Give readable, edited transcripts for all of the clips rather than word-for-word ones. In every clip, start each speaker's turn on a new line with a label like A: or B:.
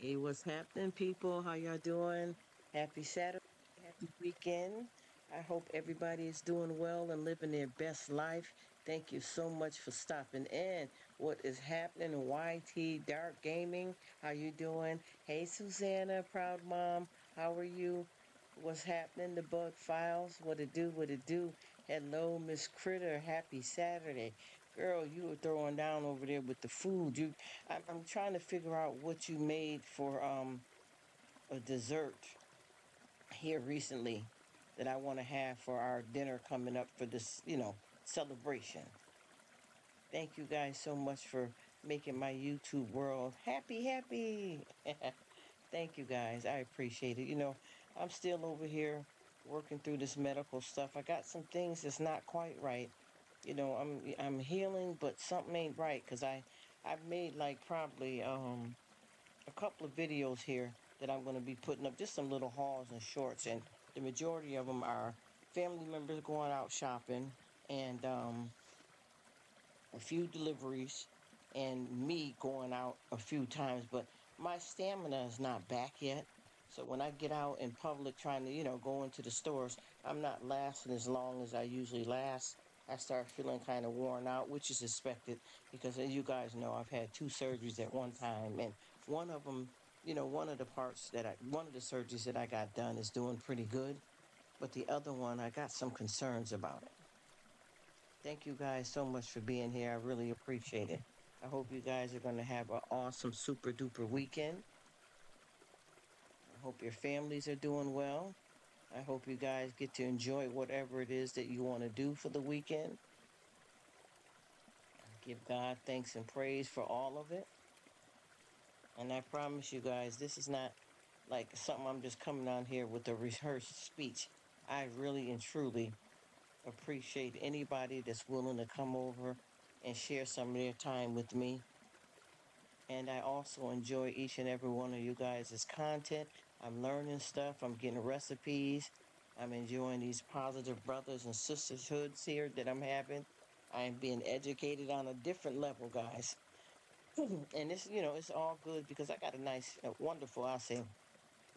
A: Hey, what's happening, people? How y'all doing? Happy Saturday, happy weekend. I hope everybody is doing well and living their best life. Thank you so much for stopping in. What is happening? YT Dark Gaming, how you doing? Hey, Susanna, proud mom, how are you? What's happening? The Bug Files, what it do? What it do? Hello, Miss Critter. Happy Saturday, girl. You were throwing down over there with the food. I'm trying to figure out what you made for a dessert here recently that I want to have for our dinner coming up for this, celebration. Thank you guys so much for making my YouTube world happy, happy. Thank you guys. I appreciate it. I'm still over here working through this medical stuff. I got some things that's not quite right. I'm healing, but something ain't right because I've made like probably a couple of videos here that I'm going to be putting up, just some little hauls and shorts, and the majority of them are family members going out shopping and a few deliveries and me going out a few times, but my stamina is not back yet. So when I get out in public trying to, go into the stores, I'm not lasting as long as I usually last. I start feeling kind of worn out, which is expected because as you guys know, I've had two surgeries at one time, and one of them, one of the one of the surgeries that I got done is doing pretty good, but the other one, I got some concerns about it. Thank you guys so much for being here. I really appreciate it. I hope you guys are going to have an awesome, super duper weekend. I hope your families are doing well. I hope you guys get to enjoy whatever it is that you want to do for the weekend. Give God thanks and praise for all of it. And I promise you guys, this is not like something I'm just coming on here with a rehearsed speech. I really and truly appreciate anybody that's willing to come over and share some of their time with me. And I also enjoy each and every one of you guys' content. I'm learning stuff. I'm getting recipes. I'm enjoying these positive brothers and sisterhoods here that I'm having. I'm being educated on a different level, guys. And it's all good because I got a nice, wonderful, I'll say,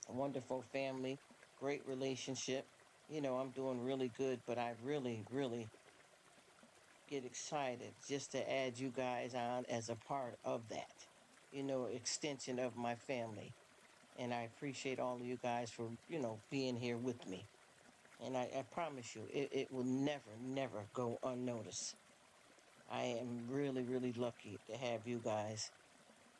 A: a wonderful family, great relationship. I'm doing really good, but I really, really get excited just to add you guys on as a part of that, extension of my family. And I appreciate all of you guys for, being here with me. And I promise you, it will never, never go unnoticed. I am really, really lucky to have you guys.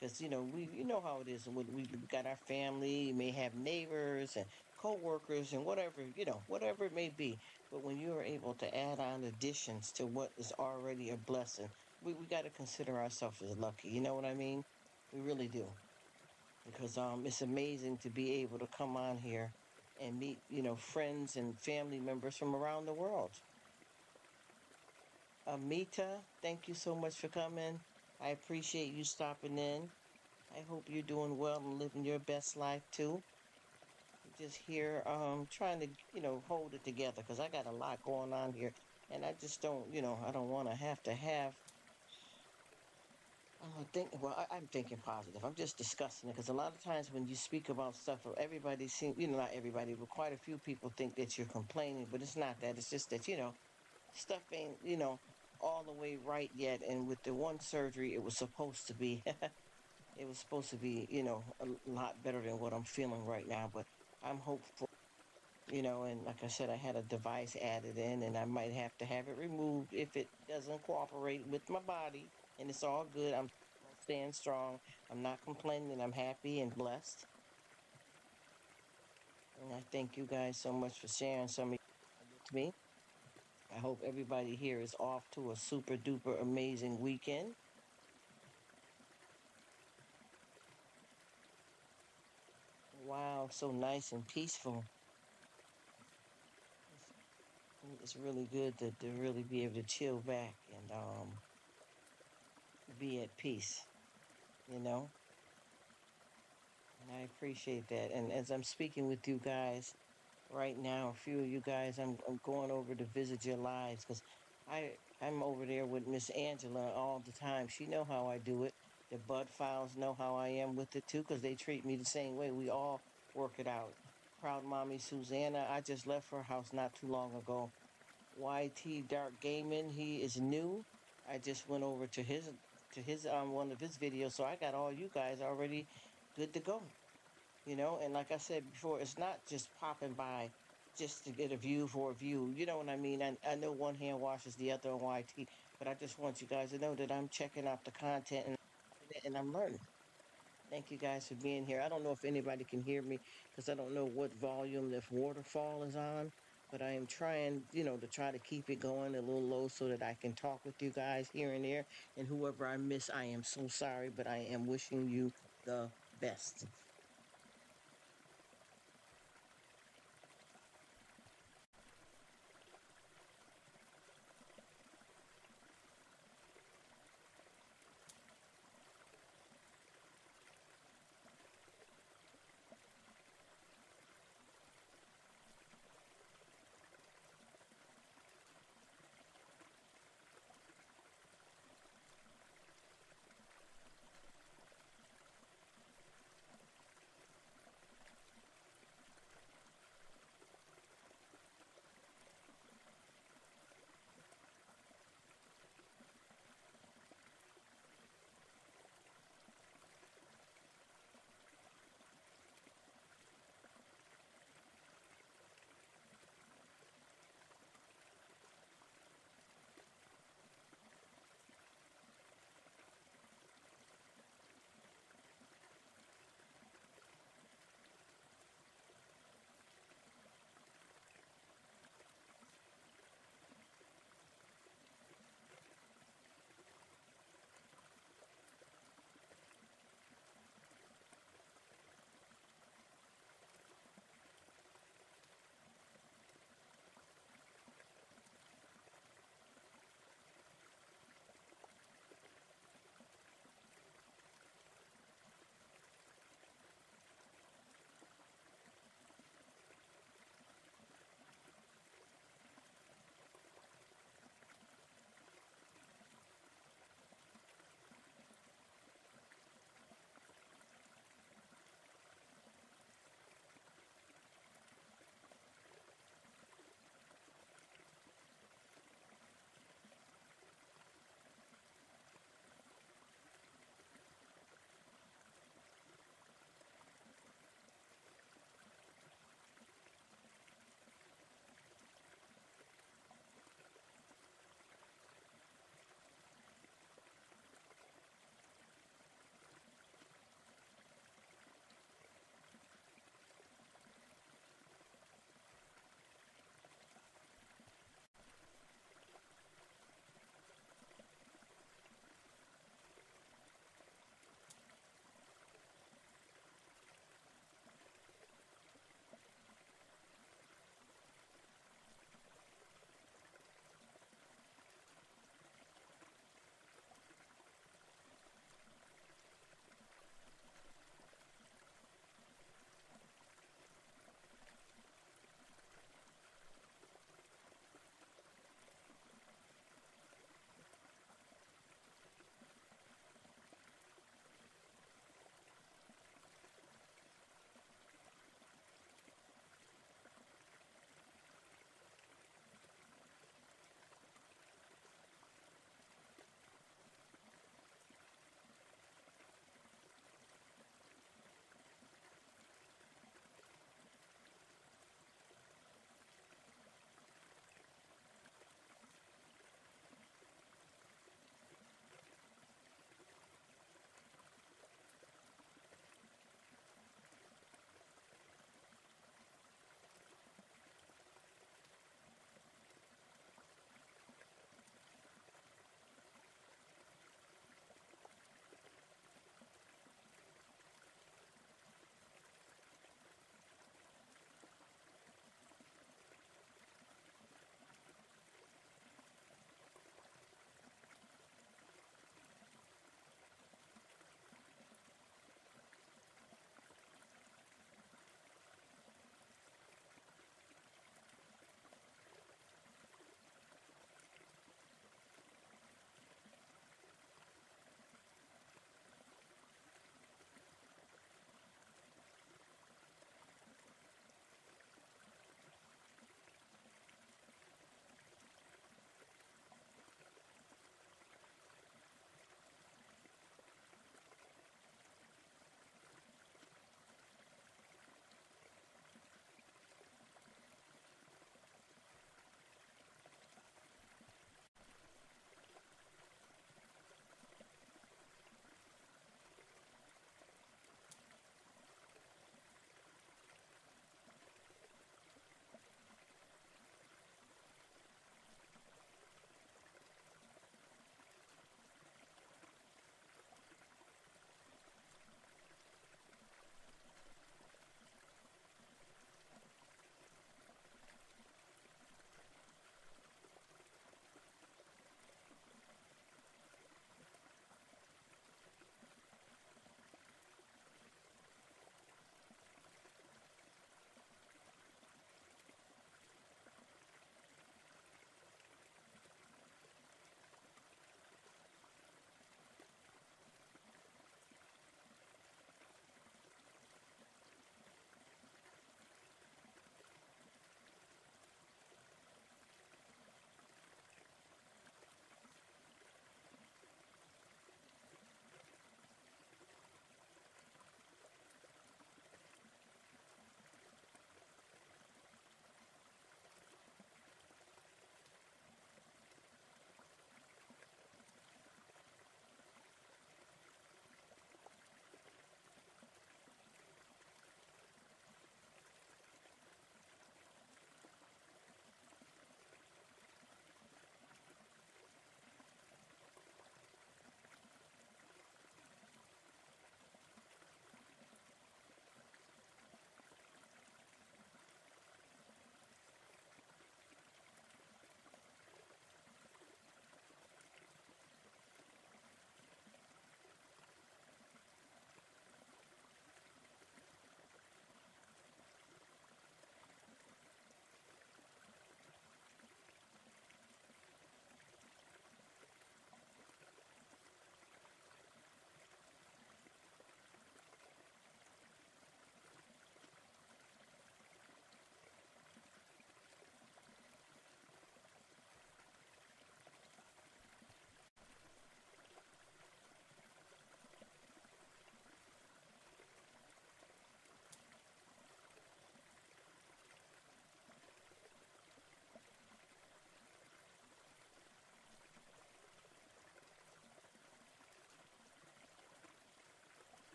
A: Because, you know how it is. When we got our family, you may have neighbors and co-workers and whatever, whatever it may be. But when you are able to add on additions to what is already a blessing, we got to consider ourselves as lucky. You know what I mean? We really do. Because it's amazing to be able to come on here and meet, friends and family members from around the world. Amita, thank you so much for coming. I appreciate you stopping in. I hope you're doing well and living your best life too. Just here, trying to, hold it together because I got a lot going on here, and I just don't, I don't want to have. I'm thinking positive. I'm just discussing it because a lot of times when you speak about stuff, everybody seems, not everybody, but quite a few people think that you're complaining, but it's not that. It's just that, stuff ain't, all the way right yet. And with the one surgery, it was supposed to be. It was supposed to be, a lot better than what I'm feeling right now, but I'm hopeful, and like I said, I had a device added in and I might have to have it removed if it doesn't cooperate with my body. And it's all good. I'm staying strong. I'm not complaining. I'm happy and blessed. And I thank you guys so much for sharing some of with me. I hope everybody here is off to a super duper amazing weekend. Wow, so nice and peaceful. It's, it's really good to really be able to chill back and be at peace, you know? And I appreciate that. And as I'm speaking with you guys right now, a few of you guys, I'm going over to visit your lives because I'm over there with Miss Angela all the time. She know how I do it. The bud files know how I am with it too, because they treat me the same way. We all work it out. Proud mommy Susanna, I just left her house not too long ago. YT Dark Gaming, he is new. I just went over to his one of his videos, so I got all you guys already good to go. And like I said before, it's not just popping by just to get a view for a view. You know what I mean? I know one hand washes the other on YT, but I just want you guys to know that I'm checking out the content and I'm learning. Thank you guys for being here. I don't know if anybody can hear me because I don't know what volume this waterfall is on, but I am trying, to try to keep it going a little low so that I can talk with you guys here and there. And whoever I miss, I am so sorry, but I am wishing you the best.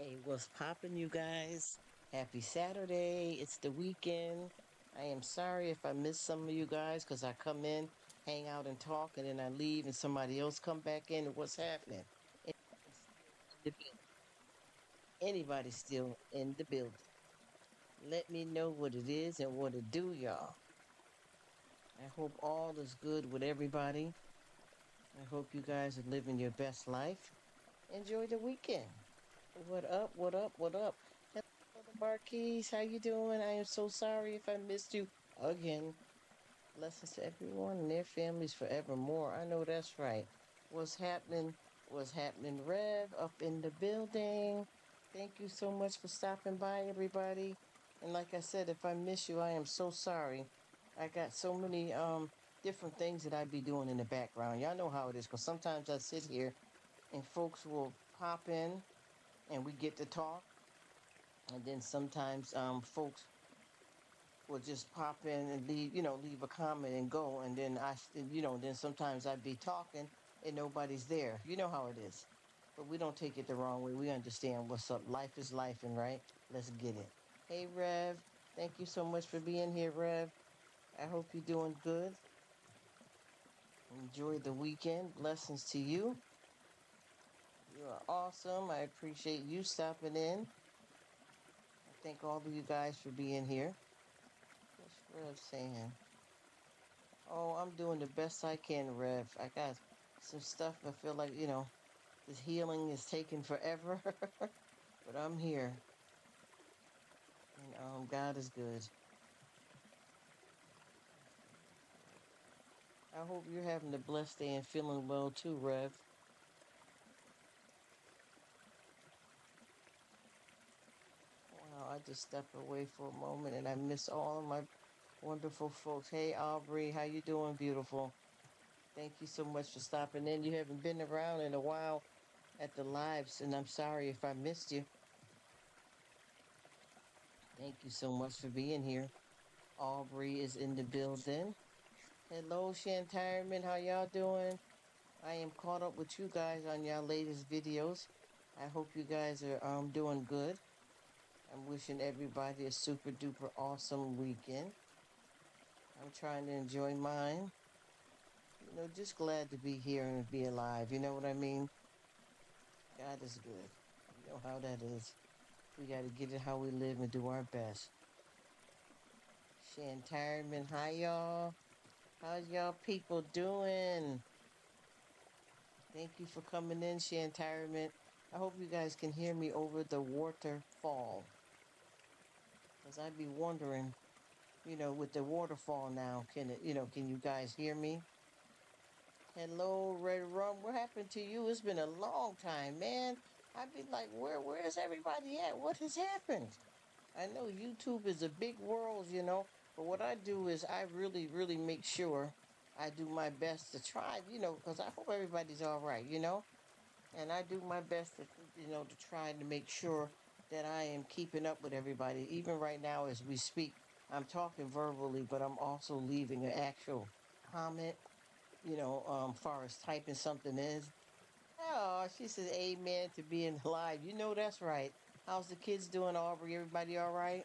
A: Hey, what's poppin', you guys? Happy Saturday. It's the weekend. I am sorry if I miss some of you guys because I come in, hang out, and talk, and then I leave and somebody else come back in. And what's happening? Anybody still in the building? Let me know what it is and what it do, y'all. I hope all is good with everybody. I hope you guys are living your best life. Enjoy the weekend. What up? What up? What up? Hello, Brother Marquise. How you doing? I am so sorry if I missed you again. Blessings to everyone and their families forevermore. I know that's right. What's happening? What's happening? Rev up in the building. Thank you so much for stopping by, everybody. And like I said, if I miss you, I am so sorry. I got so many different things that I be doing in the background. Y'all know how it is, because sometimes I sit here and folks will pop in and we get to talk. And then sometimes folks will just pop in and leave a comment and go. And then then sometimes I'd be talking and nobody's there. You know how it is. But we don't take it the wrong way. We understand what's up. Life is life, and right? Let's get it. Hey, Rev. Thank you so much for being here, Rev. I hope you're doing good. Enjoy the weekend. Blessings to you. You are awesome. I appreciate you stopping in. I thank all of you guys for being here. What's Rev saying? Oh, I'm doing the best I can, Rev. I got some stuff I feel like, this healing is taking forever, but I'm here. And God is good. I hope you're having a blessed day and feeling well too, Rev. Wow, I just stepped away for a moment and I miss all of my wonderful folks. Hey, Aubrey, how you doing, beautiful? Thank you so much for stopping in. You haven't been around in a while at the lives, and I'm sorry if I missed you. Thank you so much for being here. Aubrey is in the building. Hello, Shantireman. How y'all doing? I am caught up with you guys on y'all latest videos. I hope you guys are doing good. I'm wishing everybody a super duper awesome weekend. I'm trying to enjoy mine. Just glad to be here and be alive. You know what I mean? God is good. You know how that is. We got to get it how we live and do our best. Shantireman, hi y'all. How's y'all people doing? Thank you for coming in, Shantireman. I hope you guys can hear me over the waterfall. Because I'd be wondering, with the waterfall now, can you guys hear me? Hello, Red Rum. What happened to you? It's been a long time, man. I'd be like, where's everybody at? What has happened? I know YouTube is a big world, but what I do is I really, really make sure I do my best to try, because I hope everybody's all right, and I do my best to try to make sure that I am keeping up with everybody. Even right now, as we speak, I'm talking verbally, but I'm also leaving an actual comment, far as typing something is. Oh, she says, amen to being alive. You know that's right. How's the kids doing, Aubrey? Everybody all right?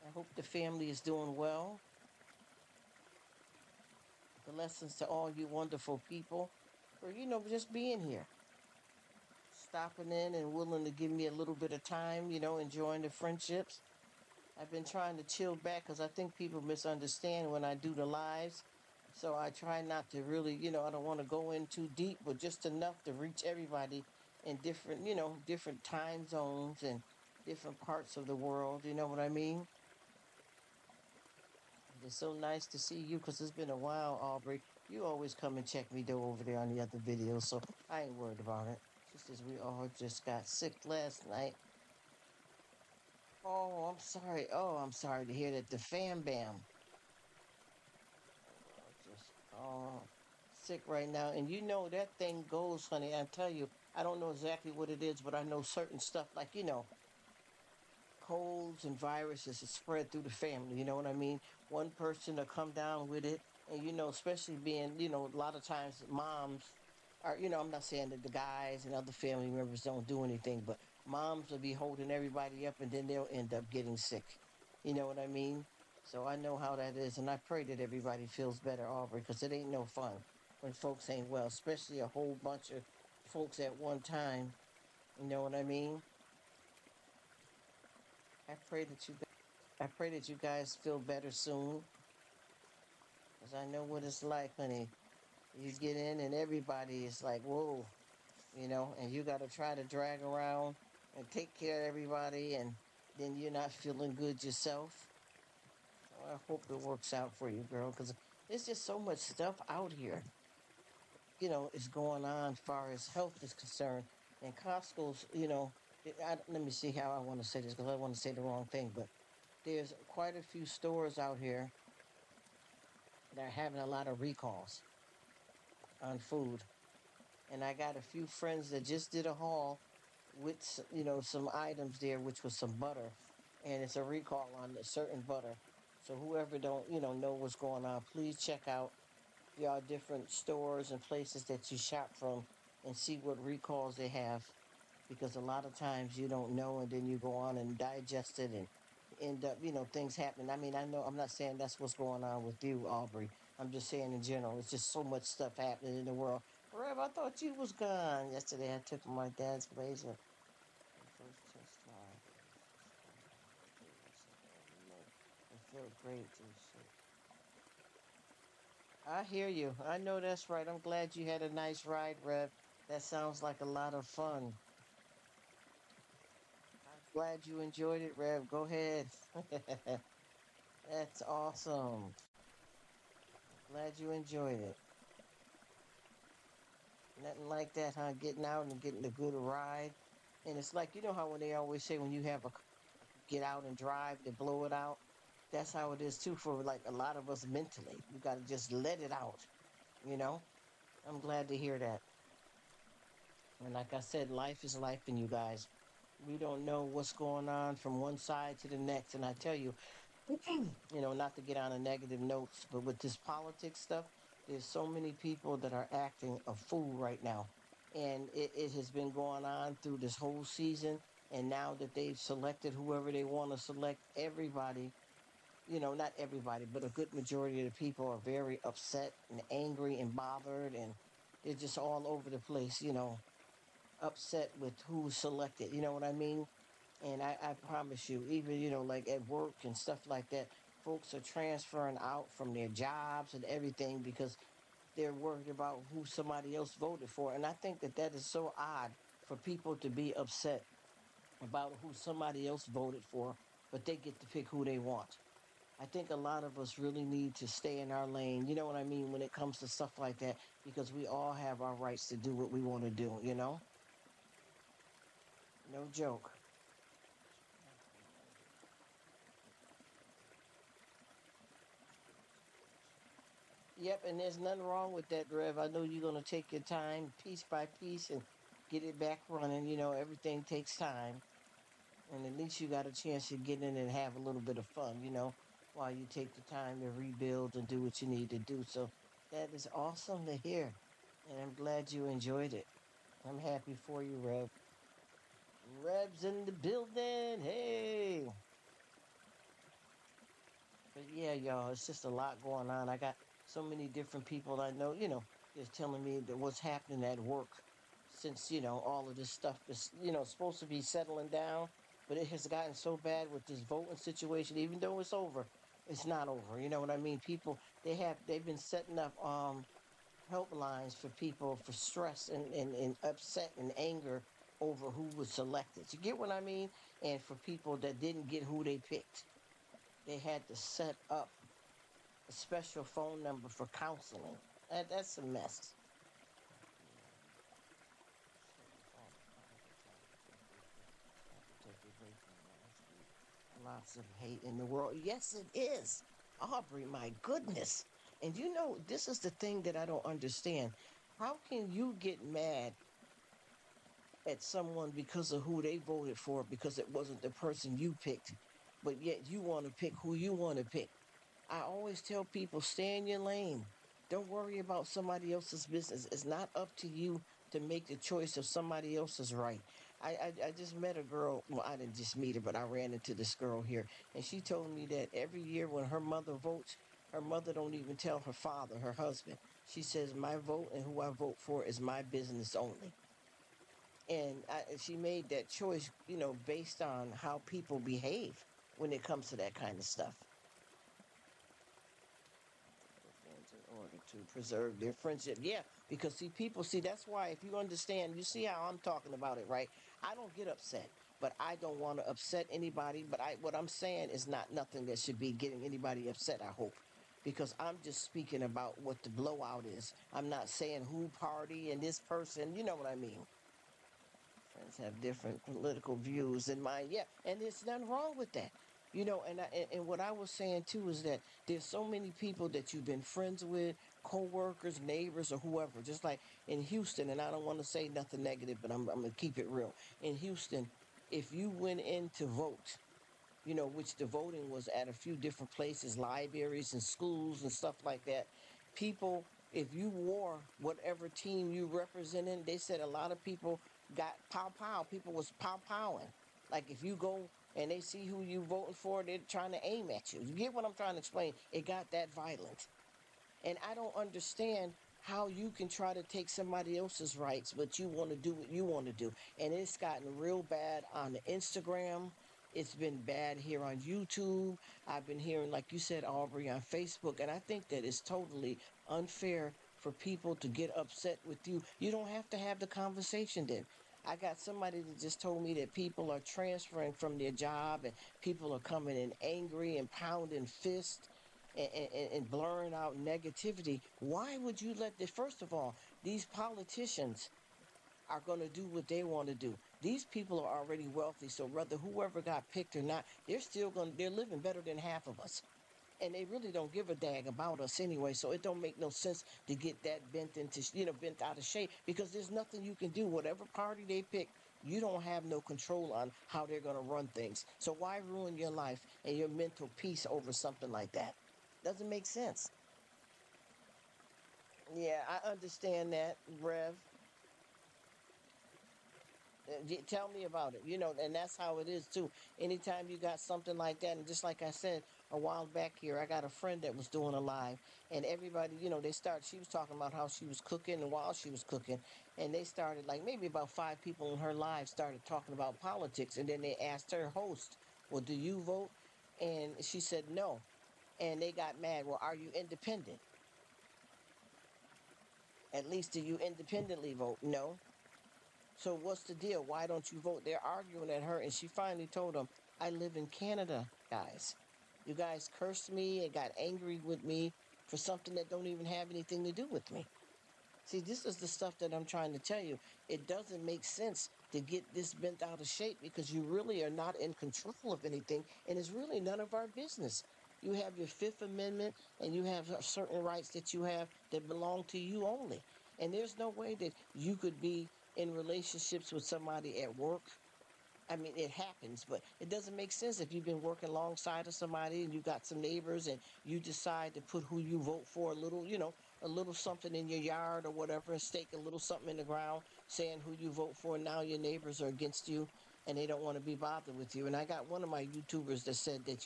A: I hope the family is doing well. Blessings to all you wonderful people for, just being here. Stopping in and willing to give me a little bit of time, enjoying the friendships. I've been trying to chill back because I think people misunderstand when I do the lives. So I try not to really, I don't want to go in too deep, but just enough to reach everybody in different, different time zones and different parts of the world. You know what I mean? It's so nice to see you because it's been a while, Aubrey. You always come and check me though over there on the other videos, so I ain't worried about it. Just as we all just got sick last night. Oh, I'm sorry. Oh, I'm sorry to hear that. The fam bam. Just sick right now. And that thing goes, honey. I tell you, I don't know exactly what it is, but I know certain stuff like, colds and viruses is spread through the family. You know what I mean? One person will come down with it. And, especially being, a lot of times moms are, I'm not saying that the guys and other family members don't do anything, but moms will be holding everybody up and then they'll end up getting sick. You know what I mean? So I know how that is, and I pray that everybody feels better, Aubrey, because it ain't no fun when folks ain't well, especially a whole bunch of folks at one time. You know what I mean? I pray that you I pray that you guys feel better soon, because I know what it's like, honey. You get in and everybody is like, whoa, and you got to try to drag around and take care of everybody, and then you're not feeling good yourself. So I hope it works out for you, girl, because there's just so much stuff out here, is going on as far as health is concerned. And Costco's, let me see how I want to say this because I don't want to say the wrong thing, but there's quite a few stores out here that are having a lot of recalls on food. And I got a few friends that just did a haul with some items there, which was some butter, and it's a recall on a certain butter. So whoever don't know what's going on, please check out your different stores and places that you shop from and see what recalls they have, because a lot of times you don't know and then you go on and digest it and end up things happen. I mean, I know I'm not saying that's what's going on with you, Aubrey. I'm just saying in general, it's just so much stuff happening in the world. Rev, I thought you was gone yesterday. I took my dad's blazer. First test drive. It felt great too. I hear you. I know that's right. I'm glad you had a nice ride, Rev. That sounds like a lot of fun. I'm glad you enjoyed it, Rev. Go ahead. That's awesome. Glad you enjoyed it. Nothing like that, huh? Getting out and getting a good ride. And it's like, you know how when they always say when you have a get out and drive to blow it out? That's how it is too for like a lot of us mentally. We got to just let it out, you know? I'm glad to hear that. And like I said, life is life in you guys. We don't know what's going on from one side to the next. And I tell you, not to get on a negative notes, but with this politics stuff, there's so many people that are acting a fool right now. And it has been going on through this whole season. And now that they've selected whoever they want to select, everybody, not everybody, but a good majority of the people are very upset and angry and bothered. And they're just all over the place, upset with who's selected. You know what I mean? And I promise you, even, like at work and stuff like that, folks are transferring out from their jobs and everything because they're worried about who somebody else voted for. And I think that that is so odd for people to be upset about who somebody else voted for, but they get to pick who they want. I think a lot of us really need to stay in our lane, you know what I mean, when it comes to stuff like that, because we all have our rights to do what we want to do? No joke. Yep, and there's nothing wrong with that, Rev. I know you're going to take your time piece by piece and get it back running. Everything takes time. And at least you got a chance to get in and have a little bit of fun, while you take the time to rebuild and do what you need to do. So that is awesome to hear. And I'm glad you enjoyed it. I'm happy for you, Rev. Rev's in the building. Hey. But yeah, y'all, it's just a lot going on. I got so many different people I know, just telling me that what's happening at work since, all of this stuff is, supposed to be settling down. But it has gotten so bad with this voting situation, even though it's over, it's not over. You know what I mean? People, they've been setting up helplines for people for stress and upset and anger over who was selected. You get what I mean? And for people that didn't get who they picked, they had to set up a special phone number for counseling. That's a mess. Lots of hate in the world. Yes, it is. Aubrey, my goodness. And this is the thing that I don't understand. How can you get mad at someone because of who they voted for because it wasn't the person you picked, but yet you want to pick who you want to pick? I always tell people, stay in your lane. Don't worry about somebody else's business. It's not up to you to make the choice of somebody else's right. I just met a girl. Well, I didn't just meet her, but I ran into this girl here, and she told me that every year when her mother votes, her mother don't even tell her father, her husband. She says, "My vote and who I vote for is my business only." And she made that choice, based on how people behave when it comes to that kind of stuff. Friends in order to preserve their friendship. Yeah, because see, people see that's why if you understand, you see how I'm talking about it, right? I don't get upset, but I don't want to upset anybody. But what I'm saying is not nothing that should be getting anybody upset, I hope. Because I'm just speaking about what the blowout is. I'm not saying who party and this person, you know what I mean. Friends have different political views than mine. Yeah, and there's nothing wrong with that. And what I was saying too is that there's so many people that you've been friends with, co-workers, neighbors, or whoever. Just like in Houston, and I don't want to say nothing negative, but I'm gonna keep it real. In Houston, if you went in to vote, which the voting was at a few different places, libraries and schools and stuff like that. People, if you wore whatever team you represented, they said a lot of people got pow pow. People was pow powing. Like if you go and they see who you voting for, they're trying to aim at you. You get what I'm trying to explain? It got that violent. And I don't understand how you can try to take somebody else's rights, but you want to do what you want to do. And it's gotten real bad on the Instagram. It's been bad here on YouTube. I've been hearing, like you said, Aubrey, on Facebook. And I think that it's totally unfair for people to get upset with you. You don't have to have the conversation then. I got somebody that just told me that people are transferring from their job and people are coming in angry and pounding fists and blurring out negativity. Why would you let this? First of all, these politicians are going to do what they want to do. These people are already wealthy, so whether whoever got picked or not, they're living better than half of us. And they really don't give a dag about us anyway, so it don't make no sense to get that bent out of shape because there's nothing you can do. Whatever party they pick, you don't have no control on how they're going to run things. So why ruin your life and your mental peace over something like that? Doesn't make sense. Yeah, I understand that, Rev. Tell me about it. And that's how it is too. Anytime you got something like that, and just like I said a while back here, I got a friend that was doing a live, and everybody, they started. She was talking about how she was cooking, and while she was cooking, and they started like maybe about 5 people in her live started talking about politics, and then they asked her host, "Well, do you vote?" And she said no, and they got mad. Well, are you independent? At least do you independently vote? No. So what's the deal? Why don't you vote? They're arguing at her, and she finally told them, "I live in Canada, guys. You guys cursed me and got angry with me for something that don't even have anything to do with me." See, this is the stuff that I'm trying to tell you. It doesn't make sense to get this bent out of shape because you really are not in control of anything, and it's really none of our business. You have your Fifth Amendment, and you have certain rights that you have that belong to you only. And there's no way that you could be in relationships with somebody at work. I mean, it happens, but it doesn't make sense if you've been working alongside of somebody and you got some neighbors and you decide to put who you vote for a little something in your yard or whatever, and stake a little something in the ground saying who you vote for. And now your neighbors are against you and they don't want to be bothered with you. And I got one of my YouTubers that said that,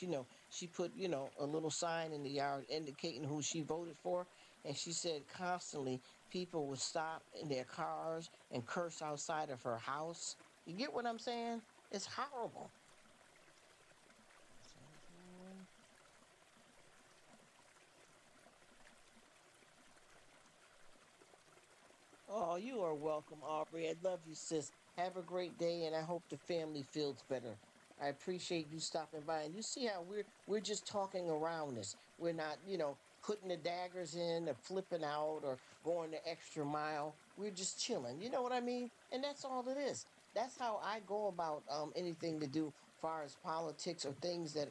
A: she put, a little sign in the yard indicating who she voted for. And she said constantly people would stop in their cars and curse outside of her house. You get what I'm saying? It's horrible. Oh, you are welcome, Aubrey. I love you, sis. Have a great day, and I hope the family feels better. I appreciate you stopping by. And you see how we're just talking around this. We're not, putting the daggers in or flipping out or going the extra mile. We're just chilling. You know what I mean? And that's all it is. That's how I go about anything to do far as politics or things that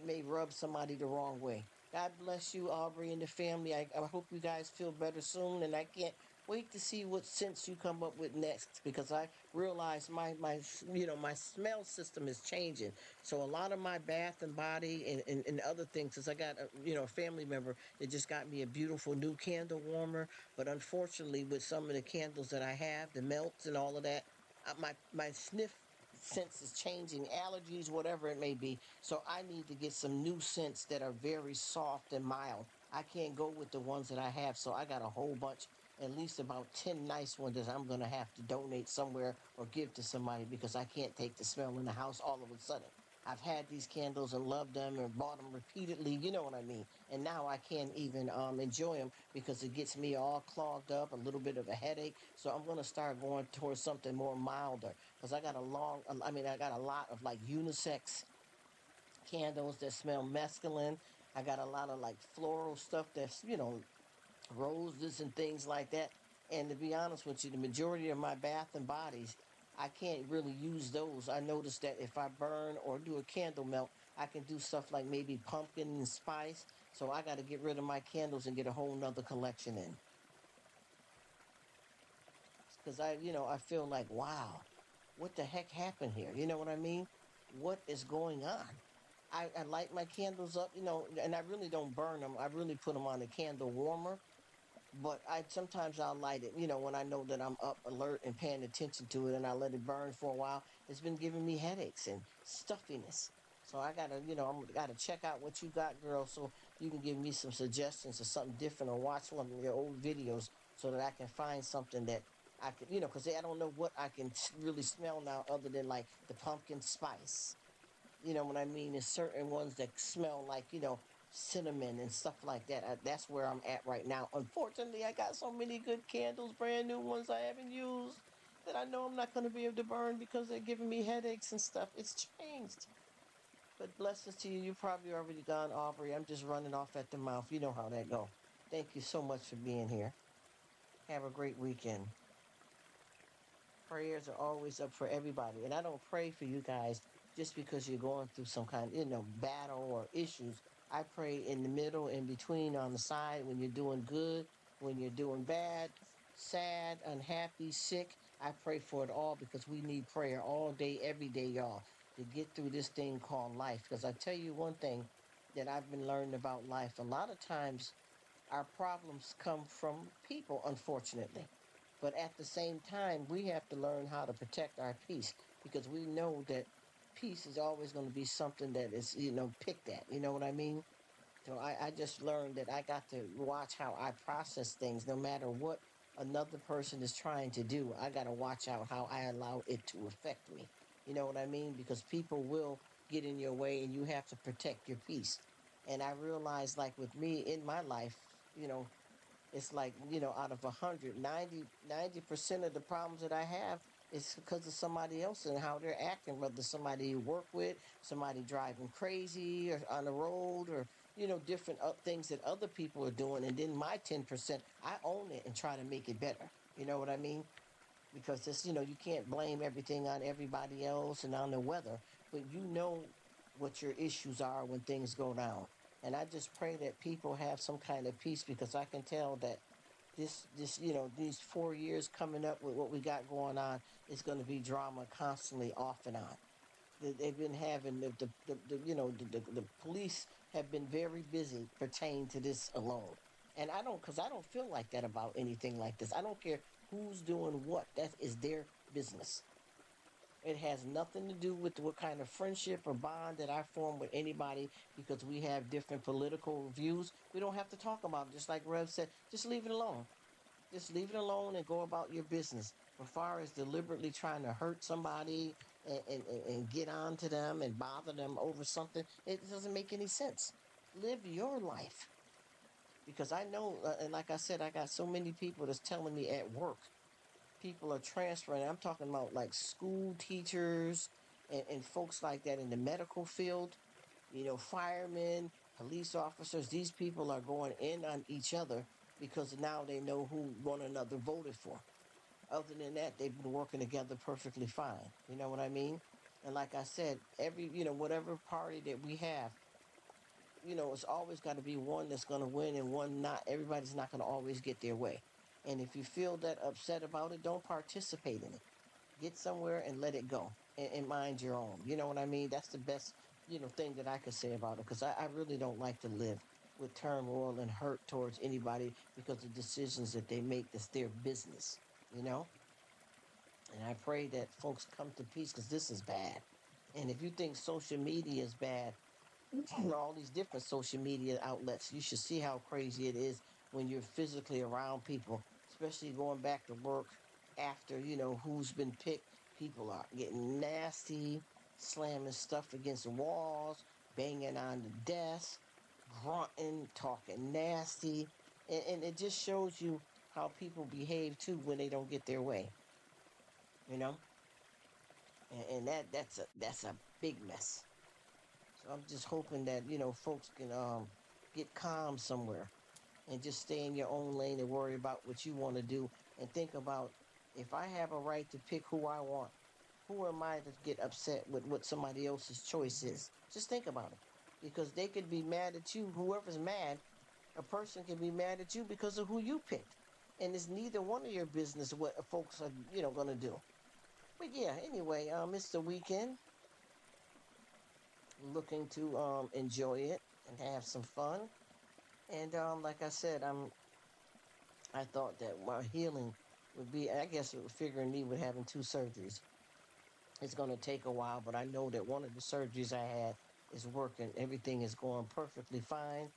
A: may rub somebody the wrong way. God bless you, Aubrey, and the family. I hope you guys feel better soon, and I can't wait to see what sense you come up with next because I realize my smell system is changing. So a lot of my bath and body and other things, since I got a family member that just got me a beautiful new candle warmer, but unfortunately with some of the candles that I have, the melts and all of that, my sniff sense is changing, allergies, whatever it may be. So I need to get some new scents that are very soft and mild. I can't go with the ones that I have, so I got a whole bunch, at least about 10 nice ones that I'm going to have to donate somewhere or give to somebody because I can't take the smell in the house all of a sudden. I've had these candles and loved them and bought them repeatedly, you know what I mean? And now I can't even enjoy them because it gets me all clogged up, a little bit of a headache. So I'm going to start going towards something more milder because I got a lot of like unisex candles that smell masculine. I got a lot of like floral stuff that's, roses and things like that. And to be honest with you, the majority of my bath and bodies, I can't really use those. I noticed that if I burn or do a candle melt, I can do stuff like maybe pumpkin and spice. So I got to get rid of my candles and get a whole nother collection in. Because I feel like, wow, what the heck happened here? You know what I mean? What is going on? I light my candles up, and I really don't burn them. I really put them on a candle warmer, but I sometimes I'll light it, when I know that I'm up, alert, and paying attention to it, and I let it burn for a while. It's been giving me headaches and stuffiness. So I gotta, I'm gotta check out what you got, girl, so you can give me some suggestions or something different, or watch one of your old videos so that I can find something that I can, because I don't know what I can really smell now other than like the pumpkin spice. You know what I mean? There's certain ones that smell like, cinnamon and stuff like that. That's where I'm at right now. Unfortunately, I got so many good candles, brand new ones I haven't used, that I know I'm not going to be able to burn because they're giving me headaches and stuff. It's changed. But blessings to you. You probably already gone, Aubrey. I'm just running off at the mouth. You know how that go. Thank you so much for being here. Have a great weekend. Prayers are always up for everybody. And I don't pray for you guys just because you're going through some kind, battle or issues. I pray in the middle, in between, on the side, when you're doing good, when you're doing bad, sad, unhappy, sick. I pray for it all because we need prayer all day, every day, y'all, to get through this thing called life. Because I tell you one thing that I've been learning about life. A lot of times our problems come from people, unfortunately. But at the same time, we have to learn how to protect our peace because we know that peace is always going to be something that is, picked at. You know what I mean? So I just learned that I got to watch how I process things no matter what another person is trying to do. I got to watch out how I allow it to affect me. You know what I mean? Because people will get in your way and you have to protect your peace. And I realized, like with me in my life, you know, it's like, out of 100, 90% of the problems that I have is because of somebody else and how they're acting, whether somebody you work with, somebody driving crazy or on the road, or, different things that other people are doing. And then my 10%, I own it and try to make it better. You know what I mean? Because this, you can't blame everything on everybody else and on the weather, but you know what your issues are when things go down. And I just pray that people have some kind of peace because I can tell that these 4 years coming up with what we got going on is going to be drama constantly off and on. They've been having the police have been very busy pertaining to this alone. And because I don't feel like that about anything like this. I don't care who's doing what. That is their business. It has nothing to do with what kind of friendship or bond that I form with anybody because we have different political views. We don't have to talk about it. Just like Rev said, just leave it alone. Just leave it alone and go about your business. As far as deliberately trying to hurt somebody and get on to them and bother them over something, it doesn't make any sense. Live your life. Because I know, and like I said, I got so many people that's telling me at work, people are transferring. I'm talking about like school teachers and folks like that in the medical field, firemen, police officers. These people are going in on each other because now they know who one another voted for. Other than that, they've been working together perfectly fine. You know what I mean? And like I said, whatever party that we have, it's always got to be one that's going to win and one not. Everybody's not going to always get their way. And if you feel that upset about it, don't participate in it. Get somewhere and let it go and mind your own. You know what I mean? That's the best, thing that I could say about it because I really don't like to live with turmoil and hurt towards anybody because of decisions that they make that's their business, you know? And I pray that folks come to peace because this is bad. And if you think social media is bad, all these different social media outlets, you should see how crazy it is when you're physically around people, especially going back to work after, who's been picked. People are getting nasty, slamming stuff against the walls, banging on the desk, grunting, talking nasty. And it just shows you how people behave too when they don't get their way, you know? And that's a big mess. So I'm just hoping that, folks can get calm somewhere and just stay in your own lane and worry about what you want to do and think about, if I have a right to pick who I want, who am I to get upset with what somebody else's choice is? Just think about it. Because they could be mad at you, whoever's mad, a person can be mad at you because of who you picked. And it's neither one of your business what folks are, going to do. But yeah, anyway, it's the weekend. Looking to enjoy it and have some fun. And like I said, I thought that my healing would be, I guess, figuring me with having two surgeries. It's going to take a while, but I know that one of the surgeries I had is working. Everything is going perfectly fine,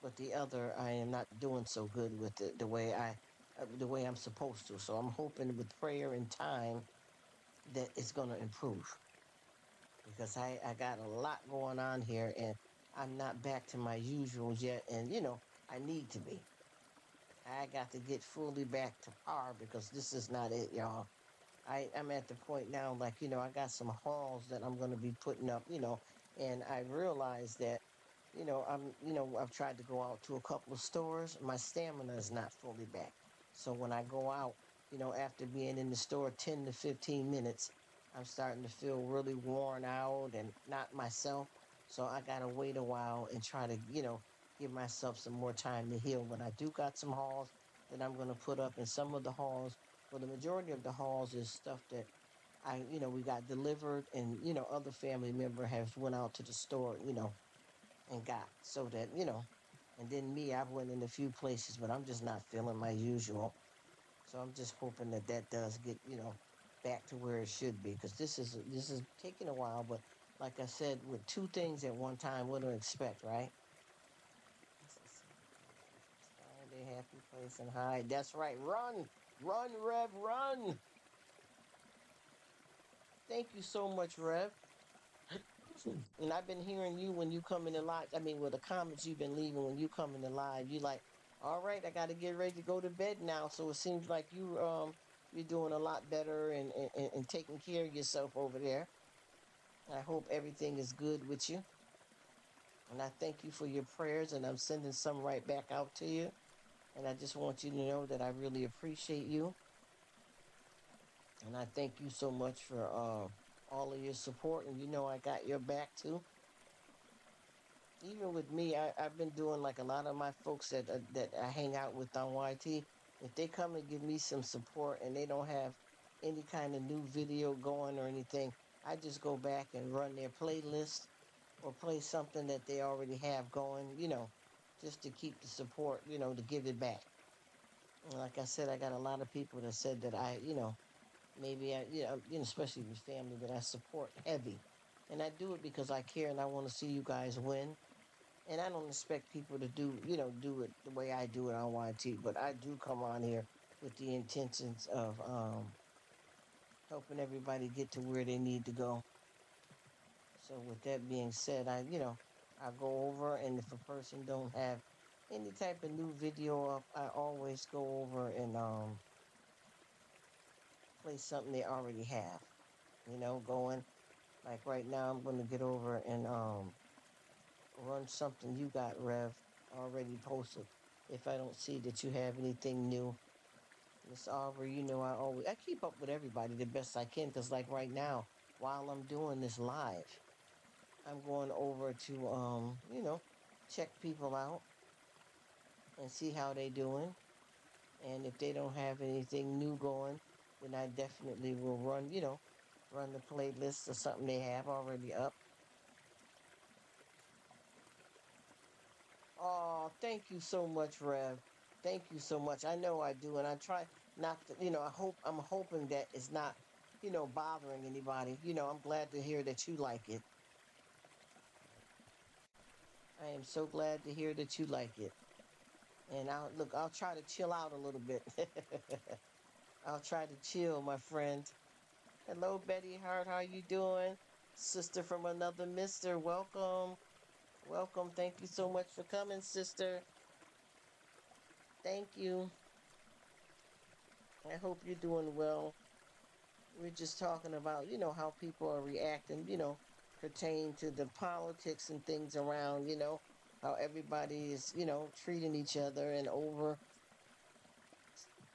A: but the other I am not doing so good with it the way I'm supposed to. So I'm hoping with prayer and time that it's going to improve, because I got a lot going on here and I'm not back to my usuals yet. And, I need to be. I got to get fully back to par because this is not it, y'all. I'm at the point now, like, I got some hauls that I'm going to be putting up, and I realized that, I've tried to go out to a couple of stores. My stamina is not fully back. So when I go out, after being in the store 10 to 15 minutes, I'm starting to feel really worn out and not myself. So I got to wait a while and try to, give myself some more time to heal. But I do got some hauls that I'm going to put up, and some of the hauls, well, the majority of the hauls is stuff that we got delivered, and, other family member has went out to the store, and got, so that, and then me, I've went in a few places, but I'm just not feeling my usual. So I'm just hoping that that does get, back to where it should be, because this is taking a while. But like I said, with two things at one time, what do I expect, right? Find a happy place and hide. That's right. Run, run, Rev, run. Thank you so much, Rev. And I've been hearing you when you come in the live. I mean, with the comments you've been leaving when you come in the live, you like, all right, I got to get ready to go to bed now. So it seems like you're doing a lot better and taking care of yourself over there. I hope everything is good with you. And I thank you for your prayers, and I'm sending some right back out to you. And I just want you to know that I really appreciate you. And I thank you so much for all of your support. And I got your back too. Even with me, I've been doing like a lot of my folks that I hang out with on YT. If they come and give me some support and they don't have any kind of new video going or anything, I just go back and run their playlist or play something that they already have going, just to keep the support, to give it back. And like I said, I got a lot of people that said that maybe especially with family, that I support heavy. And I do it because I care and I want to see you guys win. And I don't expect people to do it the way I do it on YT, but I do come on here with the intentions of helping everybody get to where they need to go. So with that being said, I go over, and if a person don't have any type of new video up, I always go over and play something they already have, going. Like right now, I'm gonna get over and run something you got, Rev, already posted. If I don't see that you have anything new, Miss Aubrey, I keep up with everybody the best I can, because like right now, while I'm doing this live, I'm going over to check people out and see how they doing. And if they don't have anything new going, then I definitely will run the playlist or something they have already up. Oh, thank you so much, Rev. Thank you so much. I know I do, and I try not to. I'm hoping that it's not bothering anybody. I'm glad to hear that you like it. I am so glad to hear that you like it. And I'll try to chill out a little bit. I'll try to chill, my friend. Hello, Betty Hart. How you doing? Sister from another mister. Welcome. Welcome. Thank you so much for coming, sister. Thank you. I hope you're doing well. We're just talking about, how people are reacting, pertain to the politics and things around, how everybody is, treating each other and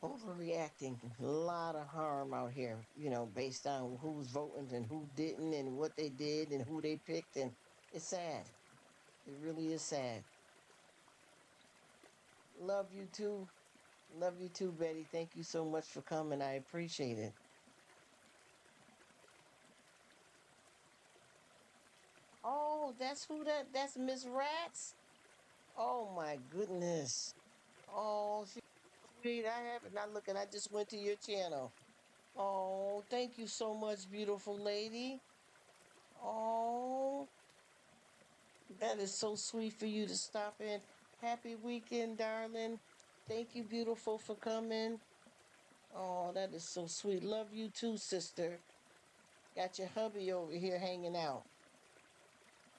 A: overreacting. A lot of harm out here, based on who's voting and who didn't and what they did and who they picked. And it's sad. It really is sad. Love you too. Love you too, Betty. Thank you so much for coming. I appreciate it. Oh, that's Miss Rats. Oh my goodness. Oh, she's sweet. I haven't not looking. I just went to your channel. Oh, thank you so much, beautiful lady. Oh, that is so sweet for you to stop in. Happy weekend, darling. Thank you, beautiful, for coming. Oh, that is so sweet. Love you too, sister. Got your hubby over here hanging out.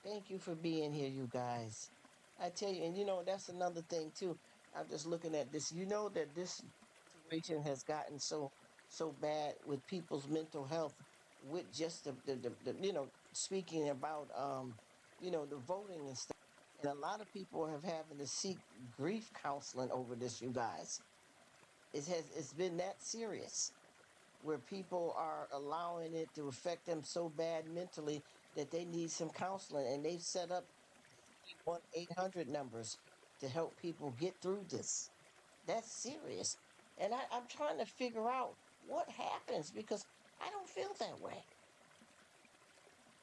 A: Thank you for being here, you guys. I tell you, and that's another thing too. I'm just looking at this. You know that this situation has gotten so bad with people's mental health with just the speaking about the voting and stuff. And a lot of people have having to seek grief counseling over this, you guys. It's been that serious where people are allowing it to affect them so bad mentally that they need some counseling, and they've set up 1-800 numbers to help people get through this. That's serious. And I'm trying to figure out what happens because I don't feel that way.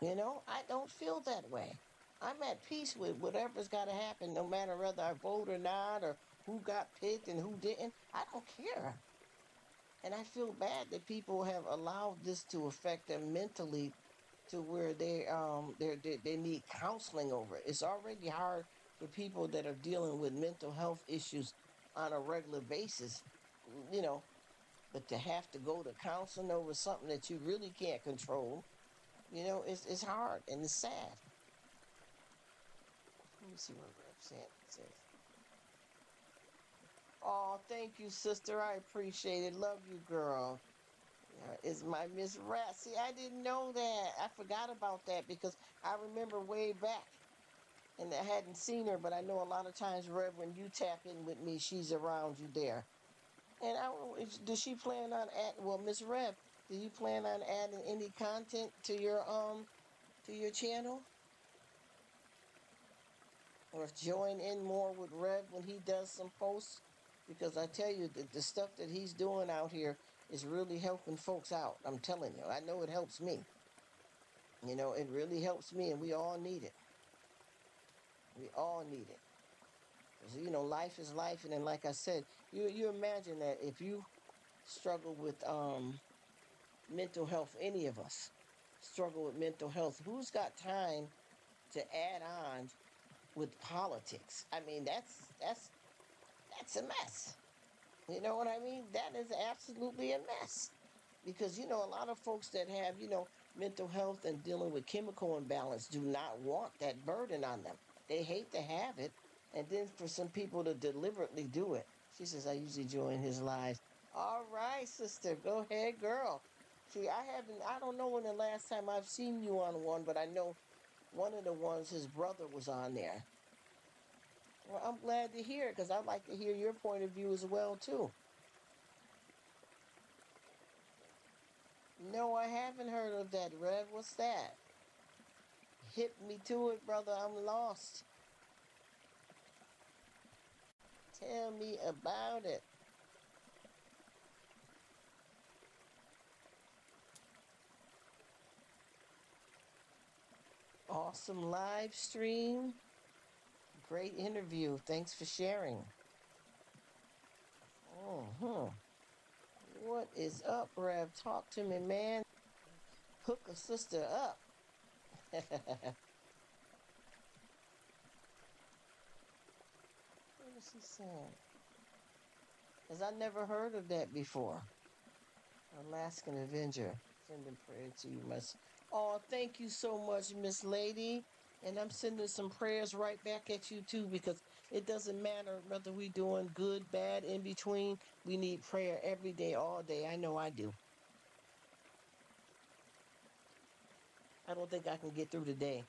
A: I don't feel that way. I'm at peace with whatever's got to happen, no matter whether I vote or not, or who got picked and who didn't. I don't care. And I feel bad that people have allowed this to affect them mentally to where they need counseling over it. It's already hard for people that are dealing with mental health issues on a regular basis, you know, but to have to go to counseling over something that you really can't control, it's hard and it's sad. Let me see what Rev says. Oh, thank you, sister. I appreciate it. Love you, girl. Is my Miss Rat. See, I didn't know that. I forgot about that because I remember way back and I hadn't seen her, but I know a lot of times, Rev, when you tap in with me, she's around you there. And does she plan on well, Miss Rev, do you plan on adding any content to your channel? Or join in more with Rev when he does some posts? Because I tell you, the stuff that he's doing out here is really helping folks out. I'm telling you, I know it helps me. It really helps me, and we all need it. We all need it. Because, life is life. And then, like I said, you imagine that if you struggle with mental health, any of us struggle with mental health, who's got time to add on with politics? I mean, that's a mess. You know what I mean? That is absolutely a mess. Because, a lot of folks that have, mental health and dealing with chemical imbalance do not want that burden on them. They hate to have it. And then for some people to deliberately do it. She says, I usually join his lives. All right, sister. Go ahead, girl. See, I don't know when the last time I've seen you on one, but I know one of the ones his brother was on there. Well, I'm glad to hear it because I'd like to hear your point of view as well, too. No, I haven't heard of that, Rev. What's that? Hit me to it, brother. I'm lost. Tell me about it. Awesome live stream. Great interview. Thanks for sharing. What is up, Rev? Talk to me, man. hook a sister up. What is he saying? Because I never heard of that before. Alaskan Avenger. Sending prayer to you, Miss. Oh, thank you so much, Miss Lady. And I'm sending some prayers right back at you too, because it doesn't matter whether we doing good, bad, in between. We need prayer every day, all day. I know I do. I don't think I can get through the day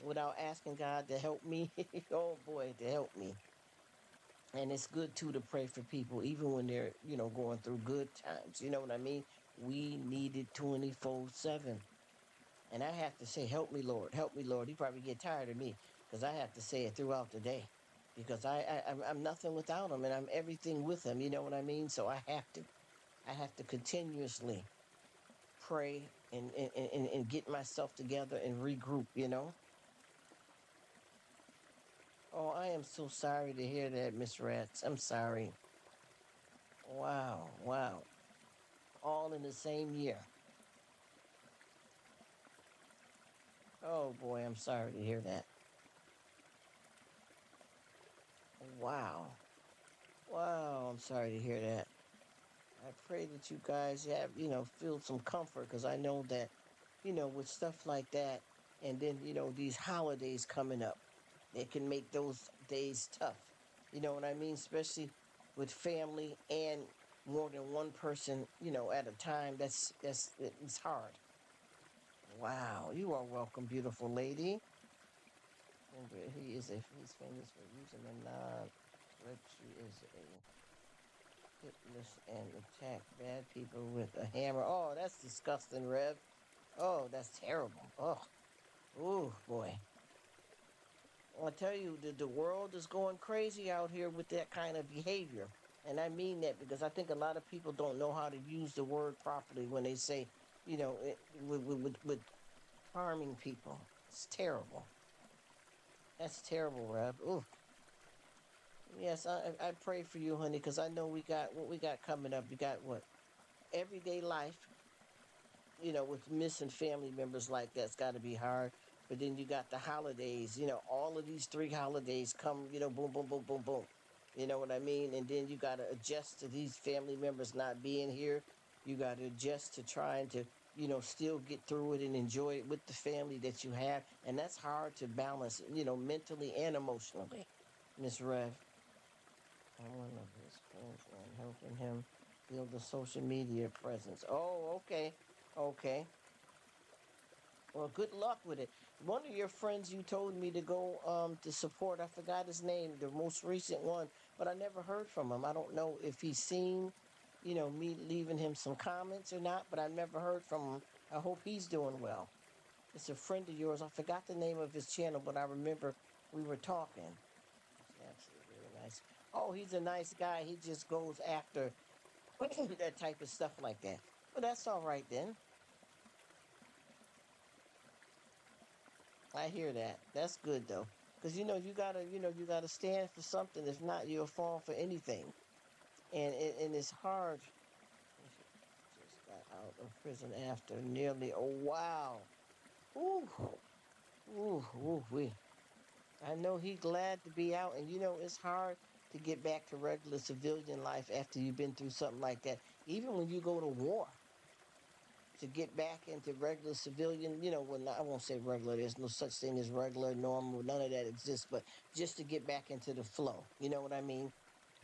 A: without asking God to help me. Oh boy, to help me. And it's good too to pray for people, even when they're, going through good times. You know what I mean? We need it 24/7. And I have to say, help me, Lord, help me, Lord. He probably get tired of me because I have to say it throughout the day because I'm nothing without him and I'm everything with him. You know what I mean? So I have to continuously pray and get myself together and regroup. Oh, I am so sorry to hear that, Miss Rats. I'm sorry. Wow, wow. All in the same year. Oh boy, I'm sorry to hear that. Wow. Wow, I'm sorry to hear that. I pray that you guys have, feel some comfort because I know that, with stuff like that, and then, these holidays coming up, it can make those days tough. You know what I mean? Especially with family and more than one person, at a time. It's hard. Wow, you are welcome, beautiful lady. Remember, he's famous for using a non, but she is a hitless and attack bad people with a hammer. Oh, that's disgusting, Rev. Oh, that's terrible. Oh, ooh, boy. I tell you, the world is going crazy out here with that kind of behavior. And I mean that because I think a lot of people don't know how to use the word properly when they say, with harming people. It's terrible. That's terrible, Rev. Ooh. Yes, I pray for you, honey, because I know we got what we got coming up. We got what? Everyday life, with missing family members like that's got to be hard. But then you got the holidays, all of these three holidays come, boom, boom, boom, boom, boom. You know what I mean? And then you got to adjust to these family members not being here. You got to adjust to trying to, still get through it and enjoy it with the family that you have. And that's hard to balance, mentally and emotionally, Miss Rev. One of his friends and helping him build a social media presence. Oh, okay. Okay. Well, good luck with it. One of your friends you told me to go to support, I forgot his name, the most recent one, but I never heard from him. I don't know if he's seen, me leaving him some comments or not, but I never heard from him. I hope he's doing well. It's a friend of yours. I forgot the name of his channel, but I remember we were talking. He's absolutely really nice. Oh, he's a nice guy. He just goes after that type of stuff like that. But that's all right then. I hear that. That's good though, because you gotta stand for something. If not, you'll fall for anything, and it's hard. Just got out of prison after nearly. Oh wow. Ooh, ooh, ooh, we. I know he's glad to be out, and it's hard to get back to regular civilian life after you've been through something like that. Even when you go to war, to get back into regular civilian, well, I won't say regular, there's no such thing as regular, normal, none of that exists, but just to get back into the flow, you know what I mean?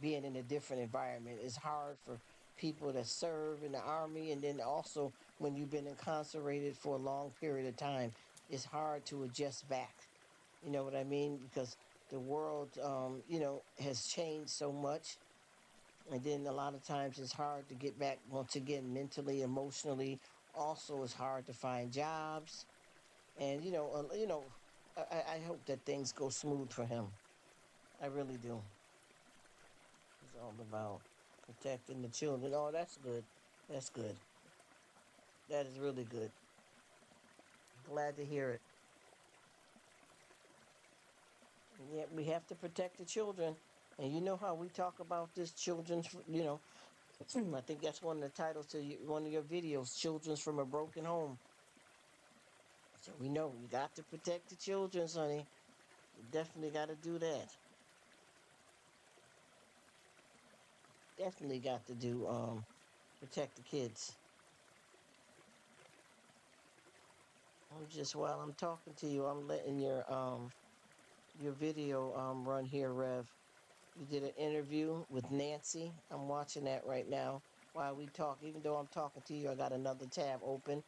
A: Being in a different environment is hard for people that serve in the army, and then also when you've been incarcerated for a long period of time, it's hard to adjust back. You know what I mean? Because the world, has changed so much. And then a lot of times it's hard to get back once again mentally, emotionally. Also, it's hard to find jobs, and I hope that things go smooth for him. I really do. It's all about protecting the children. Oh, that's good. That's good. That is really good. Glad to hear it. Yeah, we have to protect the children. And you know how we talk about this children's, I think that's one of the titles to one of your videos, Children's from a Broken Home. So we know you got to protect the children, honey. You definitely got to do that. Definitely got to do protect the kids. I'm just while I'm talking to you, I'm letting your video run here, Rev. You did an interview with Nancy. I'm watching that right now while we talk. Even though I'm talking to you, I got another tab open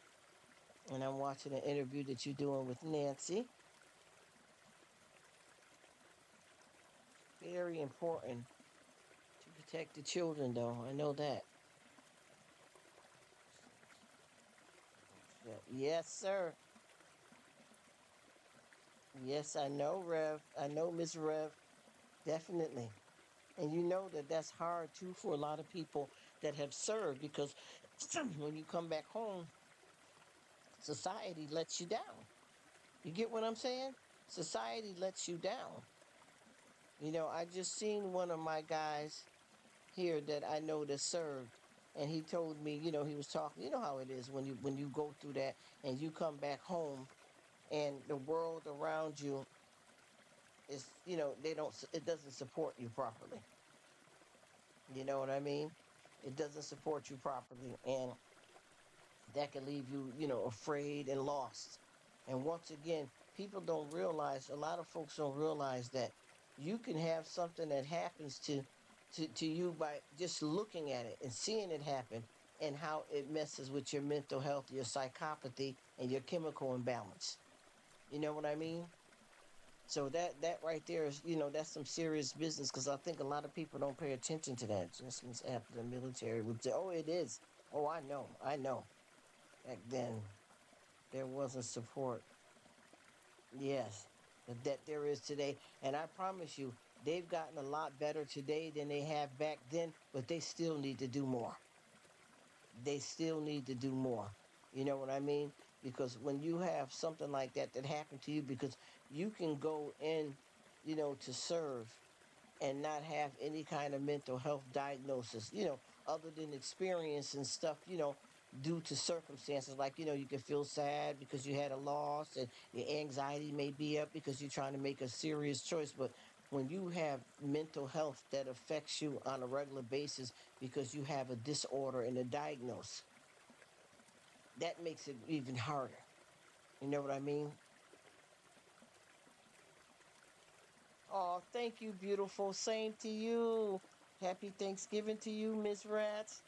A: and I'm watching an interview that you're doing with Nancy. Very important to protect the children, though. I know that. Yes, sir. Yes, I know, Rev. I know, Miss Rev. Definitely. And you know that that's hard too for a lot of people that have served because when you come back home, society lets you down. You get what I'm saying? Society lets you down. You know, I just seen one of my guys here that I know that served, and he told me, you know, he was talking. You know how it is when you go through that and you come back home, and the world around you is, you know, it doesn't support you properly. You know what I mean? It doesn't support you properly, and that can leave you, you know, afraid and lost. And once again, people don't realize, a lot of folks don't realize that you can have something that happens to you by just looking at it and seeing it happen and how it messes with your mental health, your psychopathy, and your chemical imbalance. You know what I mean? So that right there is, you know, that's some serious business because I think a lot of people don't pay attention to that. Just after the military would say, "Oh, it is." Oh, I know. Back then, there wasn't support. Yes, that there is today. And I promise you, they've gotten a lot better today than they have back then, but they still need to do more. They still need to do more. You know what I mean? Because when you have something like that happened to you, because you can go in, you know, to serve and not have any kind of mental health diagnosis, you know, other than experience and stuff, you know, due to circumstances like, you know, you can feel sad because you had a loss and your anxiety may be up because you're trying to make a serious choice. But when you have mental health that affects you on a regular basis because you have a disorder and a diagnosis, that makes it even harder. You know what I mean? Oh, thank you, beautiful. Same to you. Happy Thanksgiving to you, Miss Rats.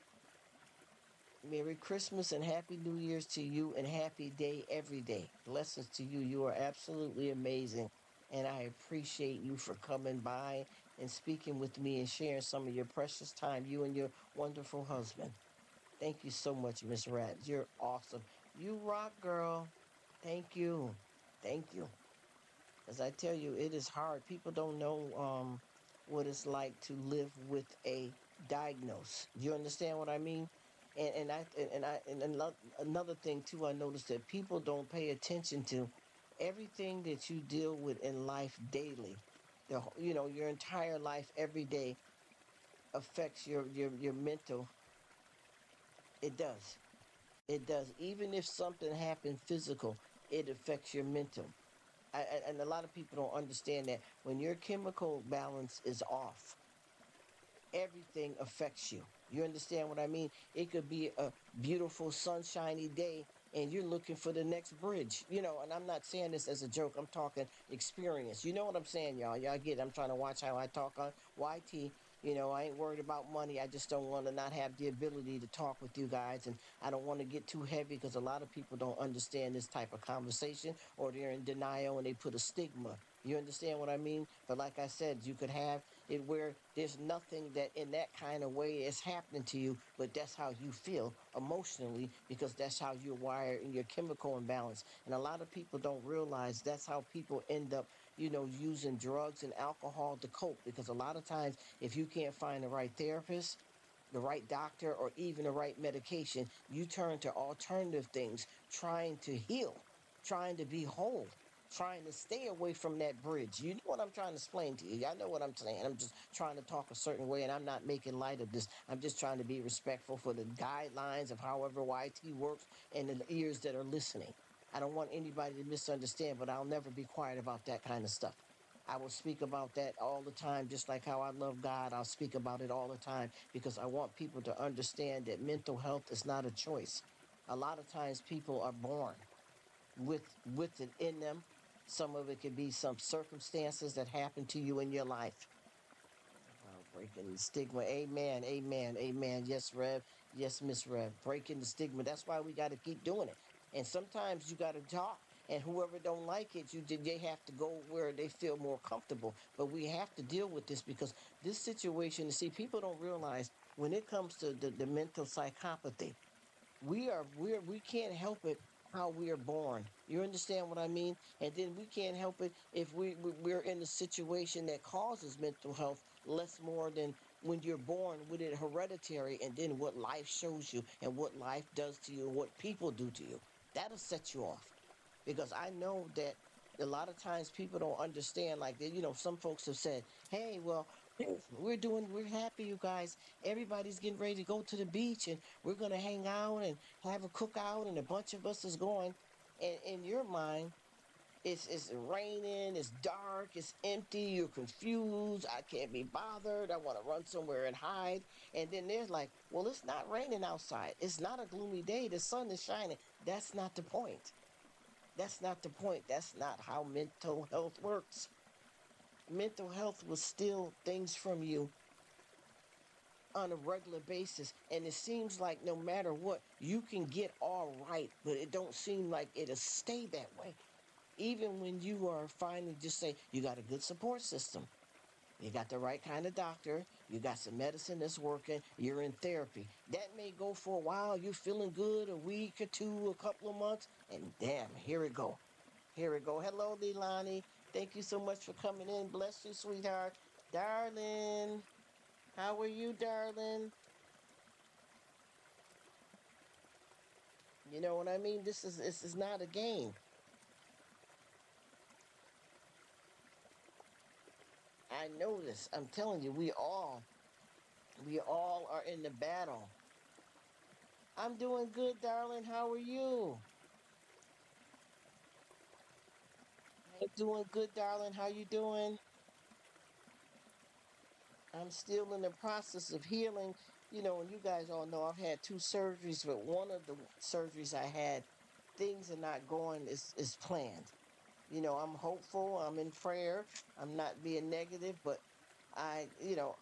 A: Merry Christmas and Happy New Year's to you and happy day every day. Blessings to you. You are absolutely amazing. And I appreciate you for coming by and speaking with me and sharing some of your precious time, you and your wonderful husband. Thank you so much, Miss Rat. You're awesome. You rock, girl. Thank you. Thank you. As I tell you, it is hard. People don't know what it's like to live with a diagnose. You understand what I mean? And another thing too, I noticed that people don't pay attention to everything that you deal with in life daily. You know, your entire life every day affects your mental. It does. It does. Even if something happened physical, it affects your mental. And a lot of people don't understand that when your chemical balance is off, everything affects you. You understand what I mean? It could be a beautiful, sunshiny day, and you're looking for the next bridge. You know, and I'm not saying this as a joke. I'm talking experience. You know what I'm saying, y'all? Y'all get it. I'm trying to watch how I talk on YT. You know, I ain't worried about money. I just don't want to not have the ability to talk with you guys. And I don't want to get too heavy because a lot of people don't understand this type of conversation or they're in denial and they put a stigma. You understand what I mean? But like I said, you could have it where there's nothing that in that kind of way is happening to you, but that's how you feel emotionally because that's how you're wired in your chemical imbalance. And a lot of people don't realize that's how people end up, you know, using drugs and alcohol to cope because a lot of times if you can't find the right therapist, the right doctor, or even the right medication, you turn to alternative things, trying to heal, trying to be whole, trying to stay away from that bridge. You know what I'm trying to explain to you. I know what I'm saying. I'm just trying to talk a certain way, and I'm not making light of this. I'm just trying to be respectful for the guidelines of however YT works and the ears that are listening. I don't want anybody to misunderstand, but I'll never be quiet about that kind of stuff. I will speak about that all the time, just like how I love God. I'll speak about it all the time because I want people to understand that mental health is not a choice. A lot of times people are born with it in them. Some of it could be some circumstances that happen to you in your life. Breaking the stigma. Amen. Amen. Amen. Yes, Rev. Yes, Miss Rev. Breaking the stigma. That's why we got to keep doing it. And sometimes you got to talk. And whoever don't like it, they have to go where they feel more comfortable. But we have to deal with this because this situation. See, people don't realize when it comes to the mental psychopathy, we can't help it how we are born. You understand what I mean? And then we can't help it if we're in a situation that causes mental health less more than when you're born with it hereditary, and then what life shows you and what life does to you and what people do to you. That'll set you off. Because I know that a lot of times people don't understand, like, some folks have said, hey, well, we're happy, you guys. Everybody's getting ready to go to the beach and we're going to hang out and have a cookout, and a bunch of us is going. And in your mind, it's raining, it's dark, it's empty, you're confused, I can't be bothered, I want to run somewhere and hide. And then there's like, well, it's not raining outside. It's not a gloomy day. The sun is shining. That's not the point. That's not the point. That's not how mental health works. Mental health will steal things from you on a regular basis, and it seems like no matter what, you can get all right, but it don't seem like it'll stay that way. Even when you are finally just say you got a good support system, you got the right kind of doctor, you got some medicine that's working, you're in therapy. That may go for a while, you're feeling good, a week or two, a couple of months, and damn, here it go. Here we go. Hello, Leilani. Thank you so much for coming in. Bless you, sweetheart. Darling, how are you, darling? You know what I mean? This is not a game. I know this. I'm telling you, we all are in the battle. I'm doing good, darling. How are you? I'm doing good, darling. How you doing? I'm still in the process of healing. And you guys all know I've had two surgeries, but one of the surgeries I had, things are not going as planned. I'm hopeful, I'm in prayer, I'm not being negative, but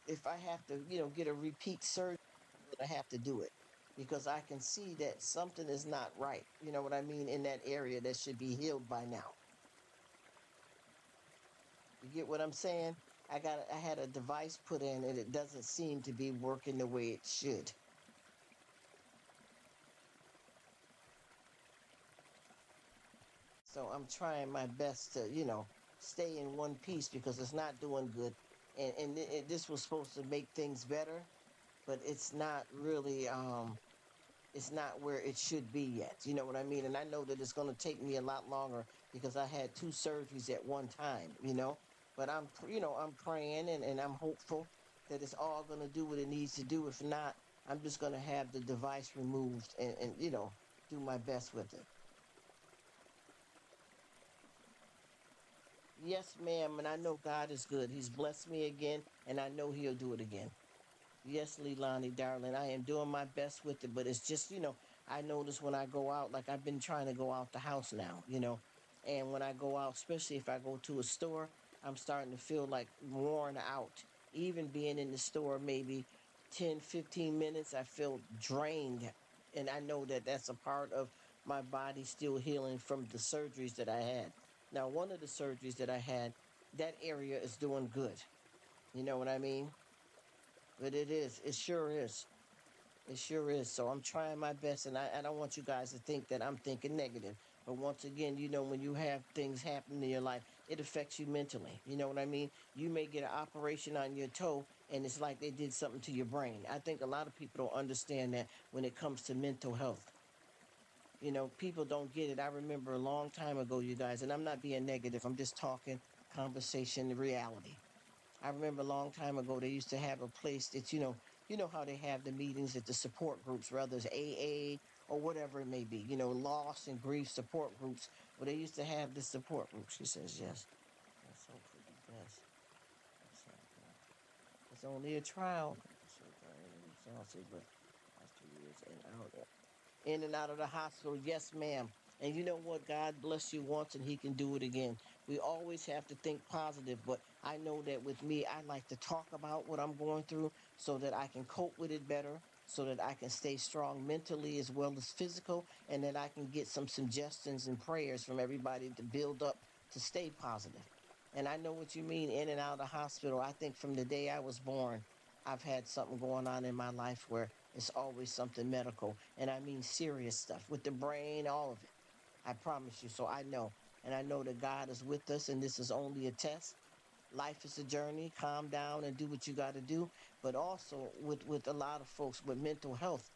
A: if I have to, get a repeat surgery, I'm gonna have to do it because I can see that something is not right. You know what I mean? In that area that should be healed by now. You get what I'm saying? I had a device put in and it doesn't seem to be working the way it should. So I'm trying my best to, stay in one piece because it's not doing good. And this was supposed to make things better, but it's not where it should be yet. You know what I mean? And I know that it's going to take me a lot longer because I had two surgeries at one time. But I'm praying and I'm hopeful that it's all going to do what it needs to do. If not, I'm just going to have the device removed and do my best with it. Yes, ma'am. And I know God is good. He's blessed me again, and I know He'll do it again. Yes, Leilani, darling, I am doing my best with it, but it's just, I notice when I go out, like I've been trying to go out the house now, and when I go out, especially if I go to a store, I'm starting to feel like worn out. Even being in the store maybe 10, 15 minutes, I feel drained. And I know that that's a part of my body still healing from the surgeries that I had. Now, one of the surgeries that I had, that area is doing good. You know what I mean? But it is. It sure is. It sure is. So I'm trying my best, and I don't want you guys to think that I'm thinking negative. But once again, when you have things happen in your life, it affects you mentally. You know what I mean? You may get an operation on your toe, and it's like they did something to your brain. I think a lot of people don't understand that when it comes to mental health. People don't get it. I remember a long time ago, you guys, and I'm not being negative. I'm just talking conversation, reality. I remember a long time ago they used to have a place that you know how they have the meetings at the support groups, whether it's AA or whatever it may be, loss and grief support groups. Well, they used to have this support group. She says, yes. Let's hope for the best. It's only a trial. Exhausted, but last 2 years in and out of the hospital. Yes, ma'am. And you know what? God bless you once and he can do it again. We always have to think positive, but I know that with me, I like to talk about what I'm going through so that I can cope with it better, so that I can stay strong mentally as well as physical, and that I can get some suggestions and prayers from everybody to build up to stay positive. And I know what you mean in and out of the hospital. I think from the day I was born, I've had something going on in my life where it's always something medical. And I mean serious stuff with the brain, all of it. I promise you. So I know. And I know that God is with us and this is only a test. Life is a journey. Calm down and do what you got to do. But also with a lot of folks with mental health,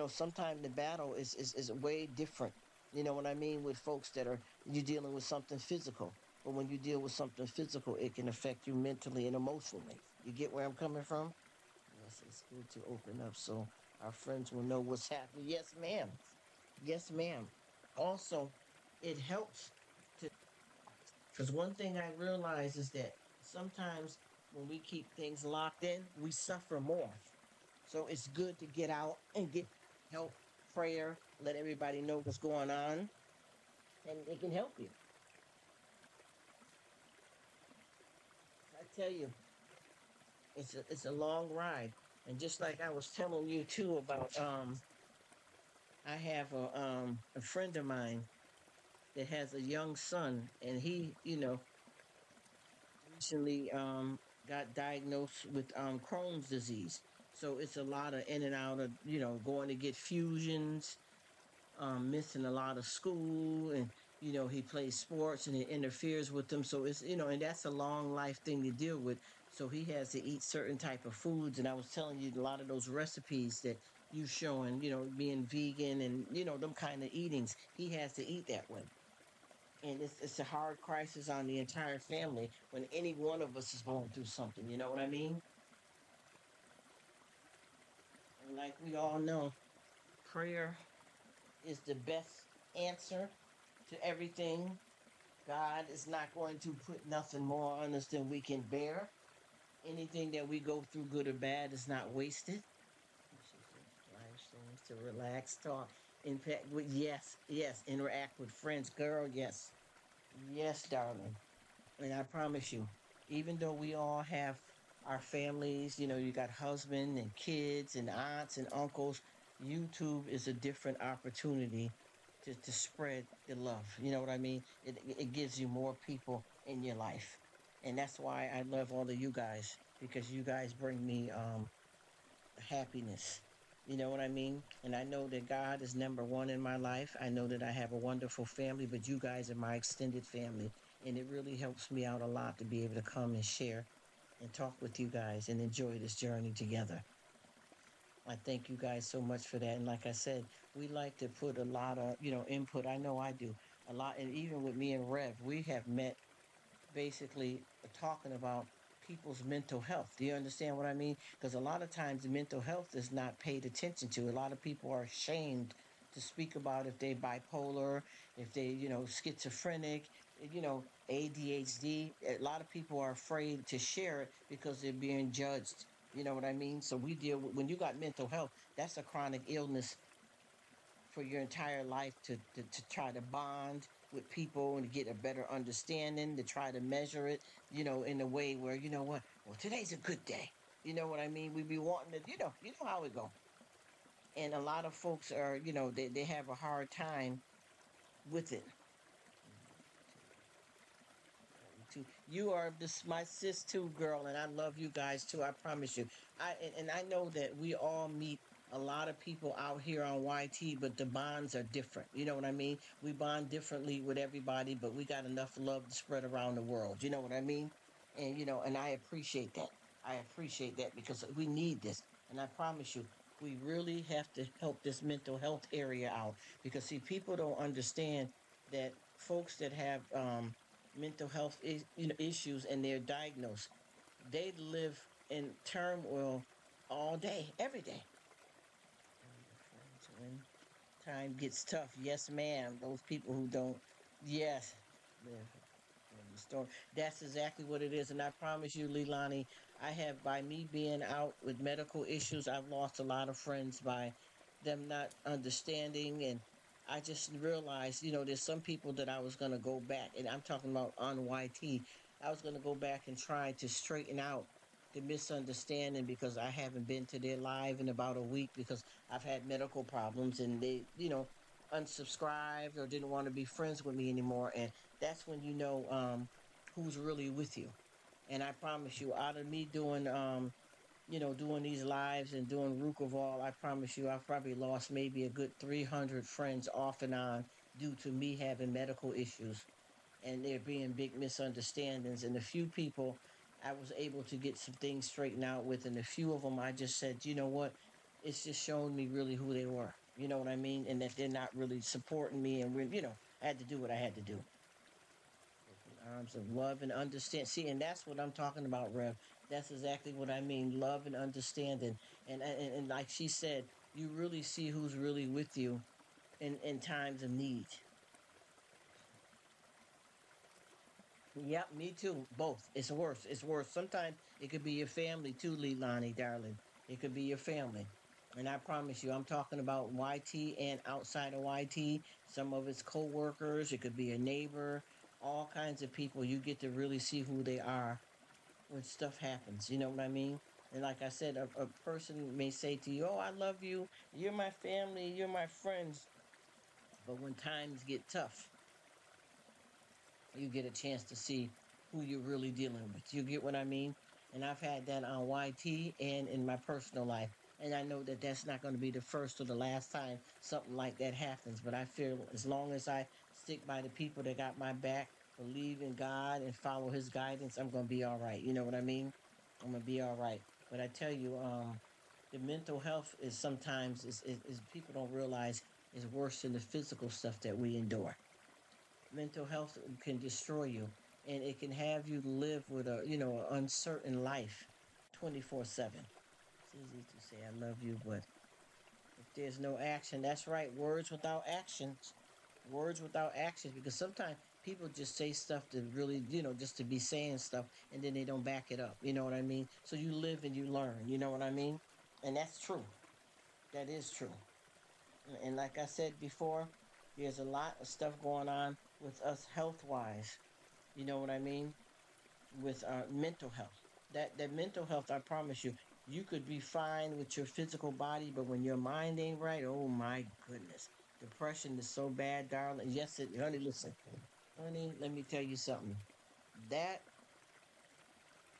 A: sometimes the battle is way different. You know what I mean? With folks that are you dealing with something physical. But when you deal with something physical, it can affect you mentally and emotionally. You get where I'm coming from? Yes, it's good to open up so our friends will know what's happening. Yes, ma'am. Yes, ma'am. Also, it helps to, because one thing I realize is that sometimes when we keep things locked in, we suffer more. So it's good to get out and get help, prayer, let everybody know what's going on, and it can help you. I tell you, it's a long ride. And just like I was telling you too about I have a friend of mine that has a young son, and he, recently got diagnosed with Crohn's disease. So it's a lot of in and out of, going to get fusions, missing a lot of school, and he plays sports and it interferes with them. So it's and that's a long life thing to deal with. So he has to eat certain type of foods, and I was telling you a lot of those recipes that you showing, being vegan and them kind of eatings. He has to eat that way, and it's a hard crisis on the entire family when any one of us is going through something. You know what I mean? And like we all know, prayer is the best answer to everything. God is not going to put nothing more on us than we can bear. Anything that we go through, good or bad, is not wasted. Life things to relax, talk, impact with yes, interact with friends, girl, yes, darling. And I promise you, even though we all have our families, you got husband and kids and aunts and uncles, YouTube is a different opportunity to spread the love. You know what I mean? It gives you more people in your life. And that's why I love all of you guys because you guys bring me happiness. You know what I mean? And I know that God is number one in my life. I know that I have a wonderful family, but you guys are my extended family. And it really helps me out a lot to be able to come and share and talk with you guys and enjoy this journey together. I thank you guys so much for that. And like I said, we like to put a lot of, input. I know I do a lot. And even with me and Rev, we have met basically talking about people's mental health. Do you understand what I mean? Because a lot of times mental health is not paid attention to. A lot of people are ashamed to speak about if they bipolar, if they, schizophrenic, ADHD. A lot of people are afraid to share it because they're being judged. You know what I mean? So we deal with when you got mental health, that's a chronic illness for your entire life to try to bond with people and to get a better understanding, to try to measure it, in a way where, what, well, today's a good day. You know what I mean? We be wanting to, how it go. And a lot of folks are, they have a hard time with it. You are this my sis too, girl, and I love you guys too. I promise you. And I know that we all meet a lot of people out here on YT, but the bonds are different. You know what I mean? We bond differently with everybody, but we got enough love to spread around the world. You know what I mean? And and I appreciate that. I appreciate that because we need this. And I promise you, we really have to help this mental health area out because see, people don't understand that folks that have mental health issues and they're diagnosed, they live in turmoil all day, every day. Tell your friends when time gets tough. Yes, ma'am. Those people who don't, yes, live in the storm. That's exactly what it is. And I promise you, Leilani, I have, by me being out with medical issues, I've lost a lot of friends by them not understanding. And I just realized, there's some people that I was going to go back, and I'm talking about on YT. I was going to go back and try to straighten out the misunderstanding because I haven't been to their live in about a week because I've had medical problems and they, unsubscribed or didn't want to be friends with me anymore. And that's when who's really with you. And I promise you, out of me doing these lives and doing Rruk of all, I promise you, I've probably lost maybe a good 300 friends off and on due to me having medical issues and there being big misunderstandings. And a few people I was able to get some things straightened out with, and a few of them I just said, you know what, it's just showing me really who they were. You know what I mean? And that they're not really supporting me, and I had to do what I had to do. Open arms of love and understand. See, and that's what I'm talking about, Rev. That's exactly what I mean. Love and understanding. And like she said, you really see who's really with you in times of need. Yep, me too. Both. It's worse. It's worse. Sometimes it could be your family too, Leilani, darling. It could be your family. And I promise you, I'm talking about YT and outside of YT, some of its co-workers, it could be a neighbor, all kinds of people. You get to really see who they are when stuff happens. You know what I mean? And like I said, a person may say to you, "Oh, I love you. You're my family. You're my friends." But when times get tough, you get a chance to see who you're really dealing with. You get what I mean? And I've had that on YT and in my personal life. And I know that that's not going to be the first or the last time something like that happens. But I feel as long as I stick by the people that got my back, believe in God, and follow His guidance, I'm going to be all right. You know what I mean? I'm going to be all right. But I tell you, the mental health is sometimes is people don't realize is worse than the physical stuff that we endure. Mental health can destroy you and it can have you live with an uncertain life 24/7. It's easy to say I love you, but if there's no action, that's right, words without actions. Words without actions, because sometimes people just say stuff to really, just to be saying stuff and then they don't back it up. You know what I mean? So you live and you learn, you know what I mean? And that's true. That is true. And like I said before, there's a lot of stuff going on with us health wise. You know what I mean? With mental health. That mental health, I promise you, you could be fine with your physical body, but when your mind ain't right, oh my goodness, depression is so bad, darling. Yes, honey, listen, honey, let me tell you something. That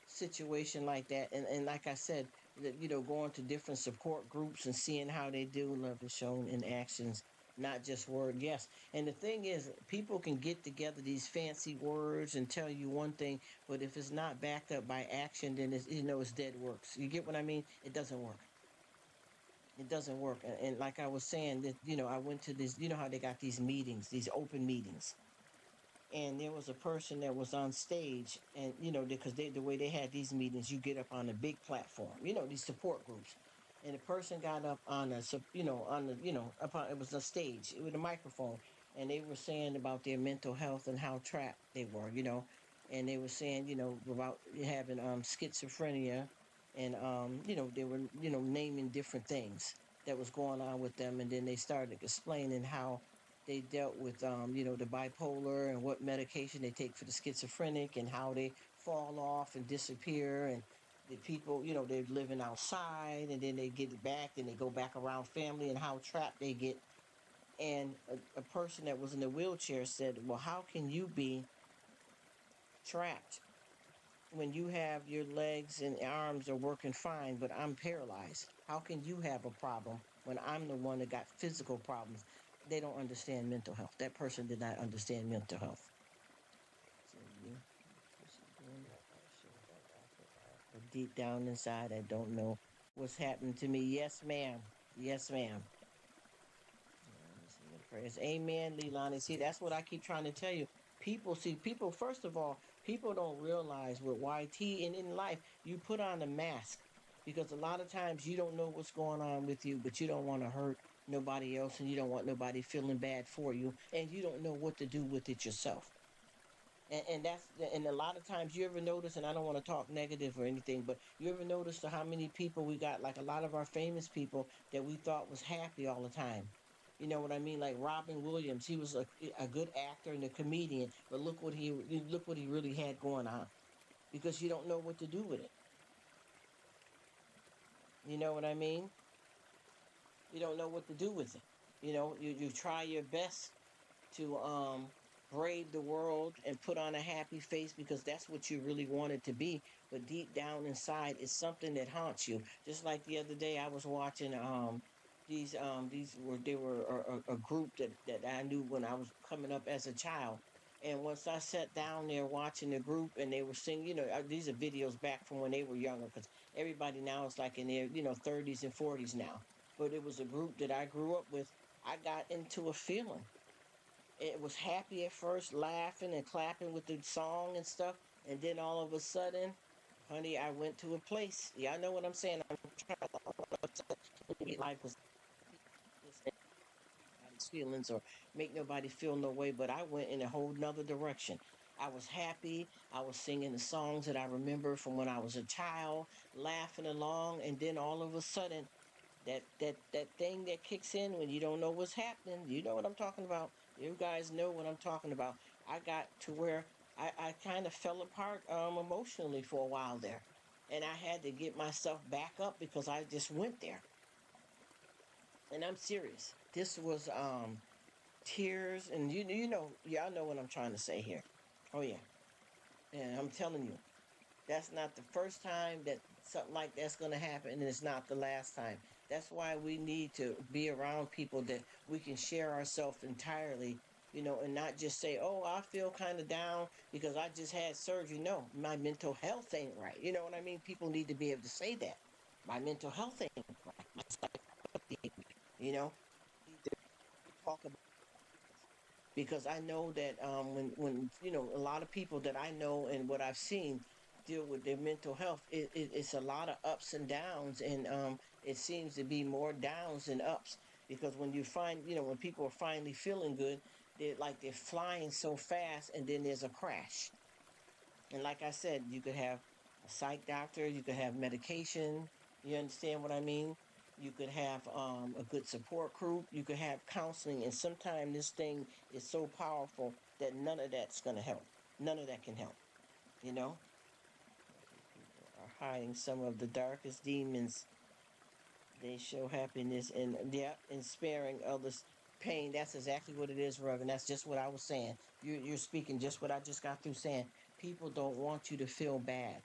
A: situation like that, and like I said, that going to different support groups and seeing how they do, love is shown in actions, not just word. Yes, and the thing is, people can get together these fancy words and tell you one thing, but if it's not backed up by action, then it's dead works. You get what I mean? It doesn't work. It doesn't work. And like I was saying, that I went to this. You know how they got these meetings, these open meetings, and there was a person that was on stage, and because the way they had these meetings, you get up on a big platform, these support groups, and the person got up on on the upon, it was a stage with a microphone, and they were saying about their mental health and how trapped they were, and they were saying about having schizophrenia, and they were naming different things that was going on with them, and then they started explaining how they dealt with the bipolar and what medication they take for the schizophrenic and how they fall off and disappear, and the people they're living outside and then they get it back and they go back around family and how trapped they get. And a person that was in a wheelchair said, well, how can you be trapped when you have your legs and arms are working fine, but I'm paralyzed? How can you have a problem when I'm the one that got physical problems? They don't understand mental health. That person did not understand mental health. So but deep down inside, I don't know what's happened to me. Yes, ma'am. Yes, ma'am. Prayers. Amen, Leilani. See, that's what I keep trying to tell you. People, first of all, people don't realize with YT and in life, you put on a mask because a lot of times you don't know what's going on with you, but you don't want to hurt nobody else, and you don't want nobody feeling bad for you, and you don't know what to do with it yourself. And a lot of times you ever notice, and I don't want to talk negative or anything, but you ever notice how many people we got, like a lot of our famous people that we thought was happy all the time. You know what I mean? Like Robin Williams, he was a good actor and a comedian, but look what he really had going on, because you don't know what to do with it. You know what I mean? You don't know what to do with it. You try your best to brave the world and put on a happy face because that's what you really want it to be. But deep down inside, it's something that haunts you. Just like the other day, I was watching these were they were a group that I knew when I was coming up as a child. And once I sat down there watching the group and they were singing, these are videos back from when they were younger, because everybody now is like in their 30s and 40s now. But it was a group that I grew up with. I got into a feeling. It was happy at first, laughing and clapping with the song and stuff, and then all of a sudden, honey, I went to a place. Y'all know what I'm saying? I'm trying to get life was nobody's feelings or make nobody feel no way, but I went in a whole nother direction. I was happy. I was singing the songs that I remember from when I was a child, laughing along, and then all of a sudden, that thing that kicks in when you don't know what's happening. You know what I'm talking about. You guys know what I'm talking about. I got to where I kind of fell apart emotionally for a while there. And I had to get myself back up because I just went there. And I'm serious. This was tears, and y'all know what I'm trying to say here. Oh yeah. And I'm telling you, that's not the first time that something like that's going to happen, and it's not the last time. That's why we need to be around people that we can share ourselves entirely, and not just say, oh, I feel kind of down because I just had surgery. No, my mental health ain't right. You know what I mean? People need to be able to say that. My mental health ain't right. My psychology ain't right. Need to talk about because I know that when a lot of people that I know and what I've seen deal with their mental health, it's a lot of ups and downs, and it seems to be more downs than ups, because when you find when people are finally feeling good, they're flying so fast, and then there's a crash. And like I said, you could have a psych doctor, you could have medication. You understand what I mean? You could have a good support group. You could have counseling. And sometimes this thing is so powerful that none of that's going to help. None of that can help, you know? People are hiding some of the darkest demons. They show happiness and, yeah, and sparing others pain. That's exactly what it is, Rruk. And that's just what I was saying. You're speaking just what I just got through saying. People don't want you to feel bad.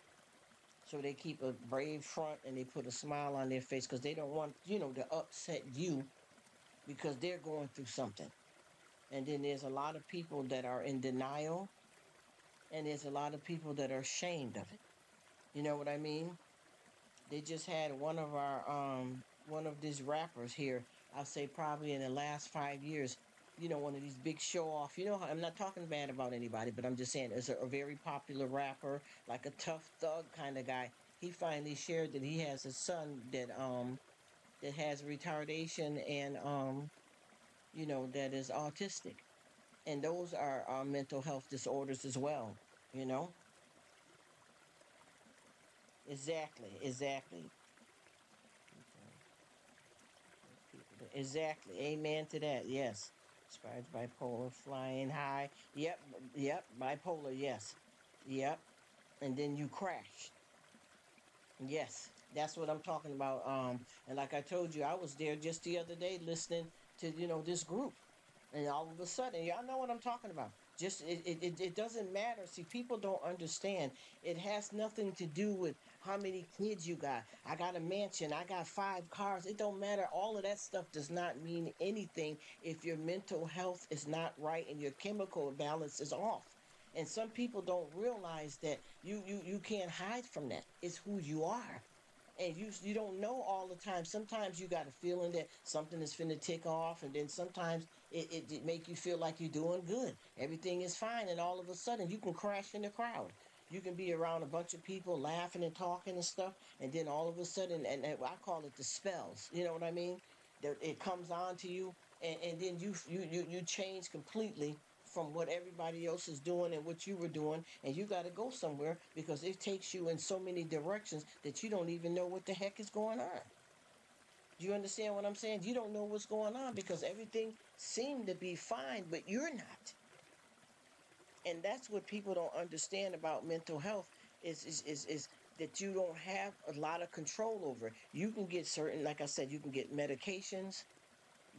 A: So they keep a brave front and they put a smile on their face because they don't want, to upset you because they're going through something. And then there's a lot of people that are in denial, and there's a lot of people that are ashamed of it. You know what I mean? They just had one of these rappers here, I'll say probably in the last 5 years, one of these big show off. I'm not talking bad about anybody, but I'm just saying, as a very popular rapper, like a tough thug kind of guy. He finally shared that he has a son that has retardation and that is autistic. And those are mental health disorders as well, you know? Exactly, exactly. Exactly. Amen to that. Yes. Describes bipolar, flying high. Yep. Yep. Bipolar. Yes. Yep. And then you crash. Yes. That's what I'm talking about. And like I told you, I was there just the other day listening to, this group. And all of a sudden, y'all know what I'm talking about. Just it doesn't matter. See, people don't understand. It has nothing to do with how many kids you got. I got a mansion. I got 5 cars. It don't matter. All of that stuff does not mean anything if your mental health is not right and your chemical balance is off. And some people don't realize that you can't hide from that. It's who you are, and you don't know all the time. Sometimes you got a feeling that something is finna tick off, and then sometimes it make you feel like you're doing good. Everything is fine, and all of a sudden you can crash in the crowd. You can be around a bunch of people laughing and talking and stuff, and then all of a sudden, and I call it the spells. You know what I mean? That it comes on to you, and then you change completely from what everybody else is doing and what you were doing, and you got to go somewhere because it takes you in so many directions that you don't even know what the heck is going on. Do you understand what I'm saying? You don't know what's going on because everything seemed to be fine, but you're not. And that's what people don't understand about mental health is that you don't have a lot of control over it. You can get certain, like I said, you can get medications.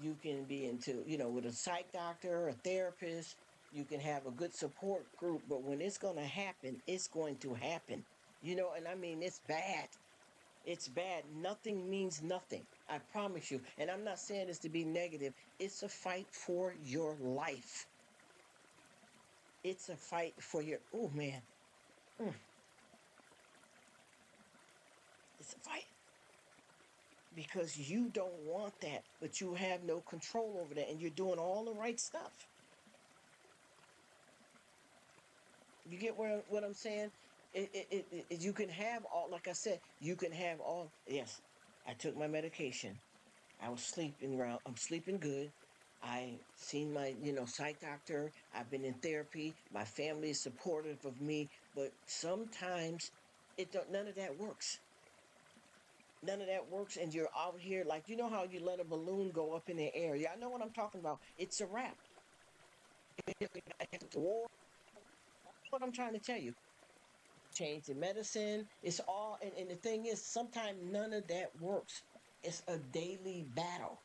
A: You can be into, with a psych doctor, a therapist. You can have a good support group, but when it's going to happen, it's going to happen. And I mean, it's bad. It's bad. Nothing means nothing. I promise you. And I'm not saying this to be negative. It's a fight for your life. It's a fight for your, oh man, mm, it's a fight because you don't want that, but you have no control over that and you're doing all the right stuff. You get what I'm saying? You can have all, like I said, you can have all. Yes, I took my medication. I was sleeping around. I'm sleeping good. I seen my, psych doctor. I've been in therapy. My family is supportive of me, but sometimes none of that works. None of that works, and you're out here like how you let a balloon go up in the air. Yeah, I know what I'm talking about. It's a wrap. War. What I'm trying to tell you. Change the medicine. It's all, and the thing is, sometimes none of that works. It's a daily battle.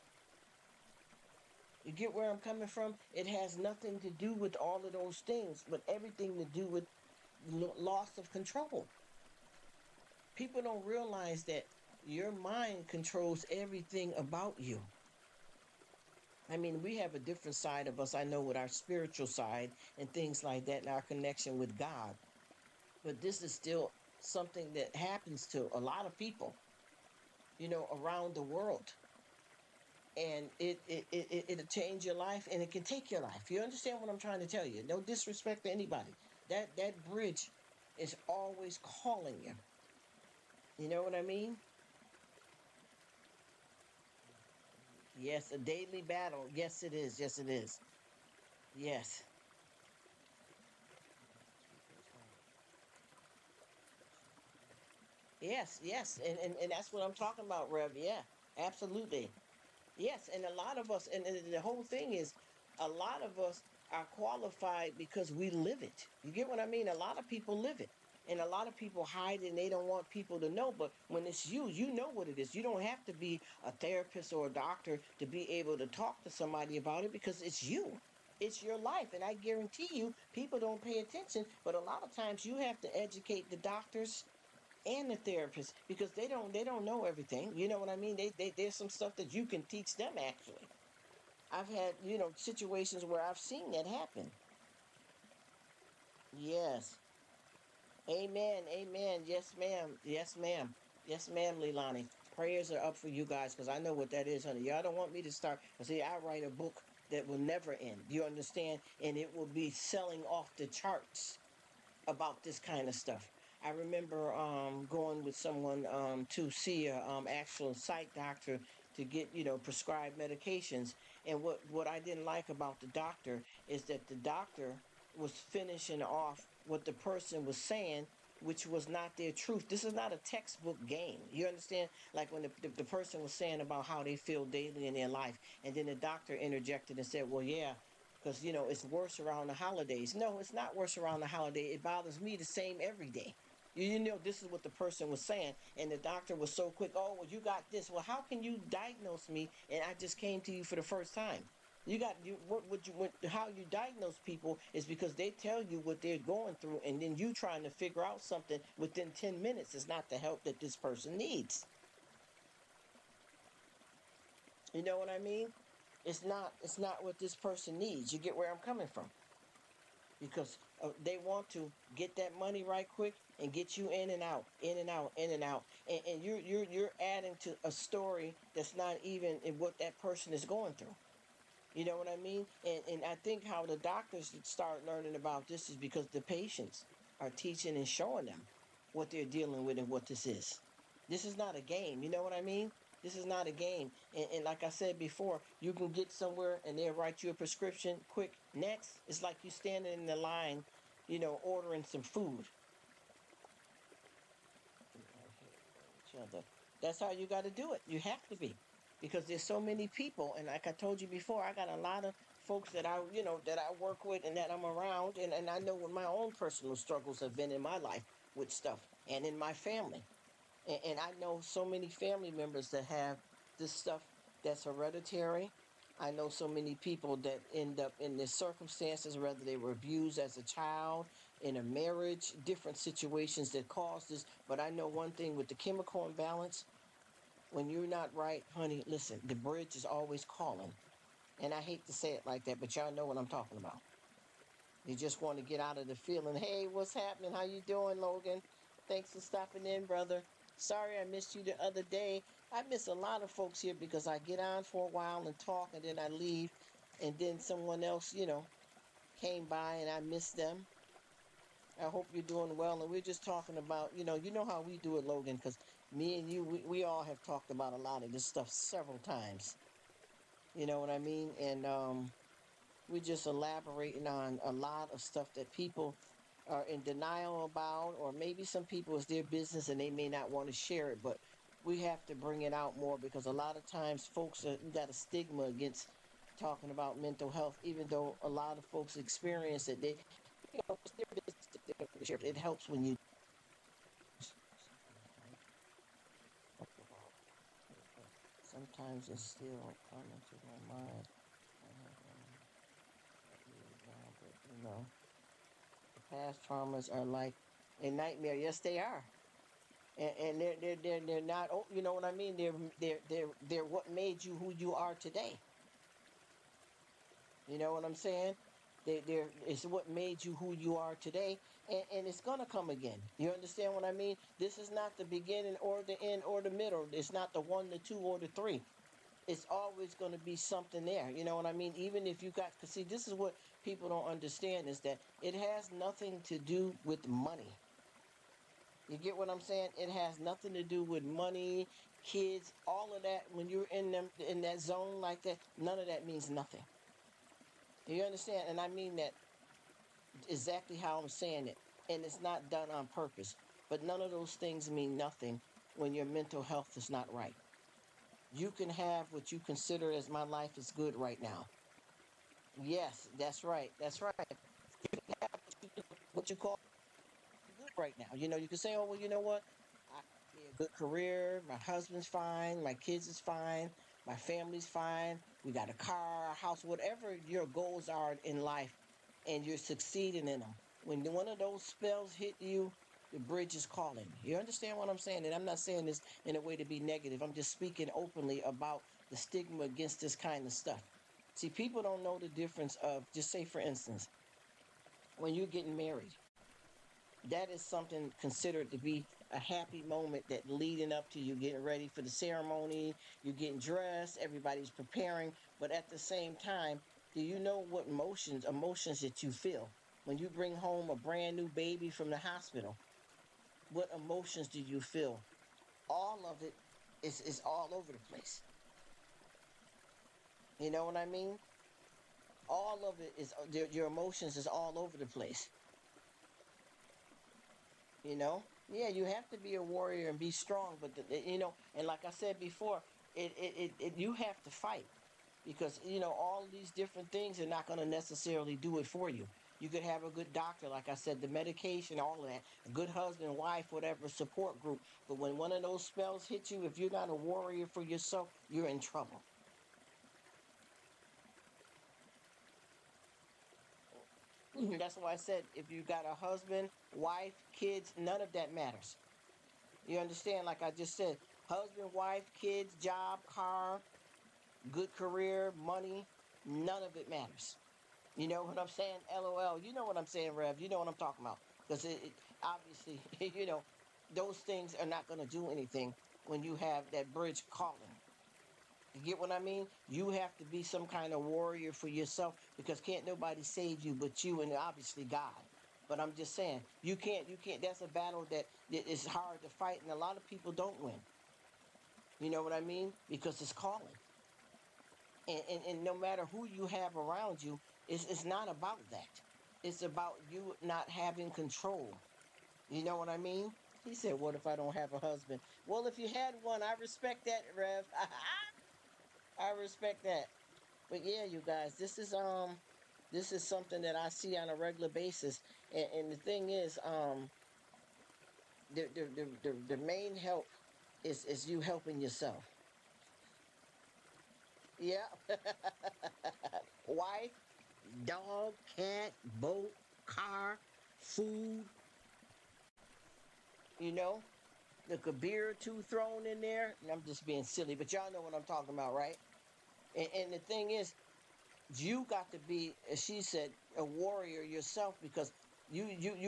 A: You get where I'm coming from? It has nothing to do with all of those things, but everything to do with loss of control. People don't realize that your mind controls everything about you. I mean, we have a different side of us, I know, with our spiritual side and things like that, and our connection with God. But this is still something that happens to a lot of people, around the world. And it'll change your life and it can take your life. You understand what I'm trying to tell you? No disrespect to anybody. That bridge is always calling you. You know what I mean? Yes, a daily battle. Yes, it is. Yes, it is. Yes. Yes, yes. And that's what I'm talking about, Rev. Yeah, absolutely. Yes, and a lot of us, and the whole thing is, a lot of us are qualified because we live it. You get what I mean? A lot of people live it. And a lot of people hide it and they don't want people to know. But when it's you, you know what it is. You don't have to be a therapist or a doctor to be able to talk to somebody about it because it's you. It's your life. And I guarantee you, people don't pay attention. But a lot of times you have to educate the doctors and the therapist because they don't know everything. You know what I mean? There's some stuff that you can teach them actually. I've had, situations where I've seen that happen. Yes. Amen. Amen. Yes, ma'am. Yes, ma'am. Yes, ma'am, Leilani. Prayers are up for you guys because I know what that is, honey. Y'all don't want me to start. See, I write a book that will never end. You understand? And it will be selling off the charts about this kind of stuff. I remember going with someone to see a actual psych doctor to get prescribed medications. And what I didn't like about the doctor is that the doctor was finishing off what the person was saying, which was not their truth. This is not a textbook game. You understand? Like when the person was saying about how they feel daily in their life, and then the doctor interjected and said, well, yeah, because it's worse around the holidays. No, it's not worse around the holiday. It bothers me the same every day. This is what the person was saying, and the doctor was so quick. Oh, well, you got this. Well, how can you diagnose me? And I just came to you for the first time. How you diagnose people is because they tell you what they're going through, and then you trying to figure out something within 10 minutes is not the help that this person needs. You know what I mean? It's not what this person needs. You get where I'm coming from? Because they want to get that money right quick and get you in and out, in and out, in and out, and you're adding to a story that's not even in what that person is going through. You know what I mean? And I think how the doctors start learning about this is because the patients are teaching and showing them what they're dealing with and what this is. This is not a game. You know what I mean? This is not a game. And like I said before, you can get somewhere and they'll write you a prescription quick. Next, it's like you standing in the line, ordering some food. Each other. That's how you got to do it. You have to be, because there's so many people, and like I told you before, I got a lot of folks that I work with and that I'm around, and I know what my own personal struggles have been in my life with stuff and in my family, and I know so many family members that have this stuff that's hereditary. I know so many people that end up in this circumstances, whether they were abused as a child, in a marriage, different situations that cause this. But I know one thing with the chemical imbalance, when you're not right, honey, listen, the bridge is always calling. And I hate to say it like that, but y'all know what I'm talking about. You just want to get out of the feeling, hey, what's happening? How you doing, Logan? Thanks for stopping in, brother. Sorry I missed you the other day. I miss a lot of folks here because I get on for a while and talk, and then I leave, and then someone else, came by and I missed them. I hope you're doing well. And we're just talking about, how we do it, Logan, because me and you, we all have talked about a lot of this stuff several times. You know what I mean? And we're just elaborating on a lot of stuff that people are in denial about, or maybe some people it's their business and they may not want to share it, but we have to bring it out more, because a lot of times folks got a stigma against talking about mental health, even though a lot of folks experience it. It's their business if they don't share it. It helps when you sometimes it's still coming to my mind. But the past traumas are like a nightmare. Yes, they are. And they're not, oh, you know what I mean? They're what made you who you are today. You know what I'm saying? It's what made you who you are today, and it's gonna come again. You understand what I mean? This is not the beginning or the end or the middle. It's not the one, the two, or the three. It's always going to be something there. You know what I mean? Even if you got, because see, this is what people don't understand, is that it has nothing to do with money. You get what I'm saying? It has nothing to do with money, kids, all of that. When you're in that zone like that, none of that means nothing. You understand? And I mean that exactly how I'm saying it. And it's not done on purpose. But none of those things mean nothing when your mental health is not right. You can have what you consider as my life is good right now. Yes, that's right. That's right. You can have what you call good right now. You can say, oh, well, you know what? I have a good career. My husband's fine. My kids is fine. My family's fine. We got a car, a house, whatever your goals are in life, and you're succeeding in them. When one of those spells hit you, the bridge is calling. You understand what I'm saying? And I'm not saying this in a way to be negative. I'm just speaking openly about the stigma against this kind of stuff. See, people don't know the difference of, just say, for instance, when you're getting married, that is something considered to be a happy moment, that leading up to you getting ready for the ceremony, you're getting dressed, everybody's preparing. But at the same time, do you know what emotions that you feel when you bring home a brand new baby from the hospital? What emotions do you feel? All of it is all over the place. You know what I mean? All of it is, your emotions is all over the place. Yeah, you have to be a warrior and be strong, but and like I said before, you have to fight, because all these different things are not going to necessarily do it for you. You could have a good doctor, like I said, the medication, all of that, a good husband, wife, whatever, support group. But when one of those spells hit you, if you're not a warrior for yourself, you're in trouble. That's why I said, if you got a husband, wife, kids, none of that matters. You understand? Like I just said, husband, wife, kids, job, car, good career, money, none of it matters. You know what I'm saying? LOL. You know what I'm saying, Rev. You know what I'm talking about. Because obviously, those things are not going to do anything when you have that bridge calling. You get what I mean? You have to be some kind of warrior for yourself, because can't nobody save you but you and obviously God. But I'm just saying, you can't. That's a battle that is hard to fight, and a lot of people don't win. You know what I mean? Because it's calling. And no matter who you have around you, it's not about that. It's about you not having control. You know what I mean? He said, "What if I don't have a husband?" Well, if you had one, I respect that, Rev. I respect that. But yeah, you guys, this is something that I see on a regular basis. And the thing is, the main help is you helping yourself. Yeah. Wife, dog, cat, boat, car, food, you know, like a beer or two thrown in there. And I'm just being silly, but y'all know what I'm talking about, right? And the thing is, you got to be, as she said, a warrior yourself, because you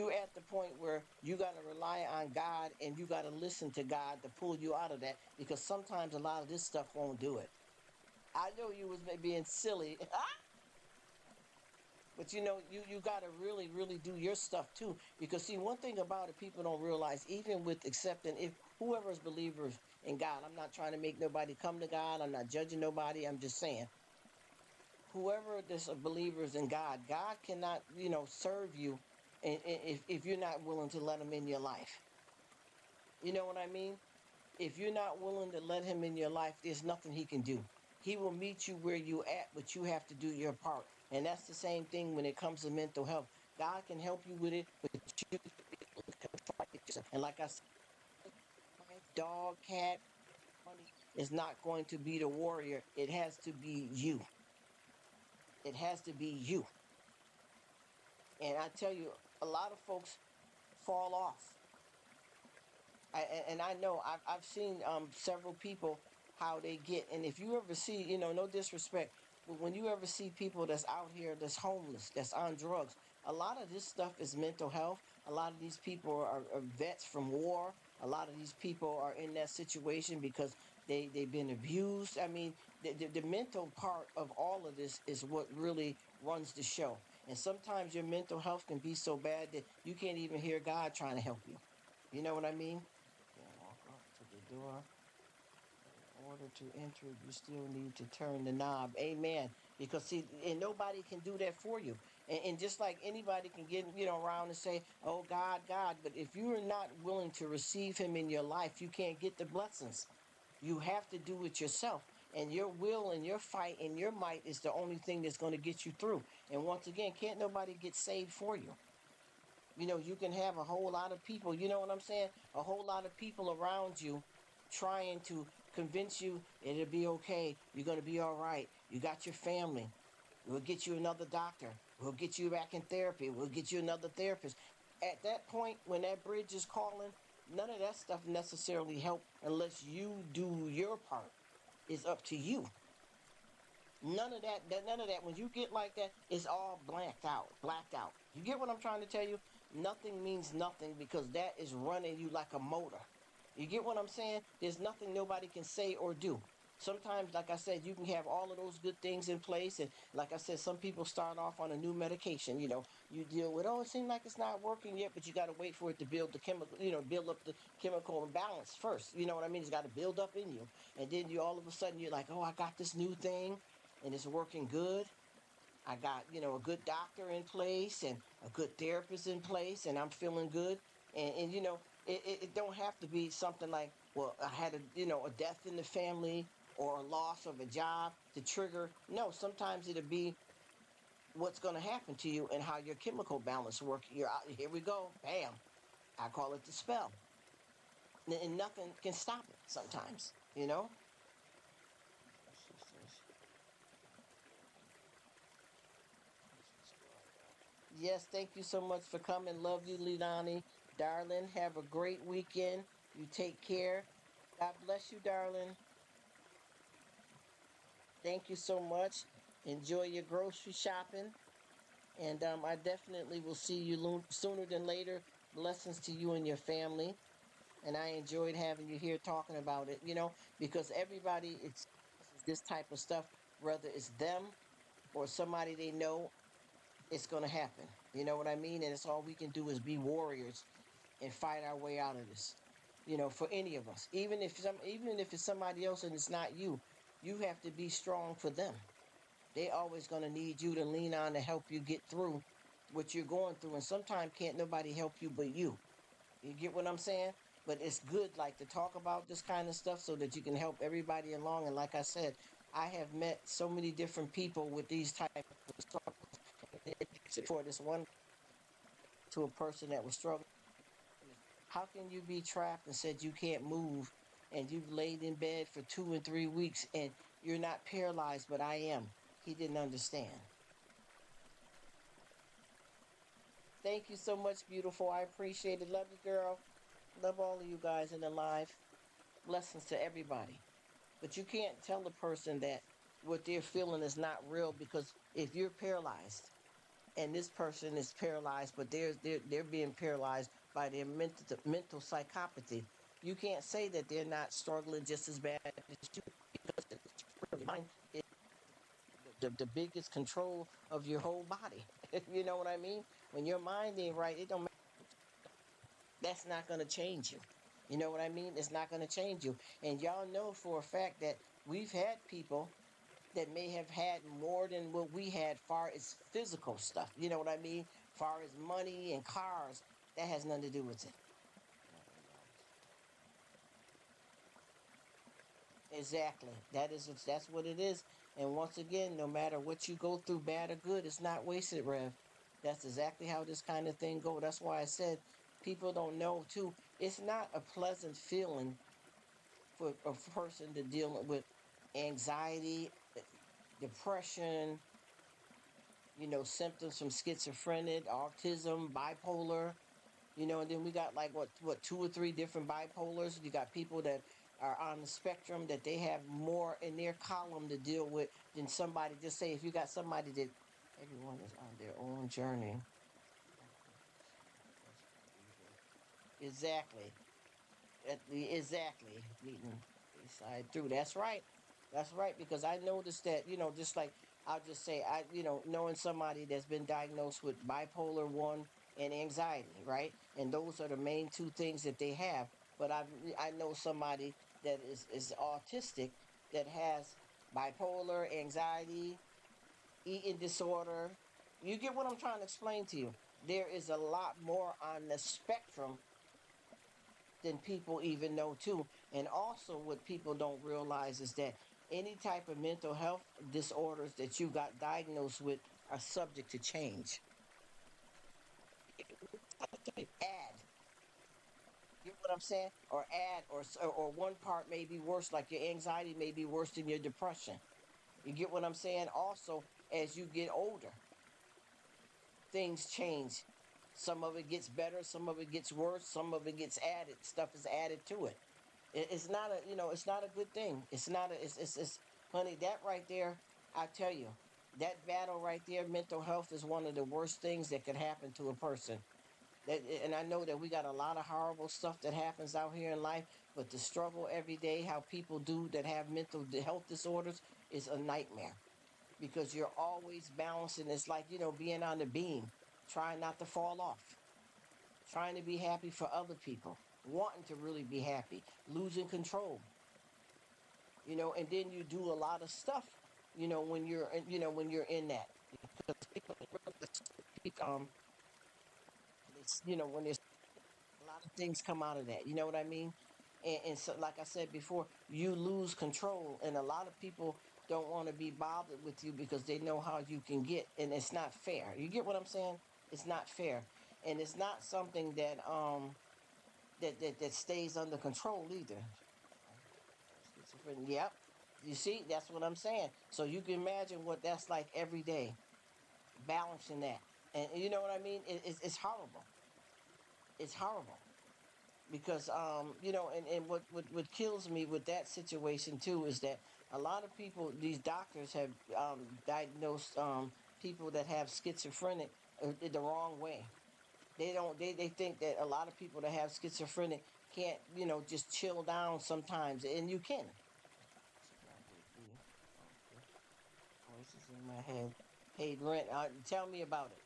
A: at the point where you got to rely on God, and you got to listen to God to pull you out of that, because sometimes a lot of this stuff won't do it. I know you was being silly. But you got to really do your stuff too, because see, one thing about it, people don't realize, even with accepting, if whoever is believers in God, I'm not trying to make nobody come to God, I'm not judging nobody, I'm just saying, whoever this believers in God, God cannot, serve you, and if you're not willing to let him in your life. You know what I mean? If you're not willing to let him in your life, there's nothing he can do. He will meet you where you at, but you have to do your part. And that's the same thing when it comes to mental health. God can help you with it, but you and like I said, wife, dog, cat, money is not going to be the warrior. It has to be you. It has to be you. And I tell you, a lot of folks fall off. And I know I've seen several people how they get, and if you ever see, no disrespect, but when you ever see people that's out here that's homeless, that's on drugs, a lot of this stuff is mental health. A lot of these people are vets from war. A lot of these people are in that situation because they've been abused. I mean, the mental part of all of this is what really runs the show. And sometimes your mental health can be so bad that you can't even hear God trying to help you. You know what I mean? Walk up to the door. In order to enter, you still need to turn the knob. Amen. Because see, and nobody can do that for you. And just like anybody can get, around and say, "Oh God, God," but if you are not willing to receive him in your life, you can't get the blessings. You have to do it yourself. And your will and your fight and your might is the only thing that's going to get you through. And once again, can't nobody get saved for you. You can have a whole lot of people, you know what I'm saying? A whole lot of people around you trying to convince you it'll be okay. You're going to be all right. You got your family. We'll get you another doctor. We'll get you back in therapy. We'll get you another therapist. At that point, when that bridge is calling, none of that stuff necessarily help unless you do your part. It's up to you. None of that. When you get like that, it's all blacked out. You get what I'm trying to tell you? Nothing means nothing, because that is running you like a motor. You get what I'm saying? There's nothing nobody can say or do. Sometimes, like I said, you can have all of those good things in place. And like I said, some people start off on a new medication. You deal with, oh, it seems like it's not working yet, but you got to wait for it to build the chemical, build up the chemical imbalance first. You know what I mean? It's got to build up in you. And then you all of a sudden, you're like, oh, I got this new thing and it's working good. I got, a good doctor in place and a good therapist in place, and I'm feeling good. And it don't have to be something like, well, I had a death in the family or a loss of a job to trigger. No, sometimes it'll be what's going to happen to you and how your chemical balance works. You're out, here we go, bam. I call it the spell. And nothing can stop it sometimes. Yes, thank you so much for coming. Love you, Leilani. Darling, have a great weekend. You take care. God bless you, darling. Thank you so much. Enjoy your grocery shopping. And I definitely will see you sooner than later. Blessings to you and your family. And I enjoyed having you here talking about it, because everybody experiences this type of stuff, whether it's them or somebody they know. it's going to happen. You know what I mean? And it's all we can do is be warriors and fight our way out of this. For any of us, even if it's somebody else and it's not you, you have to be strong for them. They always going to need you to lean on to help you get through what you're going through. And sometimes can't nobody help you but you. You get what I'm saying? But it's good, like, to talk about this kind of stuff so that you can help everybody along. And like I said, I have met so many different people with these type of struggles. For this one, to a person that was struggling, how can you be trapped and said you can't move, and you've laid in bed for 2 and 3 weeks and you're not paralyzed, but I am? He didn't understand. Thank you so much, beautiful. I appreciate it. Love you, girl. Love all of you guys in the live. Blessings to everybody. But you can't tell the person that what they're feeling is not real, because if you're paralyzed and this person is paralyzed, but they're being paralyzed by their mental psychopathy, you can't say that they're not struggling just as bad as you, because it's mind is the biggest control of your whole body. You know what I mean? When your mind ain't right, it don't matter. That's not going to change you. You know what I mean? It's not going to change you. And y'all know for a fact that we've had people that may have had more than what we had, far as physical stuff. You know what I mean? Far as money and cars, that has nothing to do with it. Exactly. That's what it is. And once again, no matter what you go through, bad or good, it's not wasted, Rev. That's exactly how this kind of thing go. That's why I said people don't know too. It's not a pleasant feeling for a person to deal with anxiety, depression, symptoms from schizophrenic, autism, bipolar, and then we got like what 2 or 3 different bipolars. You got people that are on the spectrum that they have more in their column to deal with than somebody. Just say if you got somebody that everyone is on their own journey. Exactly. Exactly. Meeting side through. That's right. That's right. Because I noticed that, just like I'll just say, knowing somebody that's been diagnosed with bipolar one and anxiety, right? And those are the main two things that they have. But I know somebody that is autistic that has bipolar, anxiety, eating disorder. You get what I'm trying to explain to you? There is a lot more on the spectrum than people even know too. And also what people don't realize is that any type of mental health disorders that you got diagnosed with are subject to change. Add, you know what I'm saying? Or add, or one part may be worse, like your anxiety may be worse than your depression. You get what I'm saying? Also, as you get older, things change. Some of it gets better, some of it gets worse, some of it gets added. Stuff is added to it. It's not a, it's not a good thing. It's not a, it's honey, that right there, I tell you, that battle right there, mental health is one of the worst things that could happen to a person. And I know that we got a lot of horrible stuff that happens out here in life, but the struggle every day, how people do that have mental health disorders, is a nightmare, because you're always balancing. It's like, being on the beam, trying not to fall off, trying to be happy for other people, wanting to really be happy, losing control, and then you do a lot of stuff, when you're in that. Um, when there's a lot of things come out of that, you know what I mean? And so, like I said before, you lose control, and a lot of people don't want to be bothered with you because they know how you can get, and it's not fair. You get what I'm saying? It's not fair, and it's not something that stays under control either. Schizophrenia. Yep. You see, that's what I'm saying. So you can imagine what that's like every day, balancing that. And you know what I mean? It's horrible. It's horrible. Because and what kills me with that situation too is that a lot of people, these doctors have diagnosed people that have schizophrenic the wrong way. They think that a lot of people that have schizophrenic can't, just chill down sometimes, and you can. Voices in my head. paid rent. Tell me about it.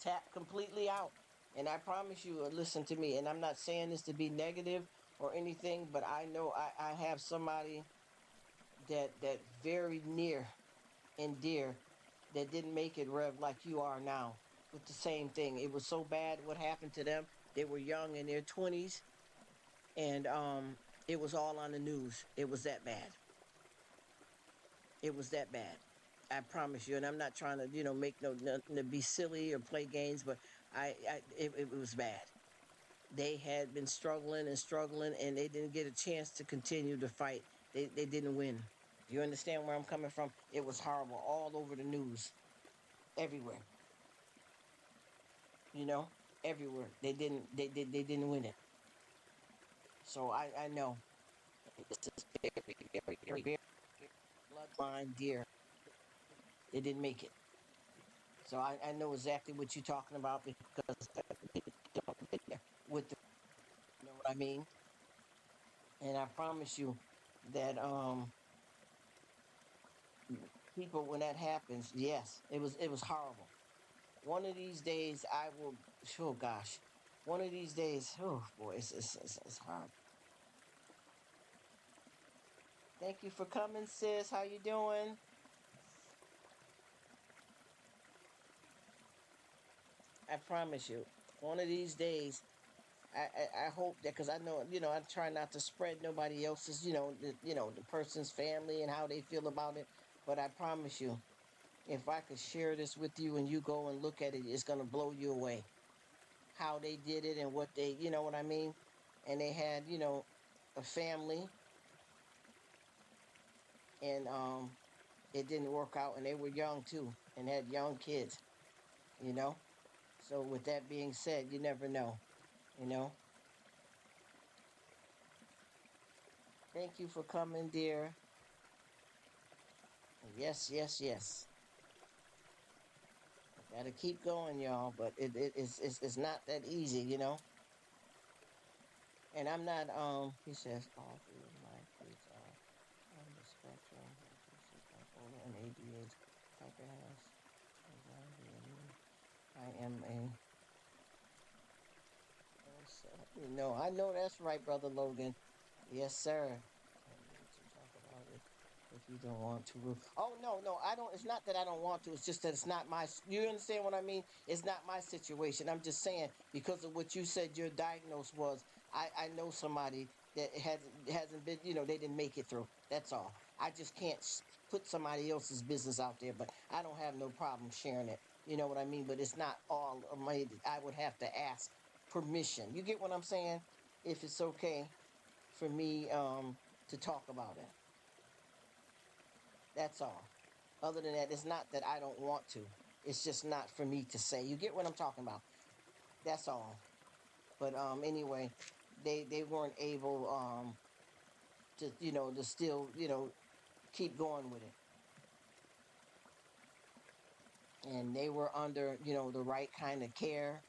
A: Tap completely out. And I promise you, listen to me. And I'm not saying this to be negative or anything, but I know I have somebody that very near and dear that didn't make it, Rev, like you are now with the same thing. It was so bad what happened to them. They were young in their 20s, and it was all on the news. It was that bad. It was that bad. I promise you. And I'm not trying to, make nothing to be silly or play games, but it was bad. They had been struggling and struggling, and they didn't get a chance to continue to fight. They didn't win. You understand where I'm coming from? It was horrible, all over the news, everywhere. You know, everywhere. They didn't win it. So I know this is very bloodline dear. They didn't make it. So I know exactly what you're talking about because with the, you know what I mean. And I promise you that people, when that happens, yes, it was horrible. One of these days I will. Oh gosh, one of these days. Oh boy, it's hard. Thank you for coming, sis. How you doing? I promise you, one of these days, I hope that because I know I try not to spread nobody else's the person's family and how they feel about it. But I promise you, if I could share this with you and you go and look at it, it's gonna blow you away. How they did it and what they, you know what I mean? And they had a family, and it didn't work out, and they were young too and had young kids. You know. So with that being said, you never know. You know. Thank you for coming, dear. Yes, yes, yes. Gotta keep going, y'all. But it's not that easy. And I'm not. He says all three of my kids are on the spectrum, autistic, bipolar, and ADHD. Tucker has anxiety, and me. I am a. I know that's right, brother Logan. Yes, sir. I need to talk about it if you don't want to. Oh no, no, I don't. It's not that I don't want to. It's just that it's not my. You understand what I mean? It's not my situation. I'm just saying because of what you said your diagnosis was. I know somebody that hasn't been. They didn't make it through. That's all. I just can't put somebody else's business out there. But I don't have no problem sharing it. You know what I mean? But it's not all of my. I would have to ask permission. You get what I'm saying? If it's okay for me to talk about it. That's all. Other than that, it's not that I don't want to. It's just not for me to say. You get what I'm talking about? That's all. But anyway, they weren't able to still keep going with it, and they were under the right kind of care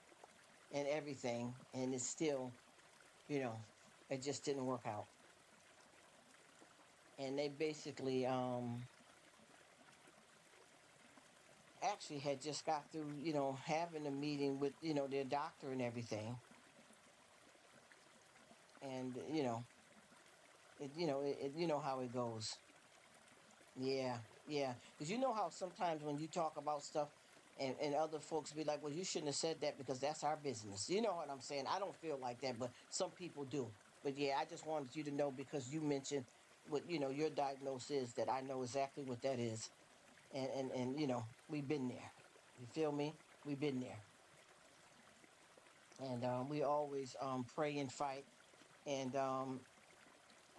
A: and everything, and it's still you know it just didn't work out. And they basically actually had just got through having a meeting with their doctor and everything, and you know how it goes. Yeah, yeah, because you know how sometimes when you talk about stuff and other folks be like, well, you shouldn't have said that because that's our business. You know what I'm saying? I don't feel like that, but some people do. But yeah, I just wanted you to know because you mentioned what your diagnosis is, that I know exactly what that is. And we've been there. You feel me? We've been there. And we always pray and fight. And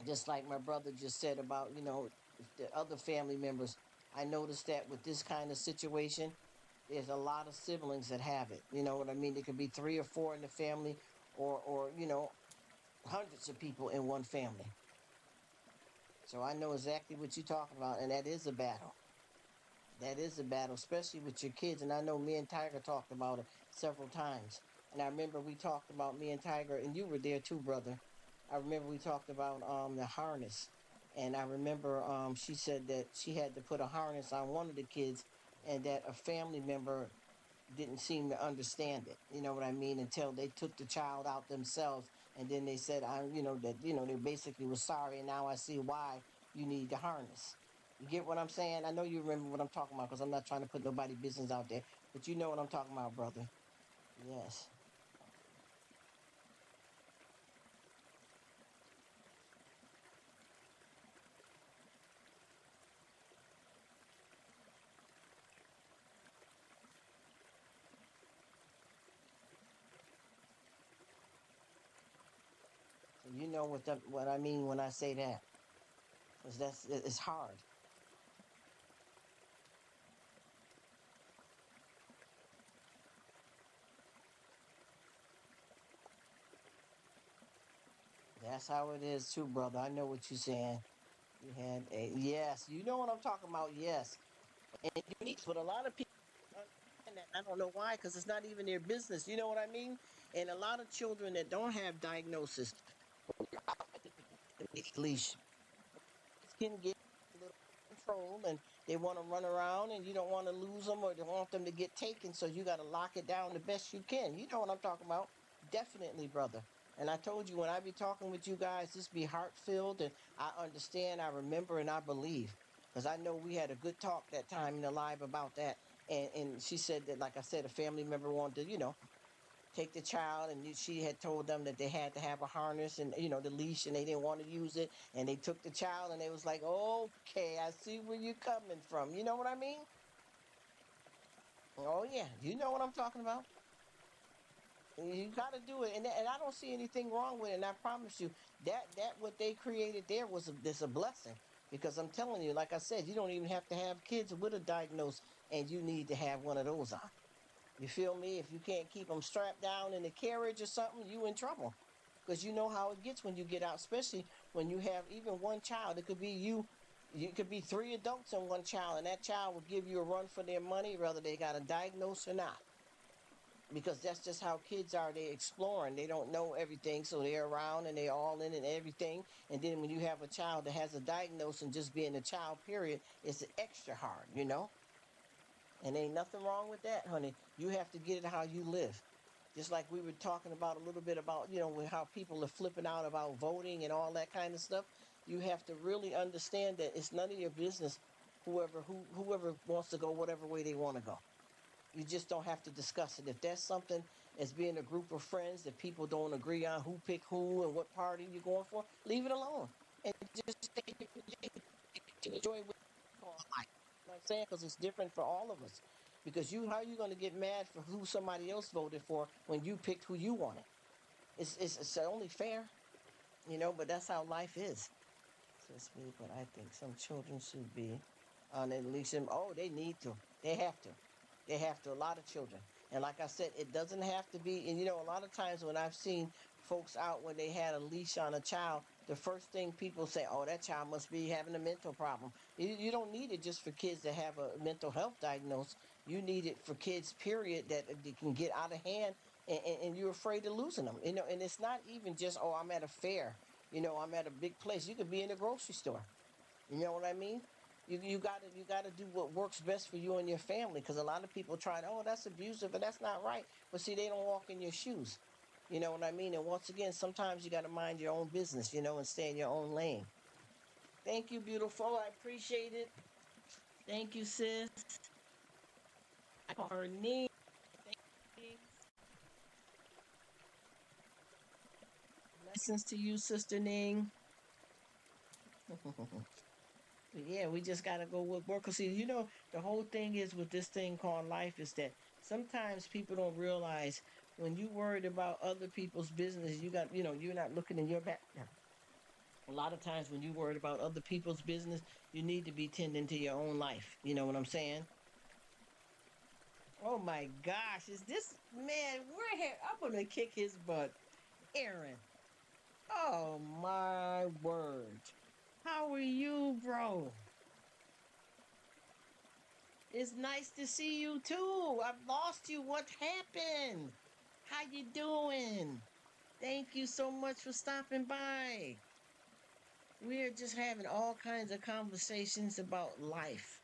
A: just like my brother just said about the other family members, I noticed that with this kind of situation, there's a lot of siblings that have it. You know what I mean? There could be three or four in the family, or hundreds of people in one family. So I know exactly what you're talking about, and that is a battle. That is a battle, especially with your kids. And I know me and Tiger talked about it several times. And I remember we talked about me and Tiger, and you were there too, brother. I remember we talked about the harness. And I remember she said that she had to put a harness on one of the kids and that a family member didn't seem to understand it. You know what I mean? Until they took the child out themselves, and then they said, "I, that they basically was sorry, and now I see why you need the harness." You get what I'm saying? I know you remember what I'm talking about because I'm not trying to put nobody business out there, but you know what I'm talking about, brother. Yes. So you know what I mean when I say that, because it's hard. That's how it is too, brother. I know what you're saying. You had a yes. You know what I'm talking about. Yes, and unique, but a lot of people don't understand that. I don't know why, because it's not even their business. You know what I mean? And a lot of children that don't have diagnosis, leash can get a little control, and they want to run around, and you don't want to lose them or they want them to get taken, so you got to lock it down the best you can. You know what I'm talking about? Definitely, brother. And I told you when I be talking with you guys, this be heart filled, and I understand, I remember, and I believe. Because I know we had a good talk that time in the live about that. And she said that, like I said, a family member wanted to, take the child, and she had told them that they had to have a harness and the leash, and they didn't want to use it, and they took the child, and they was like, okay, I see where you're coming from. You know what I mean? Oh yeah, you know what I'm talking about. You got to do it, and I don't see anything wrong with it. And I promise you that what they created there was a blessing, because I'm telling you, like I said, you don't even have to have kids with a diagnosis, and you need to have one of those on. You feel me? If you can't keep them strapped down in a carriage or something, you in trouble. Because you know how it gets when you get out, especially when you have even one child. It could be you. You could be three adults and one child, and that child will give you a run for their money, whether they got a diagnosis or not. Because that's just how kids are. They exploring. They don't know everything, so they're around and they're all in and everything. And then when you have a child that has a diagnosis and just being a child, period, it's extra hard. And ain't nothing wrong with that, honey. You have to get it how you live. Just like we were talking about a little bit about, how people are flipping out about voting and all that kind of stuff. You have to really understand that it's none of your business whoever wants to go whatever way they want to go. You just don't have to discuss it. If that's something as being a group of friends that people don't agree on who pick who and what party you're going for, leave it alone. And just enjoy what you call life. You know what I'm saying? Because it's different for all of us. Because how are you going to get mad for who somebody else voted for when you picked who you wanted? It's only fair, but that's how life is. Says me, but I think some children should be on at least. Oh, they need to. They have to. They have to. A lot of children. And like I said, it doesn't have to be. And a lot of times when I've seen folks out when they had a leash on a child, the first thing people say, "Oh, that child must be having a mental problem." You don't need it just for kids that have a mental health diagnosis. You need it for kids, period, that they can get out of hand, and you're afraid of losing them. And it's not even just, "Oh, I'm at a fair." I'm at a big place. You could be in a grocery store. You know what I mean? You gotta do what works best for you and your family. Because a lot of people try to, oh, that's abusive, and that's not right. But see, they don't walk in your shoes. You know what I mean? And once again, sometimes you gotta mind your own business, and stay in your own lane. Thank you, beautiful. I appreciate it. Thank you, sis. I call her Ning. Thank you. Blessings to you, Sister Ning. Yeah, we just gotta go with work. Cause see, the whole thing is with this thing called life is that sometimes people don't realize when you worried about other people's business, you're not looking in your back. A lot of times when you worried about other people's business, you need to be tending to your own life. You know what I'm saying? Oh my gosh, is this man? We're here. I'm gonna kick his butt, Aaron. Oh my word. How are you, bro? It's nice to see you too. I've lost you. What happened? How you doing? Thank you so much for stopping by. We're just having all kinds of conversations about life.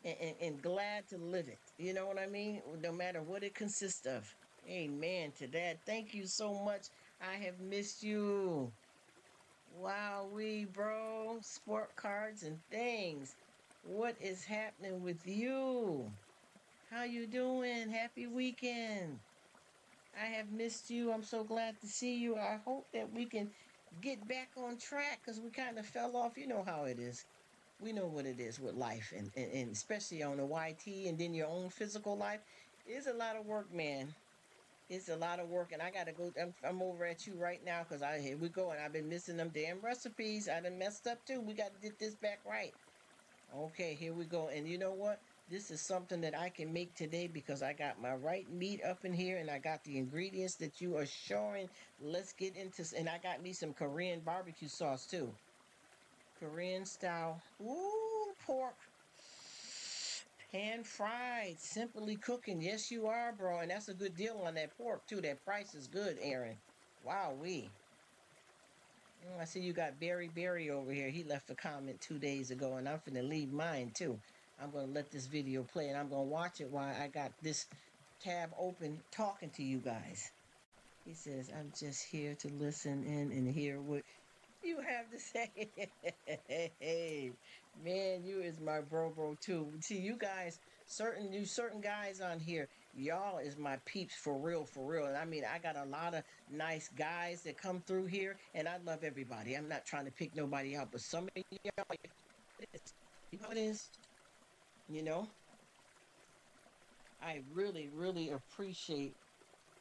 A: and glad to live it. You know what I mean? No matter what it consists of. Amen to that. Thank you so much. I have missed you. Wow, bro. Sport cards and things. What is happening with you? How you doing? Happy weekend. I have missed you. I'm so glad to see you. I hope that we can get back on track because we kind of fell off. You know how it is. We know what it is with life and especially on the YT and then your own physical life. It's a lot of work, man. It's a lot of work, and I gotta go. I'm over at you right now because here we go, and I've been missing them damn recipes. I done messed up too. We got to get this back right. Okay, here we go. And you know what? This is something that I can make today because I got my right meat up in here and I got the ingredients that you are showing. Let's get into, and I got me some Korean barbecue sauce too. Korean style. Ooh, pork. Pan fried, simply cooking. Yes, you are, bro. And that's a good deal on that pork too. That price is good, Aaron. Wow-wee. I see you got Berry over here. He left a comment 2 days ago, and I'm finna leave mine too. I'm gonna let this video play, and I'm gonna watch it while I got this tab open talking to you guys. He says, I'm just here to listen in and hear what you have to say. Hey, man, you is my bro too. See, you guys, certain guys on here, y'all is my peeps for real, for real. And I mean, I got a lot of nice guys that come through here, and I love everybody. I'm not trying to pick nobody out, but some of y'all, you know what it is, you know, I really, really appreciate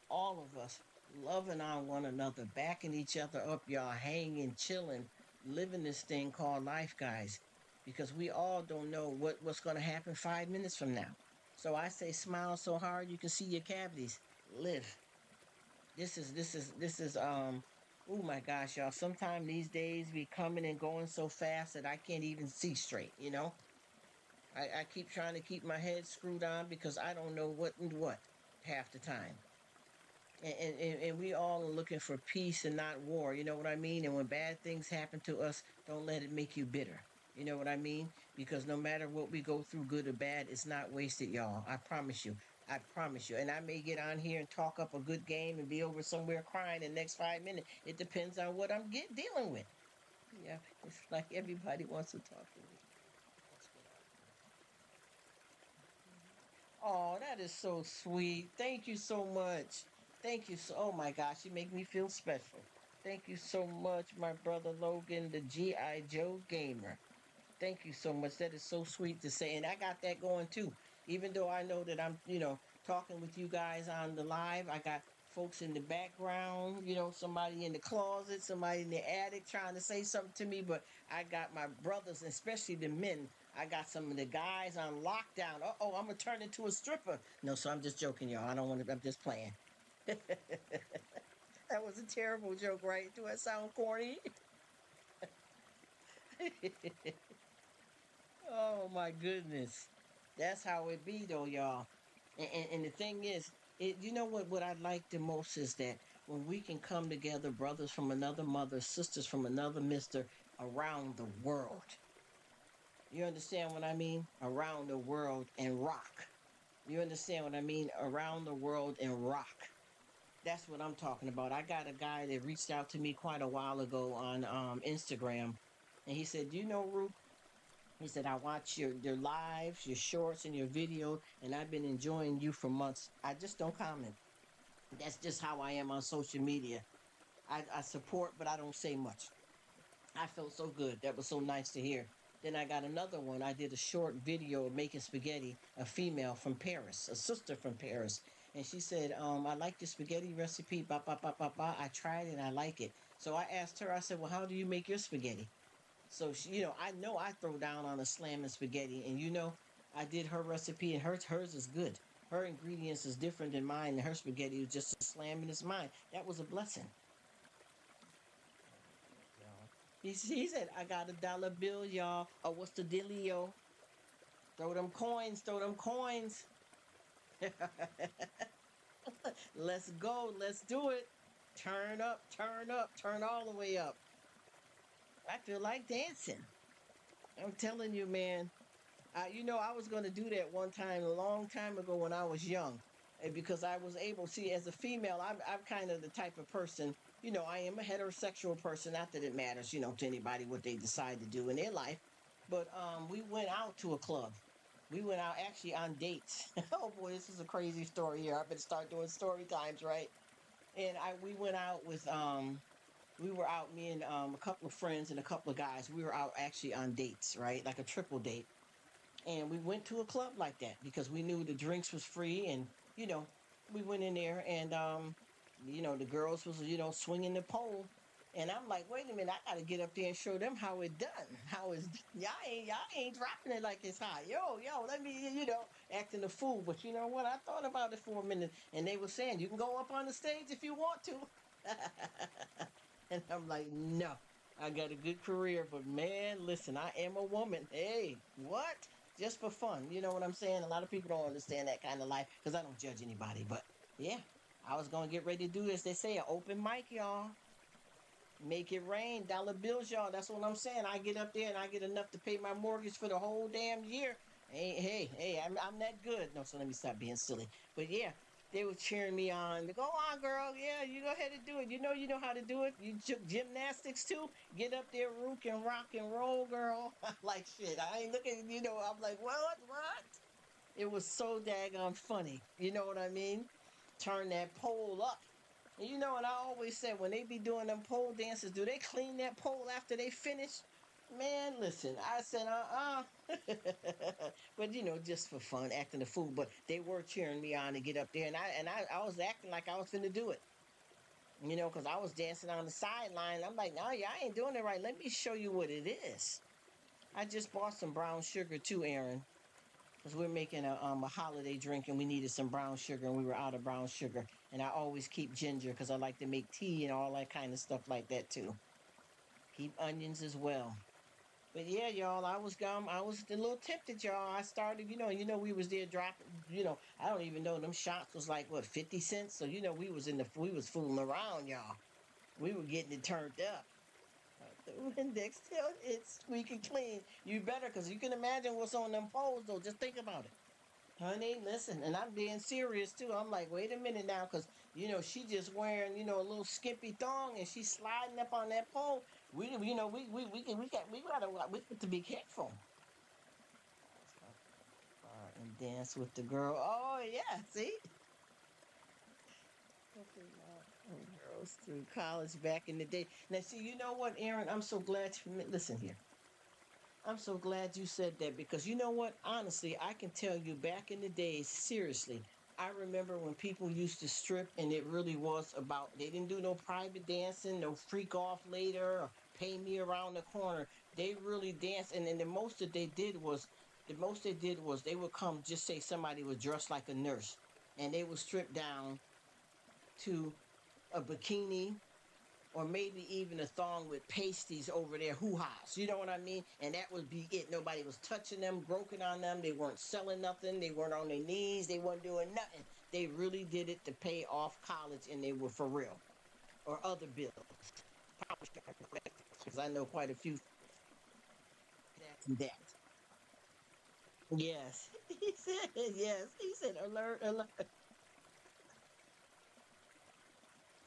A: all of us loving on one another, backing each other up, y'all, hanging, chilling, living this thing called life, guys, because we all don't know what's going to happen 5 minutes from now. So I say, smile so hard you can see your cavities. Live. This is. Oh my gosh, y'all. Sometimes these days be coming and going so fast that I can't even see straight. You know. I keep trying to keep my head screwed on because I don't know what and what half the time. And we all are looking for peace and not war. You know what I mean? And when bad things happen to us, don't let it make you bitter. You know what I mean? Because no matter what we go through, good or bad, it's not wasted, y'all. I promise you. I promise you. And I may get on here and talk up a good game and be over somewhere crying in the next 5 minutes. It depends on what I'm dealing with. Yeah, it's like everybody wants to talk to me. Oh, that is so sweet. Thank you so much. Thank you so. Oh my gosh, you make me feel special. Thank you so much, my brother Logan, the GI Joe gamer. Thank you so much. That is so sweet to say. And I got that going too. Even though I know that I'm, talking with you guys on the live, I got folks in the background, somebody in the closet, somebody in the attic trying to say something to me. But I got my brothers, especially the men. I got some of the guys on lockdown. Oh, I'm going to turn into a stripper. No, so I'm just joking, y'all. I don't want to, I'm just playing. That was a terrible joke, right? Do I sound corny? Oh my goodness. That's how it be though, y'all. And the thing is, you know what I like the most is that when we can come together, brothers from another mother, sisters from another mister, around the world. You understand what I mean? Around the world and rock. You understand what I mean? Around the world and rock. That's what I'm talking about. I got a guy that reached out to me quite a while ago on Instagram, and he said, "You know, Rruk," he said, "I watch your lives, your shorts, and your video, and I've been enjoying you for months. I just don't comment. That's just how I am on social media. I support, but I don't say much." I felt so good. That was so nice to hear. Then I got another one. I did a short video of making spaghetti, a female from Paris, a sister from Paris. And she said, I like your spaghetti recipe. Ba, ba, ba, ba, ba. I tried it and I like it. So I asked her, I said, well, how do you make your spaghetti? So she, I know I throw down on a slamming spaghetti. And I did her recipe and hers is good. Her ingredients is different than mine. And her spaghetti was just as slamming as mine. That was a blessing. He said, I got $1 bill, y'all. Oh, what's the dealio? Throw them coins, throw them coins. Let's go, let's do it. Turn up, turn all the way up. I feel like dancing. I'm telling you, man. I was going to do that one time a long time ago when I was young, because I was able. See, as a female, I'm kind of the type of person. I am a heterosexual person. Not that it matters, to anybody what they decide to do in their life. But we went out to a club. We went out actually on dates. Oh boy, this is a crazy story here. I better start doing story times, right? And I we went out with we were out, me and a couple of friends and a couple of guys. We were out actually on dates, right? Like a triple date. And we went to a club like that because we knew the drinks was free. And you know we went in there, and the girls was swinging the pole. And I'm like, wait a minute, I gotta get up there and show them how it done, how it's y'all ain't dropping it like it's hot. Yo, let me, acting a fool. But you know what, I thought about it for a minute, and they were saying you can go up on the stage if you want to. And I'm like, no, I got a good career, but man, listen, I am a woman. Hey, what? Just for fun. You know what I'm saying? A lot of people don't understand that kind of life because I don't judge anybody. But yeah, I was going to get ready to do this. They say an open mic, y'all. Make it rain, dollar bills, y'all. That's what I'm saying. I get up there and I get enough to pay my mortgage for the whole damn year. Hey, I'm that good. No, so let me stop being silly. But yeah, they were cheering me on. Go on, girl. Yeah, you go ahead and do it. You know how to do it. You gymnastics too. Get up there, Rruk, and rock and roll, girl. Like shit. I ain't looking. I'm like, what? It was so daggone funny. You know what I mean? Turn that pole up. And you know what I always said, when they be doing them pole dances, do they clean that pole after they finish? Man, listen, I said, but just for fun, acting a fool. But they were cheering me on to get up there, and I was acting like I was finna do it. Because I was dancing on the sideline. I'm like, no, yeah, I ain't doing it right. Let me show you what it is. I just bought some brown sugar too, Aaron, because we're making a holiday drink, and we needed some brown sugar, and we were out of brown sugar. And I always keep ginger because I like to make tea and all that kind of stuff like that too. Keep onions as well. But yeah, y'all, I was a little tempted, y'all. I started, we was there dropping, I don't even know, them shots was like what, 50 cents. So we was fooling around, y'all. We were getting it turned up. The Windex till it's squeaky clean. You better, because you can imagine what's on them poles, though. Just think about it. Honey, listen, and I'm being serious too. I'm like, wait a minute now, because she just wearing a little skimpy thong, and she's sliding up on that pole. We got to be careful. And dance with the girl. Oh yeah, see. Okay, girls through college back in the day. Now, see, you know what, Aaron? I'm so glad you listen here. I'm so glad you said that because you know what? Honestly, I can tell you back in the days, seriously, I remember when people used to strip and it really was about, they didn't do no private dancing, no freak off later, or pay me around the corner. They really danced. And then the most they did was they would come, just say somebody was dressed like a nurse, and they would strip down to a bikini or maybe even a thong with pasties over their hoo-has. You know what I mean? And that would be it. Nobody was touching them, groping on them. They weren't selling nothing. They weren't on their knees. They weren't doing nothing. They really did it to pay off college, and they were for real. Or other bills. Because I know quite a few that. Yes. He said, yes. He said, alert, alert.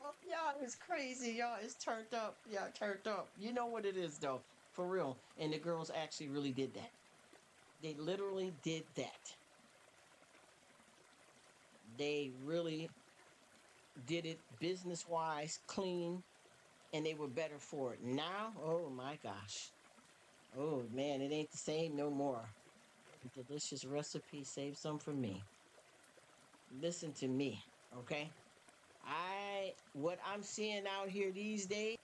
A: Oh, y'all, it's crazy. Y'all, it's turned up. Yeah, turned up. You know what it is, though. For real. And the girls actually really did that. They literally did that. They really did it business wise, clean, and they were better for it. Now, oh my gosh. Oh man, it ain't the same no more. Delicious recipe, save some for me. Listen to me, okay? What I'm seeing out here these days,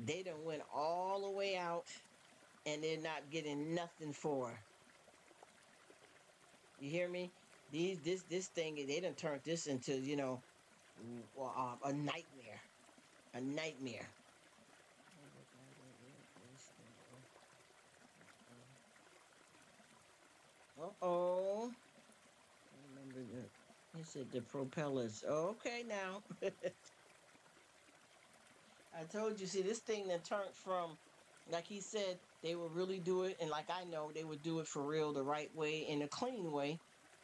A: they done went all the way out and they're not getting nothing for it. You hear me? This thing, they done turned this into, a nightmare. A nightmare. Uh-oh. Remember that. He said the propellers. Okay, now. I told you, see, this thing that turned from, like he said, They would really do it, and like I know, they would do it for real, the right way, in a clean way,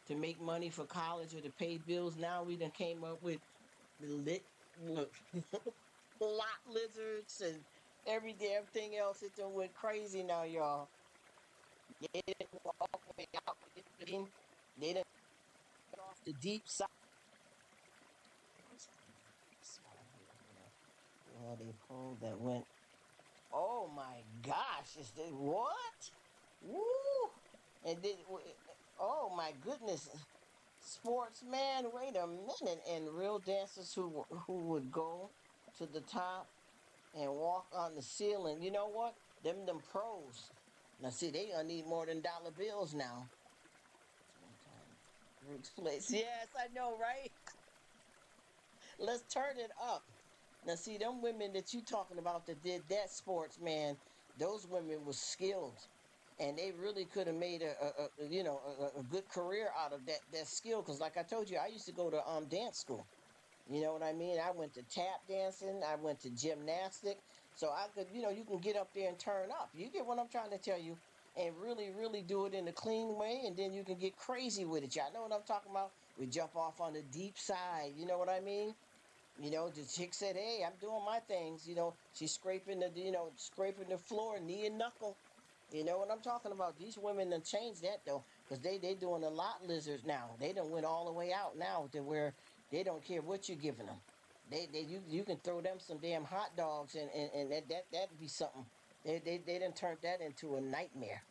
A: to make money for college or to pay bills. Now we done came up with the look, lot lizards and every damn thing else. It done went crazy now, y'all. They didn't go all the way out. They didn't get off the deep side. What's this spot here? They had a poll that went, oh my gosh, is that what? Woo! And then, oh my goodness, sportsman, wait a minute. And real dancers who would go to the top and walk on the ceiling. You know what? Them pros. Now see, they gonna need more than dollar bills now. One time, Rruk's place. Yes, I know, right? Let's turn it up. Now see, them women that you talking about that did that sports, man, those women was skilled. And they really could have made a good career out of that skill. Because like I told you, I used to go to dance school. You know what I mean? I went to tap dancing. I went to gymnastic. So I could, you can get up there and turn up. You get what I'm trying to tell you? And really, really do it in a clean way. And then you can get crazy with it. Y'all know what I'm talking about? We jump off on the deep side. You know what I mean? The chick said, "Hey, I'm doing my things." She's scraping the floor, knee and knuckle. You know what I'm talking about? These women done changed that though, because they doing a lot lizards now. They done went all the way out now to where they don't care what you're giving them. You can throw them some damn hot dogs and that'd be something. They done turned that into a nightmare.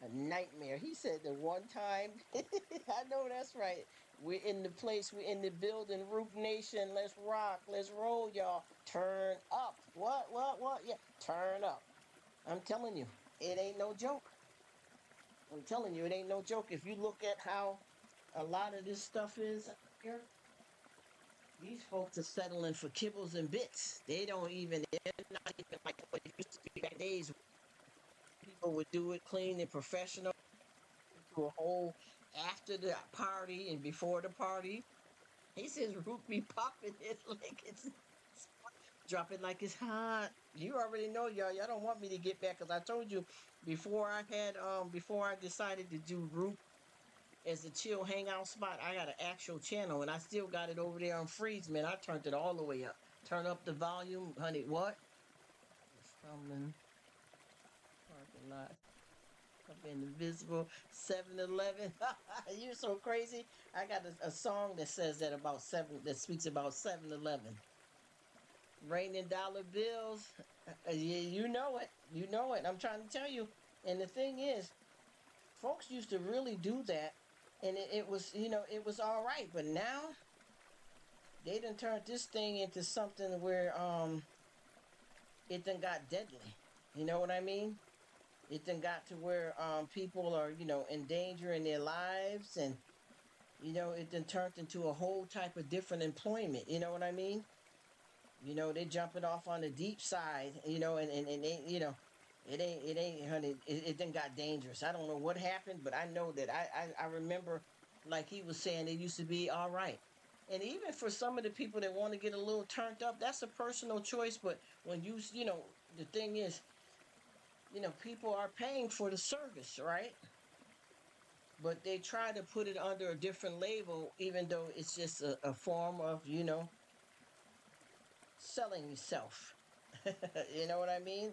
A: A nightmare. He said the one time. I know that's right. We're in the place. We're in the building. Rruk Nation. Let's rock. Let's roll, y'all. Turn up. What? Yeah. Turn up. I'm telling you, it ain't no joke. I'm telling you, it ain't no joke. If you look at how a lot of this stuff is here, these folks are settling for kibbles and bits. They're not even like what it used to be back days. People would do it clean and professional, to a whole after the party and before the party. He says Rruk be popping it like it's drop it like it's hot. You already know, y'all. Y'all don't want me to get back because I told you before I decided to do Rruk as a chill hangout spot, I got an actual channel and I still got it over there on freeze, man. I turned it all the way up. Turn up the volume, honey. What? Stumbling parking lot. I've been invisible. 7-Eleven. You're so crazy. I got a song that says that speaks about 7-Eleven. Raining dollar bills. Yeah, you know it. You know it. I'm trying to tell you. And the thing is, folks used to really do that, and it was, it was all right. But now they done turned this thing into something where it done got deadly. You know what I mean? It then got to where people are, endangering their lives, and it then turned into a whole type of different employment. You know what I mean? They jumping off on the deep side. And they, it ain't, honey. It then got dangerous. I don't know what happened, but I know that I remember, like he was saying, it used to be all right. And even for some of the people that want to get a little turned up, that's a personal choice. But when the thing is, people are paying for the service, right? But they try to put it under a different label, even though it's just a form of, selling yourself. You know what I mean?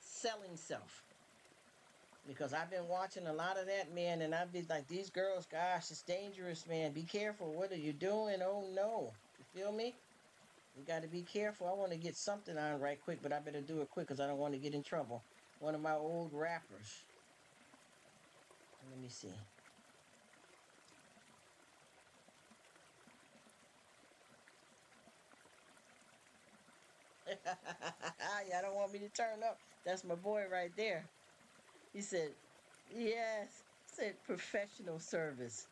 A: Selling self. Because I've been watching a lot of that, man, and I've been like, these girls, gosh, it's dangerous, man. Be careful. What are you doing? Oh, no. You feel me? You got to be careful. I want to get something on right quick, but I better do it quick because I don't want to get in trouble. One of my old rappers. Let me see. Y'all don't want me to turn up. That's my boy right there. He said, yes. He said professional service.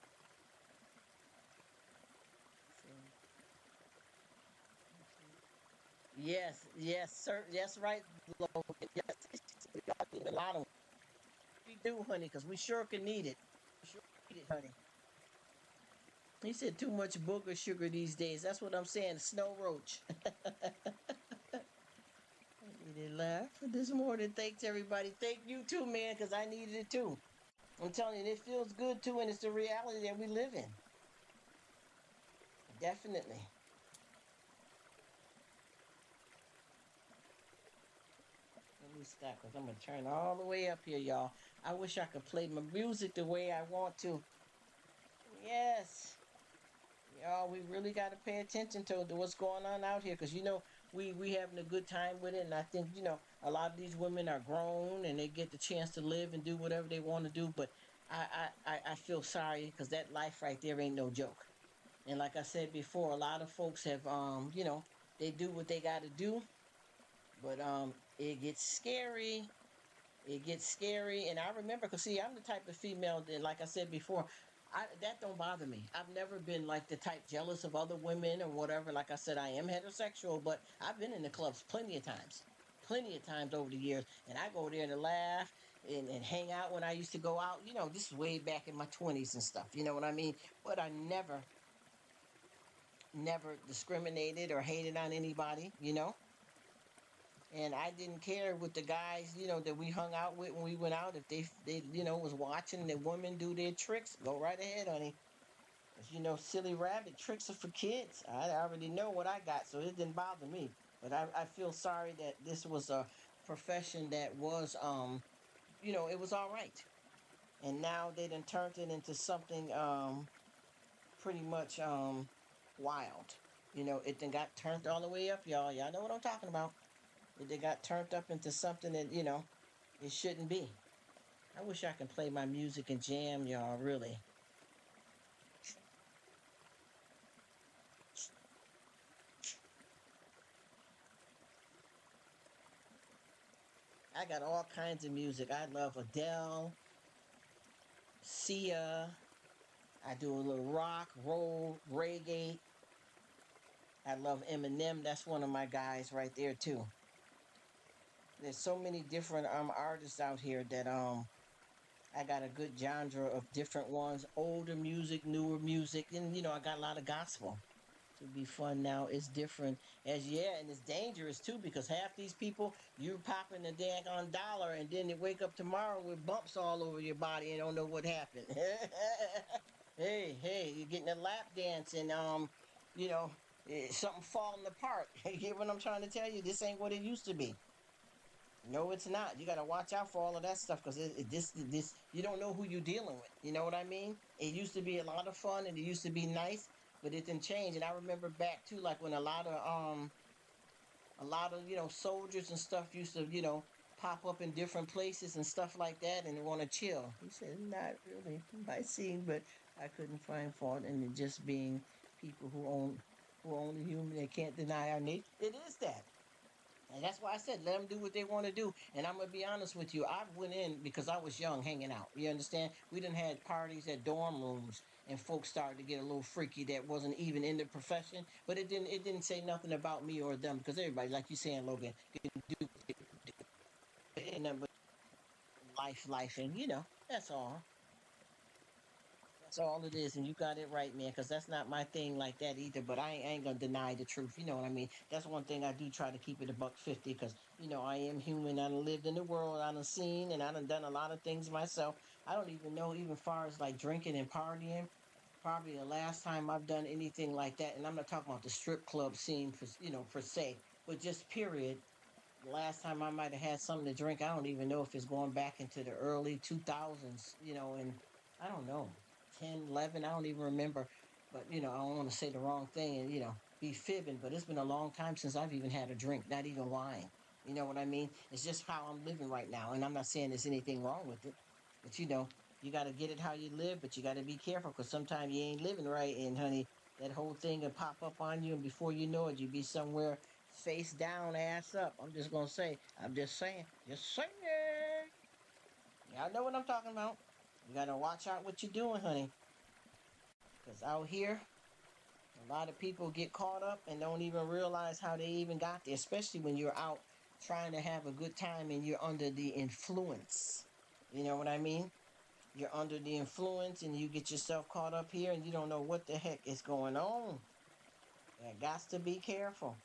A: Yes, sir. Yes, right, Logan. Yes, a lot of we do, honey, because we sure can need it. We sure need it, honey. He said too much booger sugar these days. That's what I'm saying. Snow roach. They laugh this morning. Thanks, everybody. Thank you, too, man, because I needed it, too. I'm telling you, it feels good, too, and it's the reality that we live in. Definitely. Let me stop, because I'm going to turn all the way up here, y'all. I wish I could play my music the way I want to. Yes. Y'all, we really got to pay attention to what's going on out here, because, we having a good time with it, and I think, a lot of these women are grown, and they get the chance to live and do whatever they want to do, but I feel sorry, because that life right there ain't no joke. And like I said before, a lot of folks have, they do what they got to do, but it gets scary. It gets scary, and I remember, cause see, I'm the type of female that, like I said before, that don't bother me. I've never been like the type jealous of other women or whatever. Like I said, I am heterosexual, but I've been in the clubs plenty of times over the years, and I go there to laugh and hang out when I used to go out. This is way back in my 20s and stuff. You know what I mean? But I never discriminated or hated on anybody. And I didn't care with the guys, that we hung out with when we went out. If they was watching the women do their tricks, go right ahead, honey. 'Cause, silly rabbit tricks are for kids. I already know what I got, so it didn't bother me. But I feel sorry that this was a profession that was, it was all right. And now they done turned it into something pretty much wild. It then got turned all the way up, y'all. Y'all know what I'm talking about. They got turned up into something that, it shouldn't be. I wish I could play my music and jam, y'all, really. I got all kinds of music. I love Adele, Sia. I do a little rock, roll, reggae. I love Eminem. That's one of my guys right there, too. There's so many different artists out here that I got a good genre of different ones, older music, newer music, and I got a lot of gospel. To be fun now. It's different and it's dangerous too, because half these people, you popping the daggone dollar and then they wake up tomorrow with bumps all over your body and don't know what happened. Hey, you're getting a lap dance and something falling apart. You get what I'm trying to tell you? This ain't what it used to be. No, it's not. You got to watch out for all of that stuff, because this you don't know who you're dealing with. You know what I mean? It used to be a lot of fun and it used to be nice, but it didn't change. And I remember back too, like when a lot of soldiers and stuff used to pop up in different places and stuff like that, and want to chill. He said, not really by seeing, but I couldn't find fault in it just being people who own the human. They can't deny our nature. It is that. And that's why I said, let them do what they want to do. And I'm going to be honest with you. I went in because I was young, hanging out. You understand? We done had parties at dorm rooms, and folks started to get a little freaky that wasn't even in the profession. But it didn't say nothing about me or them, because everybody, like you saying, Logan, can do it. Nothing but life, and that's all. That's all it is, and you got it right, man. Because that's not my thing like that either. But I ain't gonna deny the truth. You know what I mean? That's one thing I do try to keep it a buck 50. Because I am human. I done lived in the world. I done seen, and I done a lot of things myself. I don't even know, even far as like drinking and partying. Probably the last time I've done anything like that, and I'm not talking about the strip club scene for per se, but just period. The last time I might have had something to drink, I don't even know if it's going back into the early 2000s, and I don't know, 10, 11, I don't even remember. But, I don't want to say the wrong thing and, be fibbing, but it's been a long time since I've even had a drink, not even lying. You know what I mean? It's just how I'm living right now. And I'm not saying there's anything wrong with it, but, you got to get it how you live, but you got to be careful, because sometimes you ain't living right. And, honey, that whole thing will pop up on you, and before you know it, you be somewhere face down, ass up. I'm just gonna say. I'm just saying. Just saying. Y'all know what I'm talking about. You gotta watch out what you're doing, honey. Cause out here, a lot of people get caught up and don't even realize how they even got there. Especially when you're out trying to have a good time and you're under the influence. You know what I mean? You're under the influence and you get yourself caught up here and you don't know what the heck is going on. You got to be careful.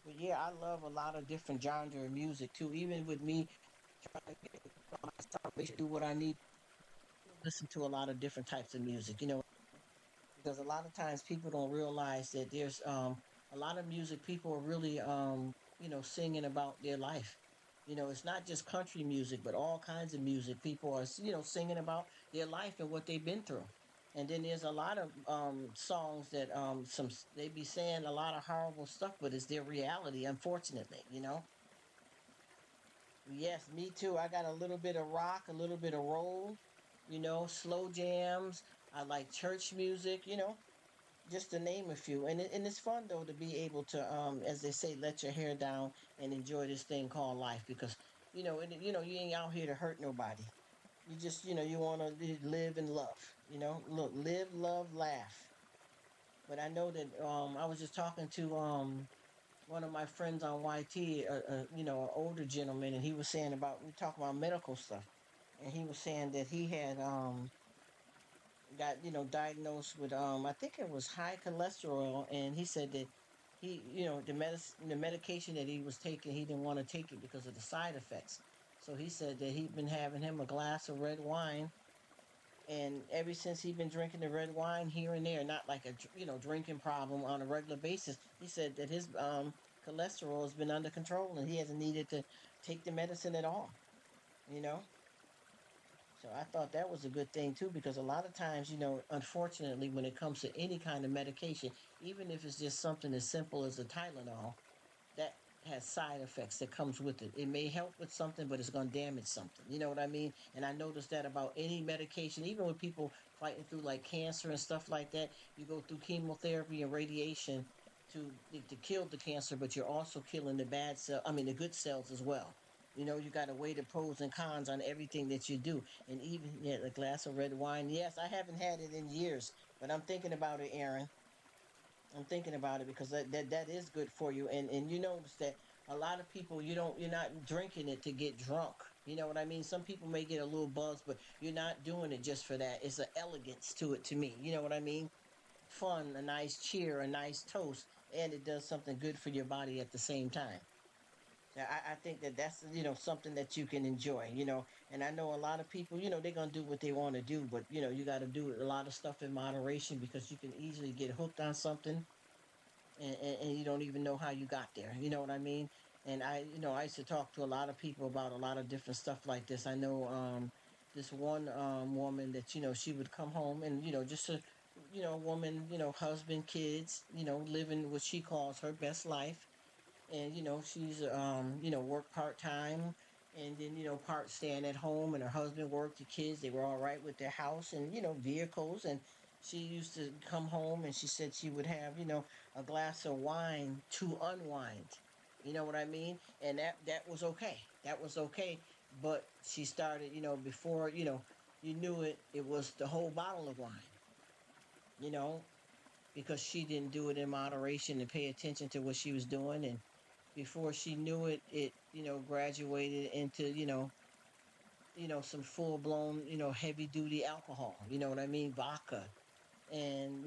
A: But yeah, I love a lot of different genre of music too. Even with me trying to get my salvation, do what I need, listen to a lot of different types of music. Because a lot of times people don't realize that there's a lot of music people are really singing about their life. It's not just country music, but all kinds of music. People are singing about their life and what they've been through. And then there's a lot of songs that they be saying a lot of horrible stuff, but it's their reality, unfortunately. Yes, me too. I got a little bit of rock, a little bit of roll, slow jams. I like church music, just to name a few. And it's fun though to be able to, as they say, let your hair down and enjoy this thing called life because, you ain't out here to hurt nobody. You just, you want to live and love. Look, live, love, laugh. But I know that I was just talking to one of my friends on YT, an older gentleman, and he was saying about we talk about medical stuff, and he was saying that he had got diagnosed with I think it was high cholesterol, and he said that he the medication that he was taking he didn't want to take it because of the side effects. So he said that he'd been having him a glass of red wine, and ever since he'd been drinking the red wine here and there, not like a drinking problem on a regular basis, he said that his cholesterol has been under control and he hasn't needed to take the medicine at all. You know, so I thought that was a good thing too, because a lot of times, unfortunately, when it comes to any kind of medication, even if it's just something as simple as a Tylenol, that has side effects that comes with it. It may help with something, but it's going to damage something. You know what I mean? And I noticed that about any medication, even with people fighting through like cancer and stuff like that, you go through chemotherapy and radiation to kill the cancer, but you're also killing the bad cell. I mean, the good cells as well. You got to weigh the pros and cons on everything that you do. And even yeah, a glass of red wine. Yes, I haven't had it in years, but I'm thinking about it, Aaron. I'm thinking about it because that is good for you. And you notice that a lot of people you're not drinking it to get drunk. You know what I mean? Some people may get a little buzz, but you're not doing it just for that. It's an elegance to it to me. You know what I mean? Fun, a nice cheer, a nice toast, and it does something good for your body at the same time. So I think that that's something that you can enjoy. And I know a lot of people they're gonna do what they want to do, but you got to do a lot of stuff in moderation because you can easily get hooked on something and you don't even know how you got there. You know what I mean? And I used to talk to a lot of people about a lot of different stuff like this. I know this one woman that she would come home and just a woman, husband, kids, living what she calls her best life, and she's work part-time, and then part staying at home, and her husband worked, the kids, they were all right with their house and vehicles, and she used to come home and she said she would have a glass of wine to unwind. You know what I mean? And that was okay. That was okay. But she started, before you knew it, it was the whole bottle of wine, you know because she didn't do it in moderation and pay attention to what she was doing. And before she knew it, it graduated into some full blown heavy duty alcohol. You know what I mean? Vodka. And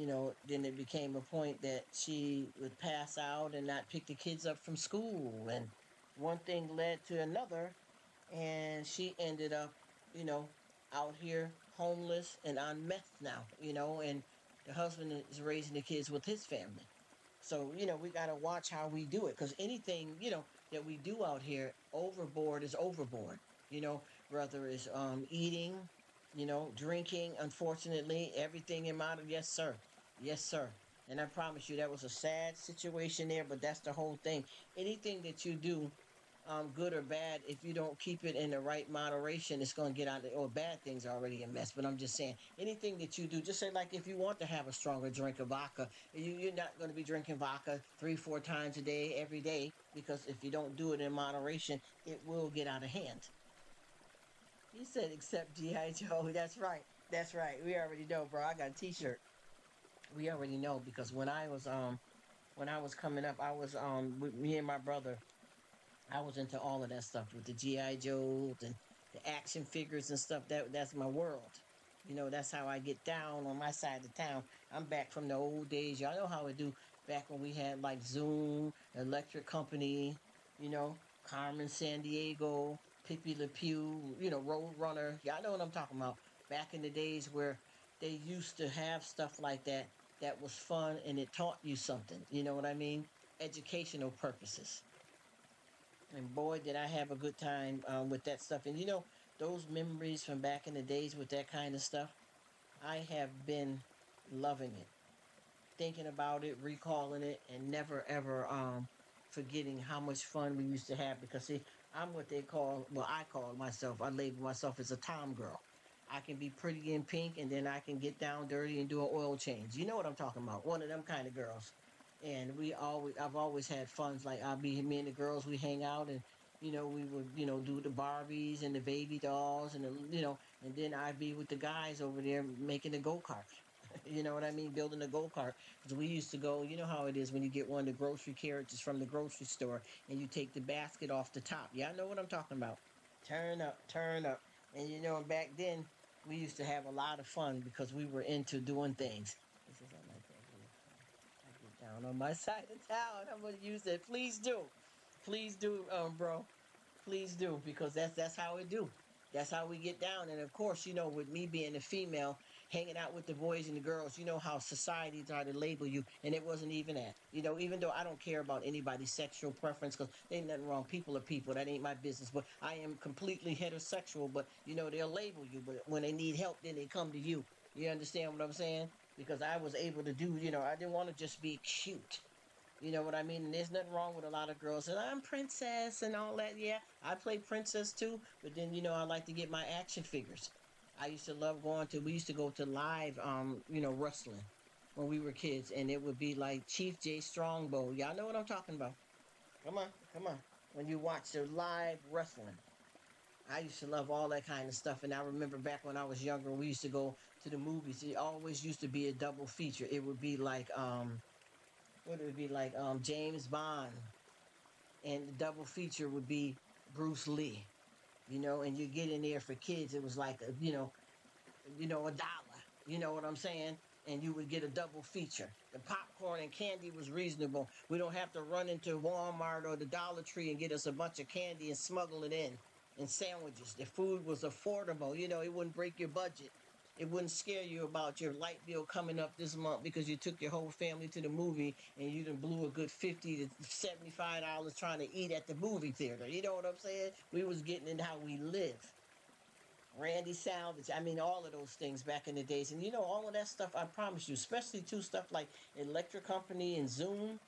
A: then it became a point that she would pass out and not pick the kids up from school, and one thing led to another, and she ended up you know out here homeless and on meth now. And the husband is raising the kids with his family. So, we got to watch how we do it, because anything, that we do out here, overboard is overboard, you know, whether it's eating, drinking, unfortunately, everything in modern. Yes, sir. Yes, sir. And I promise you, that was a sad situation there, but that's the whole thing. Anything that you do, good or bad, if you don't keep it in the right moderation, it's going to get out. Or bad things are already a mess. But I'm just saying, anything that you do, just say like if you want to have a stronger drink of vodka, you're not going to be drinking vodka 3, 4 times a day, every day, because if you don't do it in moderation, it will get out of hand. He said, except GI Joe. That's right. That's right. We already know, bro. I got a T-shirt. We already know because when I was coming up, I was with me and my brother. I was into all of that stuff with the GI Joes and the action figures and stuff. That's my world. That's how I get down on my side of town. I'm back from the old days. Y'all know how I do. back when we had like Zoom, Electric Company, you know, Carmen San Diego, Pippi Le Pew, Road Runner. Y'all know what I'm talking about. Back in the days where they used to have stuff like that was fun and it taught you something. You know what I mean? Educational purposes. And boy, did I have a good time with that stuff. And those memories from back in the days with that kind of stuff, I have been loving it, thinking about it, recalling it, and never ever forgetting how much fun we used to have. Because see, I'm what they call, well, I call myself, I label myself as a tom girl. I can be pretty in pink, and then I can get down dirty and do an oil change. You know what I'm talking about? One of them kind of girls. And I've always had fun. Like me and the girls, we hang out, and we would do the Barbies and the baby dolls, and and then I'd be with the guys over there making the go kart. You know what I mean? Building a go kart. Because we used to go, you know how it is when you get one of the grocery carriages from the grocery store and you take the basket off the top. Y'all know what I'm talking about. Turn up, turn up. And back then we used to have a lot of fun because we were into doing things. This is something like that. I get down on my side of town. I'm gonna use it. Please do, bro. Please do, because that's how it do. That's how we get down. And of course, with me being a female, hanging out with the boys and the girls, you know how society tried to label you, and it wasn't even that. Even though I don't care about anybody's sexual preference, because ain't nothing wrong. People are people. That ain't my business. But I am completely heterosexual. But they'll label you. But when they need help, then they come to you. You understand what I'm saying? Because I was able to do. I didn't want to just be cute. You know what I mean? And there's nothing wrong with a lot of girls saying, I'm princess and all that. Yeah, I play princess too. But then, I like to get my action figures. I used to love we used to go to live, wrestling when we were kids. And it would be like Chief J Strongbow. Y'all know what I'm talking about. Come on, come on. When you watch the live wrestling. I used to love all that kind of stuff. And I remember back when I was younger, we used to go to the movies. It always used to be a double feature. It would be like, what it would be like James Bond, and the double feature would be Bruce Lee. And you get in there for kids, it was like a dollar. You know what I'm saying? And you would get a double feature. The popcorn and candy was reasonable. We don't have to run into Walmart or the Dollar Tree and get us a bunch of candy and smuggle it in. And sandwiches. The food was affordable. It wouldn't break your budget. It wouldn't scare you about your light bill coming up this month because you took your whole family to the movie and you done blew a good $50 to $75 trying to eat at the movie theater. You know what I'm saying? We was getting into how we live. Randy Salvage. I mean, all of those things back in the days. And all of that stuff, I promise you, especially too stuff like Electric Company and Zoom,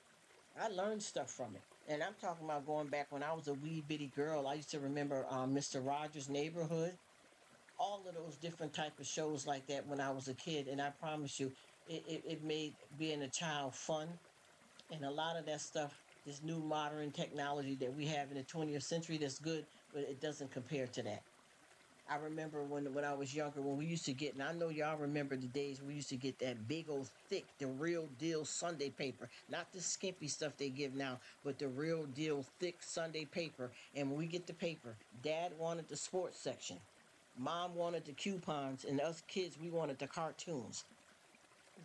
A: I learned stuff from it. And I'm talking about going back when I was a wee bitty girl. I used to remember Mr. Rogers' Neighborhood, all of those different type of shows like that when I was a kid. And I promise you, it made being a child fun. And a lot of that stuff, this new modern technology that we have in the 20th century, that's good, but it doesn't compare to that. I remember when I was younger, when we used to get, and I know y'all remember the days we used to get that big old thick, the real deal Sunday paper, not the skimpy stuff they give now, but the real deal thick Sunday paper. And when we get the paper, Dad wanted the sports section, Mom wanted the coupons, and us kids, we wanted the cartoons.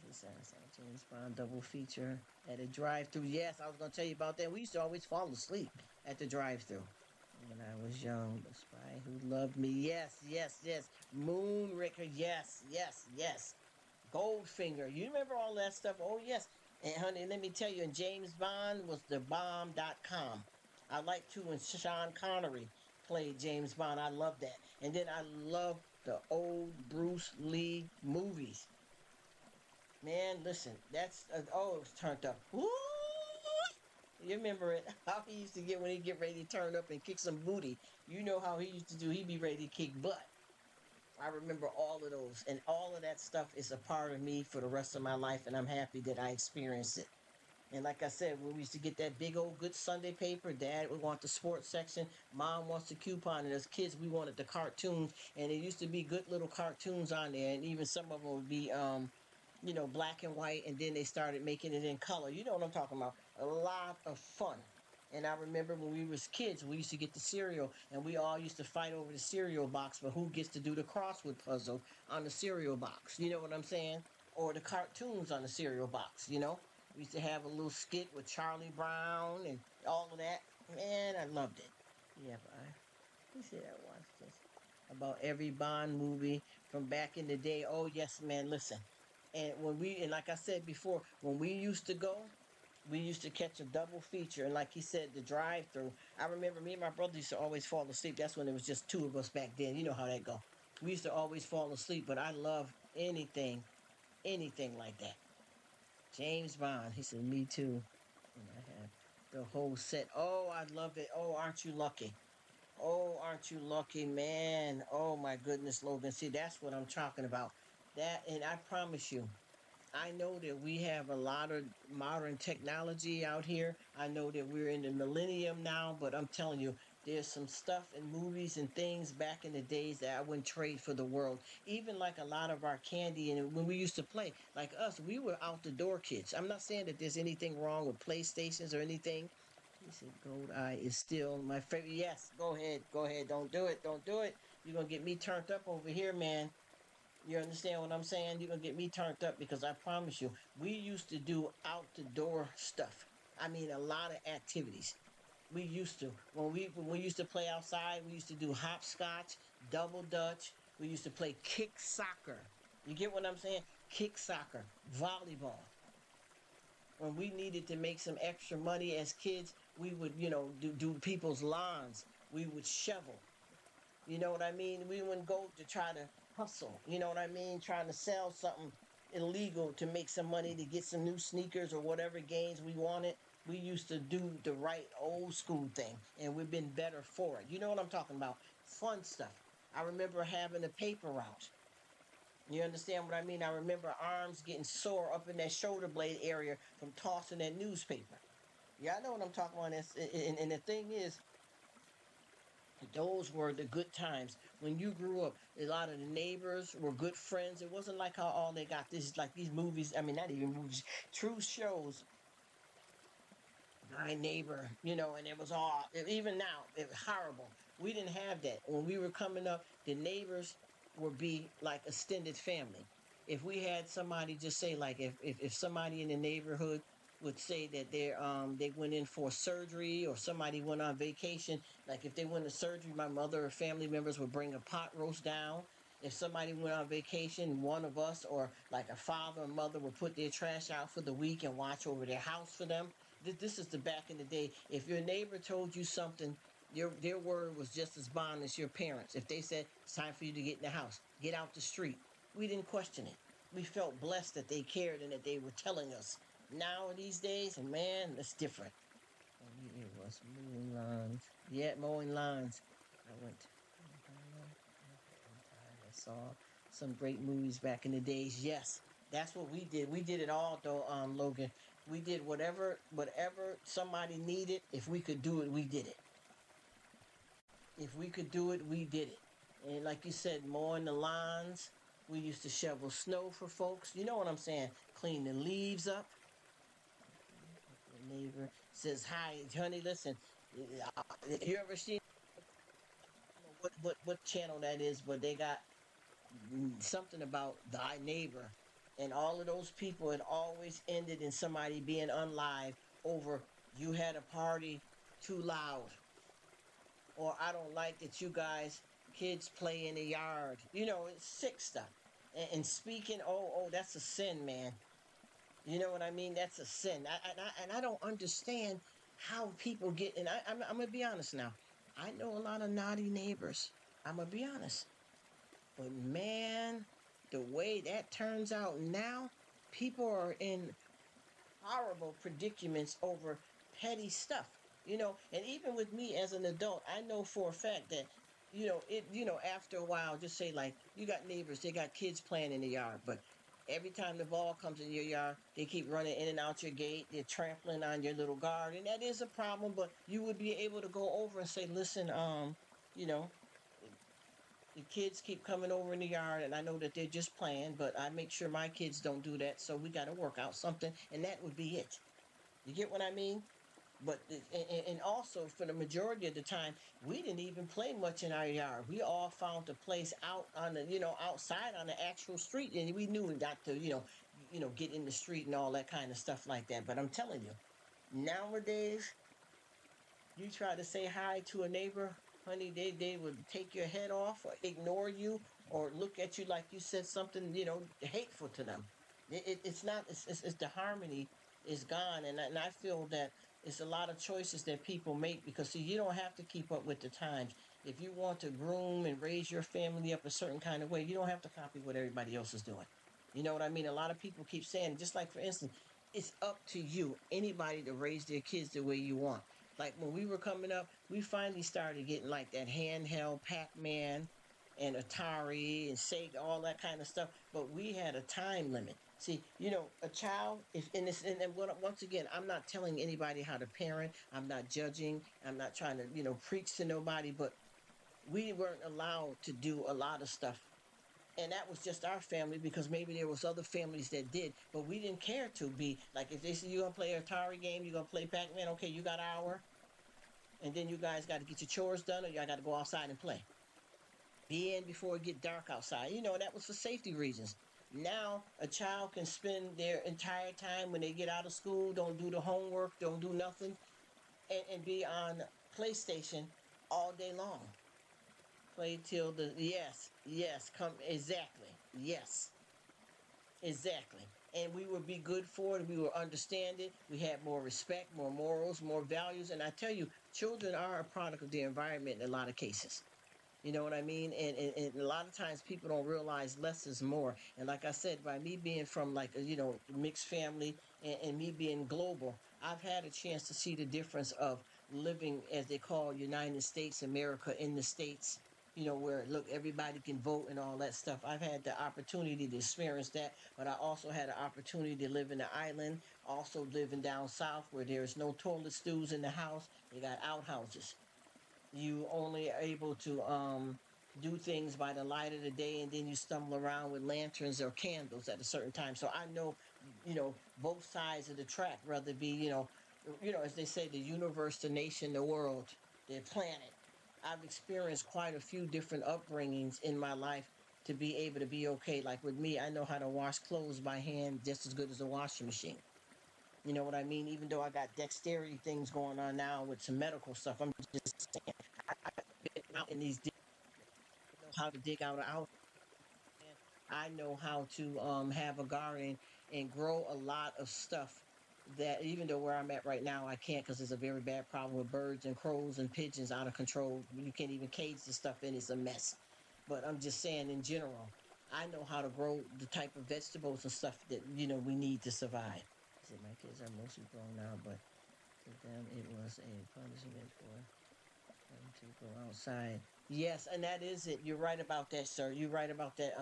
A: This is James Bond double feature at a drive-through. Yes, I was gonna tell you about that. We used to always fall asleep at the drive-through. When I was young, the spy who loved me. Yes, yes, yes. Moonraker. Yes, yes, yes. Goldfinger. You remember all that stuff? Oh, yes. And honey, let me tell you, and James Bond was the bomb.com. I like to when Sean Connery played James Bond. I love that. And then I love the old Bruce Lee movies. Man, listen, that's oh, it was turned up. Woo! You remember it? How he used to get when he get ready to turn up and kick some booty. You know how he used to do. He'd be ready to kick butt. I remember all of those, and all of that stuff is a part of me for the rest of my life, and I'm happy that I experienced it. And like I said, when we used to get that big old good Sunday paper, Dad would want the sports section, Mom wants the coupon, and as kids, we wanted the cartoons, and it used to be good little cartoons on there, and even some of them would be black and white, and then they started making it in color. You know what I'm talking about? A lot of fun. And I remember when we was kids, we used to get the cereal, and we all used to fight over the cereal box for who gets to do the crossword puzzle on the cereal box. You know what I'm saying? Or the cartoons on the cereal box, We used to have a little skit with Charlie Brown and all of that. Man, I loved it. Yeah, but you said I watched this about every Bond movie from back in the day. Oh yes, man. Listen, and like I said before, when we used to go, we used to catch a double feature. And like he said, the drive-through. I remember me and my brother used to always fall asleep. That's when it was just two of us back then. You know how that go. We used to always fall asleep. But I love anything like that. James Bond. He said, me too. And I have the whole set. Oh, I love it. Oh, aren't you lucky? Oh, aren't you lucky, man? Oh my goodness, Logan. See, that's what I'm talking about. That, and I promise you, I know that we have a lot of modern technology out here. I know that we're in the millennium now, but I'm telling you, there's some stuff in movies and things back in the days that I wouldn't trade for the world. Even like a lot of our candy and when we used to play, like us, we were out the door kids. I'm not saying that there's anything wrong with PlayStations or anything. He said Gold Eye is still my favorite. Yes, go ahead, go ahead. Don't do it, don't do it. You're gonna get me turned up over here, man. You understand what I'm saying? You're gonna get me turned up because I promise you, we used to do out the door stuff. I mean, a lot of activities. We used to when we used to play outside. We used to do hopscotch, double dutch. We used to play kick soccer. You get what I'm saying? Kick soccer, volleyball. When we needed to make some extra money as kids, we would, do people's lawns. We would shovel. You know what I mean? We wouldn't go to try to hustle. You know what I mean? Trying to sell something illegal to make some money to get some new sneakers or whatever gains we wanted. We used to do the right old school thing, and we've been better for it. You know what I'm talking about? Fun stuff. I remember having a paper route. You understand what I mean? I remember arms getting sore up in that shoulder blade area from tossing that newspaper. Yeah, I know what I'm talking about. And the thing is, those were the good times when you grew up. A lot of the neighbors were good friends. It wasn't like how all they got this, like these movies. I mean, not even movies, true shows. My neighbor, and it was all, even now, it was horrible. We didn't have that. When we were coming up, the neighbors would be like extended family. If we had somebody just say, like, if somebody in the neighborhood would say that they went in for surgery or somebody went on vacation, like if they went to surgery, my mother or family members would bring a pot roast down. If somebody went on vacation, one of us or like a father or mother would put their trash out for the week and watch over their house for them. This is the back in the day. If your neighbor told you something, their word was just as bond as your parents. If they said it's time for you to get in the house, get out the street, we didn't question it. We felt blessed that they cared and that they were telling us. Now these days, man, it's different. Oh, it was mowing lawns. Yeah, mowing lawns. I went. I saw some great movies back in the days. Yes, that's what we did. We did it all, though, Logan. We did whatever somebody needed. If we could do it, we did it. If we could do it, we did it. And like you said, mowing the lawns. We used to shovel snow for folks. You know what I'm saying? Clean the leaves up. The neighbor says, "Hi, honey. Listen, you ever seen what channel that is? But they got something about thy neighbor, and all of those people had always ended in somebody being unlive over you had a party too loud, or I don't like that you guys kids play in the yard. It's sick stuff. And speaking, that's a sin, man. You know what I mean? That's a sin. And I don't understand how people get. And I'm gonna be honest now. I know a lot of naughty neighbors. I'm gonna be honest. But man, the way that turns out now, people are in horrible predicaments over petty stuff. And even with me as an adult, I know for a fact that, after a while, just say like you got neighbors, they got kids playing in the yard, but every time the ball comes in your yard, they keep running in and out your gate, they're trampling on your little garden. That is a problem, but you would be able to go over and say, listen, you know, the kids keep coming over in the yard and I know that they're just playing, but I make sure my kids don't do that. So we got to work out something and that would be it. You get what I mean? But and also for the majority of the time, we didn't even play much in our yard. We all found a place out on the outside on the actual street, and we knew not to get in the street and all that kind of stuff like that. But I'm telling you, nowadays, you try to say hi to a neighbor, honey, they would take your head off or ignore you or look at you like you said something, hateful to them. It's not, it's the harmony is gone. And I feel that it's a lot of choices that people make because, see, you don't have to keep up with the times. If you want to groom and raise your family up a certain kind of way, you don't have to copy what everybody else is doing. You know what I mean? A lot of people keep saying, just like, for instance, it's up to you, anybody, to raise their kids the way you want. Like when we were coming up, we finally started getting like that handheld Pac-Man and Atari and Sega, all that kind of stuff. But we had a time limit. See, a child, if in this, and once again, I'm not telling anybody how to parent. I'm not judging. I'm not trying to, preach to nobody. But we weren't allowed to do a lot of stuff, and that was just our family because maybe there was other families that did, but we didn't care to be like, if they say you're gonna play an Atari game, you're gonna play Pac-Man, okay, you got an hour, and then you guys got to get your chores done, or y'all got to go outside and play. Be in before it get dark outside. That was for safety reasons. Now a child can spend their entire time when they get out of school, don't do the homework, don't do nothing, and be on PlayStation all day long. Play till the yes, come exactly. Yes, exactly. And we would be good for it. We would understand it. We had more respect, more morals, more values. And I tell you, children are a product of the environment in a lot of cases. You know what I mean? And a lot of times people don't realize less is more. And like I said, by me being from like a, mixed family, and me being global, I've had a chance to see the difference of living, as they call United States, America, in the States, where, look, everybody can vote and all that stuff. I've had the opportunity to experience that, but I also had an opportunity to live in the island, also living down south where there's no toilet stools in the house. They got outhouses. You only are able to do things by the light of the day, and then you stumble around with lanterns or candles at a certain time. So I know, both sides of the track, whether it be, as they say, the universe, the nation, the world, the planet. I've experienced quite a few different upbringings in my life to be able to be okay. Like with me, I know how to wash clothes by hand just as good as a washing machine. You know what I mean? Even though I got dexterity things going on now with some medical stuff, I'm just saying, I've been out in these, know how to dig out an out. I know how to have a garden and grow a lot of stuff that, even though where I'm at right now, I can't, because there's a very bad problem with birds and crows and pigeons out of control. You can't even cage the stuff in. It's a mess. But I'm just saying, in general, I know how to grow the type of vegetables and stuff that, we need to survive. I said, my kids are mostly grown now, but to them it was a punishment for them to go outside. Yes, and that is it. You're right about that, sir. You're right about that,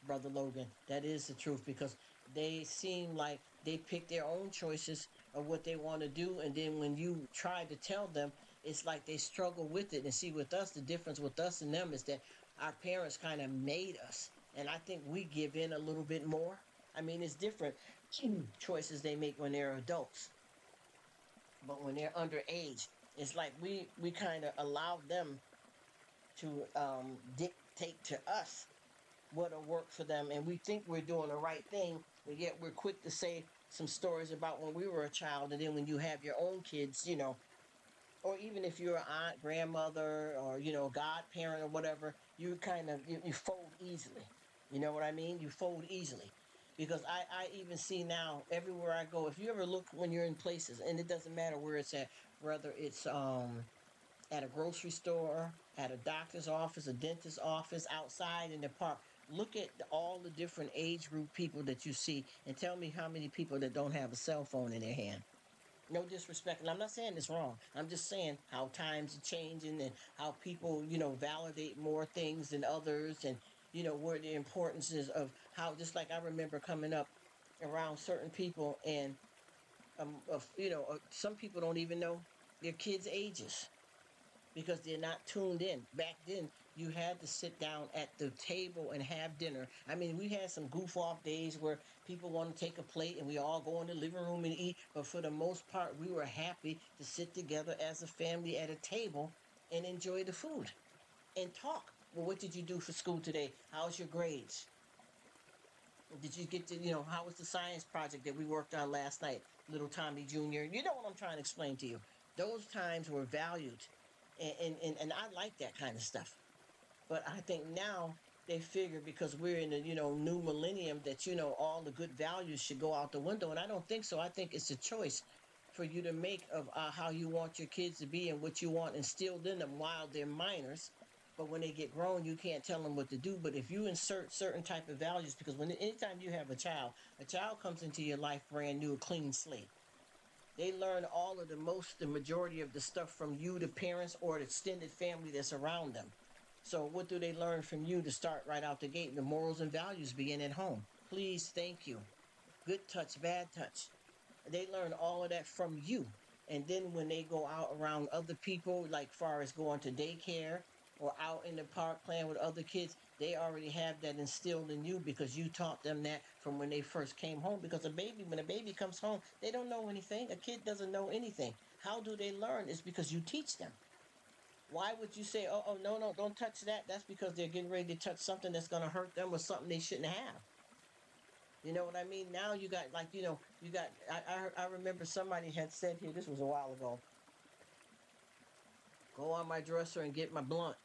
A: Brother Logan. That is the truth, because they seem like they pick their own choices of what they want to do, and then when you try to tell them, it's like they struggle with it. And see, with us, the difference with us and them is that our parents kind of made us, and I think we give in a little bit more. I mean, it's different choices they make when they're adults, but when they're underage, it's like we kind of allow them to dictate to us what'll work for them, and we think we're doing the right thing, but yet we're quick to say some stories about when we were a child, and then when you have your own kids, or even if you're an aunt, grandmother, or godparent or whatever, you kind of you fold easily. You know what I mean? You fold easily. Because I even see now everywhere I go, if you ever look when you're in places, and it doesn't matter where it's at, whether it's at a grocery store, at a doctor's office, a dentist's office, outside in the park. Look at all the different age group people that you see, and tell me how many people that don't have a cell phone in their hand. No disrespect, and I'm not saying this wrong. I'm just saying how times are changing and how people, validate more things than others, and where the importance is of how. Just like I remember coming up around certain people, and some people don't even know their kids' ages because they're not tuned in. Back then, you had to sit down at the table and have dinner. I mean, we had some goof off days where people want to take a plate and we all go in the living room and eat, but for the most part, we were happy to sit together as a family at a table and enjoy the food and talk. Well, what did you do for school today? How's your grades? Did you get to, how was the science project that we worked on last night, little Tommy Jr.? You know what I'm trying to explain to you. Those times were valued. And I like that kind of stuff. But I think now they figure because we're in the, new millennium that, all the good values should go out the window. And I don't think so. I think it's a choice for you to make of how you want your kids to be and what you want instilled in them while they're minors. But when they get grown, you can't tell them what to do. But if you insert certain type of values, because anytime you have a child comes into your life brand new, a clean slate. They learn all of the majority of the stuff from you, the parents, or the extended family that's around them. So what do they learn from you to start right out the gate? The morals and values begin at home. Please, thank you. Good touch, bad touch. They learn all of that from you. And then when they go out around other people, like far as going to daycare or out in the park playing with other kids, they already have that instilled in you because you taught them that from when they first came home. Because when a baby comes home, they don't know anything. A kid doesn't know anything. How do they learn? It's because you teach them. Why would you say, oh, no, don't touch that? That's because they're getting ready to touch something that's going to hurt them or something they shouldn't have. You know what I mean? Now you got I remember somebody had said here, this was a while ago, go on my dresser and get my blunt.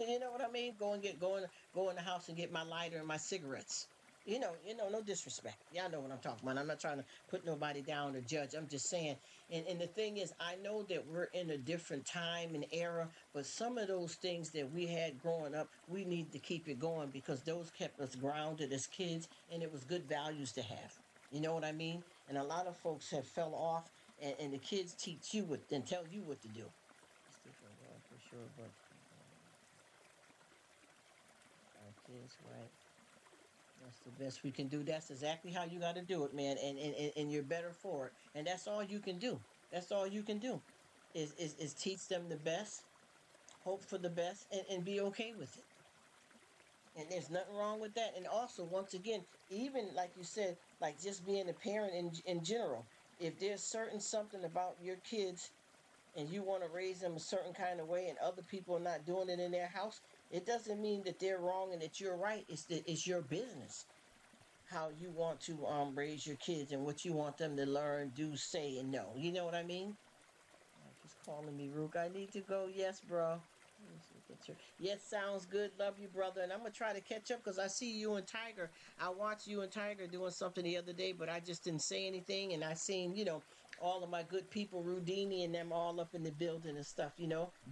A: You know what I mean? Go in the house and get my lighter and my cigarettes. No disrespect. Y'all know what I'm talking about. I'm not trying to put nobody down or judge. I'm just saying. And the thing is, I know that we're in a different time and era, but some of those things that we had growing up, we need to keep it going because those kept us grounded as kids, and it was good values to have. You know what I mean? And a lot of folks have fell off, and the kids teach you and tell you what to do. It's different, for sure, but our kids, right? That's the best we can do. That's exactly how you got to do it, man. And you're better for it. And that's all you can do. That's all you can do is teach them the best, hope for the best, and be okay with it. And there's nothing wrong with that. And also, once again, even like you said, like just being a parent in general, if there's certain something about your kids and you want to raise them a certain kind of way and other people are not doing it in their house, it doesn't mean that they're wrong and that you're right. It's your business how you want to raise your kids and what you want them to learn, do, say, and know. You know what I mean? Just calling me Rruk. I need to go. Yes, bro. Yes, sounds good. Love you, brother. And I'm gonna try to catch up because I see you and Tiger. I watched you and Tiger doing something the other day, but I just didn't say anything. And I seen, all of my good people, Rudini and them all up in the building and stuff.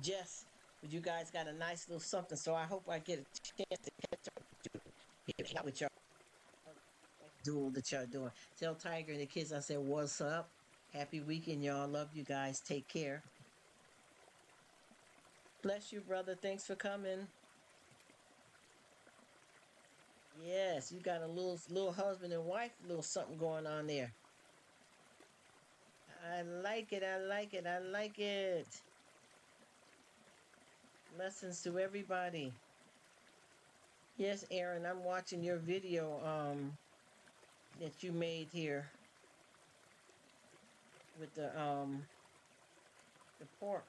A: Jess, but you guys got a nice little something. So I hope I get a chance to catch up with y'all. Duel that y'all doing. Tell Tiger and the kids I said, what's up? Happy weekend, y'all. Love you guys. Take care. Bless you, brother. Thanks for coming. Yes, you got a little husband and wife, little something going on there. I like it. I like it. I like it. Lessons to everybody. Yes, Aaron, I'm watching your video that you made here with the pork.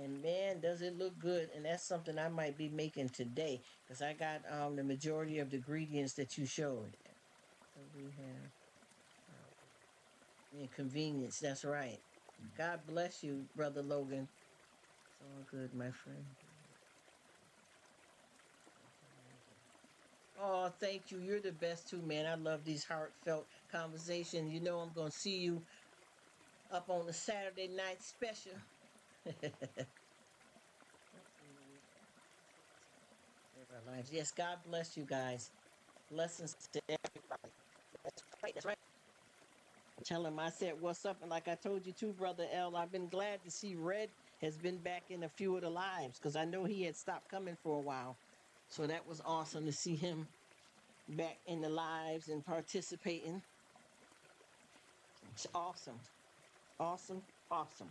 A: And man, does it look good. And that's something I might be making today because I got the majority of the ingredients that you showed. So we have inconvenience. That's right. God bless you, Brother Logan. It's all good, my friend. Oh, thank you. You're the best too, man. I love these heartfelt conversations. I'm going to see you up on the Saturday night special. Our lives. Yes, God bless you guys. Blessings to everybody. That's right. That's right. Tell him I said what's up, and like I told you too, Brother L, I've been glad to see Red has been back in a few of the lives because I know he had stopped coming for a while. So that was awesome to see him back in the lives and participating. It's awesome. Awesome. Awesome.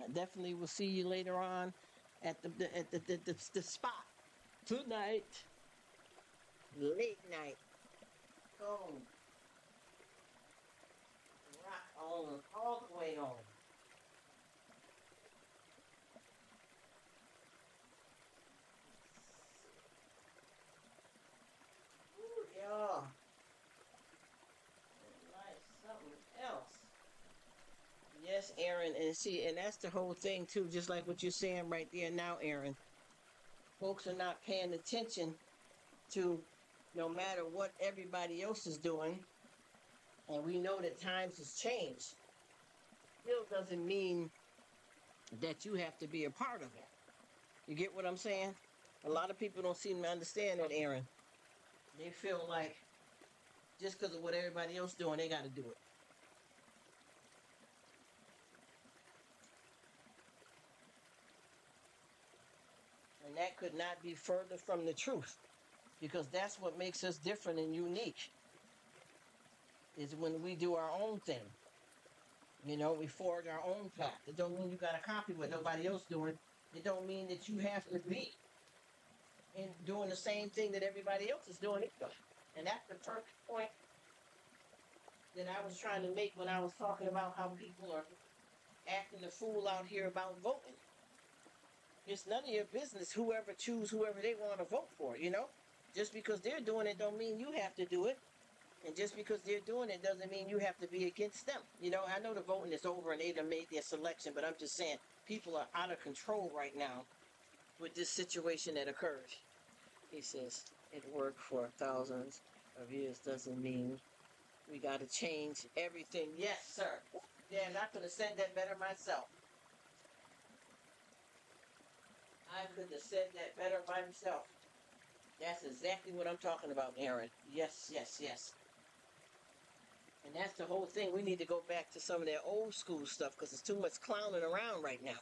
A: I definitely will see you later on at the spot tonight. Late night. Boom. Rock on all the way on. And see, and that's the whole thing too, just like what you're saying right there now, Aaron. Folks are not paying attention to no matter what everybody else is doing, and we know that times has changed, still doesn't mean that you have to be a part of it. You get what I'm saying? A lot of people don't seem to understand that, Aaron. They feel like just because of what everybody else doing, they got to do it. And that could not be further from the truth, because that's what makes us different and unique, is when we do our own thing. You know, we forge our own path. It don't mean you got to copy what nobody else doing. It don't mean that you have to be in doing the same thing that everybody else is doing. And that's the perfect point that I was trying to make when I was talking about how people are acting the fool out here about voting. It's none of your business whoever choose whoever they want to vote for, you know? Just because they're doing it don't mean you have to do it. And just because they're doing it doesn't mean you have to be against them. You know, I know the voting is over and they done made their selection, but I'm just saying people are out of control right now with this situation that occurred. He says it worked for thousands of years doesn't mean we got to change everything. Yes, sir. Yeah, and I could have said that better myself. I could have said that better myself. That's exactly what I'm talking about, Aaron. Yes, yes, yes. And that's the whole thing. We need to go back to some of their old school stuff because there's too much clowning around right now.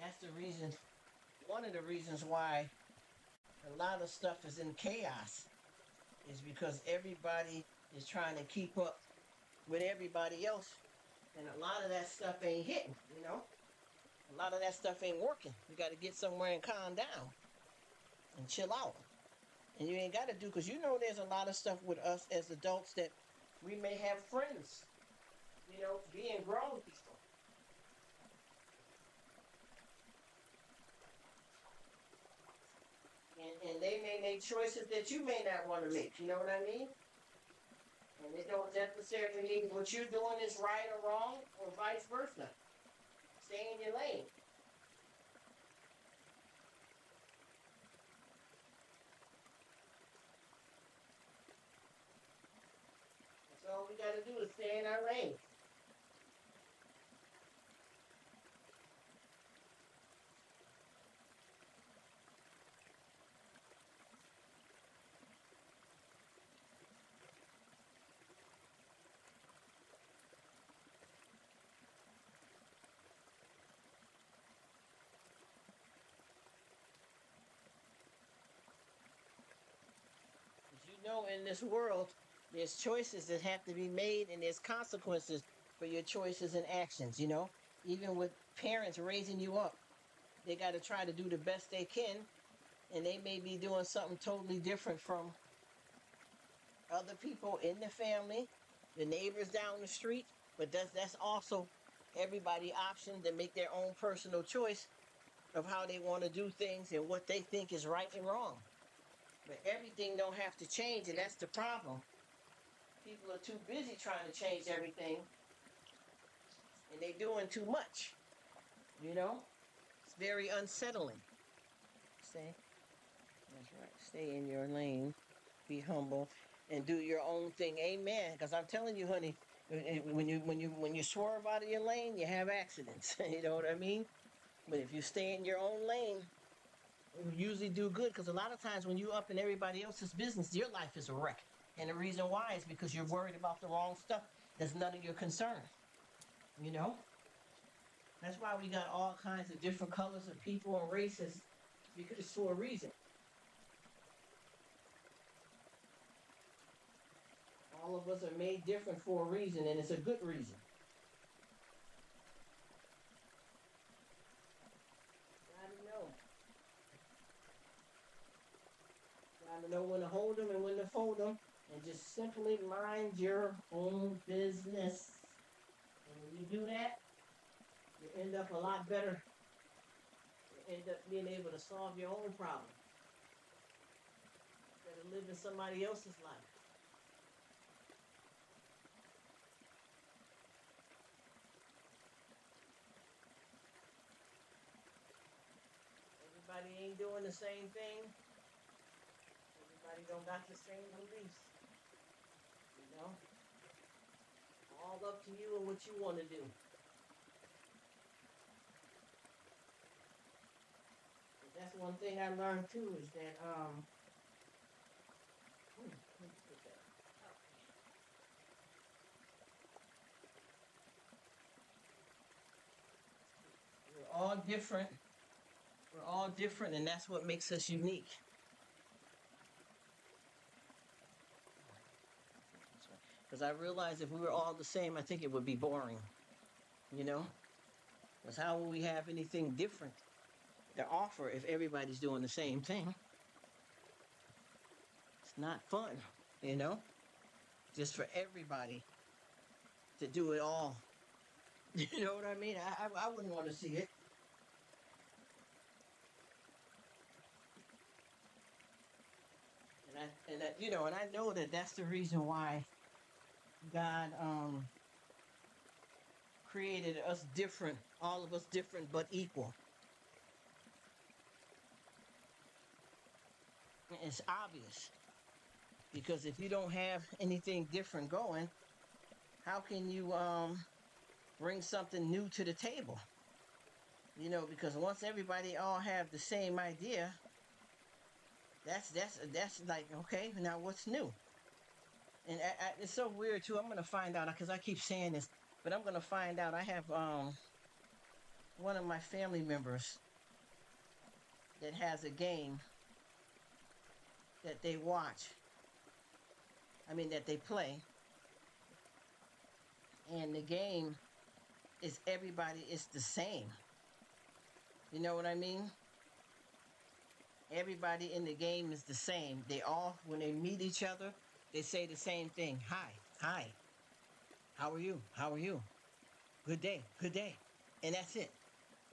A: That's the reason, one of the reasons why a lot of stuff is in chaos is because everybody is trying to keep up with everybody else. And a lot of that stuff ain't hitting, you know? A lot of that stuff ain't working. You got to get somewhere and calm down and chill out. And you ain't got to do, because you know there's a lot of stuff with us as adults that we may have friends, you know, being grown people. And they may make choices that you may not want to make, you know what I mean? And it don't necessarily mean what you're doing is right or wrong, or vice versa. Stay in your lane. That's all we got to do is stay in our lane. You know, in this world, there's choices that have to be made, and there's consequences for your choices and actions, you know? Even with parents raising you up, they got to try to do the best they can, and they may be doing something totally different from other people in the family, the neighbors down the street, but that's also everybody option to make their own personal choice of how they want to do things and what they think is right and wrong. But everything don't have to change, and that's the problem. People are too busy trying to change everything, and they doing too much. You know? It's very unsettling. Stay. That's right. Stay in your lane. Be humble and do your own thing. Amen. Because I'm telling you, honey, when you swerve out of your lane, you have accidents. You know what I mean? But if you stay in your own lane, you usually do good, because a lot of times when you up in everybody else's business, your life is a wreck. And the reason why is because you're worried about the wrong stuff that's none of your concern. You know? That's why we got all kinds of different colors of people and races, because it's for a reason. All of us are made different for a reason, and it's a good reason. Gotta know. Gotta know when to hold them and when to fold them, and just simply mind your own business. And when you do that, you end up a lot better. You end up being able to solve your own problem instead of living somebody else's life. everybody ain't doing the same thing. Everybody don't got the same beliefs. You know, all up to you and what you want to do. But that's one thing I learned too is that let me put that. We're all different. We're all different, and that's what makes us unique. Because I realize if we were all the same, I think it would be boring. You know, because how will we have anything different to offer if everybody's doing the same thing? It's not fun, you know, just for everybody to do it all. You know what I mean? I wouldn't want to see it. And I know that that's the reason why God created us different, all of us different but equal. It's obvious because if you don't have anything different going, how can you bring something new to the table? You know, because once everybody all have the same idea, that's like, okay, now what's new? And it's so weird too. I'm gonna find out because I keep saying this, but I'm gonna find out. I have one of my family members that has a game that they watch. I mean that they play, and the game is everybody is the same. You know what I mean? Everybody in the game is the same. They all, when they meet each other, they say the same thing. Hi, hi. How are you? How are you? Good day, good day. And that's it.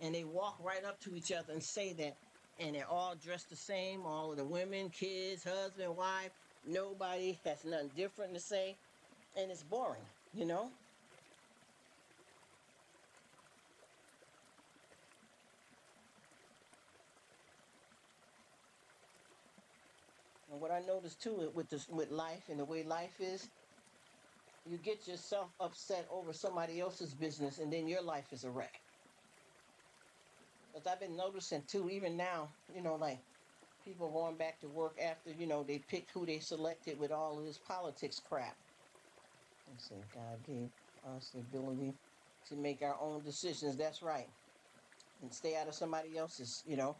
A: And they walk right up to each other and say that. And they're all dressed the same. All of the women, kids, husband, wife. Nobody has nothing different to say. And it's boring, you know? And what I noticed too with this with life and the way life is, you get yourself upset over somebody else's business and then your life is a wreck. Because I've been noticing too, even now, you know, like people going back to work after, you know, they picked who they selected with all of this politics crap. And say, God gave us the ability to make our own decisions. That's right. And stay out of somebody else's, you know.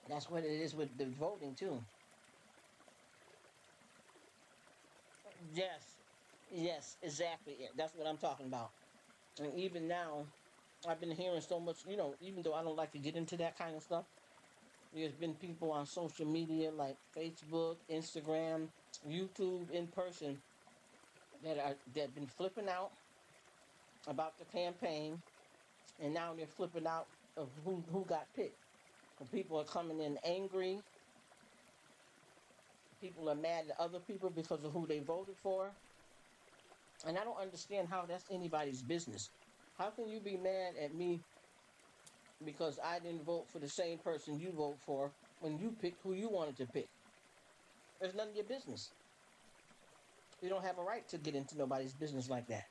A: That's what it is with the voting too. Yes. Yes, exactly. Yeah, that's what I'm talking about. And even now, I've been hearing so much, you know, even though I don't like to get into that kind of stuff, there's been people on social media like Facebook, Instagram, YouTube in person that been flipping out about the campaign, and now they're flipping out of who got picked. And people are coming in angry. People are mad at other people because of who they voted for. And I don't understand how that's anybody's business. How can you be mad at me because I didn't vote for the same person you vote for when you picked who you wanted to pick? It's none of your business. You don't have a right to get into nobody's business like that.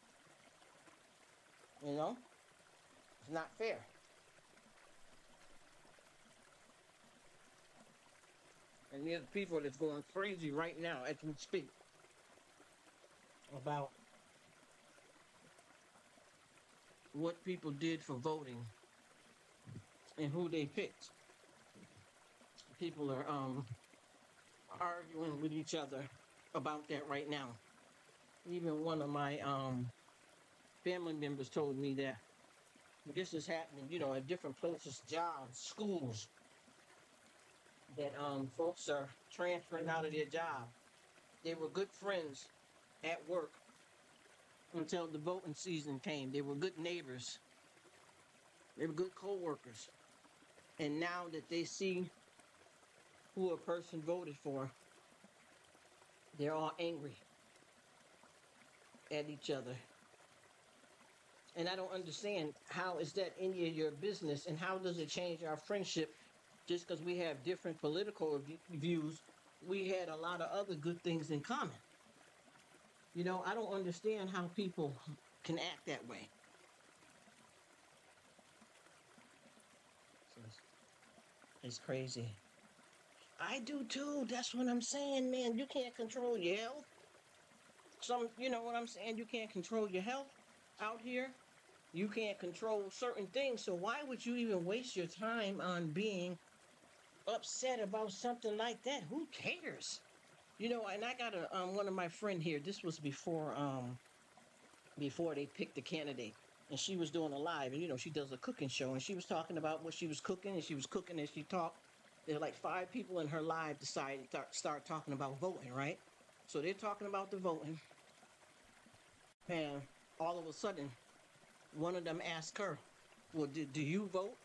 A: You know? It's not fair. And there's people that's going crazy right now as we speak about what people did for voting and who they picked. People are arguing with each other about that right now. Even one of my family members told me that this is happening, you know, at different places, jobs, schools, that folks are transferring out of their job. They were good friends at work until the voting season came. They were good neighbors. They were good co-workers. And now that they see who a person voted for, they're all angry at each other. And I don't understand, how is that any of your business, and how does it change our friendship Just because we have different political views, we had a lot of other good things in common. I don't understand how people can act that way. So it's crazy. I do too. That's what I'm saying, man. You can't control your health. You know what I'm saying? You can't control your health out here. You can't control certain things. So why would you even waste your time on being upset about something like that? Who cares? And I got one of my friend here. This was before they picked the candidate, and she was doing a live, and she does a cooking show, and she was talking about what she was cooking, and she was cooking as she talked. There were like 5 people in her live decided to start talking about voting, right? So they're talking about the voting, and all of a sudden, one of them asked her, "Well, do you vote?"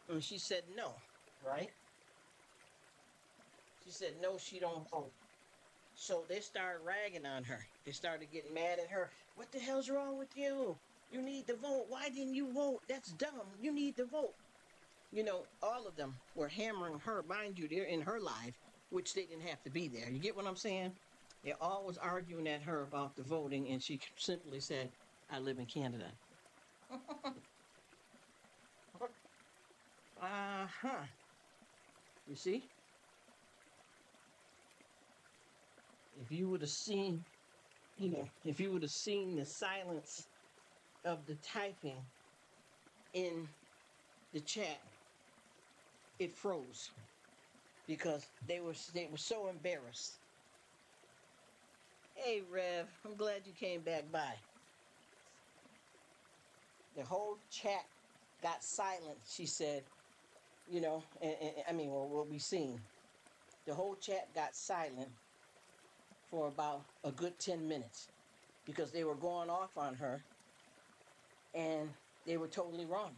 A: And she said no, right? She said no, she don't vote. So they started ragging on her. They started getting mad at her. What the hell's wrong with you? You need to vote. Why didn't you vote? That's dumb. You need to vote. All of them were hammering her. Mind you, they're in her life, which they didn't have to be there. You get what I'm saying? They're always arguing at her about the voting, and she simply said, I live in Canada. Uh-huh. You see? If you would have seen, if you would have seen the silence of the typing in the chat, it froze because they were so embarrassed. Hey Rev, I'm glad you came back by. The whole chat got silent, she said, I mean, well, what we seen. The whole chat got silent for about a good 10 minutes because they were going off on her and they were totally wrong.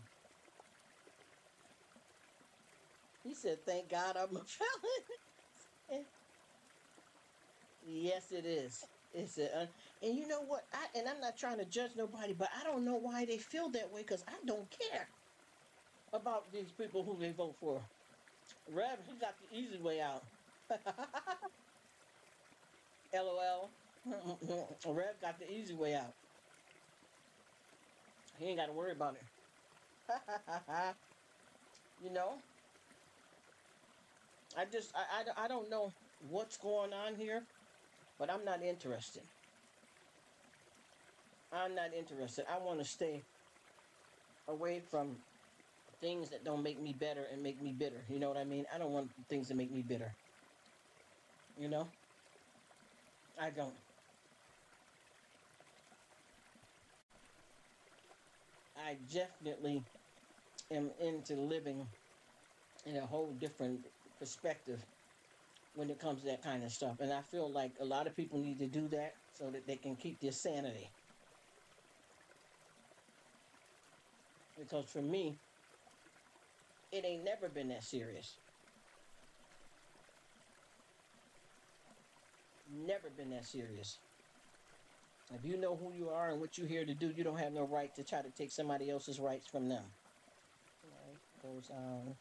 A: He said, thank God I'm a felon. Yes, it is. And you know what? I'm not trying to judge nobody, but I don't know why they feel that way because I don't care about these people who they vote for. Rev, he got the easy way out. LOL. Rev got the easy way out. He ain't got to worry about it. you know, I don't know what's going on here, but I'm not interested. I'm not interested. I want to stay away from things that don't make me better and make me bitter. You know what I mean? I don't want things that make me bitter. You know? I don't. I definitely am into living in a whole different perspective when it comes to that kind of stuff. And I feel like a lot of people need to do that so that they can keep their sanity. Because for me, it ain't never been that serious. Never been that serious. If you know who you are and what you're here to do, you don't have no right to try to take somebody else's rights from them. Life goes on.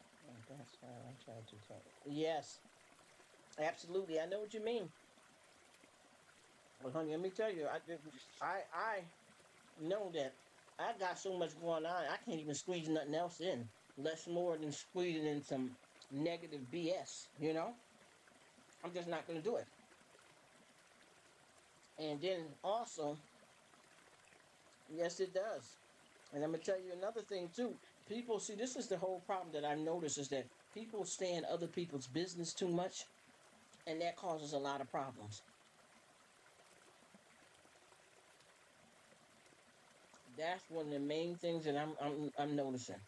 A: That's how I try to tell it. Yes, absolutely. I know what you mean. But honey, let me tell you, I know that I got so much going on. I can't even squeeze nothing else in, less more than squeezing in some negative BS. I'm just not gonna do it. And then also, yes, it does. And I'm gonna tell you another thing too. People see this is the whole problem that I've noticed is that people stay in other people's business too much, and that causes a lot of problems. That's one of the main things that I'm noticing.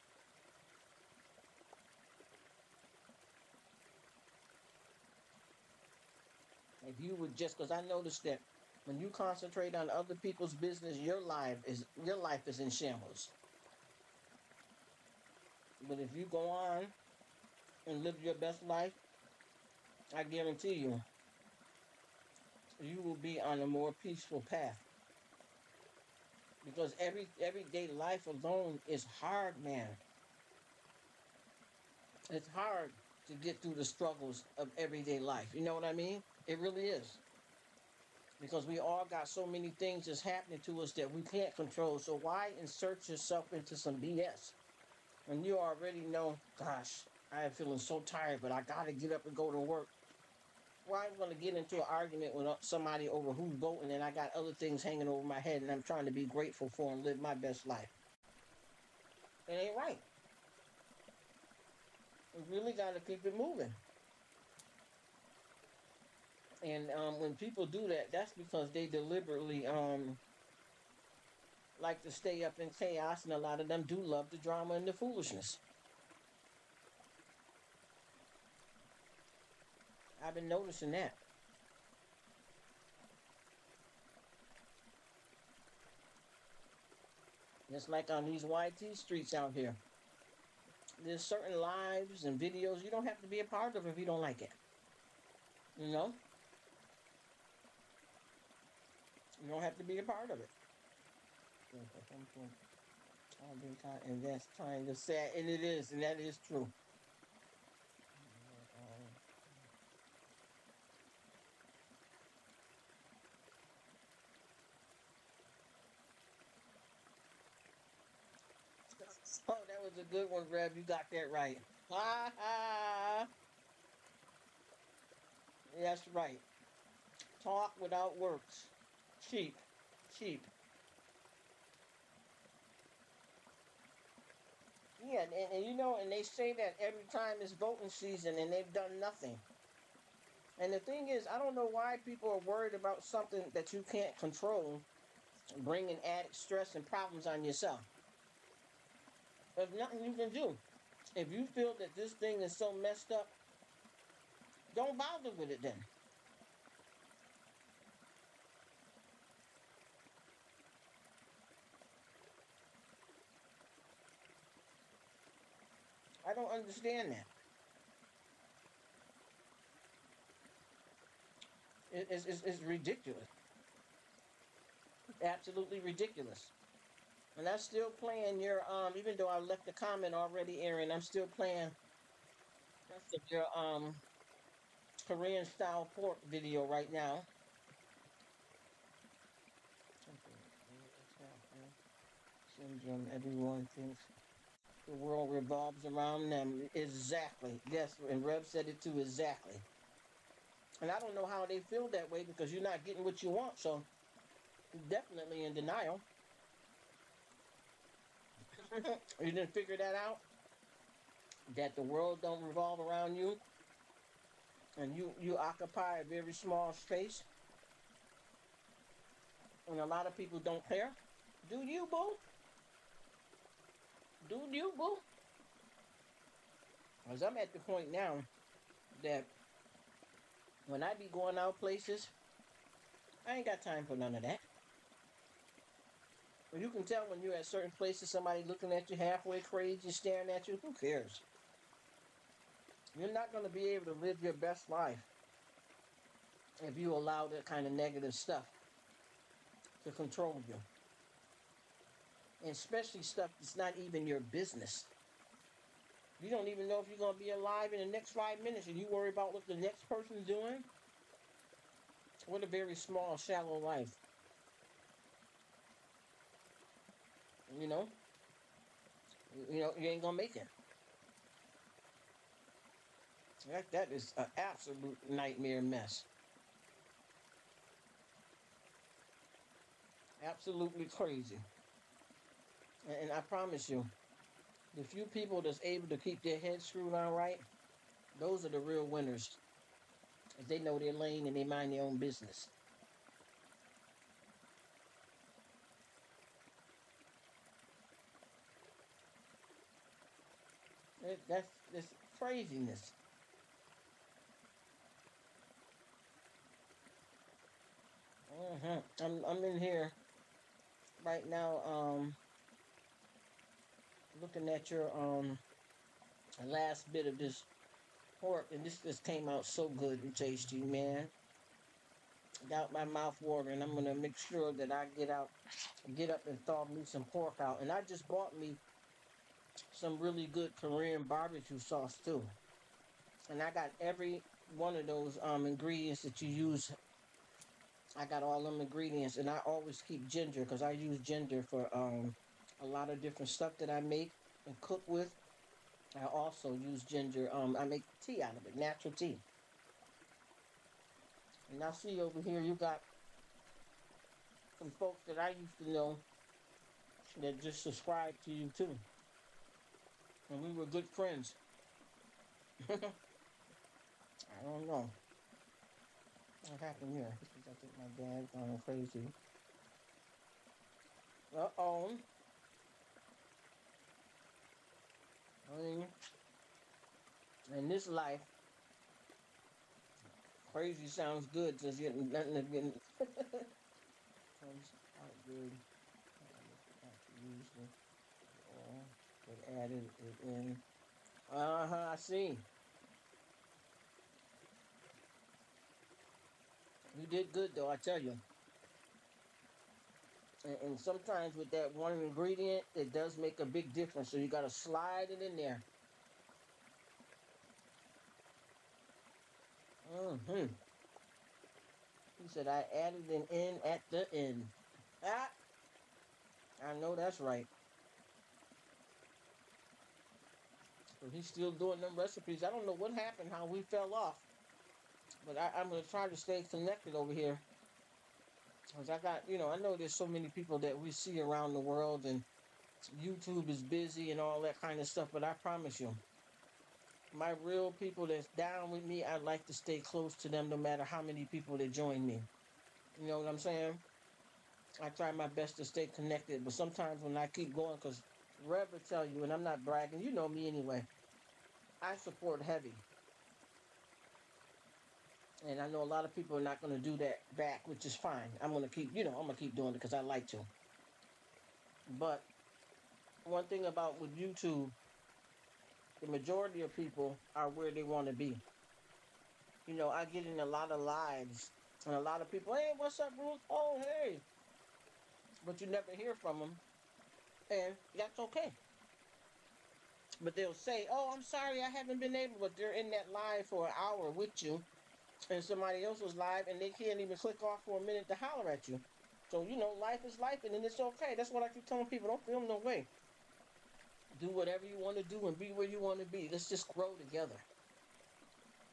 A: If you would just, because I noticed that when you concentrate on other people's business, your life is in shambles. But if you go on and live your best life, I guarantee you, you will be on a more peaceful path. Because everyday life alone is hard, man. It's hard to get through the struggles of everyday life. You know what I mean? It really is. Because we all got so many things that's happening to us that we can't control. So why insert yourself into some BS when you already know, gosh, I am feeling so tired, but I got to get up and go to work. Why am I going to get into an argument with somebody over who's voting and I got other things hanging over my head and I'm trying to be grateful for and live my best life? It ain't right. We really got to keep it moving. And when people do that, that's because they deliberately like to stay up in chaos, and a lot of them do love the drama and the foolishness. I've been noticing that. It's like on these YT streets out here. There's certain lives and videos you don't have to be a part of if you don't like it. You know? You don't have to be a part of it. And that's kind of sad, and it is, and that is true. Oh, that was a good one, Rev. You got that right. Ha ha. That's right. Talk without works. Cheap. Cheap. Yeah, and you know, and they say that every time it's voting season and they've done nothing. And the thing is, I don't know why people are worried about something that you can't control, bringing added stress and problems on yourself. There's nothing you can do. If you feel that this thing is so messed up, don't bother with it then. I don't understand that. It's ridiculous. Absolutely ridiculous. And I'm still playing your even though I left the comment already, Aaron, I'm still playing your Korean style pork video right now. Syndrome, everyone thinks the world revolves around them. Exactly. Yes, and Rev said it too, exactly. And I don't know how they feel that way because you're not getting what you want, so definitely in denial. You didn't figure that out? That the world don't revolve around you and you occupy a very small space and a lot of people don't care. Do you, boo? Do you, boo? Because I'm at the point now that when I be going out places, I ain't got time for none of that. You can tell when you're at certain places, somebody looking at you halfway crazy, staring at you. Who cares? You're not going to be able to live your best life if you allow that kind of negative stuff to control you. And especially stuff that's not even your business. You don't even know if you're going to be alive in the next 5 minutes and you worry about what the next person's doing. What a very small, shallow life. You know, you ain't gonna make it. That is an absolute nightmare mess. Absolutely crazy. And I promise you, the few people that's able to keep their heads screwed on right, those are the real winners. They know their lane and they mind their own business. That's this craziness. I'm in here right now, looking at your last bit of this pork, and this just came out so good and tasty, man. Got my mouth watering. I'm gonna make sure that I get up and thaw me some pork out. And I just bought me some really good Korean barbecue sauce too. And I got every one of those ingredients that you use. I got all them ingredients, and I always keep ginger because I use ginger for a lot of different stuff that I make and cook with. I also use ginger. I make tea out of it, natural tea. And I see over here you got some folks that I used to know that just subscribed to you too, and we were good friends. I don't know what happened here. I think my dad's going crazy. Uh-oh. I mean, in this life, crazy sounds good, just getting nothing to get comes out good. I have to use the oil that added it in. I see. You did good though, I tell you. And sometimes with that one ingredient, it does make a big difference. So you gotta slide it in there. Mm-hmm. He said I added an in at the end. Ah, I know that's right. So he's still doing them recipes. I don't know what happened, how we fell off. But I'm gonna try to stay connected over here. Cause I got, I know there's so many people that we see around the world, and YouTube is busy and all that kind of stuff. But I promise you, my real people that's down with me, I'd like to stay close to them no matter how many people that join me. You know what I'm saying? I try my best to stay connected, but sometimes when I keep going, because Rev will tell you, and I'm not bragging, you know me anyway, I support heavy. And I know a lot of people are not going to do that back, which is fine. I'm going to keep, I'm going to keep doing it because I like to. But one thing about with YouTube, the majority of people are where they want to be. I get in a lot of lives, and a lot of people, hey, what's up, Rruk? Oh, hey. But you never hear from them, and that's okay. But they'll say, oh, I'm sorry, I haven't been able, but they're in that live for an hour with you, and somebody else was live, and they can't even click off for a minute to holler at you. So, life is life, and then it's okay. That's what I keep telling people. Don't feel no way. Do whatever you want to do and be where you want to be. Let's just grow together.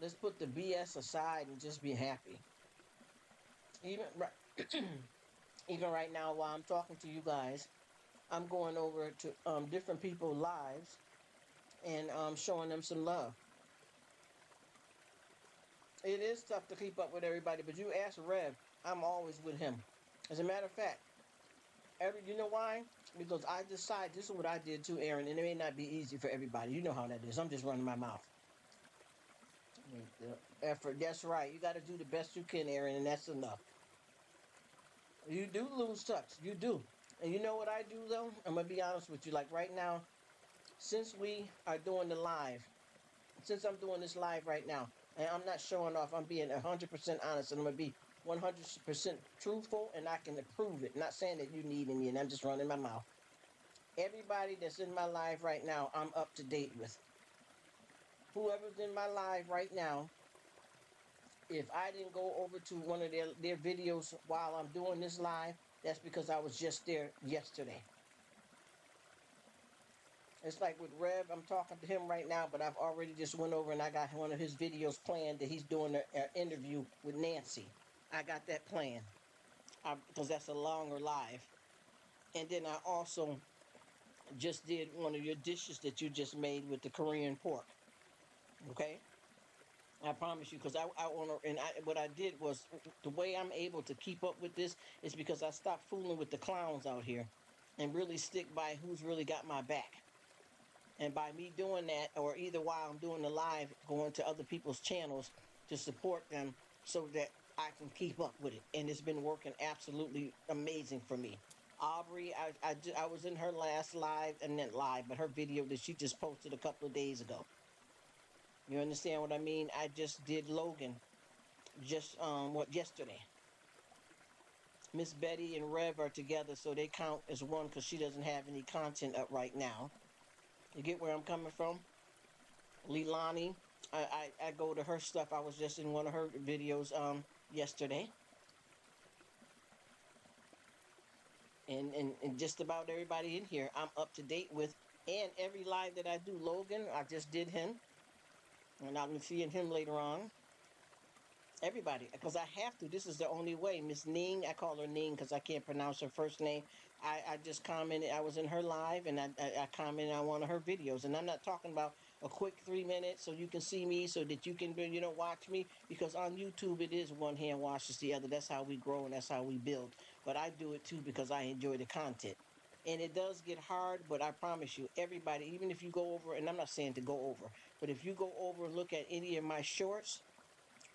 A: Let's put the BS aside and just be happy. Even even right now, while I'm talking to you guys, I'm going over to different people's lives and showing them some love. It is tough to keep up with everybody, but you ask Rev, I'm always with him. As a matter of fact, you know why? Because I decide, this is what I did too, Aaron, and it may not be easy for everybody. You know how that is. I'm just running my mouth. The effort, that's right. You got to do the best you can, Aaron, and that's enough. You do lose touch. You do. And you know what I do, though? I'm going to be honest with you. Like right now, since we are doing the live, since I'm doing this live right now, and I'm not showing off, I'm being 100% honest, and I'm going to be 100% truthful, and I can prove it. Not saying that you need me, and I'm just running my mouth. Everybody that's in my live right now, I'm up to date with. Whoever's in my live right now, if I didn't go over to one of their videos while I'm doing this live, that's because I was just there yesterday. It's like with Rev, I'm talking to him right now, but I've already just went over and I got one of his videos planned that he's doing an interview with Nancy. I got that planned because that's a longer live. And then I also just did one of your dishes that you just made with the Korean pork. Okay? I promise you, because I want to, and what I did was, the way I'm able to keep up with this is because I stopped fooling with the clowns out here and really stick by who's really got my back. And by me doing that, or either while I'm doing the live, going to other people's channels to support them so that I can keep up with it. And it's been working absolutely amazing for me. Aubrey, I was in her last live, and not live, but her video that she just posted a couple of days ago. You understand what I mean? I just did Logan just yesterday. Miss Betty and Rev are together, so they count as one because she doesn't have any content up right now. You get where I'm coming from? Leilani, I go to her stuff. I was just in one of her videos yesterday, and just about everybody in here I'm up to date with, and every live that I do. Logan, I just did him, and I'm seeing him later on. Everybody, because I have to. This is the only way. Miss Ning, I call her Ning because I can't pronounce her first name. I just commented. I was in her live, and I commented on one of her videos. And I'm not talking about a quick 3 minutes so you can see me, so that you can watch me. Because on YouTube it is one hand washes the other. That's how we grow and that's how we build. But I do it too because I enjoy the content. And it does get hard, but I promise you, everybody, even if you go over, and I'm not saying to go over, but if you go over and look at any of my shorts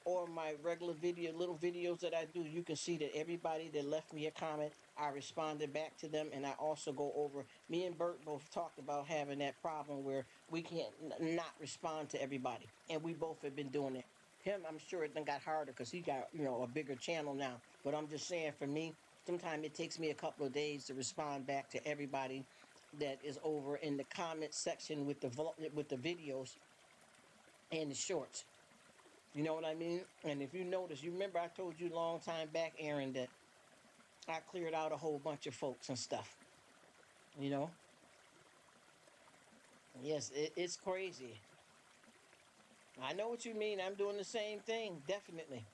A: or my regular little videos that I do, you can see that everybody that left me a comment, I responded back to them, and I also go over. Me and Bert both talked about having that problem where we can't not respond to everybody, and we both have been doing it. Him, I'm sure it done got harder because he got a bigger channel now. But I'm just saying, for me, sometimes it takes me a couple of days to respond back to everybody that is over in the comment section with the videos and the shorts. You know what I mean? And if you notice, you remember I told you a long time back, Aaron, that I cleared out a whole bunch of folks and stuff. You know? Yes, it's crazy. I know what you mean. I'm doing the same thing, definitely.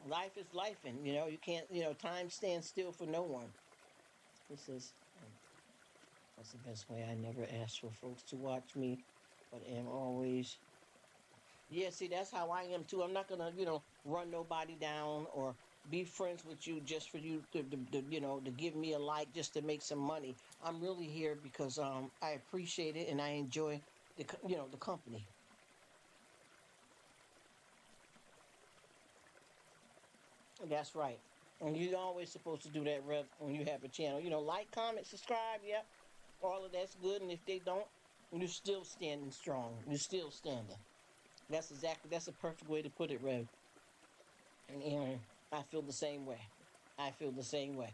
A: Life is life, and you can't, time stands still for no one. This is That's the best way. I never ask for folks to watch me, but am always. Yeah, see, that's how I am too. I'm not gonna, run nobody down or be friends with you just for you to give me a like just to make some money. I'm really here because I appreciate it and I enjoy the company. That's right. And you're always supposed to do that, Rev, when you have a channel. Like, comment, subscribe. Yep, all of that's good. And if they don't, you're still standing strong. You're still standing. That's a perfect way to put it, Rev. And Aaron, I feel the same way. I feel the same way.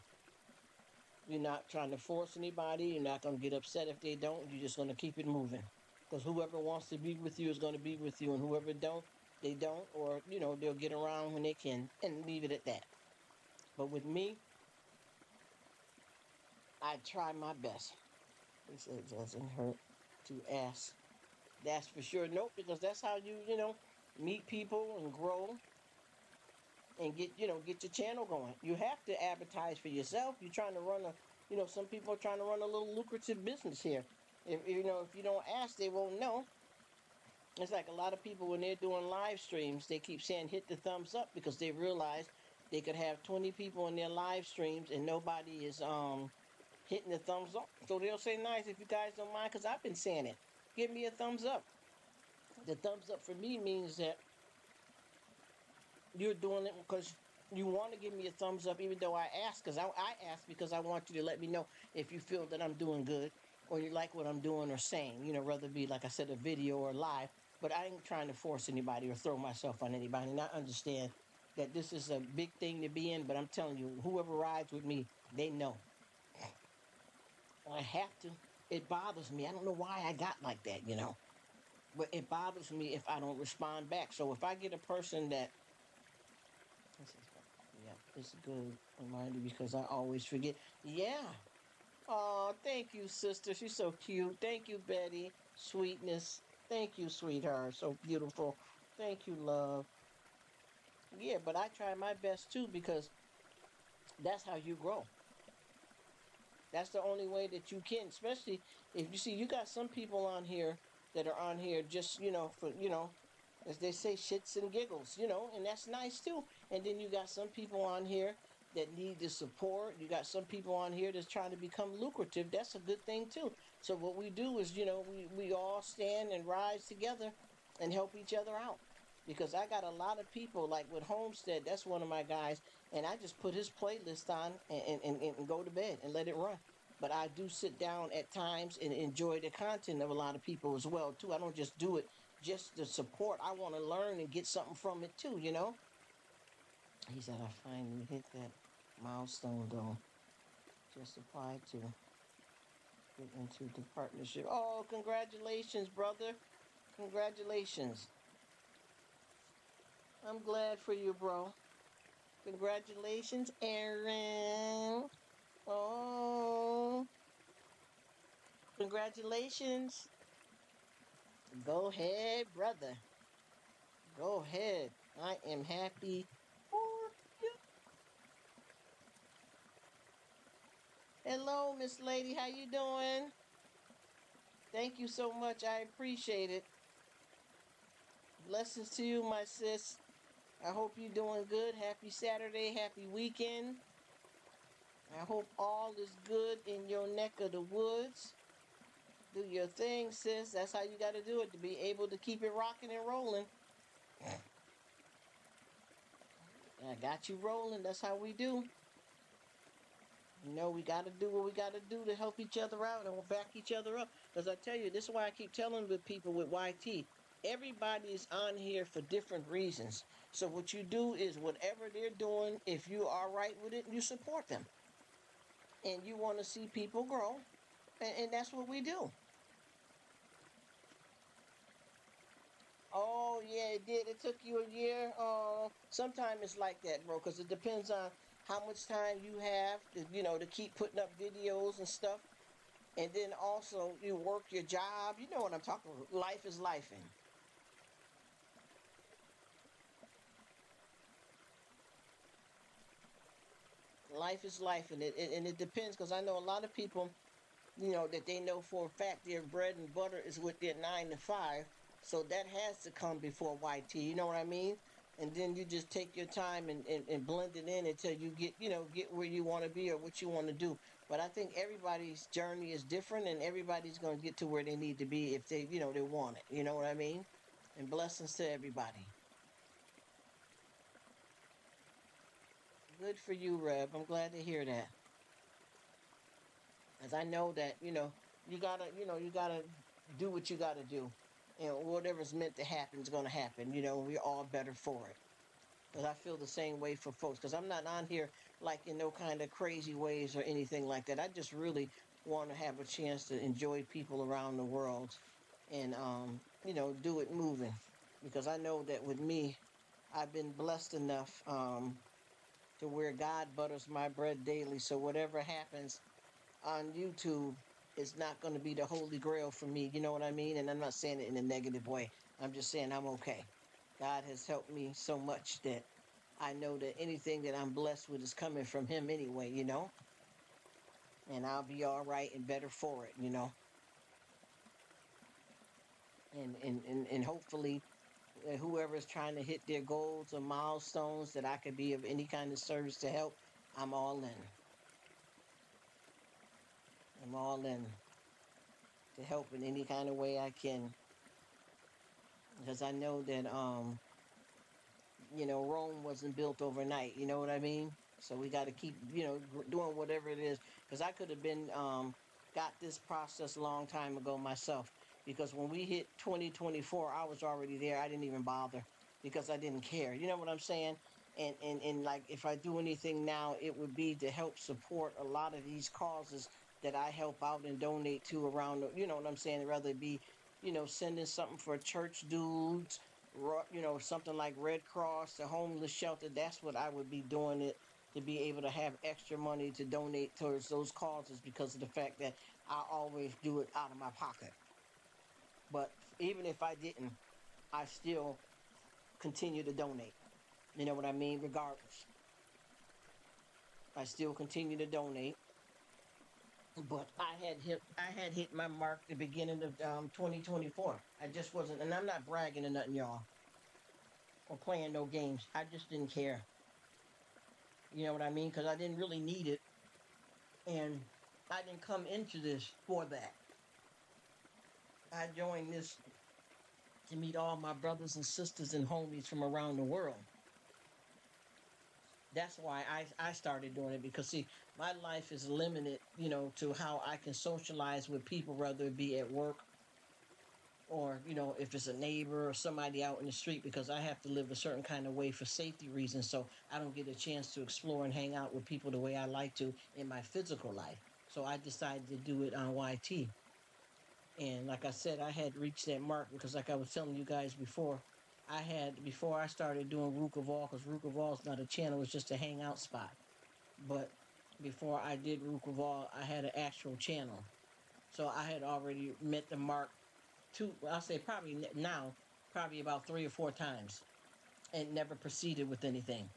A: You're not trying to force anybody. You're not going to get upset if they don't. You're just going to keep it moving. Because whoever wants to be with you is going to be with you. And whoever don't, they don't. Or, they'll get around when they can and leave it at that. But with me, I try my best. It doesn't hurt to ask. That's for sure. Nope, because that's how you meet people and grow and get your channel going. You have to advertise for yourself. You're trying to run some people are trying to run a little lucrative business here. If you don't ask, they won't know. It's like a lot of people when they're doing live streams, they keep saying hit the thumbs up because they realize they could have 20 people in their live streams and nobody is hitting the thumbs up. So they'll say, nice, if you guys don't mind, because I've been saying it. Give me a thumbs up. The thumbs up for me means that you're doing it because you want to give me a thumbs up, even though I ask, because I ask because I want you to let me know if you feel that I'm doing good or you like what I'm doing or saying, whether it be, like I said, a video or live. But I ain't trying to force anybody or throw myself on anybody. And I understand that this is a big thing to be in, but I'm telling you, whoever rides with me, they know. I have to. It bothers me. I don't know why I got like that. But it bothers me if I don't respond back. So if I get a person that this is, yeah, it's a good reminder because I always forget. Yeah. Oh, thank you, sister. She's so cute. Thank you, Betty. Sweetness. Thank you, sweetheart. So beautiful. Thank you, love. Yeah, but I try my best too because that's how you grow. That's the only way that you can, especially if you see you got some people on here that are on here just, for, as they say, shits and giggles, and that's nice too. And then you got some people on here that need the support. You got some people on here that's trying to become lucrative. That's a good thing too. So what we do is, we all stand and rise together and help each other out. Because I got a lot of people, like with Homestead, that's one of my guys, and I just put his playlist on and go to bed and let it run. But I do sit down at times and enjoy the content of a lot of people as well, too. I don't just do it just to support. I want to learn and get something from it, too. He said, I finally hit that milestone, though. Just applied to get into the partnership. Oh, congratulations, brother. Congratulations. I'm glad for you, bro. Congratulations, Aaron. Oh, congratulations. Go ahead, brother. Go ahead. I am happy for you. Hello, Miss Lady. How you doing? Thank you so much. I appreciate it. Blessings to you, my sis. I hope you're doing good. Happy Saturday. Happy weekend. I hope all is good in your neck of the woods. Do your thing, sis. That's how you got to do it to be able to keep it rocking and rolling. I got you rolling. That's how we do. You know, we got to do what we got to do to help each other out and we'll back each other up. Because I tell you, this is why I keep telling with people with YT, everybody is on here for different reasons. So what you do is whatever they're doing, if you are right with it, you support them. And you want to see people grow. And that's what we do. Oh, yeah, it did. It took you a year. Sometimes it's like that, bro, because it depends on how much time you have to, to keep putting up videos and stuff. And then also you work your job. You know what I'm talking about. Life is lifing. Life is life, and it depends because I know a lot of people, that they know for a fact their bread and butter is with their 9 to 5. So that has to come before YT. You know what I mean? And then you just take your time and blend it in until you get where you want to be or what you want to do. But I think everybody's journey is different and everybody's going to get to where they need to be if they want it. You know what I mean? And blessings to everybody. Good for you, Reb. I'm glad to hear that. As I know that, you gotta do what you gotta do. And whatever's meant to happen is gonna happen. We're all better for it. Because I feel the same way for folks. Because I'm not on here like in no kind of crazy ways or anything like that. I just really want to have a chance to enjoy people around the world and do it moving. Because I know that with me, I've been blessed enough to where God butters my bread daily. So whatever happens on YouTube is not going to be the holy grail for me. You know what I mean? And I'm not saying it in a negative way. I'm just saying I'm okay. God has helped me so much that I know that anything that I'm blessed with is coming from him anyway. And I'll be all right and better for it. And hopefully whoever's trying to hit their goals or milestones that I could be of any kind of service to help, I'm all in. I'm all in to help in any kind of way I can. Because I know that Rome wasn't built overnight. You know what I mean? So we got to keep, doing whatever it is. Because I could have been, got this process a long time ago myself. Because when we hit 2024, I was already there. I didn't even bother because I didn't care. You know what I'm saying? And like, if I do anything now, it would be to help support a lot of these causes that I help out and donate to around, you know what I'm saying? Rather it be, sending something for church dudes, something like Red Cross, the homeless shelter. That's what I would be doing it to be able to have extra money to donate towards those causes because of the fact that I always do it out of my pocket. But even if I didn't, I still continue to donate. You know what I mean? Regardless, I still continue to donate. But I had hit my mark the beginning of 2024. I just wasn't, and I'm not bragging or nothing, y'all, or playing no games. I just didn't care. You know what I mean? Because I didn't really need it. And I didn't come into this for that. I joined this to meet all my brothers and sisters and homies from around the world. That's why I started doing it because, see, my life is limited, to how I can socialize with people, whether it be at work or, if it's a neighbor or somebody out in the street, because I have to live a certain kind of way for safety reasons. So I don't get a chance to explore and hang out with people the way I like to in my physical life. So I decided to do it on YT. And like I said, I had reached that mark because, like I was telling you guys before, before I started doing Rruk of All, because Rruk of All is not a channel, it's just a hangout spot. But before I did Rruk of All, I had an actual channel. So I had already met the mark I'll say probably now, probably about 3 or 4 times and never proceeded with anything.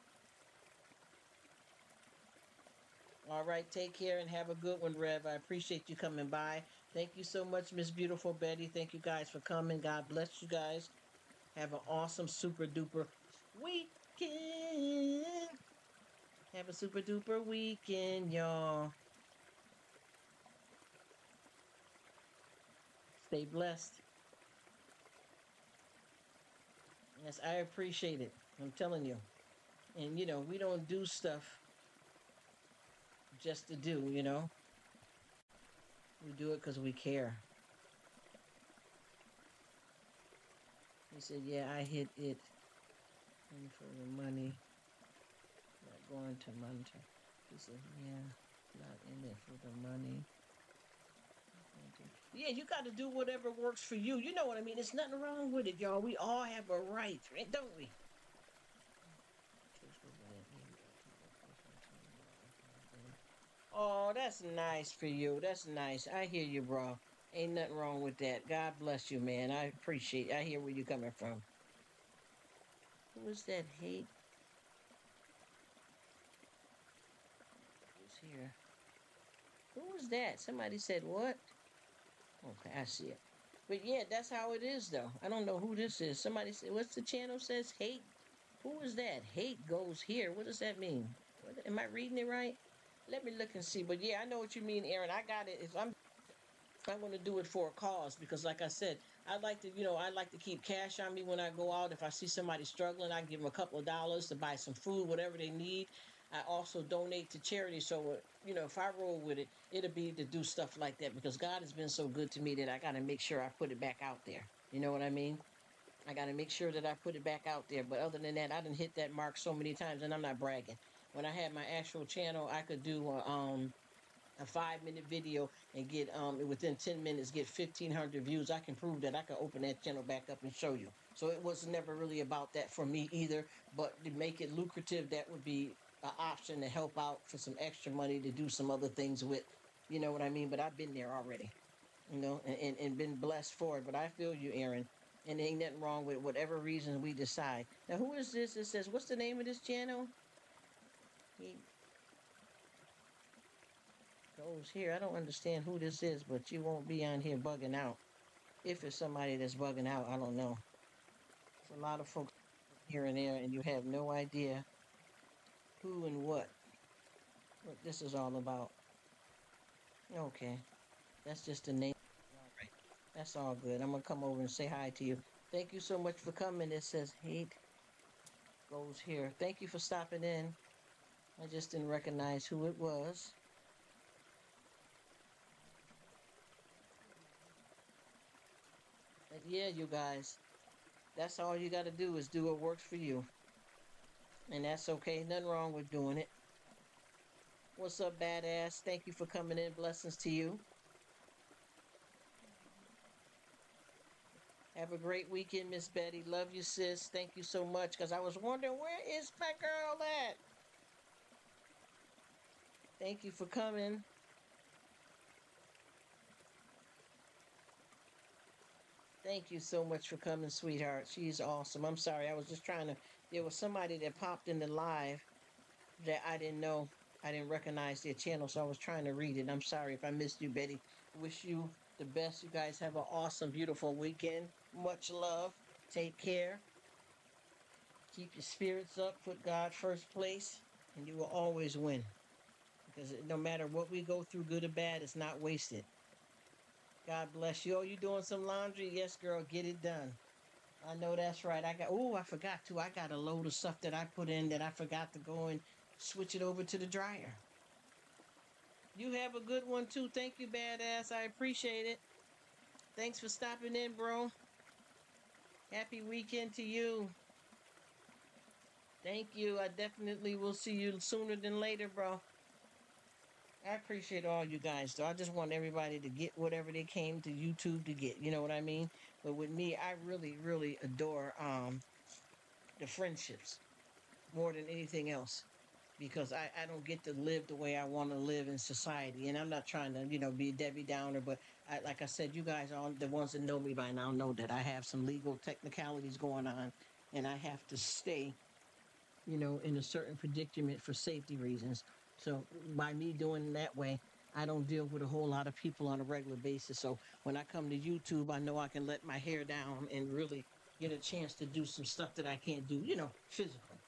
A: All right, take care and have a good one, Rev. I appreciate you coming by. Thank you so much, Miss Beautiful Betty. Thank you guys for coming. God bless you guys. Have an awesome, super duper weekend. Have a super duper weekend, y'all. Stay blessed. Yes, I appreciate it. I'm telling you. And, we don't do stuff just to do, We do it because we care. He said, yeah, I hit it for the money, not going to monitor. He said, yeah, not in it for the money. Yeah, you got to do whatever works for you. You know what I mean? There's nothing wrong with it, y'all. We all have a right, right? Don't we? Oh, that's nice for you. That's nice. I hear you, bro. Ain't nothing wrong with that. God bless you, man. I hear where you're coming from. Who was that hate? Who's here? Who was that? Somebody said what? Okay, I see it. But yeah, that's how it is, though. I don't know who this is. Somebody said, what's the channel says? Hate? Who is that? Hate goes here. What does that mean? Am I reading it right? Let me look and see. But yeah, I know what you mean, Aaron. I got it. I want to do it for a cause because, like I said, I like to keep cash on me when I go out. If I see somebody struggling, I give them a couple of dollars to buy some food, whatever they need. I also donate to charity. So, if I roll with it, it'll be to do stuff like that because God has been so good to me that I got to make sure I put it back out there. You know what I mean? I got to make sure that I put it back out there. But other than that, I didn't hit that mark so many times, and I'm not bragging. When I had my actual channel, I could do a 5-minute video and get within 10 minutes get 1,500 views. I can prove that. I can open that channel back up and show you. So it was never really about that for me either. But to make it lucrative, that would be an option to help out for some extra money to do some other things with. You know what I mean? But I've been there already, and been blessed for it. But I feel you, Aaron. And ain't nothing wrong with whatever reason we decide. Now, who is this? It says, what's the name of this channel? He goes here. I don't understand who this is, but you won't be on here bugging out. If it's somebody that's bugging out, I don't know. There's a lot of folks here and there, and you have no idea who and what this is all about. Okay, that's just the name. All right, that's all good. I'm gonna come over and say hi to you. Thank you so much for coming. It says hate goes here. Thank you for stopping in. I just didn't recognize who it was. But yeah, you guys, that's all you got to do is do what works for you. And that's okay. Nothing wrong with doing it. What's up, badass? Thank you for coming in. Blessings to you. Have a great weekend, Miss Betty. Love you, sis. Thank you so much. Because I was wondering, where is my girl at? Thank you for coming. Thank you so much for coming, sweetheart. She's awesome. I'm sorry. I was just trying to. There was somebody that popped in the live that I didn't know. I didn't recognize their channel, so I was trying to read it. I'm sorry if I missed you, Betty. Wish you the best. You guys have an awesome, beautiful weekend. Much love. Take care. Keep your spirits up. Put God first place, and you will always win. Because no matter what we go through, good or bad, it's not wasted. God bless you. Oh, you doing some laundry? Yes, girl, get it done. I know that's right. I forgot to. I got a load of stuff that I put in that I forgot to go and switch it over to the dryer. You have a good one too. Thank you, badass. I appreciate it. Thanks for stopping in, bro. Happy weekend to you. Thank you. I definitely will see you sooner than later, bro. I appreciate all you guys, though. I just want everybody to get whatever they came to YouTube to get. You know what I mean? But with me, I really, really adore the friendships more than anything else because I don't get to live the way I want to live in society. And I'm not trying to, be a Debbie Downer, but like I said, you guys are the ones that know me by now know that I have some legal technicalities going on and I have to stay, in a certain predicament for safety reasons. So by me doing that way, I don't deal with a whole lot of people on a regular basis. So when I come to YouTube, I know I can let my hair down and really get a chance to do some stuff that I can't do, physically.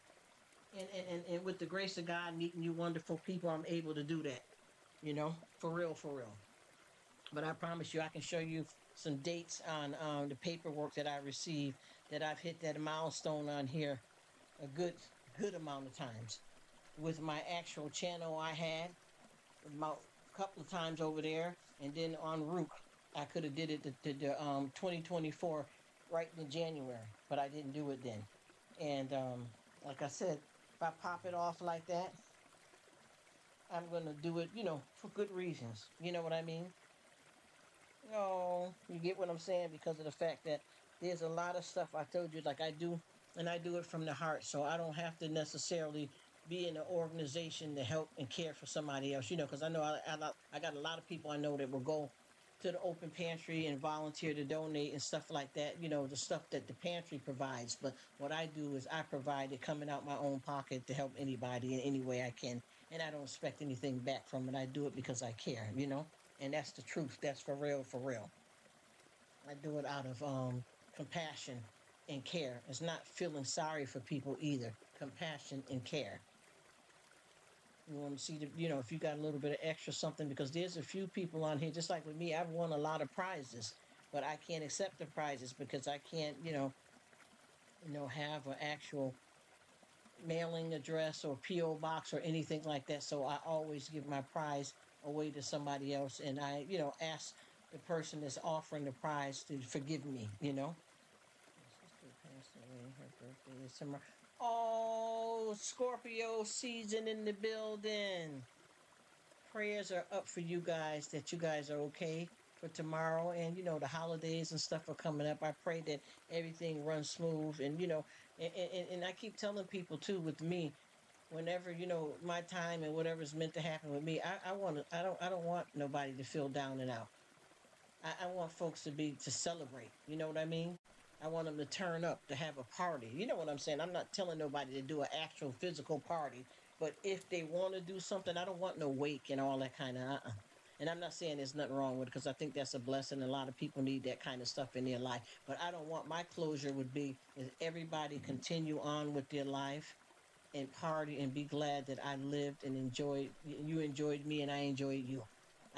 A: And with the grace of God, meeting you wonderful people, I'm able to do that, for real, for real. But I promise you, I can show you some dates on the paperwork that I received that I've hit that milestone on here a good amount of times with my actual channel I had about a couple of times over there, and then on Rruk, I could have did it to 2024 right in January, but I didn't do it then. And like I said, if I pop it off like that, I'm gonna do it, for good reasons. You know what I mean? No, you get what I'm saying because of the fact that there's a lot of stuff I told you, like I do, and I do it from the heart. So I don't have to necessarily be in an organization to help and care for somebody else, because I know I got a lot of people I know that will go to the open pantry and volunteer to donate and stuff like that, the stuff that the pantry provides. But what I do is I provide it coming out my own pocket to help anybody in any way I can. And I don't expect anything back from it. I do it because I care, and that's the truth. That's for real, for real. I do it out of compassion and care. It's not feeling sorry for people either. Compassion and care. You want to see the, if you got a little bit of extra something, because there's a few people on here, just like with me, I've won a lot of prizes, but I can't accept the prizes because I can't, have an actual mailing address or PO box or anything like that. So I always give my prize away to somebody else, and I, ask the person that's offering the prize to forgive me. My sister passed away. Her birthday is tomorrow. Oh, Scorpio season in the building. Prayers are up for you guys that you guys are okay for tomorrow, and the holidays and stuff are coming up. I pray that everything runs smooth, and and I keep telling people too, with me, whenever my time and whatever's meant to happen with me, I want to, I don't want nobody to feel down and out. I want folks to celebrate. You know what I mean? I want them to turn up, to have a party. You know what I'm saying? I'm not telling nobody to do an actual physical party, but if they want to do something, I don't want no wake and all that kind of. And I'm not saying there's nothing wrong with it because I think that's a blessing. A lot of people need that kind of stuff in their life. But I don't want my closure would be is everybody continue on with their life and party and be glad that I lived and enjoyed. You enjoyed me and I enjoyed you.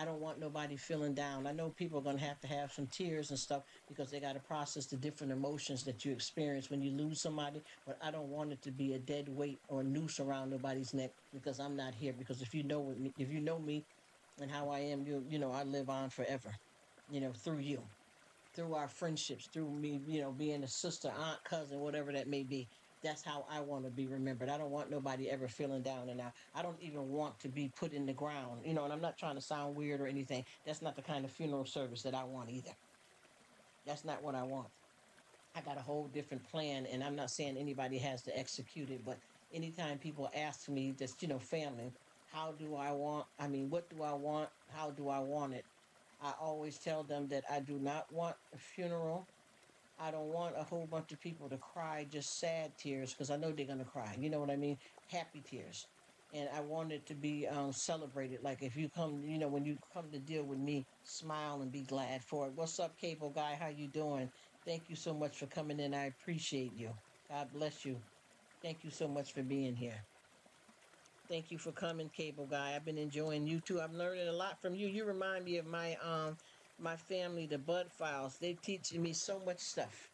A: I don't want nobody feeling down. I know people are going to have some tears and stuff because they got to process the different emotions that you experience when you lose somebody. But I don't want it to be a dead weight or a noose around nobody's neck because I'm not here. Because if you know me and how I am, I live on forever. Through you, through our friendships, through me, being a sister, aunt, cousin, whatever that may be. That's how I want to be remembered. I don't want nobody ever feeling down and out. I don't even want to be put in the ground, and I'm not trying to sound weird or anything. That's not the kind of funeral service that I want either. That's not what I want. I got a whole different plan, and I'm not saying anybody has to execute it, but anytime people ask me, just, family, how do I want, I mean, what do I want? How do I want it? I always tell them that I do not want a funeral. I don't want a whole bunch of people to cry just sad tears because I know they're going to cry. You know what I mean? Happy tears. And I want it to be celebrated. Like if you come, when you come to deal with me, smile and be glad for it. What's up, Cable Guy? How you doing? Thank you so much for coming in. I appreciate you. God bless you. Thank you so much for being here. Thank you for coming, Cable Guy. I've been enjoying you too. I'm learning a lot from you. You remind me of my family, the Bud Files. They teaching me so much stuff.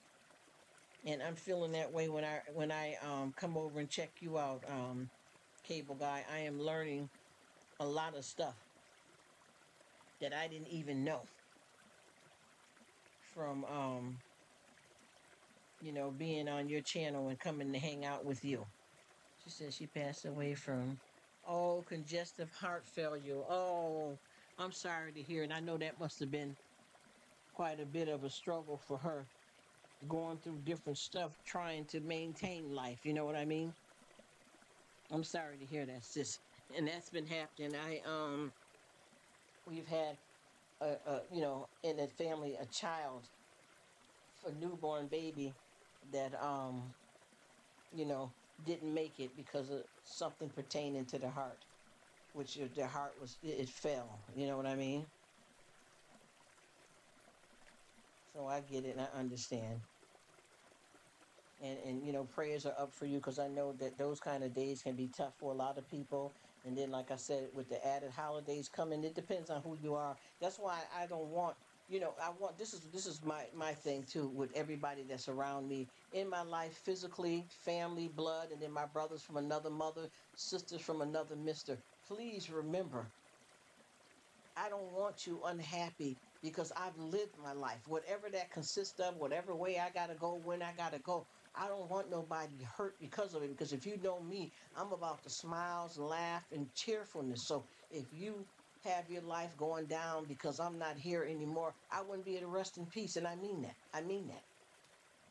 A: And I'm feeling that way when I come over and check you out, Cable Guy. I am learning a lot of stuff that I didn't even know from being on your channel and coming to hang out with you. She said she passed away from Oh, congestive heart failure. Oh, I'm sorry to hear it. I know that must have been quite a bit of a struggle for her, going through different stuff, trying to maintain life. You know what I mean? I'm sorry to hear that, sis. And that's been happening. We've had in the family a child, a newborn baby that you know, didn't make it because of something pertaining to the heart, which their heart was it fell. You know what I mean? So I get it and I understand. And prayers are up for you because I know that those kind of days can be tough for a lot of people. And then, like I said, with the added holidays coming, it depends on who you are. That's why I don't want, I want this is my thing too with everybody that's around me in my life, physically, family, blood, and then my brothers from another mother, sisters from another mister. Please remember, I don't want you unhappy because I've lived my life, whatever that consists of, whatever way I got to go, when I got to go. I don't want nobody hurt because of it. Because if you know me, I'm about the smiles, laugh, and cheerfulness. So if you have your life going down because I'm not here anymore, I wouldn't be able to rest in peace. And I mean that. I mean that.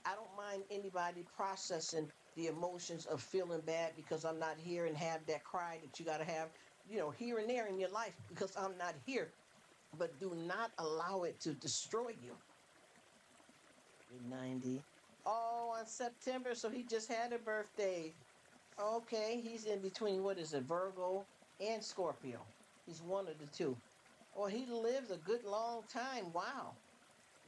A: I don't mind anybody processing the emotions of feeling bad because I'm not here and have that cry that you got to have, here and there in your life because I'm not here. But do not allow it to destroy you. 90. Oh, on September, so he just had a birthday. Okay, he's in between what is it, Virgo and Scorpio. He's one of the two. Well, he lives a good long time. Wow.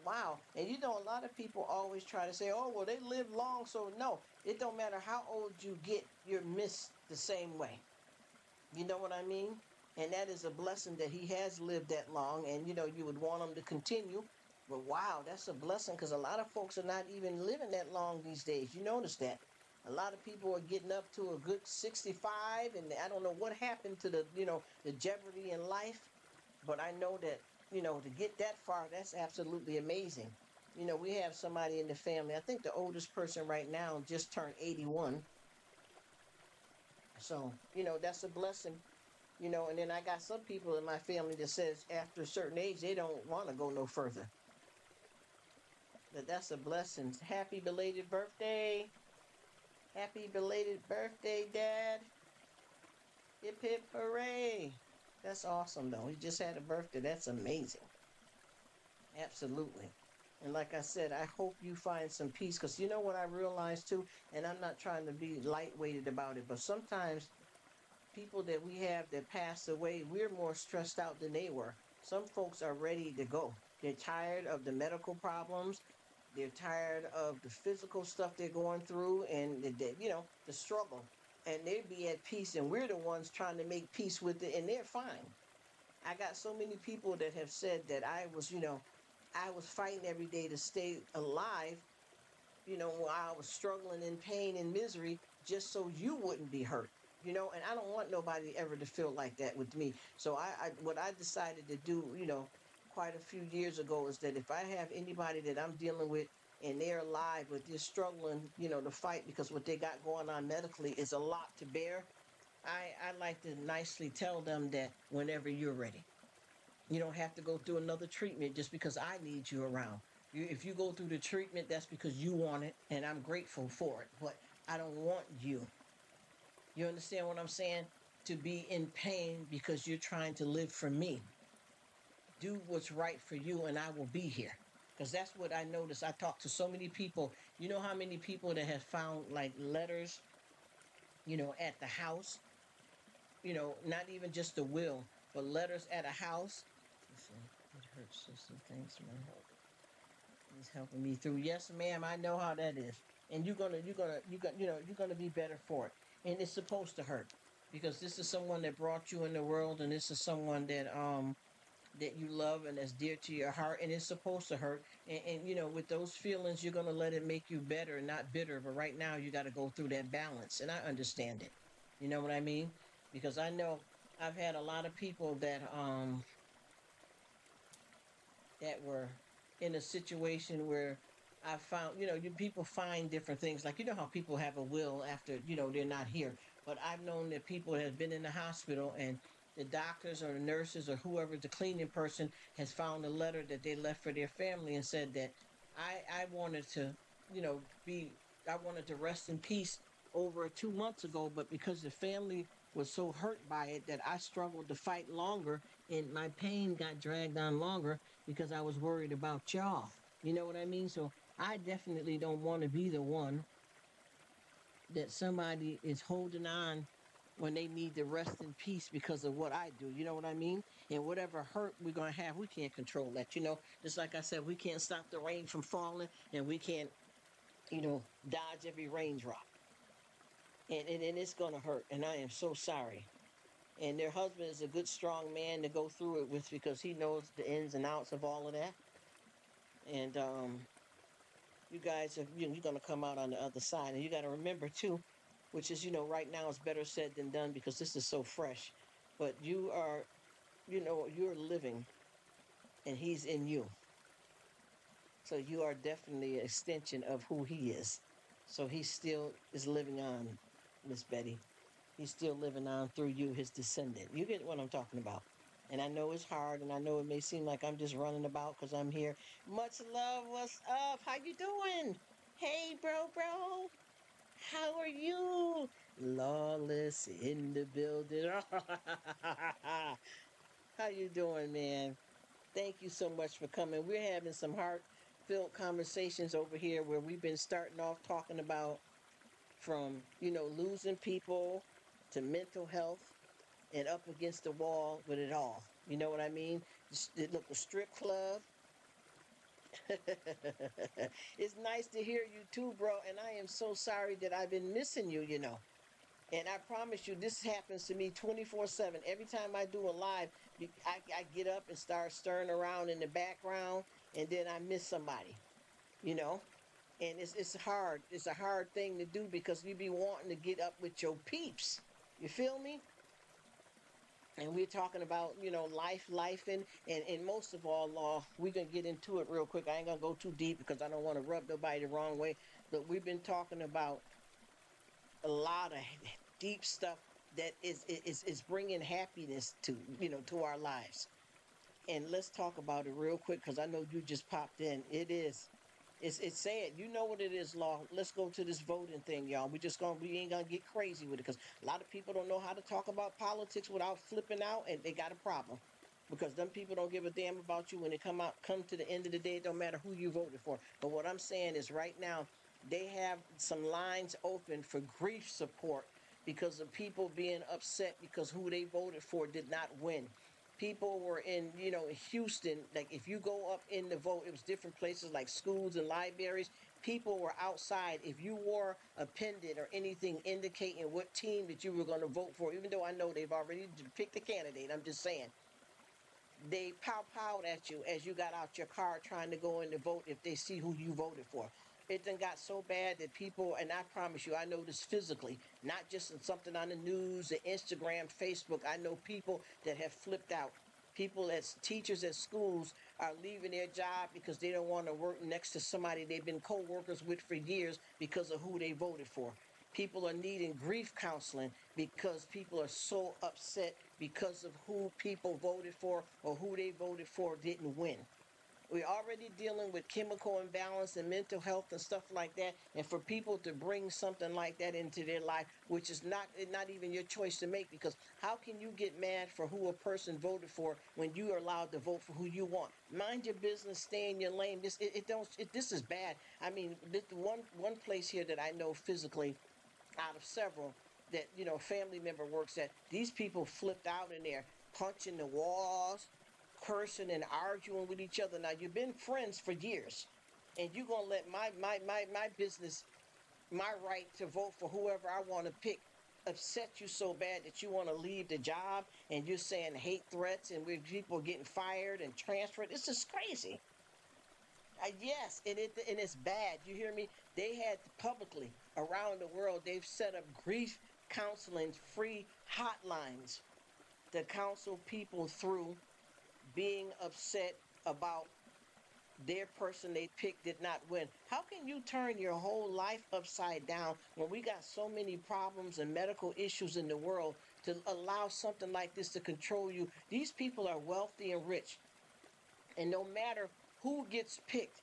A: Wow. And a lot of people always try to say, oh, well, they live long. So, no, it don't matter how old you get, you're missed the same way. You know what I mean? And that is a blessing that he has lived that long. And, you would want him to continue. But wow, that's a blessing because a lot of folks are not even living that long these days. You notice that. A lot of people are getting up to a good 65, and I don't know what happened to the jeopardy in life. But I know that, to get that far, that's absolutely amazing. We have somebody in the family. I think the oldest person right now just turned 81. So, that's a blessing. And then I got some people in my family that says after a certain age, they don't want to go no further. But that's a blessing. Happy belated birthday. Happy belated birthday, Dad. Hip hip hooray. That's awesome, though. He just had a birthday. That's amazing. Absolutely. And like I said, I hope you find some peace because you know what I realized too, and I'm not trying to be lightweighted about it, but sometimes people that we have that passed away, we're more stressed out than they were. Some folks are ready to go. They're tired of the medical problems. They're tired of the physical stuff they're going through and the struggle. And they'd be at peace, and we're the ones trying to make peace with it, and they're fine. I got so many people that have said that I was fighting every day to stay alive, while I was struggling in pain and misery just so you wouldn't be hurt. And I don't want nobody ever to feel like that with me. So what I decided to do, quite a few years ago is that if I have anybody that I'm dealing with and they're alive but they're struggling, to fight because what they got going on medically is a lot to bear, I like to nicely tell them that whenever you're ready. You don't have to go through another treatment just because I need you around. If you go through the treatment, that's because you want it, and I'm grateful for it. But I don't want you. You understand what I'm saying? To be in pain because you're trying to live for me. Do what's right for you, and I will be here. Because that's what I noticed. I talked to so many people. You know how many people that have found like letters, at the house, not even just the will, but letters at a house. Listen, it hurts just some things, man. He's helping me through. Yes, ma'am, I know how that is. And you're gonna be better for it. And it's supposed to hurt because this is someone that brought you in the world, and this is someone that you love and that's dear to your heart, and it's supposed to hurt. And with those feelings, you're gonna let it make you better, not bitter. But right now, you got to go through that balance, and I understand it. You know what I mean? Because I know I've had a lot of people that were in a situation where I found, you people find different things. Like, how people have a will after, they're not here. But I've known that people have been in the hospital and the doctors or the nurses or whoever, the cleaning person has found a letter that they left for their family and said that I wanted to, I wanted to rest in peace over 2 months ago, but because the family was so hurt by it that I struggled to fight longer and my pain got dragged on longer because I was worried about y'all. You know what I mean? So I definitely don't want to be the one that somebody is holding on when they need to rest in peace because of what I do. You know what I mean? And whatever hurt we're going to have, we can't control that. Just like I said, we can't stop the rain from falling and we can't, dodge every raindrop. And it's going to hurt. And I am so sorry. And their husband is a good, strong man to go through it with because he knows the ins and outs of all of that. And you guys have, you're going to come out on the other side. And you got to remember too, which is, right now it's better said than done because this is so fresh. But you are, you're living and he's in you. So you are definitely an extension of who he is. So he still is living on, Miss Betty. He's still living on through you, his descendant. You get what I'm talking about. And I know it's hard, and I know it may seem like I'm just running about because I'm here. Much love. What's up? How you doing? Hey, bro. How are you? Lawless in the building. How you doing, man? Thank you so much for coming. We're having some heartfelt conversations over here where we've been starting off talking about from, losing people to mental health and up against the wall with it all. You know what I mean? Look, a strip club. It's nice to hear you too, bro. And I am so sorry that I've been missing you. And I promise you, this happens to me 24/7. Every time I do a live, I get up and start stirring around in the background, and then I miss somebody, you know? And it's hard. It's a hard thing to do because you be wanting to get up with your peeps. You feel me? And we're talking about, life, and most of all, law, we're going to get into it real quick. I ain't going to go too deep because I don't want to rub nobody the wrong way. But we've been talking about a lot of deep stuff that is bringing happiness to our lives. And let's talk about it real quick because I know you just popped in. It's sad. You know what it is, Law. Let's go to this voting thing, y'all. We ain't gonna get crazy with it because a lot of people don't know how to talk about politics without flipping out, and they got a problem. Because them people don't give a damn about you when they come to the end of the day. It don't matter who you voted for. But what I'm saying is right now, they have some lines open for grief support because of people being upset because who they voted for did not win. People were in, Houston, like if you go up in the vote, it was different places like schools and libraries. People were outside. If you wore a pendant or anything indicating what team that you were going to vote for, even though I know they've already picked a candidate, I'm just saying, they pow-powed at you as you got out your car trying to go in to vote if they see who you voted for. It then got so bad that people, and I promise you, I know this physically, not just in something on the news, the Instagram, Facebook. I know people that have flipped out. People as teachers at schools are leaving their job because they don't want to work next to somebody they've been co-workers with for years because of who they voted for. People are needing grief counseling because people are so upset because of who people voted for or who they voted for didn't win. We're already dealing with chemical imbalance and mental health and stuff like that. And for people to bring something like that into their life, which is not even your choice to make, because how can you get mad for who a person voted for when you are allowed to vote for who you want? Mind your business, stay in your lane. This is bad. I mean, the one place here that I know physically out of several that family member works at, these people flipped out in there, punching the walls, cursing and arguing with each other. Now you've been friends for years, and you're gonna let my business, my right to vote for whoever I want to pick, upset you so bad that you want to leave the job, and you're saying hate threats, and with people getting fired and transferred. This is crazy. Yes, and it's bad. You hear me? They had publicly around the world. They've set up grief counseling free hotlines to counsel people through being upset about their person they picked did not win. How can you turn your whole life upside down when we got so many problems and medical issues in the world to allow something like this to control you? These people are wealthy and rich, and no matter who gets picked,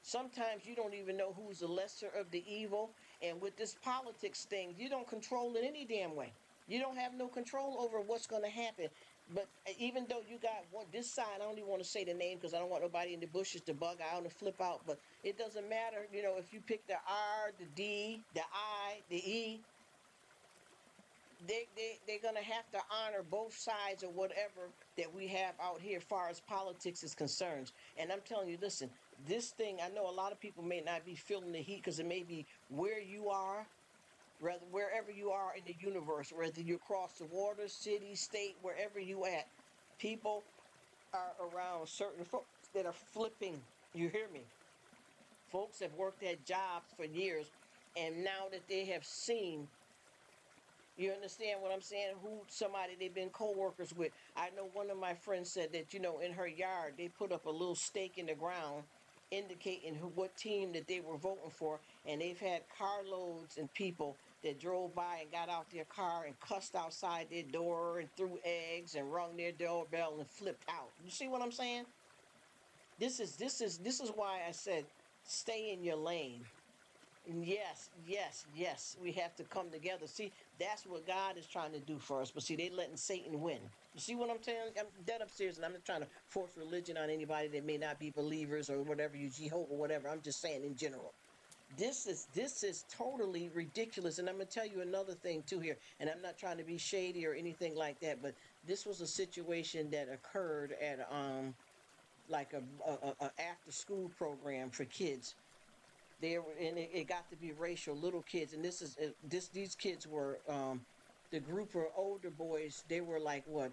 A: sometimes you don't even know who's the lesser of the evil. And with this politics thing, you don't control it any damn way. You don't have no control over what's going to happen. But even though you got one, this side, I don't even want to say the name because I don't want nobody in the bushes to bug out and flip out. But it doesn't matter, if you pick the R, the D, the I, the E, they're gonna have to honor both sides or whatever that we have out here as far as politics is concerned. And I'm telling you, listen, this thing, I know a lot of people may not be feeling the heat because it may be where you are, rather wherever you are in the universe, whether you cross the water, city, state, wherever you at, people are around certain folks that are flipping. You hear me? Folks have worked at jobs for years, and now that they have seen, you understand what I'm saying? Who somebody they've been co-workers with. I know one of my friends said that, in her yard, they put up a little stake in the ground indicating what team that they were voting for. And they've had carloads and people that drove by and got out their car and cussed outside their door and threw eggs and rung their doorbell and flipped out. You see what I'm saying? This is why I said stay in your lane. Yes, yes, yes. We have to come together. See, that's what God is trying to do for us. But see, they letting Satan win. You see what I'm saying? I'm dead up serious, and I'm not trying to force religion on anybody that may not be believers or whatever, you Jehovah, whatever. I'm just saying in general. This is totally ridiculous. And I'm gonna tell you another thing too here. And I'm not trying to be shady or anything like that, but this was a situation that occurred at like a after school program for kids. And it got to be racial, little kids. And these kids were the group of older boys. They were like what,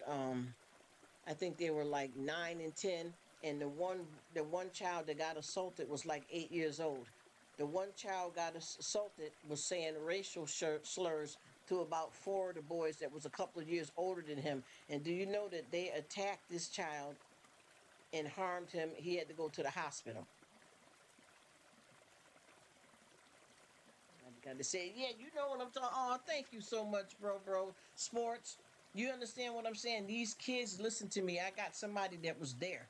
A: I think they were like 9 and 10. And the one child that got assaulted was like 8 years old. The one child got assaulted was saying racial slurs to about four of the boys that was a couple of years older than him. And do you know that they attacked this child and harmed him? He had to go to the hospital. I got to say, yeah, you know what I'm talking. Oh, thank you so much, bro. Sports. You understand what I'm saying? These kids, listen to me. I got somebody that was there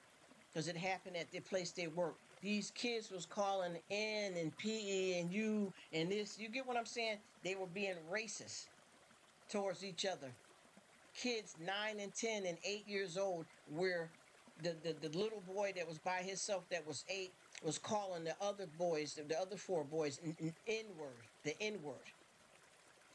A: because it happened at the place they work. These kids was calling N and PE and U and this. You get what I'm saying? They were being racist towards each other. Kids 9 and 10 and 8 years old, where the little boy that was by himself that was 8 was calling the other boys, the other four boys, an N-word, the N-word.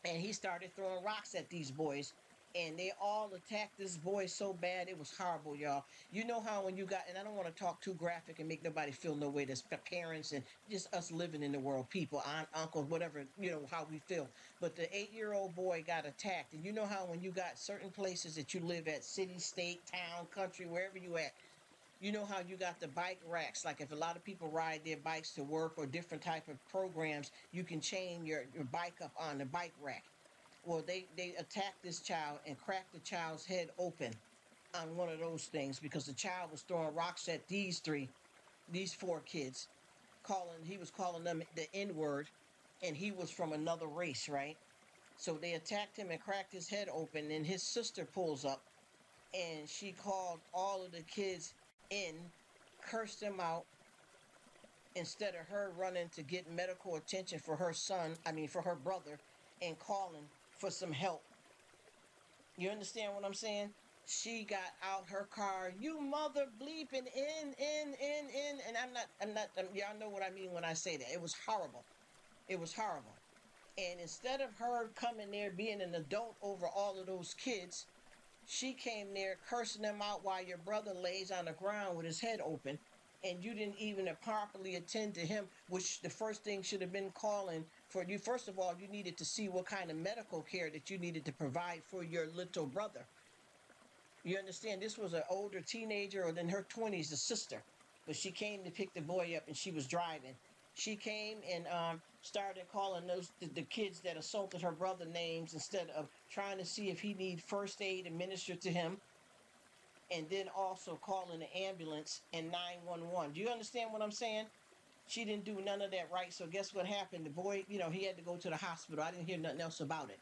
A: And he started throwing rocks at these boys, and they all attacked this boy so bad it was horrible, y'all. You know how when you got, and I don't want to talk too graphic and make nobody feel no way, that's parents and just us living in the world, people, aunt, uncles, whatever, how we feel. But the 8-year-old boy got attacked, and you know how when you got certain places that you live at, city, state, town, country, wherever you at, you know how you got the bike racks, like if a lot of people ride their bikes to work or different type of programs, you can chain your bike up on the bike rack. Well, they attacked this child and cracked the child's head open on one of those things because the child was throwing rocks at these four kids, he was calling them the N-word, and he was from another race, right? So they attacked him and cracked his head open, and his sister pulls up and she called all of the kids in, cursed them out, instead of her running to get medical attention for her son, I mean for her brother, and calling for some help. You understand what I'm saying? She got out her car, you mother bleeping in, and y'all know what I mean when I say that. It was horrible. It was horrible. And instead of her coming there being an adult over all of those kids, she came there cursing them out while your brother lays on the ground with his head open, and you didn't even properly attend to him, which the first thing should have been calling for you. First of all, you needed to see what kind of medical care that you needed to provide for your little brother. You understand? This was an older teenager, or in her 20s, a sister. But she came to pick the boy up, and she was driving. She came and started calling the kids that assaulted her brother names instead of trying to see if he need first aid administered to him. and then also calling the ambulance and 911. Do you understand what I'm saying? She didn't do none of that right. So guess what happened? The boy, he had to go to the hospital. I didn't hear nothing else about it.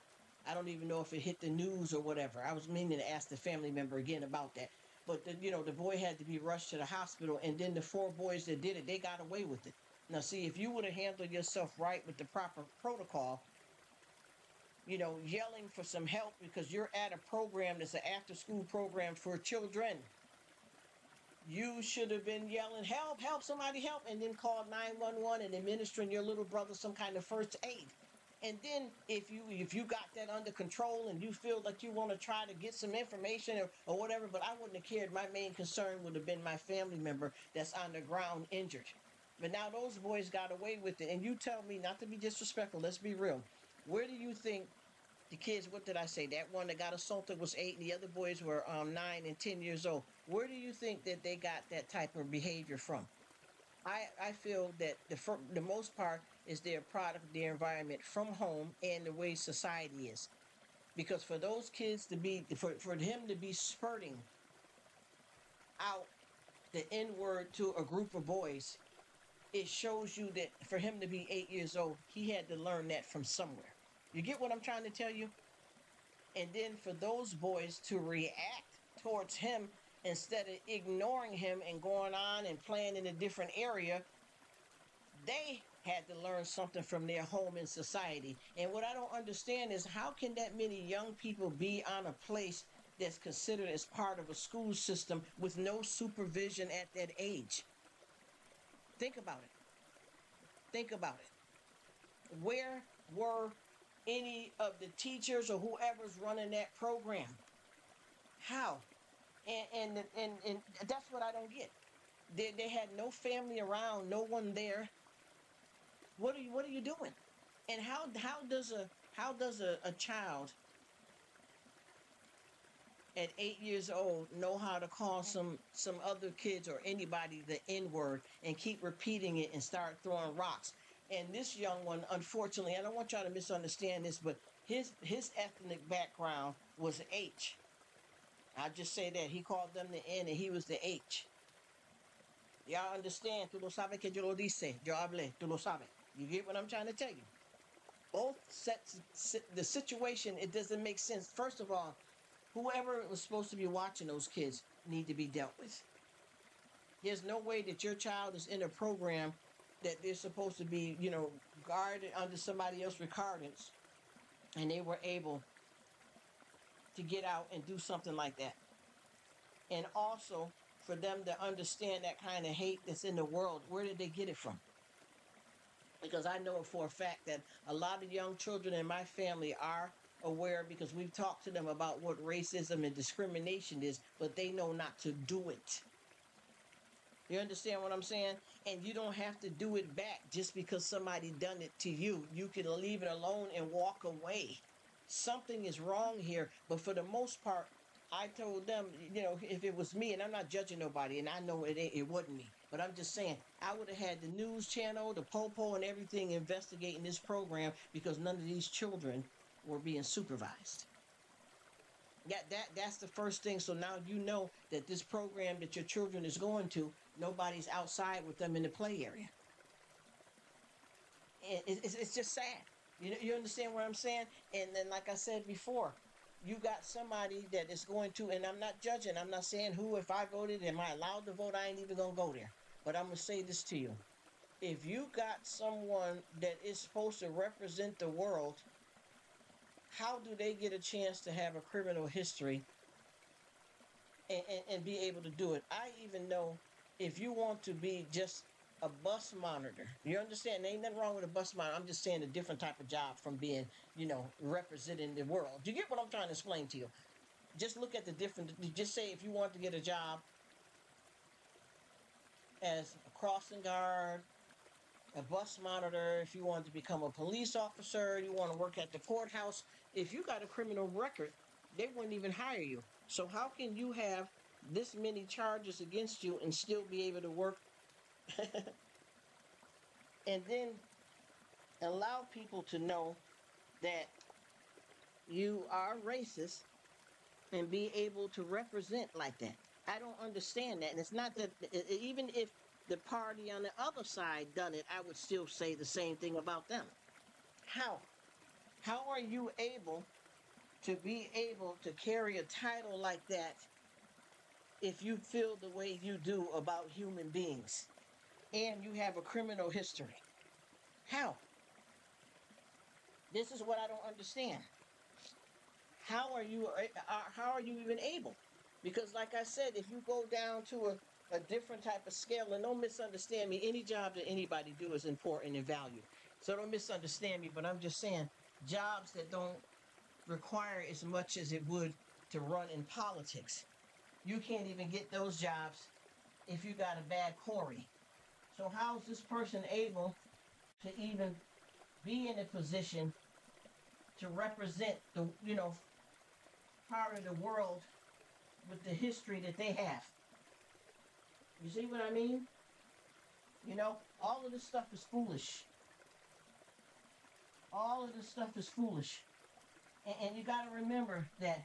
A: I don't even know if it hit the news or whatever. I was meaning to ask the family member again about that. But the boy had to be rushed to the hospital, and then the four boys that did it, they got away with it. Now, see, if you would have handled yourself right with the proper protocol, yelling for some help because you're at a program that's an after-school program for children. You should have been yelling, help, help, somebody help, and then called 911 and administering your little brother some kind of first aid. And then if you got that under control and you feel like you want to try to get some information or whatever, but I wouldn't have cared. My main concern would have been my family member that's on the ground injured. But now those boys got away with it. And you tell me, not to be disrespectful, let's be real. Where do you think the kids, what did I say? That one that got assaulted was 8, and the other boys were 9 and 10 years old. Where do you think that they got that type of behavior from? I feel that the most part is their product of their environment from home and the way society is. Because for those kids to be, for him to be spurting out the N word to a group of boys, it shows you that for him to be 8 years old, he had to learn that from somewhere. You get what I'm trying to tell you? And then for those boys to react towards him instead of ignoring him and going on and playing in a different area, they had to learn something from their home and society. And what I don't understand is, how can that many young people be on a place that's considered as part of a school system with no supervision at that age? Think about it. Think about it. Where were any of the teachers or whoever's running that program? How? And that's what I don't get. They had no family around, no one there. What are you doing? And how does a child at 8 years old know how to call some other kids or anybody the N word and keep repeating it and start throwing rocks? And this young one, unfortunately, I don't want y'all to misunderstand this, but his ethnic background was H. I'll just say that he called them the N and he was the H. Y'all understand? Tú lo sabes que yo lo dice. Yo hablé. Tú lo sabes. You get what I'm trying to tell you? Both sets, the situation, it doesn't make sense. First of all, whoever was supposed to be watching those kids need to be dealt with. There's no way that your child is in a program that they're supposed to be, guarded under somebody else's recordings, and they were able to get out and do something like that. And also, for them to understand that kind of hate that's in the world, where did they get it from? Because I know for a fact that a lot of young children in my family are aware, because we've talked to them about what racism and discrimination is, but they know not to do it. You understand what I'm saying? And you don't have to do it back just because somebody done it to you. You can leave it alone and walk away. Something is wrong here. But for the most part, I told them, if it was me, and I'm not judging nobody, and I know it wasn't me, but I'm just saying, I would have had the news channel, the Popo, and everything investigating this program, because none of these children were being supervised. That's the first thing. So now you know that this program that your children is going to, nobody's outside with them in the play area. And it's just sad. You understand what I'm saying? And then, like I said before, you got somebody that is going to, and I'm not judging, I'm not saying who, if I voted, am I allowed to vote? I ain't even going to go there. But I'm going to say this to you. If you got someone that is supposed to represent the world, how do they get a chance to have a criminal history and be able to do it? I even know, if you want to be just a bus monitor, you understand, there ain't nothing wrong with a bus monitor. I'm just saying a different type of job from being, representing the world. Do you get what I'm trying to explain to you? Just look at the different, just say if you want to get a job as a crossing guard, a bus monitor, if you want to become a police officer, you want to work at the courthouse, if you got a criminal record, they wouldn't even hire you. So how can you have this many charges against you and still be able to work? And then allow people to know that you are racist and be able to represent like that. I don't understand that. And it's not that, even if the party on the other side done it, I would still say the same thing about them. How? How are you able to carry a title like that if you feel the way you do about human beings and you have a criminal history? How? This is what I don't understand. How are you even able? Because like I said, if you go down to a different type of scale, and don't misunderstand me, any job that anybody do is important and valued. So don't misunderstand me, but I'm just saying jobs that don't require as much as it would to run in politics. You can't even get those jobs if you got a bad quarry. So how is this person able to even be in a position to represent the, part of the world with the history that they have? You see what I mean? All of this stuff is foolish. All of this stuff is foolish. And you got to remember that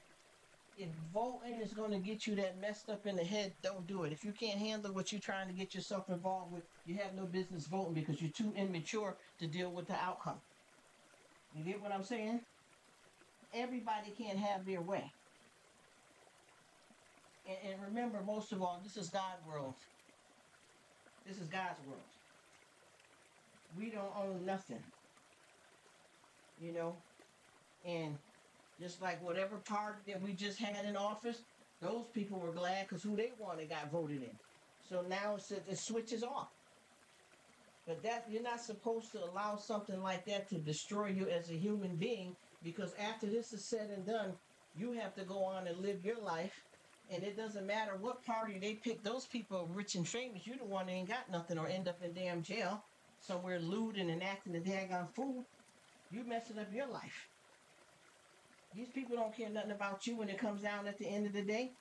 A: if voting is going to get you that messed up in the head, don't do it. If you can't handle what you're trying to get yourself involved with, you have no business voting because you're too immature to deal with the outcome. You get what I'm saying? Everybody can't have their way. And remember, most of all, this is God's world. This is God's world. We don't own nothing. And just like whatever party that we just had in office, those people were glad because who they wanted got voted in. So now it switches off. But you're not supposed to allow something like that to destroy you as a human being, because after this is said and done, you have to go on and live your life. And it doesn't matter what party they pick. Those people are rich and famous. You're the one that ain't got nothing or end up in damn jail somewhere looting and acting a daggone fool. You messing up your life. These people don't care nothing about you when it comes down at the end of the day.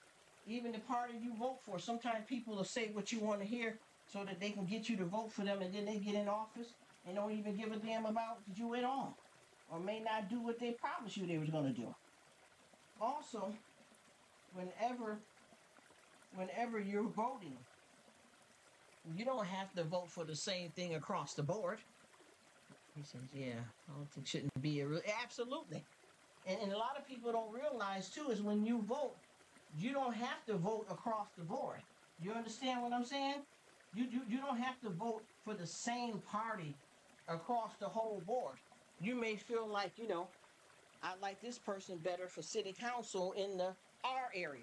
A: Even the party you vote for, sometimes people will say what you want to hear so that they can get you to vote for them, and then they get in office and don't even give a damn about you at all, or may not do what they promised you they was going to do. Also, whenever you're voting, you don't have to vote for the same thing across the board. He says, yeah, politics shouldn't be a real... Absolutely. And a lot of people don't realize, too, is when you vote, you don't have to vote across the board. You understand what I'm saying? You don't have to vote for the same party across the whole board. You may feel like, I like this person better for city council in the R area.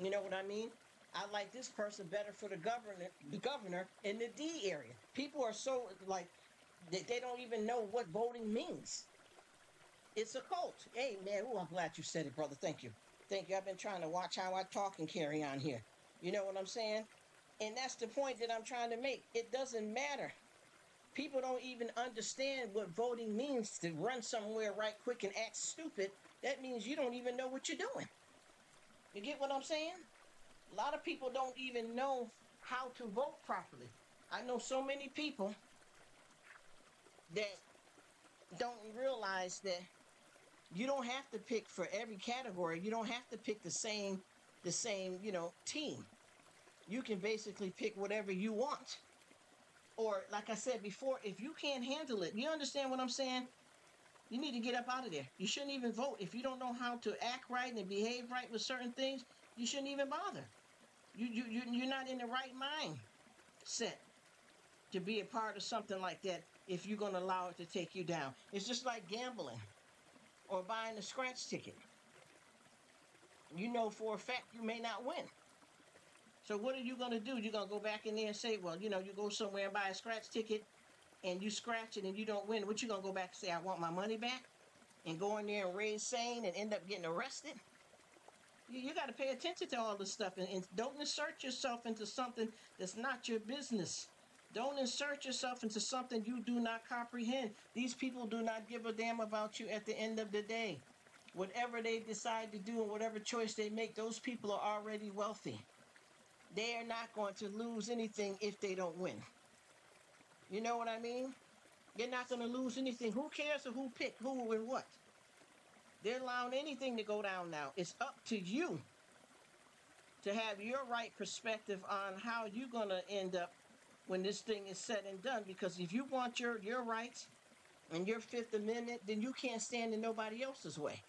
A: You know what I mean? I like this person better for the governor in the D area. People are so like they don't even know what voting means. It's a cult. Hey man, I'm glad you said it, brother. Thank you. Thank you. I've been trying to watch how I talk and carry on here. You know what I'm saying? And that's the point that I'm trying to make. It doesn't matter. People don't even understand what voting means. To run somewhere right quick and act stupid, that means you don't even know what you're doing. You get what I'm saying? A lot of people don't even know how to vote properly. I know so many people that don't realize that you don't have to pick for every category. You don't have to pick the same, team. You can basically pick whatever you want. Or like I said before, if you can't handle it, you understand what I'm saying? You need to get up out of there. You shouldn't even vote. If you don't know how to act right and behave right with certain things, you shouldn't even bother. You're not in the right mindset to be a part of something like that if you're going to allow it to take you down. It's just like gambling or buying a scratch ticket. You know for a fact you may not win. So what are you going to do? You're going to go back in there and say, well, you go somewhere and buy a scratch ticket and you scratch it and you don't win. What you going to go back and say, I want my money back? And go in there and raise sane and end up getting arrested? You got to pay attention to all this stuff and don't insert yourself into something that's not your business. Don't insert yourself into something you do not comprehend. These people do not give a damn about you at the end of the day. Whatever they decide to do and whatever choice they make, those people are already wealthy. They are not going to lose anything if they don't win. You know what I mean? They're not going to lose anything. Who cares who picked who and what? They're allowing anything to go down now. It's up to you to have your right perspective on how you're going to end up when this thing is said and done. Because if you want your rights and your Fifth Amendment, then you can't stand in nobody else's way.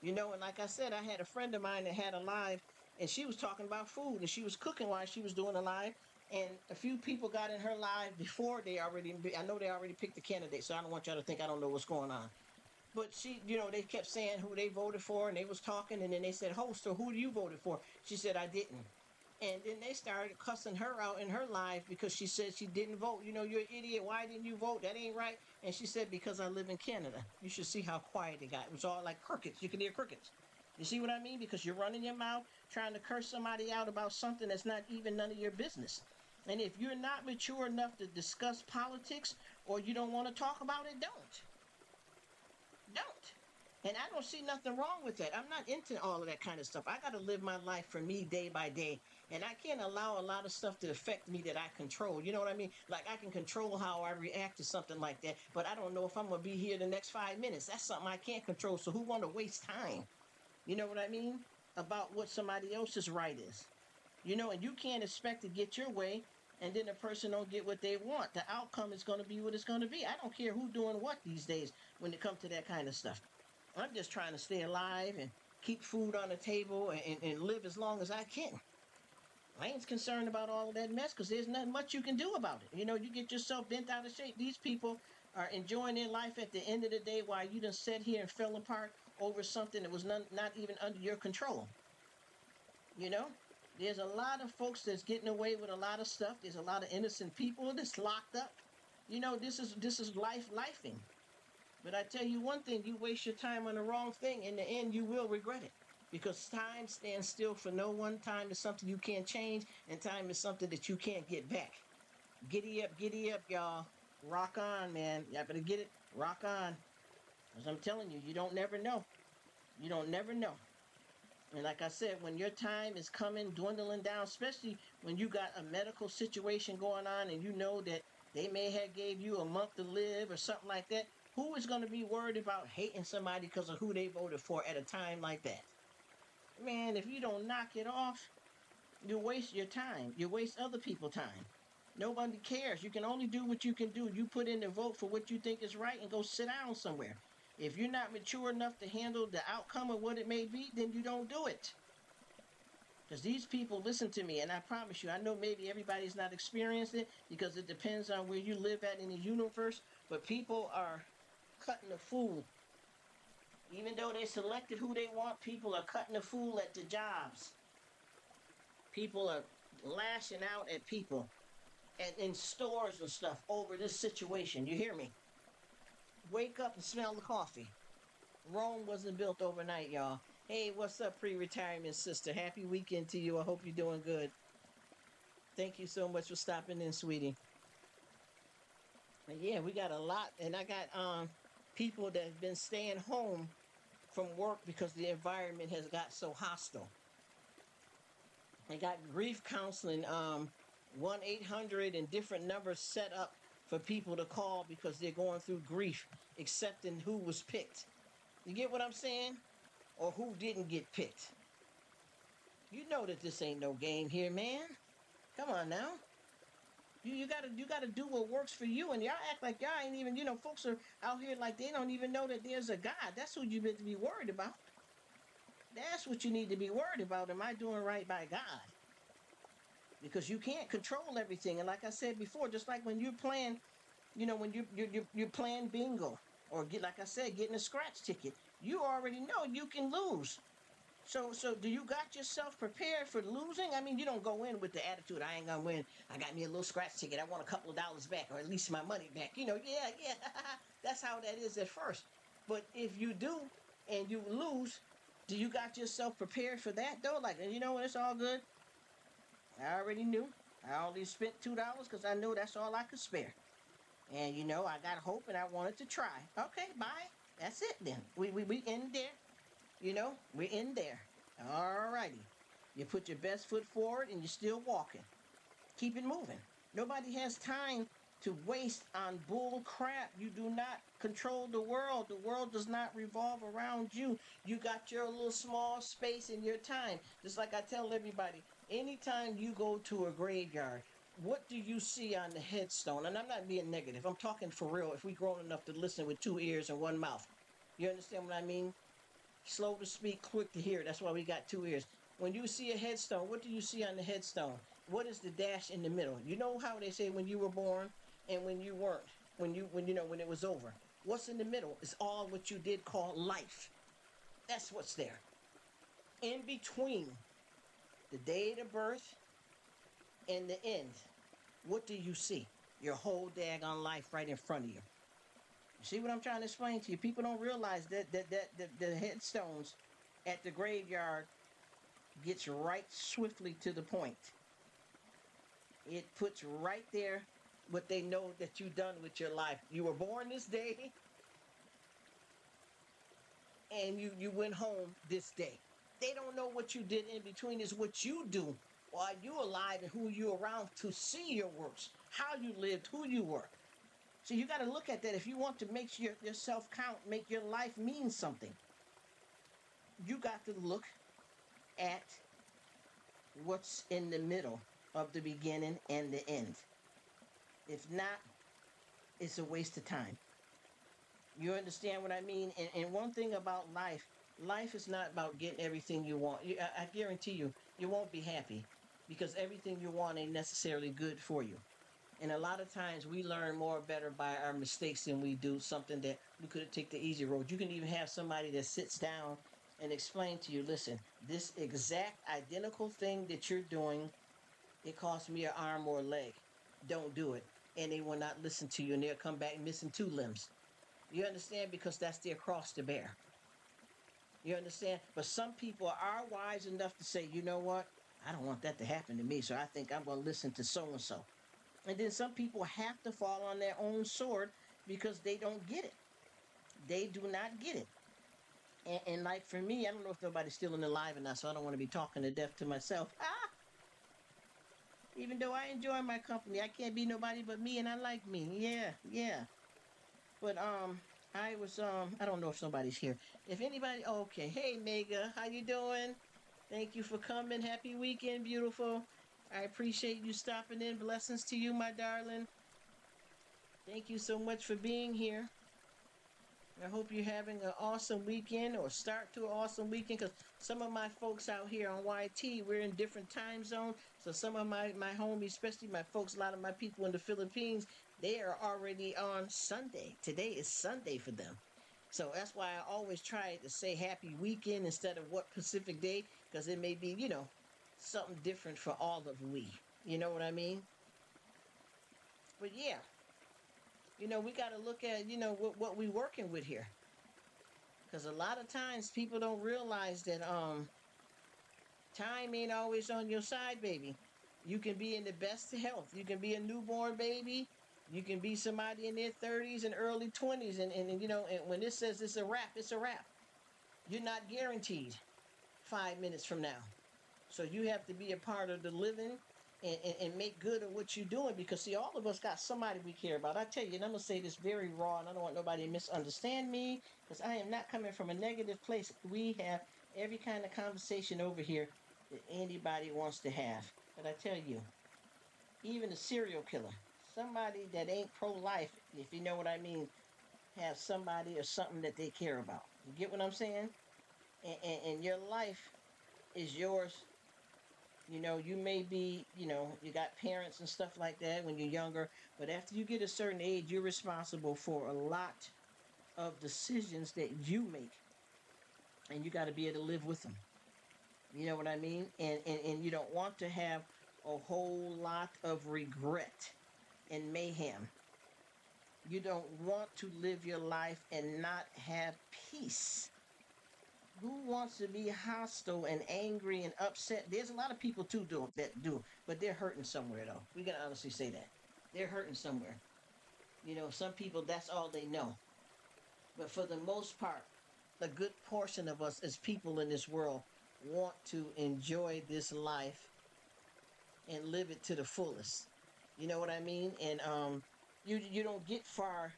A: You know, and like I said, I had a friend of mine that had a live, and she was talking about food, and she was cooking while she was doing a live, and a few people got in her live before I know they already picked the candidate, so I don't want y'all to think I don't know what's going on. But she, they kept saying who they voted for, and they was talking, and then they said, "Host, so who do you voted for?" She said, "I didn't." And then they started cussing her out in her live because she said she didn't vote. You're an idiot. Why didn't you vote? That ain't right. And she said, because I live in Canada. You should see how quiet it got. It was all like crickets. You could hear crickets. You see what I mean? Because you're running your mouth, trying to curse somebody out about something that's not even none of your business. And if you're not mature enough to discuss politics or you don't want to talk about it, don't. Don't. And I don't see nothing wrong with that. I'm not into all of that kind of stuff. I got to live my life for me day by day. And I can't allow a lot of stuff to affect me that I control. You know what I mean? Like I can control how I react to something like that, but I don't know if I'm going to be here the next 5 minutes. That's something I can't control. So who want to waste time? You know what I mean? About what somebody else's right is. And you can't expect to get your way and then the person don't get what they want. The outcome is going to be what it's going to be. I don't care who's doing what these days when it comes to that kind of stuff. I'm just trying to stay alive and keep food on the table and live as long as I can. I ain't concerned about all of that mess because there's nothing much you can do about it. You get yourself bent out of shape. These people are enjoying their life at the end of the day while you done sat here and fell apart over something that was not even under your control. There's a lot of folks that's getting away with a lot of stuff. There's a lot of innocent people that's locked up. This is lifing. But I tell you one thing, you waste your time on the wrong thing, in the end you will regret it. Because time stands still for no one. Time is something you can't change, and time is something that you can't get back. Giddy up, y'all. Rock on, man. Y'all better get it. Rock on. As I'm telling you, you don't never know. You don't never know. And like I said, when your time is coming, dwindling down, especially when you got a medical situation going on and you know that they may have gave you a month to live or something like that, who is going to be worried about hating somebody because of who they voted for at a time like that? Man, if you don't knock it off, you waste your time. You waste other people's time. Nobody cares. You can only do what you can do. You put in the vote for what you think is right and go sit down somewhere. If you're not mature enough to handle the outcome of what it may be, then you don't do it. Because these people, listen to me, and I promise you, I know maybe everybody's not experienced it because it depends on where you live at in the universe, but people are cutting the fool. Even though they selected who they want, people are cutting the fool at the jobs. People are lashing out at people and in stores and stuff over this situation. You hear me? Wake up and smell the coffee. Rome wasn't built overnight, y'all. Hey, what's up, pre-retirement sister? Happy weekend to you. I hope you're doing good. Thank you so much for stopping in, sweetie. And yeah, we got a lot, and I got people that have been staying home from work because the environment has got so hostile. They got grief counseling, 1-800 and different numbers set up for people to call because they're going through grief, accepting who was picked. You get what I'm saying? Or who didn't get picked. You know that this ain't no game here, man. Come on now. You gotta do what works for you, and y'all act like y'all ain't even, folks are out here like they don't even know that there's a God. That's who you need to be worried about. That's what you need to be worried about. Am I doing right by God? Because you can't control everything. And like I said before, just like when you're playing, when you're playing bingo or like I said, getting a scratch ticket, you already know you can lose. So do you got yourself prepared for losing? I mean, you don't go in with the attitude, I ain't gonna win. I got me a little scratch ticket. I want a couple of dollars back, or at least my money back. Yeah. That's how that is at first. But if you do and you lose, do you got yourself prepared for that though? Like, you know what, it's all good. I already knew. I only spent $2 because I knew that's all I could spare. And I got hope and I wanted to try. Okay, bye. That's it then. We in there. We're in there. All righty. You put your best foot forward and you're still walking. Keep it moving. Nobody has time to waste on bull crap. You do not control the world. The world does not revolve around you. You got your little small space in your time. Just like I tell everybody, anytime you go to a graveyard, what do you see on the headstone? And I'm not being negative. I'm talking for real. If we grown enough to listen with two ears and one mouth, you understand what I mean? Slow to speak, quick to hear. That's why we got two ears. When you see a headstone, what do you see on the headstone? What is the dash in the middle? You know how they say when you were born and when you weren't, when it was over. What's in the middle is all what you did call life. That's what's there. In between the date of birth and the end, what do you see? Your whole daggone life right in front of you. You see what I'm trying to explain to you? People don't realize that the headstones at the graveyard gets right swiftly to the point. It puts right there what they know that you've done with your life. You were born this day and you went home this day. They don't know what you did in between is what you do while you alive and who you around to see your works, how you lived, who you were. So you got to look at that. If you want to make yourself count, make your life mean something, you got to look at what's in the middle of the beginning and the end. If not, it's a waste of time. You understand what I mean? And one thing about life is not about getting everything you want. I guarantee you won't be happy because everything you want ain't necessarily good for you. And a lot of times we learn more better by our mistakes than we do something that we could have taken the easy road. You can even have somebody that sits down and explain to you, listen, this exact identical thing that you're doing, it cost me an arm or a leg. Don't do it. And they will not listen to you and they'll come back missing two limbs. You understand? Because that's their cross to bear. You understand? But some people are wise enough to say, you know what? I don't want that to happen to me, so I think I'm going to listen to so-and-so. And then some people have to fall on their own sword because they don't get it. They do not get it. And like for me, I don't know if nobody's still in the live or not, so I don't want to be talking to death to myself. Even though I enjoy my company, I can't be nobody but me, and I like me. Yeah. But I don't know if somebody's here. If anybody, okay. Hey, Mega, how you doing? Thank you for coming. Happy weekend, beautiful. I appreciate you stopping in. Blessings to you, my darling. Thank you so much for being here. I hope you're having an awesome weekend or start to an awesome weekend because some of my folks out here on YT, we're in different time zones. So some of my homies, especially my folks, a lot of my people in the Philippines, they are already on Sunday. Today is Sunday for them. So that's why I always try to say happy weekend instead of what Pacific Day because it may be, something different for all of we. You know what I mean? But yeah. We got to look at, what we working with here. Because a lot of times people don't realize that time ain't always on your side, baby. You can be in the best of health. You can be a newborn baby. You can be somebody in their 30s and early 20s. And when it says it's a wrap, it's a wrap. You're not guaranteed 5 minutes from now. So you have to be a part of the living and make good of what you're doing because, see, all of us got somebody we care about. I tell you, and I'm going to say this very raw, and I don't want nobody to misunderstand me because I am not coming from a negative place. We have every kind of conversation over here that anybody wants to have. But I tell you, even a serial killer, somebody that ain't pro-life, if you know what I mean, have somebody or something that they care about. You get what I'm saying? And your life is yours. You may be, you got parents and stuff like that when you're younger, but after you get a certain age, you're responsible for a lot of decisions that you make, and you got to be able to live with them. You know what I mean? And you don't want to have a whole lot of regret and mayhem. You don't want to live your life and not have peace. Who wants to be hostile and angry and upset? There's a lot of people too that do, but they're hurting somewhere though. We can honestly say that. They're hurting somewhere. Some people, that's all they know. But for the most part, a good portion of us as people in this world want to enjoy this life and live it to the fullest. You know what I mean? And You don't get far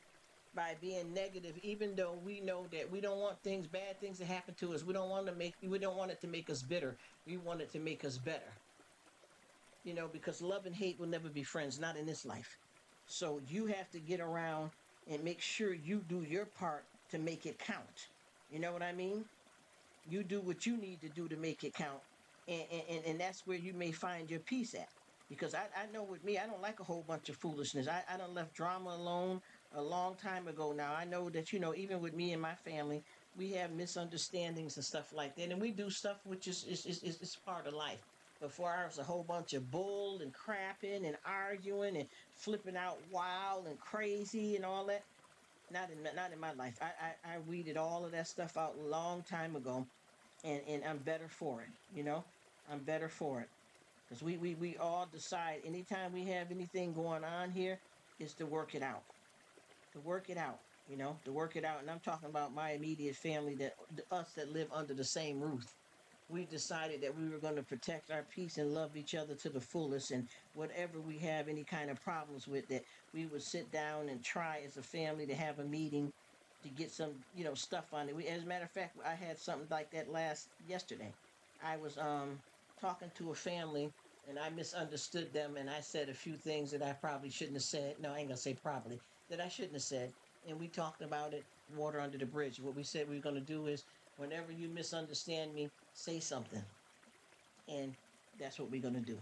A: by being negative, even though we know that we don't want bad things to happen to us. We don't want it to make us bitter. We want it to make us better. Because love and hate will never be friends, not in this life. So you have to get around and make sure you do your part to make it count. You know what I mean? You do what you need to do to make it count. And that's where you may find your peace at. Because I know with me, I don't like a whole bunch of foolishness. I done left drama alone a long time ago now. I know that, even with me and my family, we have misunderstandings and stuff like that. And we do stuff which is part of life. Before I was a whole bunch of bull and crapping and arguing and flipping out wild and crazy and all that. Not in my life. I weeded all of that stuff out a long time ago, and I'm better for it. I'm better for it. Because we all decide anytime we have anything going on here is to work it out. To work it out, to work it out. And I'm talking about my immediate family, us that live under the same roof. We decided that we were going to protect our peace and love each other to the fullest. And whatever we have any kind of problems with, that we would sit down and try as a family to have a meeting to get some, stuff on it. As a matter of fact, I had something like that yesterday. I was talking to a family and I misunderstood them, and I said a few things that I probably shouldn't have said. No, I ain't gonna say probably, that I shouldn't have said. And we talked about it, water under the bridge. What we said we were gonna do is, whenever you misunderstand me, say something. And that's what we're gonna do.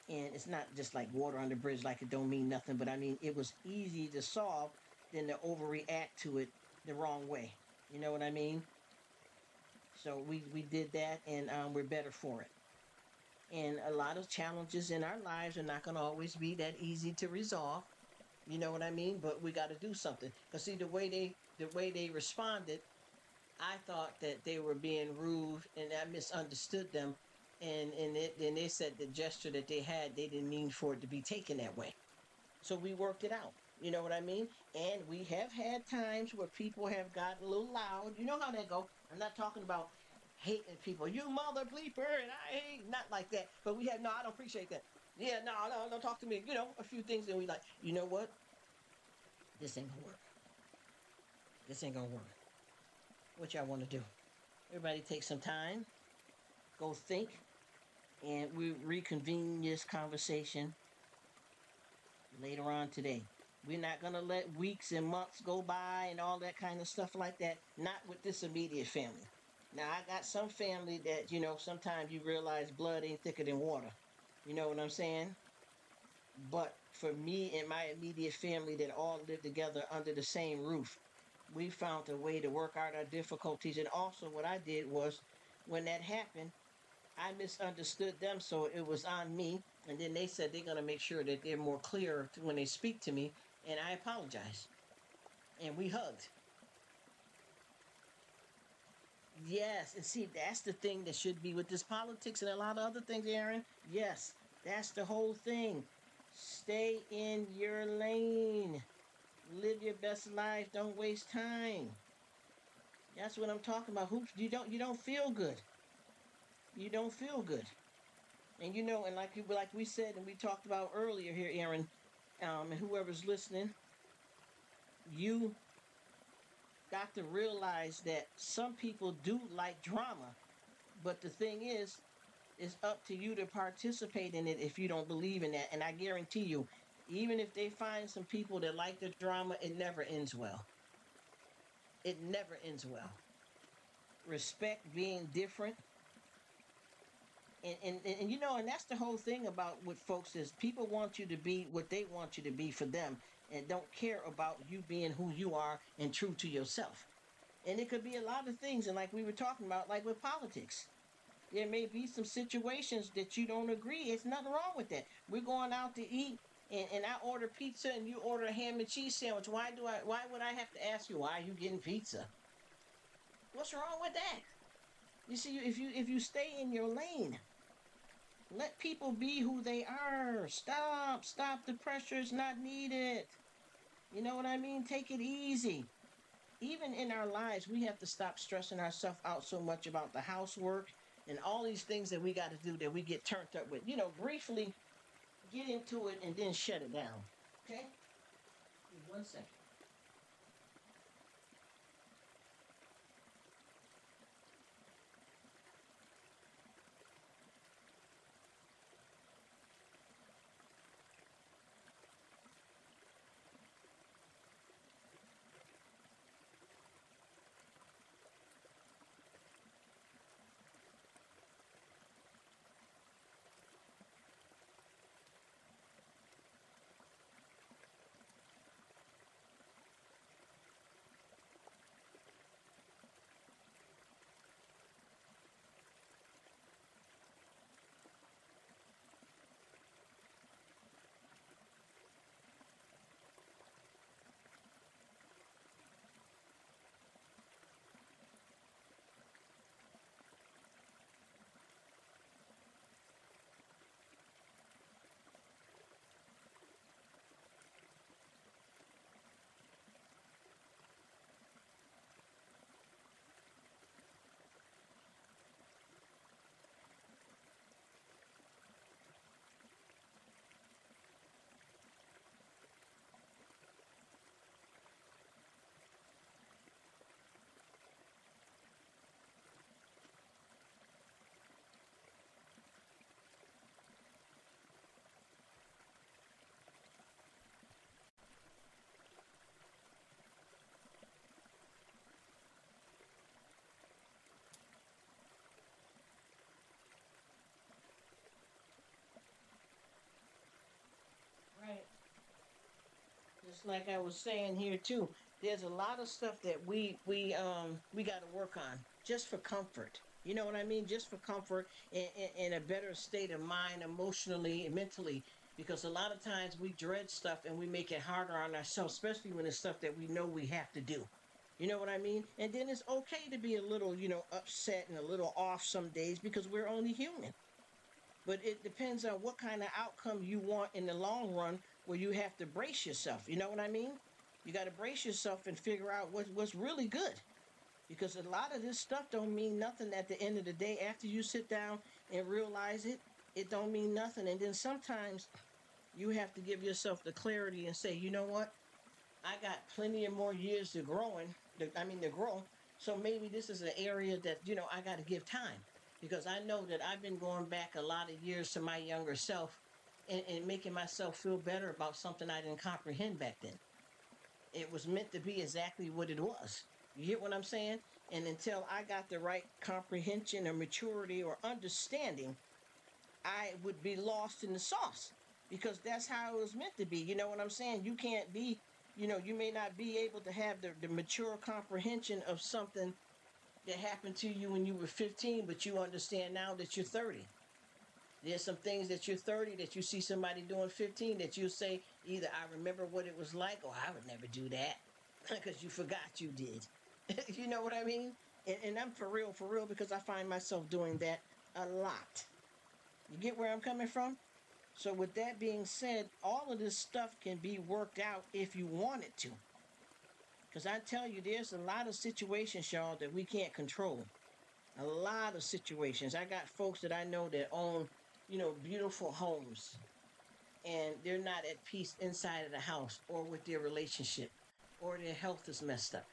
A: And it's not just like water under the bridge, like it don't mean nothing, but I mean, it was easy to solve than to overreact to it the wrong way. You know what I mean? So we did that, and we're better for it. And a lot of challenges in our lives are not going to always be that easy to resolve. You know what I mean? But we got to do something. Because see, the way they responded, I thought that they were being rude, and I misunderstood them. And they said the gesture that they had, they didn't mean for it to be taken that way. So we worked it out. You know what I mean? And we have had times where people have gotten a little loud. You know how that go. I'm not talking about hating people. You mother bleeper, and I hate, not like that. But we have, no, I don't appreciate that. Yeah, no, don't talk to me. A few things, and we like, you know what? This ain't gonna work. This ain't gonna work. What y'all want to do? Everybody take some time, go think, and we reconvene this conversation later on today. We're not going to let weeks and months go by and all that kind of stuff like that. Not with this immediate family. Now, I got some family that, sometimes you realize blood ain't thicker than water. You know what I'm saying? But for me and my immediate family that all live together under the same roof, we found a way to work out our difficulties. And also what I did was, when that happened, I misunderstood them, so it was on me. And then they said they're going to make sure that they're more clear when they speak to me. And I apologized. And we hugged. Yes, and see, that's the thing that should be with this politics and a lot of other things, Aaron. Yes, that's the whole thing. Stay in your lane. Live your best life. Don't waste time. That's what I'm talking about. Hoops, you don't feel good. You don't feel good. And and like we said and we talked about earlier here, Aaron, and whoever's listening, you got to realize that some people do like drama, but the thing is, it's up to you to participate in it if you don't believe in that. And I guarantee you, even if they find some people that like the drama, it never ends well. It never ends well. Respect being different. And that's the whole thing about what folks is, people want you to be what they want you to be for them, and don't care about you being who you are and true to yourself. And it could be a lot of things, and like we were talking about, like with politics, there may be some situations that you don't agree. It's nothing wrong with that. We're going out to eat, and I order pizza and you order a ham and cheese sandwich. Why would I have to ask you, why are you getting pizza? What's wrong with that? You see, if you stay in your lane, let people be who they are. Stop the pressure is not needed. You know what I mean? Take it easy. Even in our lives, we have to stop stressing ourselves out so much about the housework and all these things that we got to do that we get turned up with. Briefly get into it and then shut it down. Okay? 1 second. Right. Just like I was saying here too, there's a lot of stuff that we got to work on just for comfort. You know what I mean? Just for comfort and a better state of mind, emotionally and mentally. Because a lot of times we dread stuff and we make it harder on ourselves, especially when it's stuff that we know we have to do. You know what I mean? And then it's okay to be a little, upset and a little off some days because we're only human. But it depends on what kind of outcome you want in the long run where you have to brace yourself. You know what I mean? You got to brace yourself and figure out what's really good. Because a lot of this stuff don't mean nothing at the end of the day. After you sit down and realize it, it don't mean nothing. And then sometimes you have to give yourself the clarity and say, you know what? I got plenty of more years to grow. So maybe this is an area that, I got to give time because I know that I've been going back a lot of years to my younger self and making myself feel better about something I didn't comprehend back then. It was meant to be exactly what it was. You get what I'm saying? And until I got the right comprehension or maturity or understanding, I would be lost in the sauce because that's how it was meant to be. You know what I'm saying? You can't be, you may not be able to have the mature comprehension of something that happened to you when you were 15, but you understand now that you're 30. There's some things that you're 30 that you see somebody doing 15 that you say either I remember what it was like or I would never do that because you forgot you did. You know what I mean? And I'm for real, because I find myself doing that a lot. You get where I'm coming from? So, with that being said, all of this stuff can be worked out if you want it to. Because I tell you, there's a lot of situations, y'all, that we can't control. A lot of situations. I got folks that I know that own, beautiful homes, and they're not at peace inside of the house or with their relationship, or their health is messed up.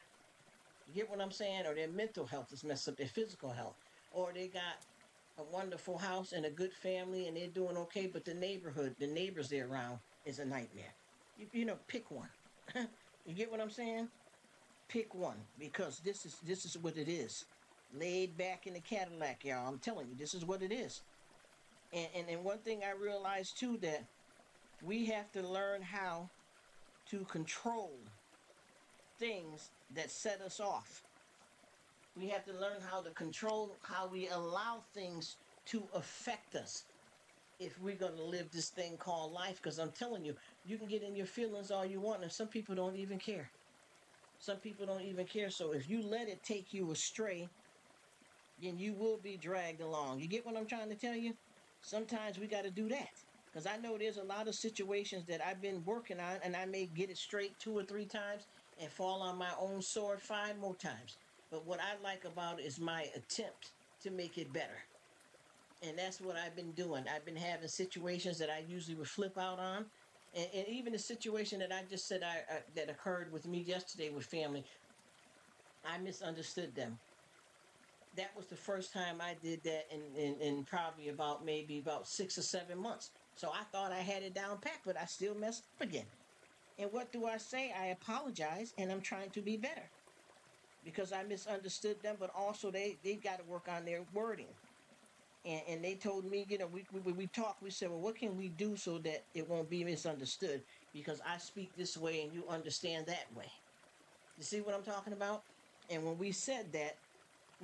A: You get what I'm saying? Or their mental health is messed up, their physical health, or they got a wonderful house and a good family and they're doing okay, but the neighbors they're around is a nightmare. Pick one. You get what I'm saying? Pick one because this is what it is. Laid back in the Cadillac, y'all. I'm telling you, this is what it is. And one thing I realized too that we have to learn how to control things that set us off. We have to learn how to control how we allow things to affect us if we're going to live this thing called life. Because I'm telling you, you can get in your feelings all you want, and some people don't even care. Some people don't even care. So if you let it take you astray, then you will be dragged along. You get what I'm trying to tell you? Sometimes we got to do that. Because I know there's a lot of situations that I've been working on, and I may get it straight 2 or 3 times and fall on my own sword 5 more times. But what I like about it is my attempt to make it better. And that's what I've been doing. I've been having situations that I usually would flip out on, And even the situation that I just said that occurred with me yesterday with family, I misunderstood them. That was the first time I did that in probably about maybe about 6 or 7 months. So I thought I had it down pat, but I still messed up again. And what do I say? I apologize and I'm trying to be better because I misunderstood them, but also they got to work on their wording. And they told me, we talked, we said, well, what can we do so that it won't be misunderstood? Because I speak this way and you understand that way. You see what I'm talking about? And when we said that,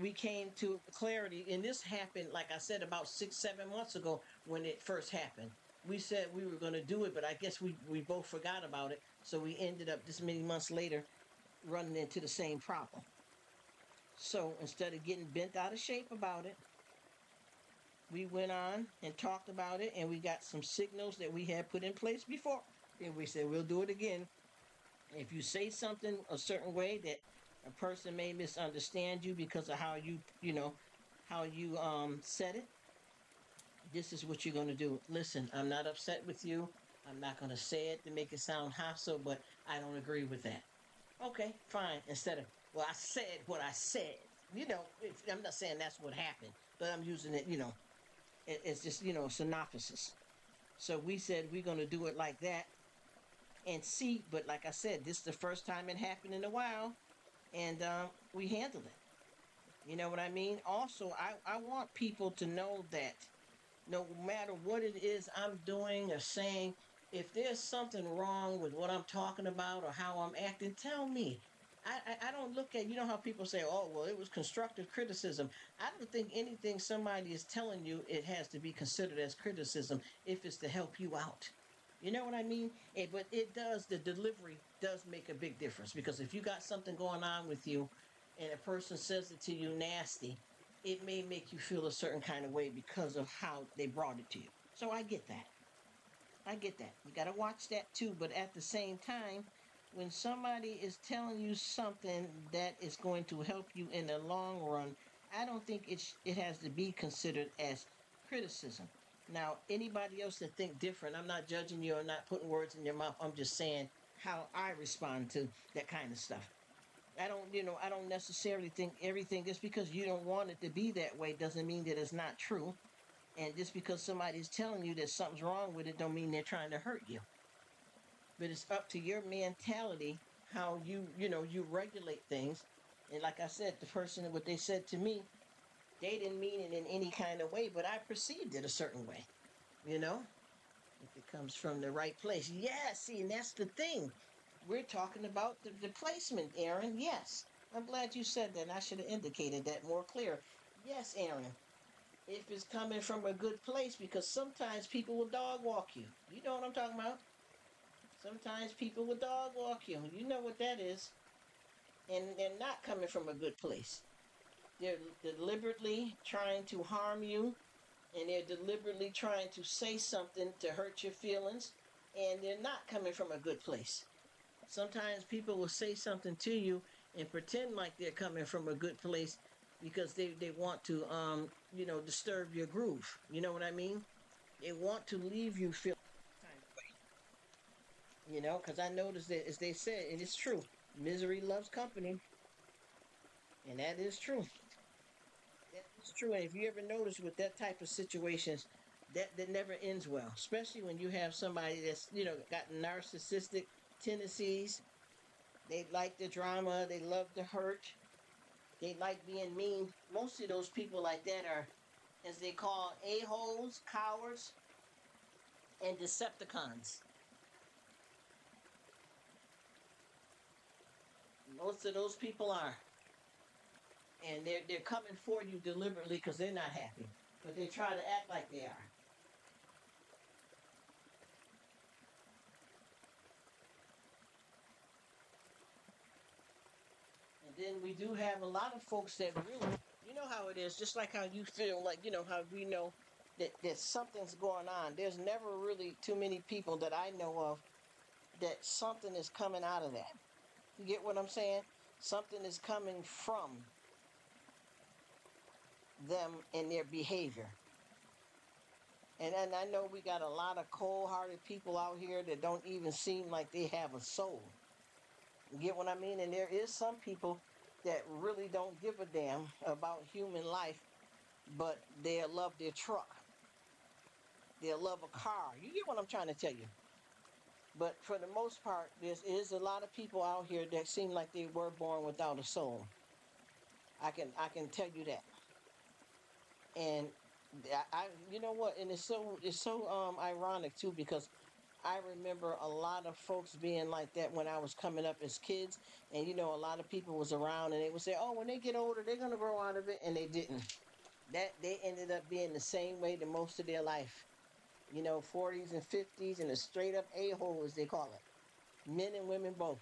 A: we came to clarity, and this happened, like I said, about 6, 7 months ago when it first happened. We said we were going to do it, but I guess we both forgot about it. So we ended up this many months later running into the same problem. So instead of getting bent out of shape about it, we went on and talked about it, and we got some signals that we had put in place before. And we said, we'll do it again. If you say something a certain way that a person may misunderstand you because of how how you said it, this is what you're going to do. Listen, I'm not upset with you. I'm not going to say it to make it sound hostile, but I don't agree with that. Okay, fine. Instead of, well, I said what I said. I'm not saying that's what happened, but I'm using it, it's just, synopsis. So we said we're going to do it like that and see, but like I said, this is the first time it happened in a while, and we handled it. You know what I mean? Also, I want people to know that no matter what it is I'm doing or saying, if there's something wrong with what I'm talking about or how I'm acting, tell me. I don't look at, how people say, oh, well, it was constructive criticism. I don't think anything somebody is telling you, it has to be considered as criticism if it's to help you out. You know what I mean? But the delivery does make a big difference, because if you got something going on with you and a person says it to you nasty, it may make you feel a certain kind of way because of how they brought it to you. So I get that. I get that. You got to watch that too. But at the same time, when somebody is telling you something that is going to help you in the long run, I don't think it has to be considered as criticism. Now, anybody else that think different, I'm not judging you. I'm not putting words in your mouth. I'm just saying how I respond to that kind of stuff. I don't necessarily think everything, just because you don't want it to be that way doesn't mean that it's not true. And just because somebody's telling you that something's wrong with it don't mean they're trying to hurt you. But it's up to your mentality, how you regulate things. And like I said, the person, what they said to me, they didn't mean it in any kind of way, but I perceived it a certain way, you know? If it comes from the right place. Yeah, see, and that's the thing. We're talking about the placement, Aaron. Yes. I'm glad you said that, and I should have indicated that more clear. Yes, Aaron. If it's coming from a good place, because sometimes people will dog walk you. You know what I'm talking about? Sometimes people will dog walk you. You know what that is. And they're not coming from a good place. They're deliberately trying to harm you, and they're deliberately trying to say something to hurt your feelings, and they're not coming from a good place. Sometimes people will say something to you and pretend like they're coming from a good place because they want to disturb your groove. You know what I mean? They want to leave you feel kind of way. Because I noticed that, as they said, and it's true, misery loves company, and that is true. That is true. And if you ever notice with that type of situations, that never ends well, especially when you have somebody that's got narcissistic tendencies. They like the drama. They love the hurt. They like being mean. Most of those people like that are, as they call, a-holes, cowards, and Decepticons. Most of those people are. And they're coming for you deliberately because they're not happy. But they try to act like they are. Then we do have a lot of folks that really, you know how it is, just like how you feel, like, how we know that something's going on. There's never really too many people that I know of that something is coming out of that. You get what I'm saying? Something is coming from them and their behavior. And I know we got a lot of cold-hearted people out here that don't even seem like they have a soul. You get what I mean? And there is some people that really don't give a damn about human life, but they'll love their truck. They'll love a car. You get what I'm trying to tell you? But for the most part, there is a lot of people out here that seem like they were born without a soul. I can tell you that. And you know what? And it's so ironic too, because I remember a lot of folks being like that when I was coming up as kids, and a lot of people was around, and they would say, "Oh, when they get older, they're gonna grow out of it," and they didn't. That they ended up being the same way the most of their life. 40s and 50s, and a straight up a-hole, as they call it. Men and women both.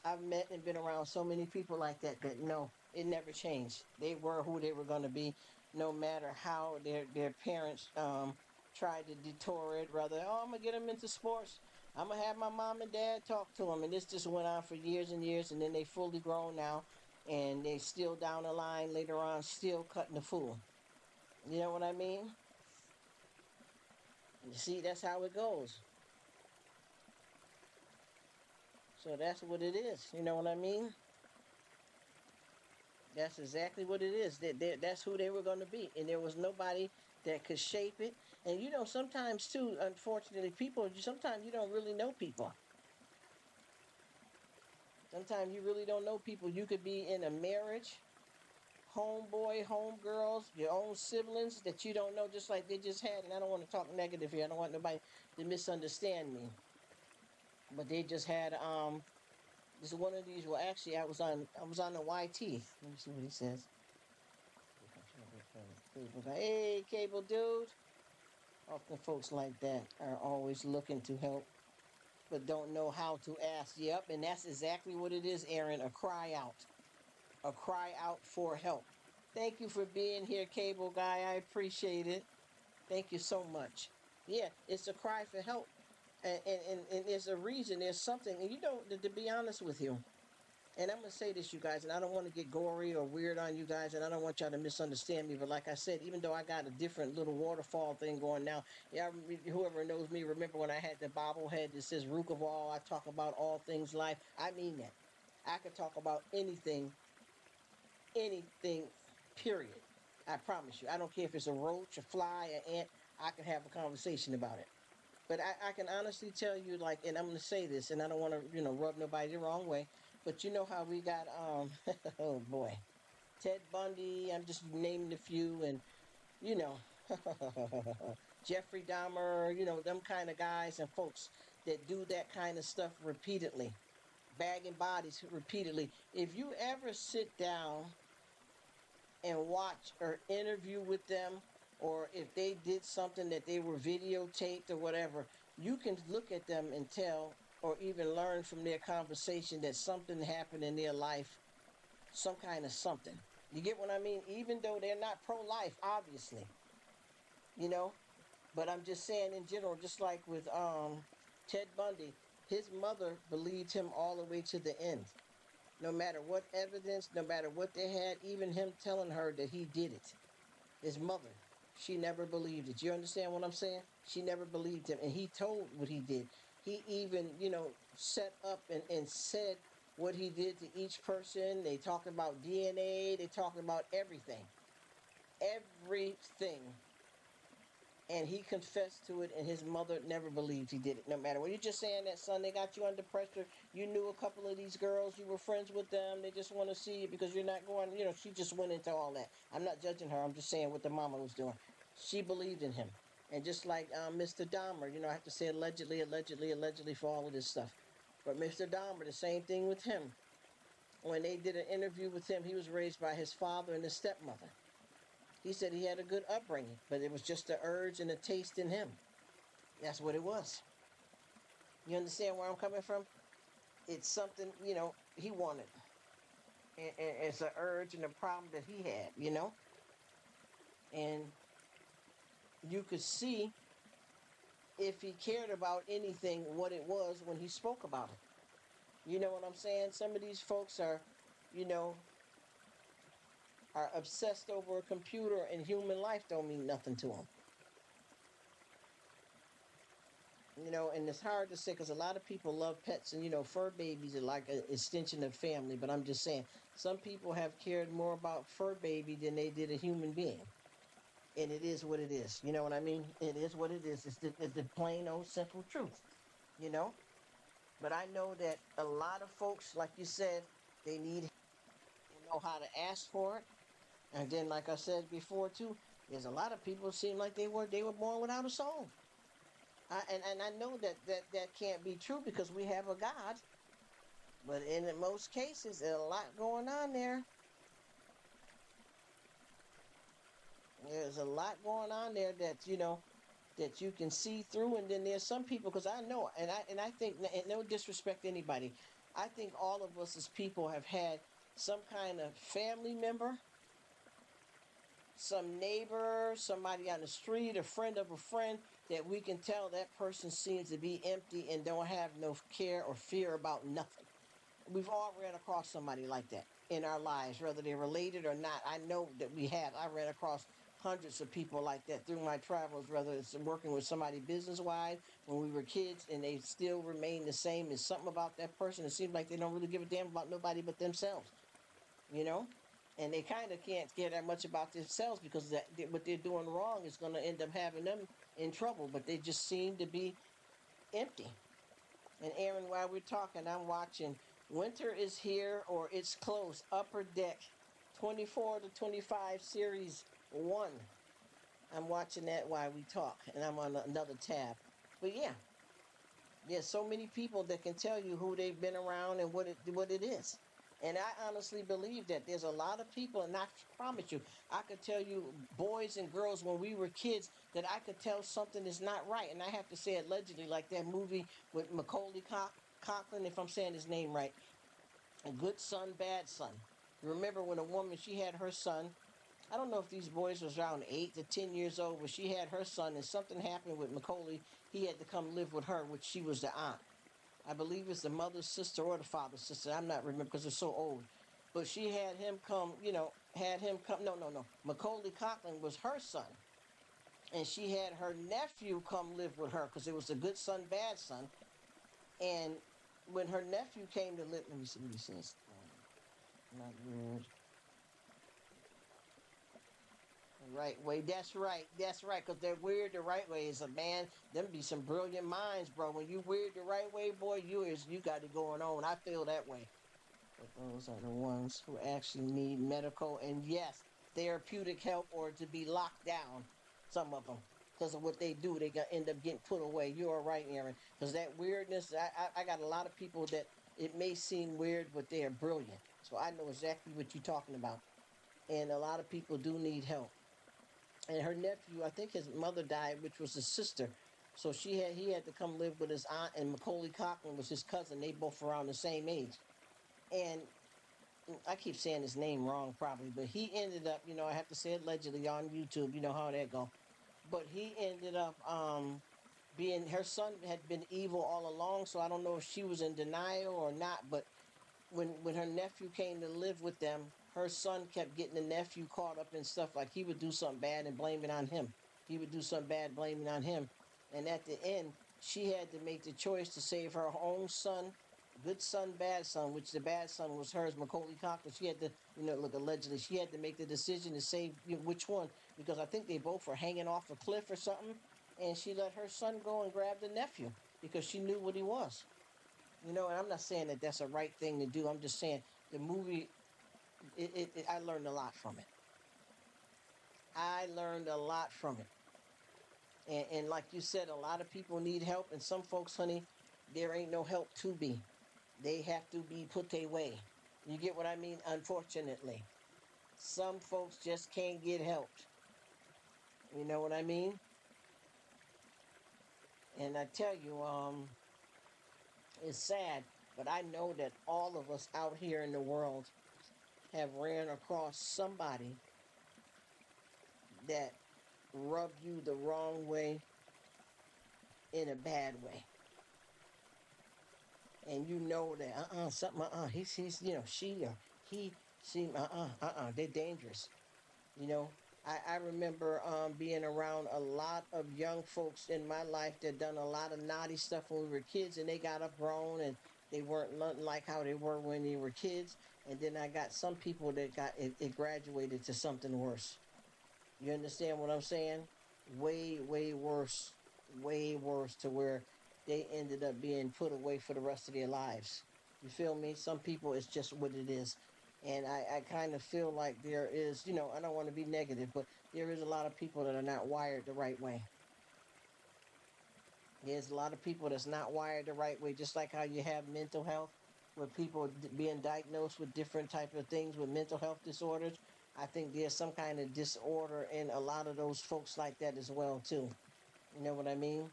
A: I've met and been around so many people like that no, it never changed. They were who they were going to be, no matter how their parents tried to detour it. Rather, oh, I'm gonna get them into sports. I'm gonna have my mom and dad talk to them, and this just went on for years and years. And then they fully grown now, and they still down the line later on, still cutting the fool. You know what I mean? You see, that's how it goes. So that's what it is. You know what I mean? That's exactly what it is. That's who they were going to be, and there was nobody that could shape it. And sometimes too, unfortunately, people sometimes you don't really know people. Sometimes you really don't know people. You could be in a marriage, homeboy, homegirls, your own siblings that you don't know, just like they just had. And I don't want to talk negative here. I don't want nobody to misunderstand me. But they just had this is one of these. Well, actually, I was on the YT. Let me see what he says. Hey, cable dude. Often folks like that are always looking to help, but don't know how to ask. Yep, and that's exactly what it is, Aaron. A cry out. A cry out for help. Thank you for being here, cable guy. I appreciate it. Thank you so much. Yeah, it's a cry for help. And there's a reason, there's something. And to be honest with you, and I'm going to say this, you guys, and I don't want to get gory or weird on you guys, and I don't want y'all to misunderstand me, but like I said, even though I got a different little waterfall thing going now, yeah, whoever knows me, remember when I had the bobblehead that says Rruk of all, I talk about all things life. I mean that. I could talk about anything, period. I promise you. I don't care if it's a roach, a fly, an ant, I can have a conversation about it. But I can honestly tell you, like, and I'm going to say this, and I don't want to, rub nobody the wrong way, but you know how we got, oh boy, Ted Bundy, I'm just naming a few, and, you know, Jeffrey Dahmer, them kind of guys and folks that do that kind of stuff repeatedly, bagging bodies repeatedly. If you ever sit down and watch or interview with them, or if they did something that they were videotaped or whatever, you can look at them and tell or even learn from their conversation that something happened in their life, some kind of something. You get what I mean? Even though they're not pro-life, obviously, you know. But I'm just saying in general, just like with Ted Bundy, his mother believed him all the way to the end. No matter what evidence, no matter what they had, even him telling her that he did it. His mother, she never believed it. You understand what I'm saying? She never believed him. And he told what he did. He even, set up and said what he did to each person. They talked about DNA. They talked about everything. Everything. And he confessed to it, and his mother never believed he did it. No matter what. You're just saying that, son, they got you under pressure. You knew a couple of these girls. You were friends with them. They just want to see you because you're not going, she just went into all that. I'm not judging her. I'm just saying what the mama was doing. She believed in him. And just like Mr. Dahmer, I have to say allegedly for all of this stuff. But Mr. Dahmer, the same thing with him. When they did an interview with him, he was raised by his father and his stepmother. He said he had a good upbringing, but it was just the urge and the taste in him. That's what it was. You understand where I'm coming from? It's something, he wanted. And it's an urge and a problem that he had. And you could see if he cared about anything, what it was when he spoke about it. You know what I'm saying? Some of these folks are obsessed over a computer, and human life don't mean nothing to them. And it's hard to say because a lot of people love pets, and fur babies are like an extension of family. But I'm just saying, some people have cared more about fur baby than they did a human being, and it is what it is. You know what I mean? It is what it is. It's the plain old simple truth. You know. But I know that a lot of folks, like you said, they need to know how to ask for it. And then, like I said before too, there's a lot of people seem like they were born without a soul. And I know that can't be true because we have a God, but in most cases, there's a lot going on there. There's a lot going on there that you can see through, and then there's some people because I know, and I think, and no disrespect to anybody, I think all of us as people have had some kind of family member, some neighbor, somebody on the street, a friend of a friend that we can tell that person seems to be empty and don't have no care or fear about nothing. We've all ran across somebody like that in our lives, whether they're related or not. I know that we have. I ran across hundreds of people like that through my travels, whether it's working with somebody business wise when we were kids and they still remain the same. There's something about that person. It seems like they don't really give a damn about nobody but themselves, you know? And they kind of can't care that much about themselves because what they're doing wrong is going to end up having them in trouble, but they just seem to be empty. And Aaron, while we're talking, I'm watching Winter is Here or It's Close, Upper Deck, 24 to 25 Series 1. I'm watching that while we talk, and I'm on another tab. But yeah, there's so many people that can tell you who they've been around and what it is. And I honestly believe that there's a lot of people, and I promise you, I could tell you, boys and girls, when we were kids, that I could tell something is not right. And I have to say allegedly, like that movie with Macaulay Conklin, if I'm saying his name right, A Good Son, Bad Son. You remember when a woman, she had her son, I don't know if these boys was around 8 to 10 years old, but she had her son, and something happened with Macaulay. He had to come live with her, which she was the aunt. I believe it's the mother's sister or the father's sister. I'm not remember because they're so old. But she had him come, had him come. No, no, no. Macaulay Conklin was her son. And she had her nephew come live with her because it was a good son, bad son. And when her nephew came to live, let me see what he says. Not weird. Right way. That's right. That's right. Because they're weird the right way. Is a man. Them be some brilliant minds, bro. When you weird the right way, boy, you got it going on. I feel that way. But those are the ones who actually need medical and yes, therapeutic help or to be locked down. Some of them. Because of what they do, they gonna end up getting put away. You are right, Aaron. Because that weirdness, I got a lot of people that it may seem weird, but they are brilliant. So I know exactly what you're talking about. And a lot of people do need help. And her nephew, I think his mother died, which was his sister. So he had to come live with his aunt, and Macaulay Culkin was his cousin. They both around the same age. And I keep saying his name wrong probably, but he ended up, I have to say it allegedly on YouTube, you know how that go. But he ended up being her son had been evil all along, so I don't know if she was in denial or not, but when her nephew came to live with them, her son kept getting the nephew caught up in stuff like he would do something bad and blame it on him. He would do something bad, blaming on him. And at the end, she had to make the choice to save her own son, good son, bad son, which the bad son was hers, Macaulay Culkin. She had to, look, allegedly, she had to make the decision to save which one, because I think they both were hanging off a cliff or something. And she let her son go and grab the nephew because she knew what he was. And I'm not saying that that's a right thing to do. I'm just saying the movie, I learned a lot from it. I learned a lot from it. And like you said, a lot of people need help. And some folks, honey, there ain't no help to be. They have to be put away. You get what I mean? Unfortunately. Some folks just can't get helped. You know what I mean? And I tell you, it's sad, but I know that all of us out here in the world have ran across somebody that rubbed you the wrong way in a bad way. And you know that, something, he's, she or he seem, they're dangerous. You know, I remember being around a lot of young folks in my life that done a lot of naughty stuff when we were kids, and they got up grown and they weren't nothing like how they were when they were kids. And then I got some people that it graduated to something worse. You understand what I'm saying? Way, way worse to where they ended up being put away for the rest of their lives. You feel me? Some people, it's just what it is. And I kind of feel like there is, I don't want to be negative, but there is a lot of people that are not wired the right way. There's a lot of people that's not wired the right way, just like how you have mental health, with people being diagnosed with different type of things with mental health disorders. I think there's some kind of disorder in a lot of those folks like that as well too. You know what I mean?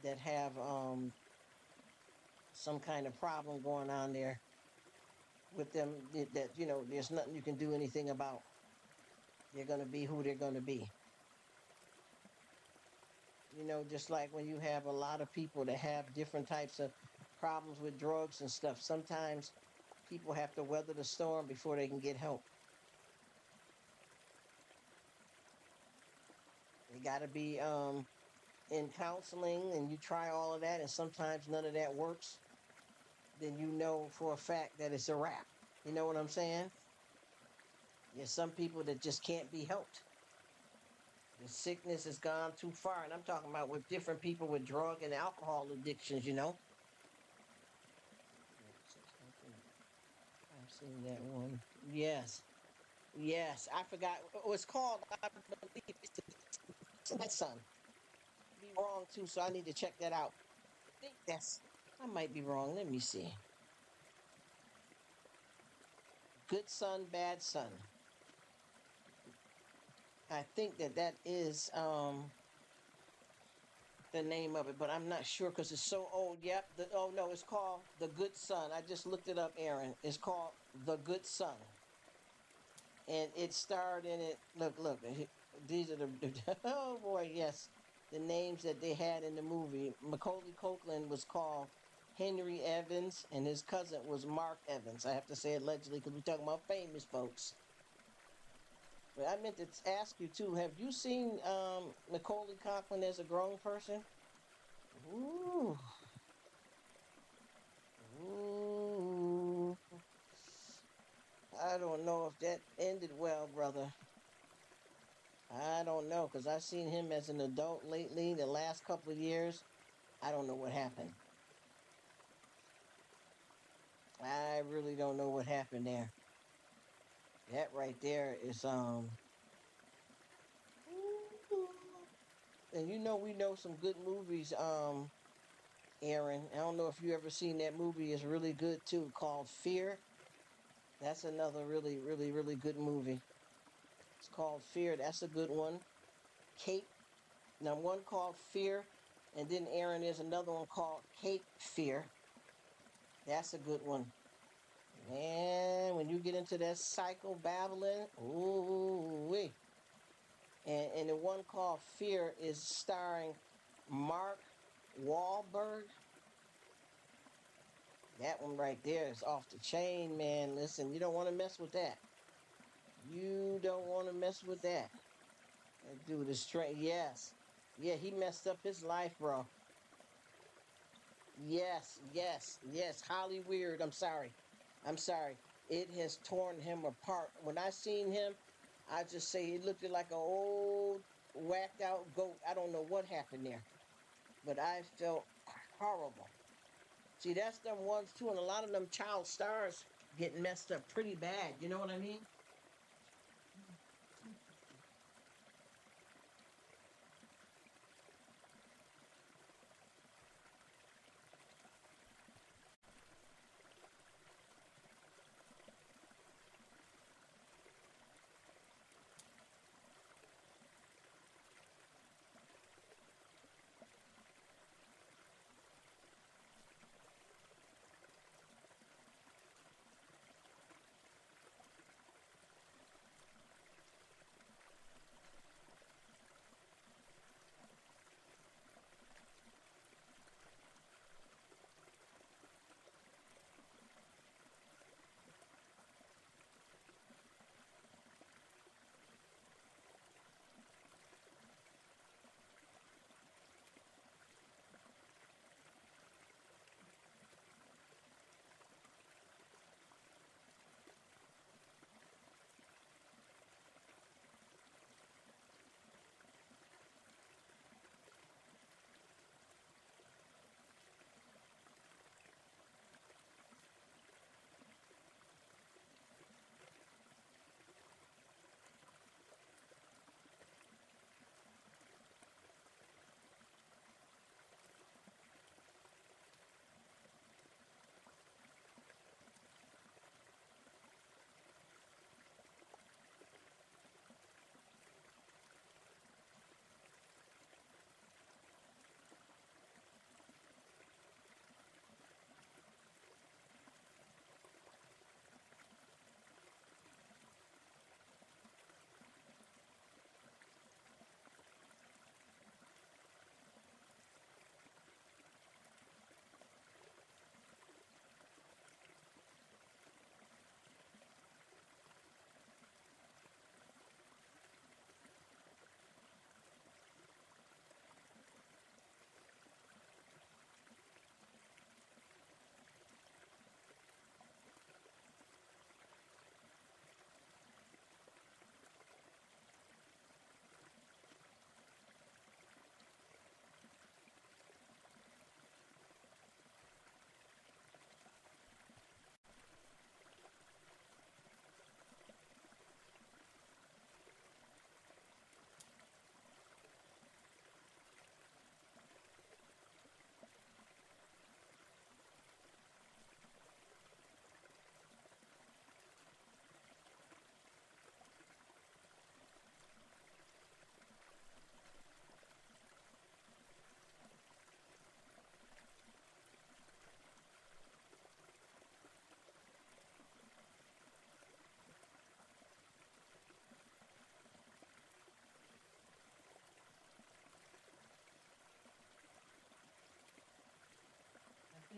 A: That have some kind of problem going on there with them that there's nothing you can do anything about. They're going to be who they're going to be. Just like when you have a lot of people that have different types of problems with drugs and stuff, sometimes people have to weather the storm before they can get help. They got to be in counseling, and you try all of that, and sometimes none of that works. Then you know for a fact that it's a wrap. You know what I'm saying? There's some people that just can't be helped. The sickness has gone too far, and I'm talking about with different people with drug and alcohol addictions. I've seen that one. Yes. Yes. I forgot. It's called, I believe, it's that son. Be wrong too, so I need to check that out. I think I might be wrong. Let me see. Good son, bad son. I think that is the name of it, but I'm not sure because it's so old. Yep. Oh no, it's called The Good Son. I just looked it up, Aaron. It's called The Good Son, and it starred in it. Look. These are the oh boy, yes, the names that they had in the movie. Macaulay Culkin was called Henry Evans, and his cousin was Mark Evans. I have to say allegedly because we're talking about famous folks. But I meant to ask you too. Have you seen Macaulay Culkin as a grown person? Ooh, ooh. I don't know if that ended well, brother. I don't know because I've seen him as an adult lately. The last couple of years, I don't know what happened. I really don't know what happened there. That right there is and we know some good movies, Aaron. I don't know if you ever seen that movie. It's really good too, called Fear. That's another really, really, really good movie. It's called Fear. That's a good one. Cape. Now one called Fear, and then Aaron, there's another one called Cape Fear. That's a good one. Man, when you get into that psycho babbling, ooh wee. And the one called Fear is starring Mark Wahlberg. That one right there is off the chain, man. Listen, you don't want to mess with that. You don't want to mess with that. That dude is straight. Yes. Yeah, he messed up his life, bro. Yes. Holly weird. I'm sorry. I'm sorry. It has torn him apart. When I seen him, I just say he looked like an old whacked out goat. I don't know what happened there, but I felt horrible. See, that's them ones too, and a lot of them child stars get messed up pretty bad. You know what I mean?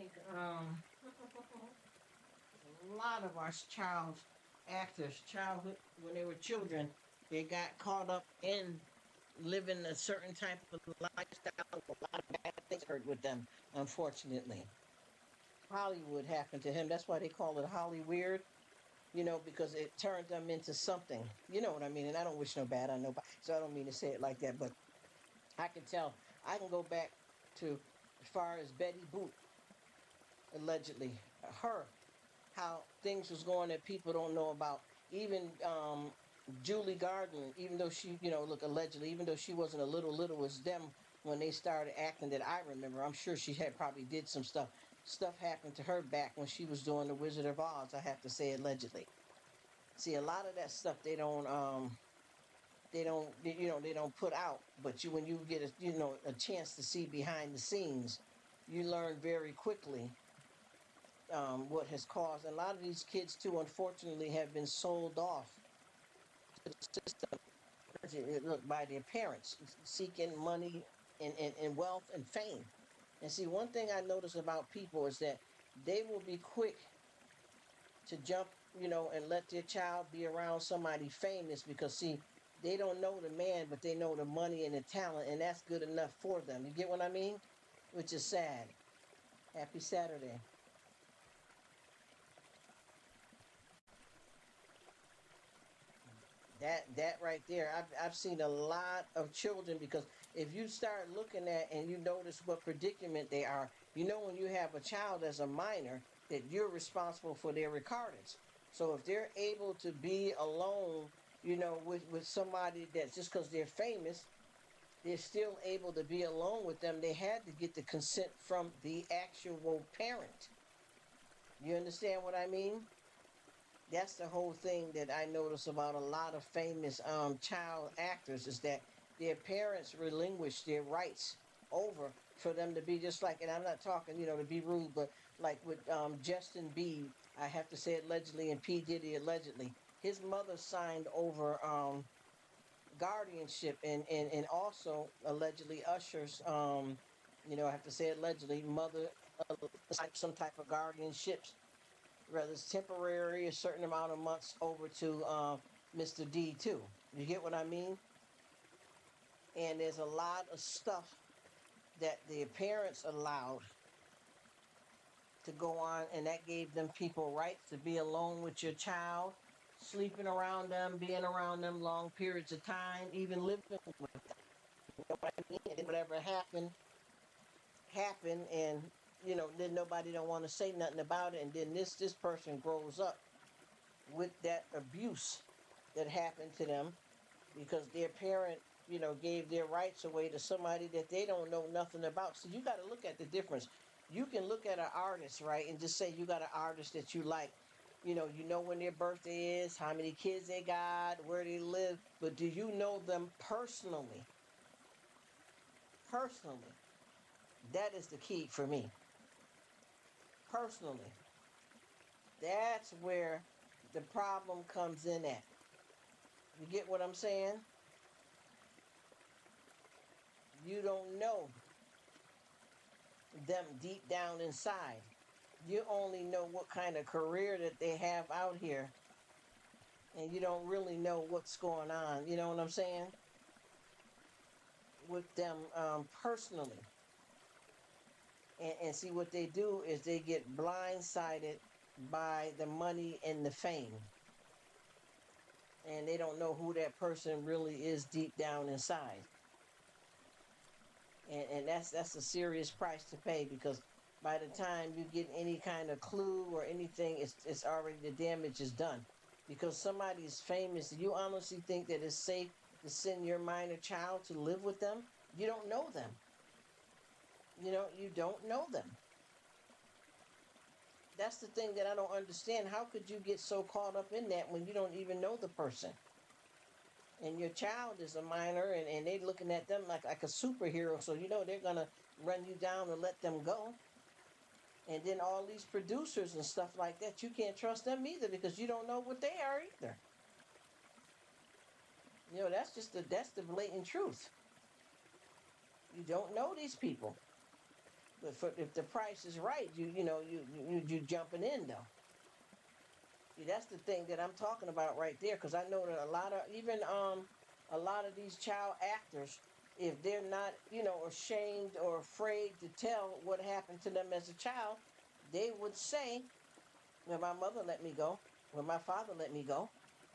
A: think a lot of our child actors, childhood, when they were children, they got caught up in living a certain type of lifestyle. A lot of bad things occurred with them, unfortunately. Hollywood happened to him. That's why they call it Holly Weird, because it turned them into something. You know what I mean? And I don't wish no bad on nobody, so I don't mean to say it like that, but I can tell. I can go back to as far as Betty Boot, allegedly, her, how things was going that people don't know about. Even Julie Garden, even though she, look, allegedly, even though she wasn't a little as them when they started acting that I remember. I'm sure she had probably did some stuff. Stuff happened to her back when she was doing The Wizard of Oz. I have to say allegedly. See, a lot of that stuff they don't put out. But when you get a chance to see behind the scenes, you learn very quickly what has caused. And a lot of these kids too, unfortunately, have been sold off to the system. Look, by their parents seeking money and wealth and fame. And see, one thing I notice about people is that they will be quick to jump, and let their child be around somebody famous because, see, they don't know the man, but they know the money and the talent, and that's good enough for them. You get what I mean? Which is sad. Happy Saturday. That right there, I've seen a lot of children because if you start looking at and you notice what predicament they are, when you have a child as a minor, that you're responsible for their recordings. So if they're able to be alone, with somebody that's just because they're famous, they're still able to be alone with them. They had to get the consent from the actual parent. You understand what I mean? That's the whole thing that I notice about a lot of famous child actors is that their parents relinquish their rights over for them to be just like, and I'm not talking, to be rude, but like with Justin Bieber, I have to say allegedly, and P. Diddy allegedly, his mother signed over guardianship and also allegedly Usher's, I have to say allegedly, mother some type of guardianships whether it's temporary, a certain amount of months over to Mr. D too. You get what I mean? And there's a lot of stuff that the parents allowed to go on, and that gave them people rights to be alone with your child, sleeping around them, being around them long periods of time, even living with them. You know what I mean? And whatever happened, and then nobody don't want to say nothing about it, and then this person grows up with that abuse that happened to them because their parent, gave their rights away to somebody that they don't know nothing about. So you got to look at the difference. You can look at an artist, right, and just say you got an artist that you like. You know when their birthday is, how many kids they got, where they live, but do you know them personally? Personally, that is the key for me. Personally, that's where the problem comes in at. You get what I'm saying? You don't know them deep down inside. You only know what kind of career that they have out here, and you don't really know what's going on. You know what I'm saying? With them personally. And see, what they do is they get blindsided by the money and the fame. And they don't know who that person really is deep down inside. And that's a serious price to pay because by the time you get any kind of clue or anything, it's already the damage is done. Because somebody is famous, do you honestly think that it's safe to send your minor child to live with them? You don't know them. You don't know them. That's the thing that I don't understand. How could you get so caught up in that when you don't even know the person? And your child is a minor, and they're looking at them like a superhero, so they're going to run you down and let them go. And then all these producers and stuff like that, you can't trust them either because you don't know what they are either. That's the blatant truth. You don't know these people. But if the price is right, you jumping in though. See, that's the thing that I'm talking about right there, because I know that a lot of even a lot of these child actors, if they're not ashamed or afraid to tell what happened to them as a child, they would say, "Well, my mother let me go. Well, my father let me go."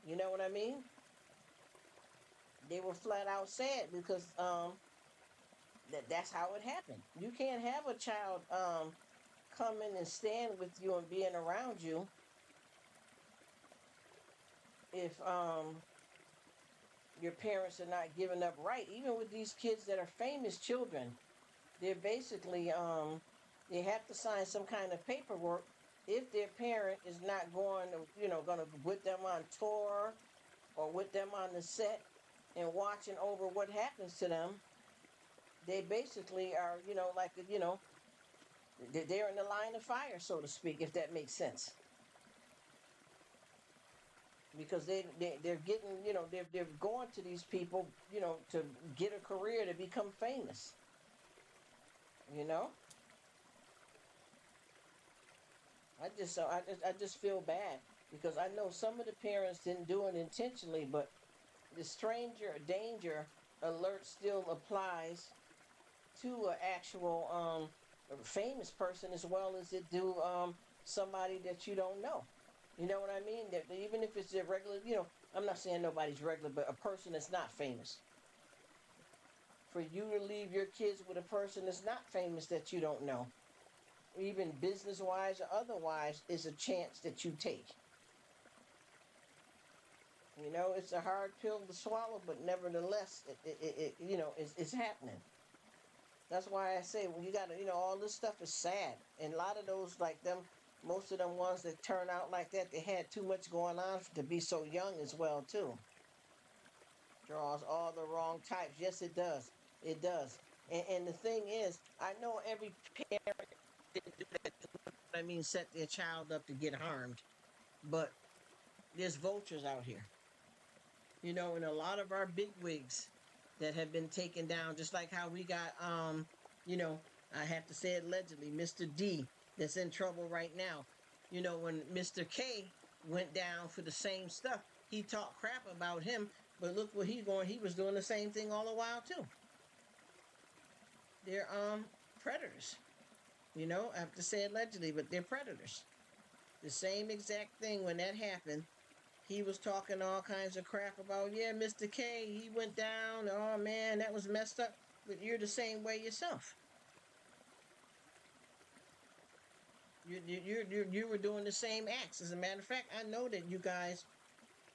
A: You know what I mean? They were flat out sad because that's how it happened. You can't have a child coming and stand with you and being around you if your parents are not giving up right. Even with these kids that are famous children, they're basically they have to sign some kind of paperwork if their parent is not going to with them on tour or with them on the set and watching over what happens to them. They basically are, they're in the line of fire, so to speak, if that makes sense. Because they're getting, they're going to these people, to get a career, to become famous. You know, I just feel bad because I know some of the parents didn't do it intentionally, but the stranger danger alert still applies to an actual famous person as well as it do somebody that you don't know. You know what I mean? That even if it's a regular, I'm not saying nobody's regular, but a person that's not famous. For you to leave your kids with a person that's not famous that you don't know, even business wise or otherwise, is a chance that you take. It's a hard pill to swallow, but nevertheless, it's happening. That's why I say, well, you got to, all this stuff is sad. And a lot of those, like them, most of them ones that turn out like that, they had too much going on to be so young as well, too. Draws all the wrong types. Yes, it does. It does. And the thing is, I know every parent didn't do that. I mean, set their child up to get harmed. But there's vultures out here. And a lot of our big wigs that have been taken down, just like how we got, you know, I have to say it allegedly, Mr. D, that's in trouble right now. When Mr. K went down for the same stuff, he talked crap about him, but look what he was doing the same thing all the while too. They're predators. I have to say allegedly, but they're predators. The same exact thing when that happened. He was talking all kinds of crap about, yeah, Mr. K, he went down. Oh man, that was messed up. But you're the same way yourself. You were doing the same acts. As a matter of fact, I know that you guys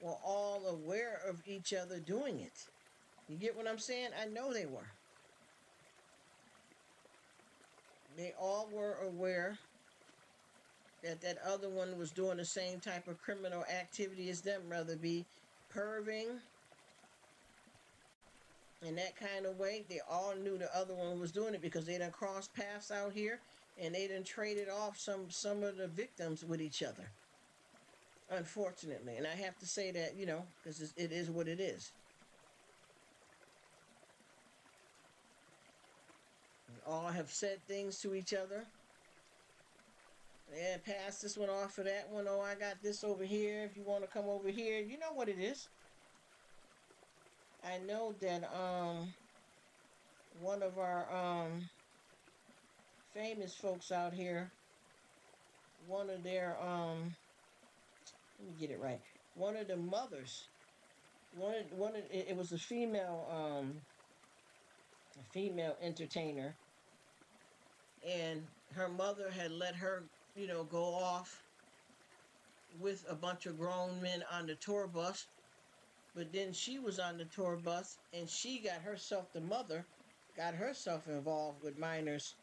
A: were all aware of each other doing it. You get what I'm saying? I know they were. They all were aware that other one was doing the same type of criminal activity as them, whether it be perving in that kind of way. They all knew the other one was doing it because they done crossed paths out here and they done traded off some of the victims with each other. Unfortunately. And I have to say that, because it is what it is. We all have said things to each other. Yeah, pass this one off for that one. Oh, I got this over here. If you want to come over here, you know what it is. I know that one of our famous folks out here, one of their let me get it right. One of the mothers, it was a female entertainer, and her mother had let her go off with a bunch of grown men on the tour bus. But then she was on the tour bus and she the mother got herself involved with minors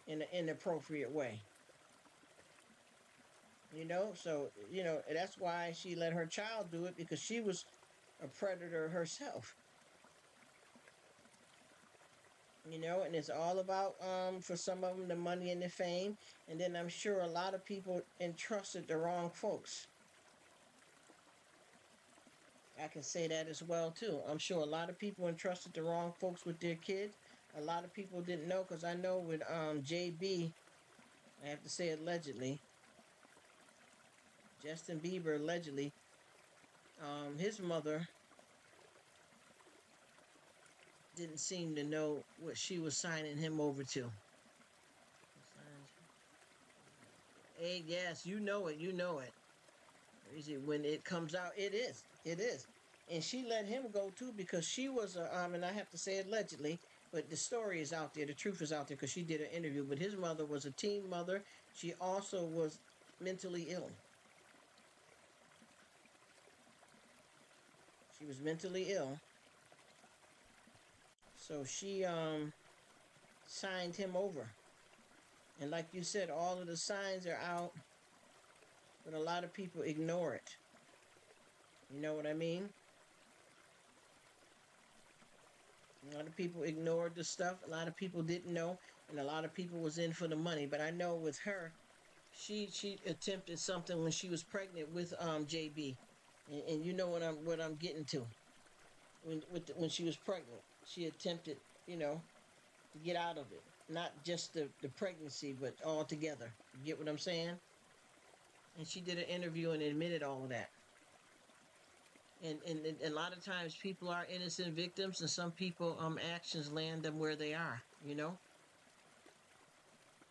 A: in an inappropriate way. So, that's why she let her child do it, because she was a predator herself. And it's all about, for some of them, the money and the fame. And then I'm sure a lot of people entrusted the wrong folks. I can say that as well, too. I'm sure a lot of people entrusted the wrong folks with their kids. A lot of people didn't know, because I know with JB, I have to say allegedly, Justin Bieber allegedly, his mother didn't seem to know what she was signing him over to. Hey, yes, you know it, you know it. When it comes out, it is, it is. And she let him go too, because she was a and I have to say allegedly, but the story is out there, the truth is out there, because she did an interview. But his mother was a teen mother. She also was mentally ill. She was mentally ill. So she signed him over. And like you said, all of the signs are out, but a lot of people ignore it. You know what I mean? A lot of people ignored the stuff. A lot of people didn't know, and a lot of people was in for the money. But I know with her, she attempted something when she was pregnant with JB, and you know what I'm getting to. When she was pregnant, she attempted, you know, to get out of it. Not just the pregnancy, but all together. You get what I'm saying? And she did an interview and admitted all of that. And a lot of times people are innocent victims, and some people actions land them where they are, you know.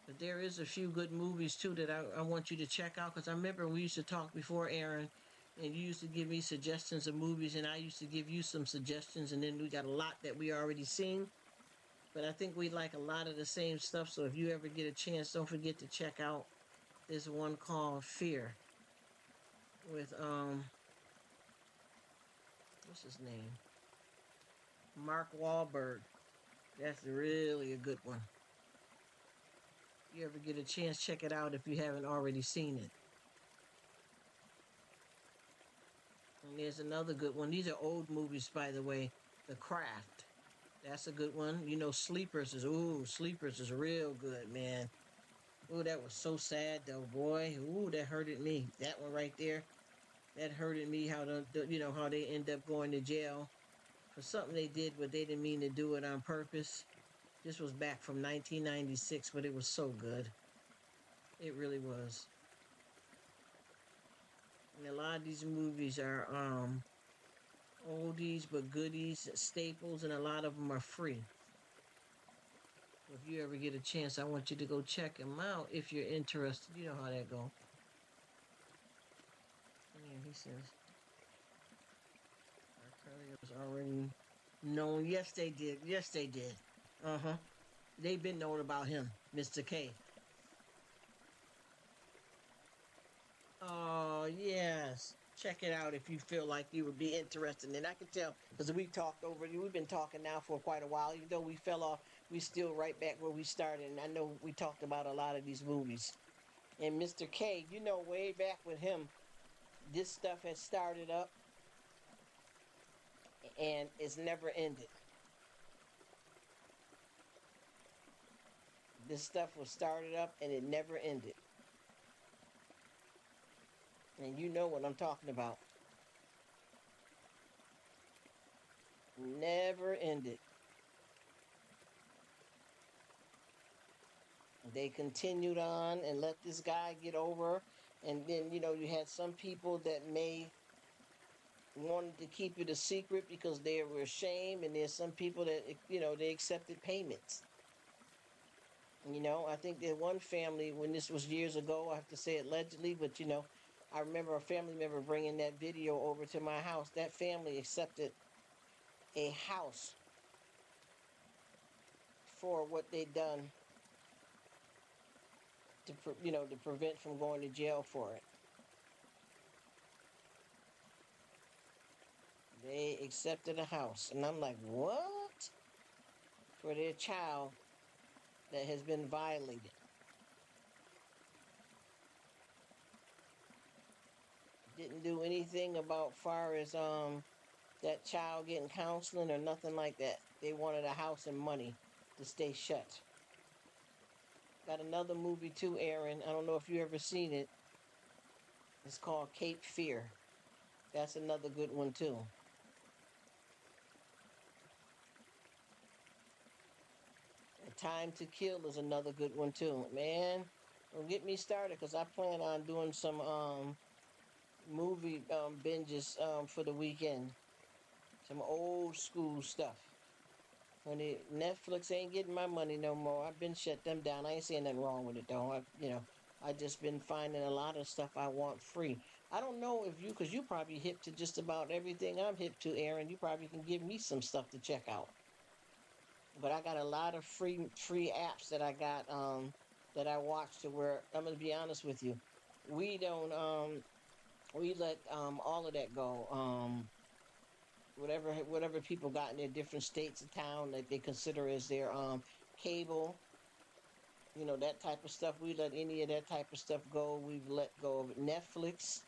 A: But there is a few good movies too that I want you to check out, because I remember we used to talk before, Aaron, and you used to give me suggestions of movies, and I used to give you some suggestions, and then we got a lot that we already seen. But I think we like a lot of the same stuff. So if you ever get a chance, don't forget to check out this one called Fear with what's his name? Mark Wahlberg. That's really a good one. If you ever get a chance, check it out if you haven't already seen it. And there's another good one. These are old movies, by the way. The Craft. That's a good one. You know, Sleepers is real good, man. Ooh, that was so sad though, boy. Ooh, that hurted me. That one right there. That hurted me. How how they end up going to jail for something they did, but they didn't mean to do it on purpose. This was back from 1996, but it was so good. It really was. And a lot of these movies are oldies but goodies, staples, and a lot of them are free. If you ever get a chance, I want you to go check them out if you're interested. You know how that go. Yeah, he says our courier was already known. Yes, they did. Yes, they did. Uh-huh. They've been known about him, Mr. K. Oh, yes. Check it out if you feel like you would be interested. And I can tell, because we've been talking now for quite a while. Even though we fell off, we still right back where we started. And I know we talked about a lot of these movies. And Mr. K, you know, way back with him, this stuff has started up and it's never ended. This stuff was started up and it never ended. And you know what I'm talking about. Never ended. They continued on and let this guy get over. And then, you know, you had some people that may wanted to keep it a secret because they were ashamed. And there's some people that, you know, they accepted payments. You know, I think that one family, when this was years ago, I have to say allegedly, but, you know, I remember a family member bringing that video over to my house. That family accepted a house for what they'd done to, to prevent from going to jail for it. They accepted a house. And I'm like, what? For their child that has been violated. Didn't do anything about far as that child getting counseling or nothing like that. They wanted a house and money to stay shut. Got another movie too, Aaron. I don't know if you ever seen it. It's called Cape Fear. That's another good one too. Time to Kill is another good one too. Man, don't get me started because I plan on doing some movie binges for the weekend. Some old school stuff. Honey, Netflix ain't getting my money no more. I've been shut them down. I ain't saying nothing wrong with it though. I just been finding a lot of stuff I want free. I don't know if you, cause you probably hip to just about everything I'm hip to, Aaron. You probably can give me some stuff to check out. But I got a lot of free apps that I got that I watch to where I'm gonna be honest with you. We don't we let all of that go. Whatever people got in their different states of town that they consider as their cable, that type of stuff. We let any of that type of stuff go. We've let go of Netflix.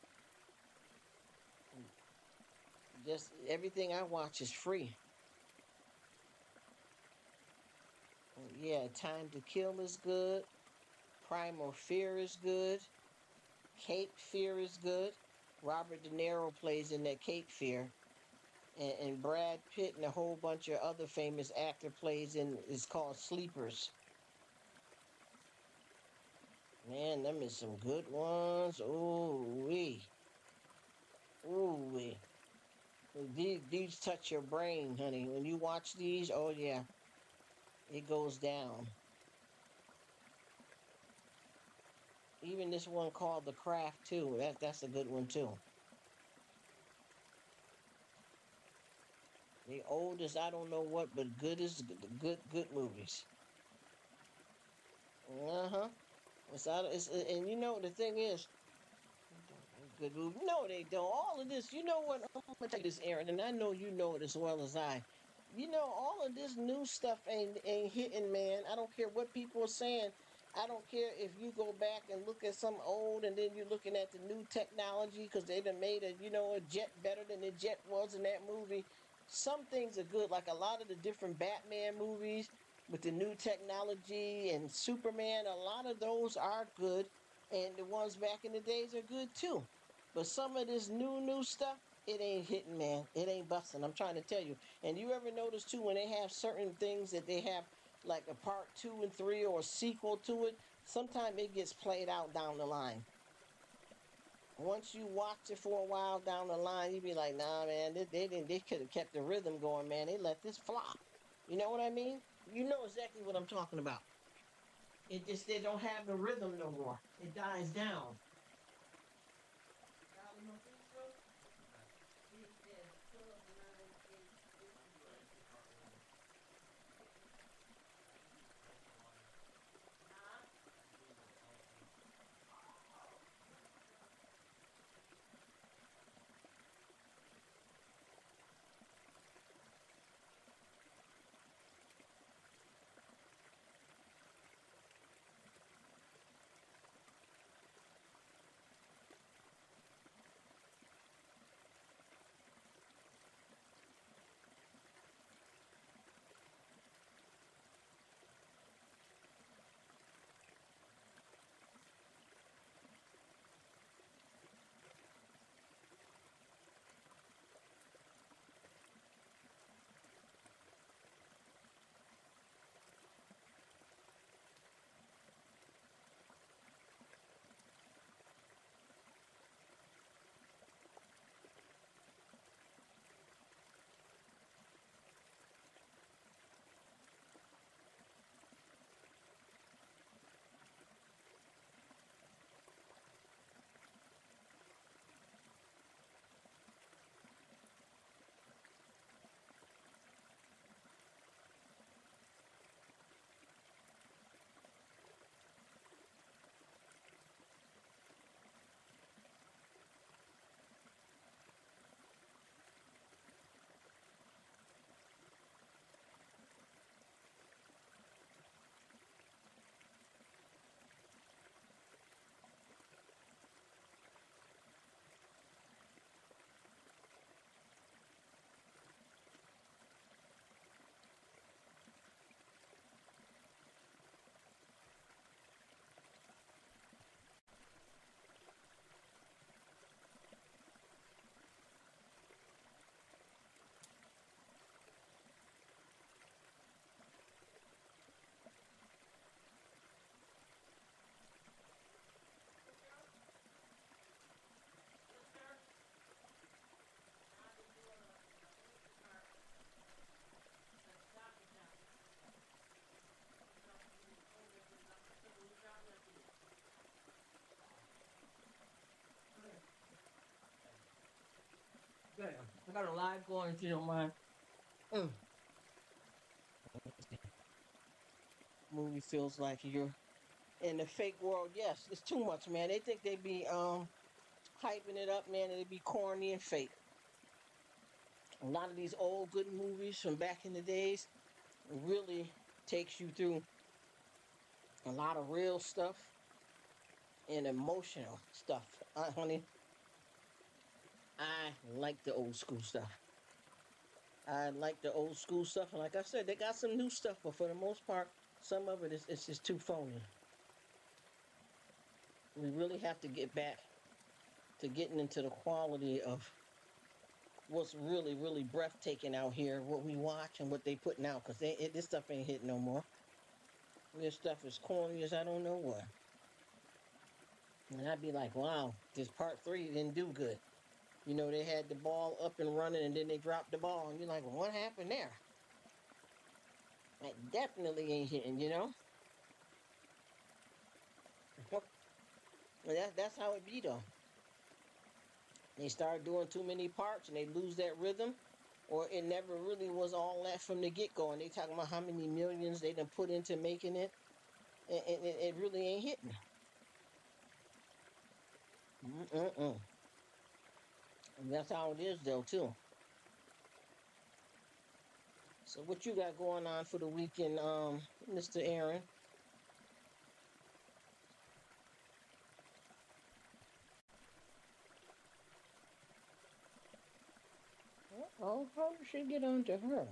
A: Just everything I watch is free. Yeah, Time to Kill is good. Primal Fear is good. Cape Fear is good. Robert De Niro plays in that Cape Fear. And Brad Pitt and a whole bunch of other famous actor plays in is called Sleepers. Man, them is some good ones. Ooh wee. Ooh wee. These touch your brain, honey. When you watch these, oh yeah, it goes down. Even this one called The Craft too. That's a good one too. The oldest, I don't know what, but good is good movies. Uh-huh. And the thing is, good movie. No, they don't. All of this, you know what? I'm gonna tell you this, Aaron, and I know you know it as well as I. All of this new stuff ain't hitting, man. I don't care what people are saying. I don't care if you go back and look at some old, and then you're looking at the new technology because they done made a jet better than the jet was in that movie. Some things are good, like a lot of the different Batman movies with the new technology and Superman. A lot of those are good, and the ones back in the days are good too. But some of this new stuff, it ain't hitting, man. It ain't busting. I'm trying to tell you. And you ever notice too when they have certain things that they have like a part 2 and 3 or a sequel to it, sometimes it gets played out down the line. Once you watch it for a while down the line, you be like, nah, man, they could have kept the rhythm going, man. They let this flop. You know what I mean? You know exactly what I'm talking about. It just they don't have the rhythm no more. It dies down. Okay, I got a live going if you don't mind. Mm. Movie feels like you're in the fake world. Yes, it's too much, man. They think they be hyping it up, man, and it be corny and fake. A lot of these old good movies from back in the days really takes you through a lot of real stuff and emotional stuff. Honey, I like the old school stuff. I like the old school stuff, and like I said, they got some new stuff, but for the most part, some of it is it's just too phony. We really have to get back to getting into the quality of what's really, really breathtaking out here, what we watch and what they putting out, because this stuff ain't hitting no more. This stuff is corny as I don't know what. And I'd be like, wow, this part three didn't do good. You know, they had the ball up and running and then they dropped the ball. And you're like, well, what happened there? That definitely ain't hitting, you know? That's how it be, though. They start doing too many parts and they lose that rhythm, or it never really was all that from the get-go. And they talking about how many millions they done put into making it, and it really ain't hitting. Mm-mm-mm. And that's how it is, though, too. So what you got going on for the weekend, Mr. Aaron? Oh, how did she get onto her?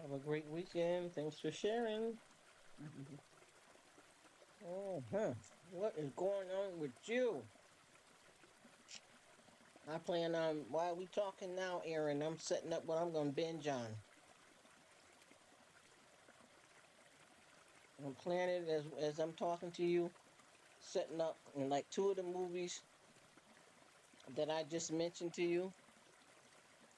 A: Have a great weekend. Thanks for sharing. Uh-huh. What is going on with you? I plan on, while we talking now, Aaron, I'm setting up what I'm going to binge on. I'm planning as I'm talking to you, setting up like two of the movies that I just mentioned to you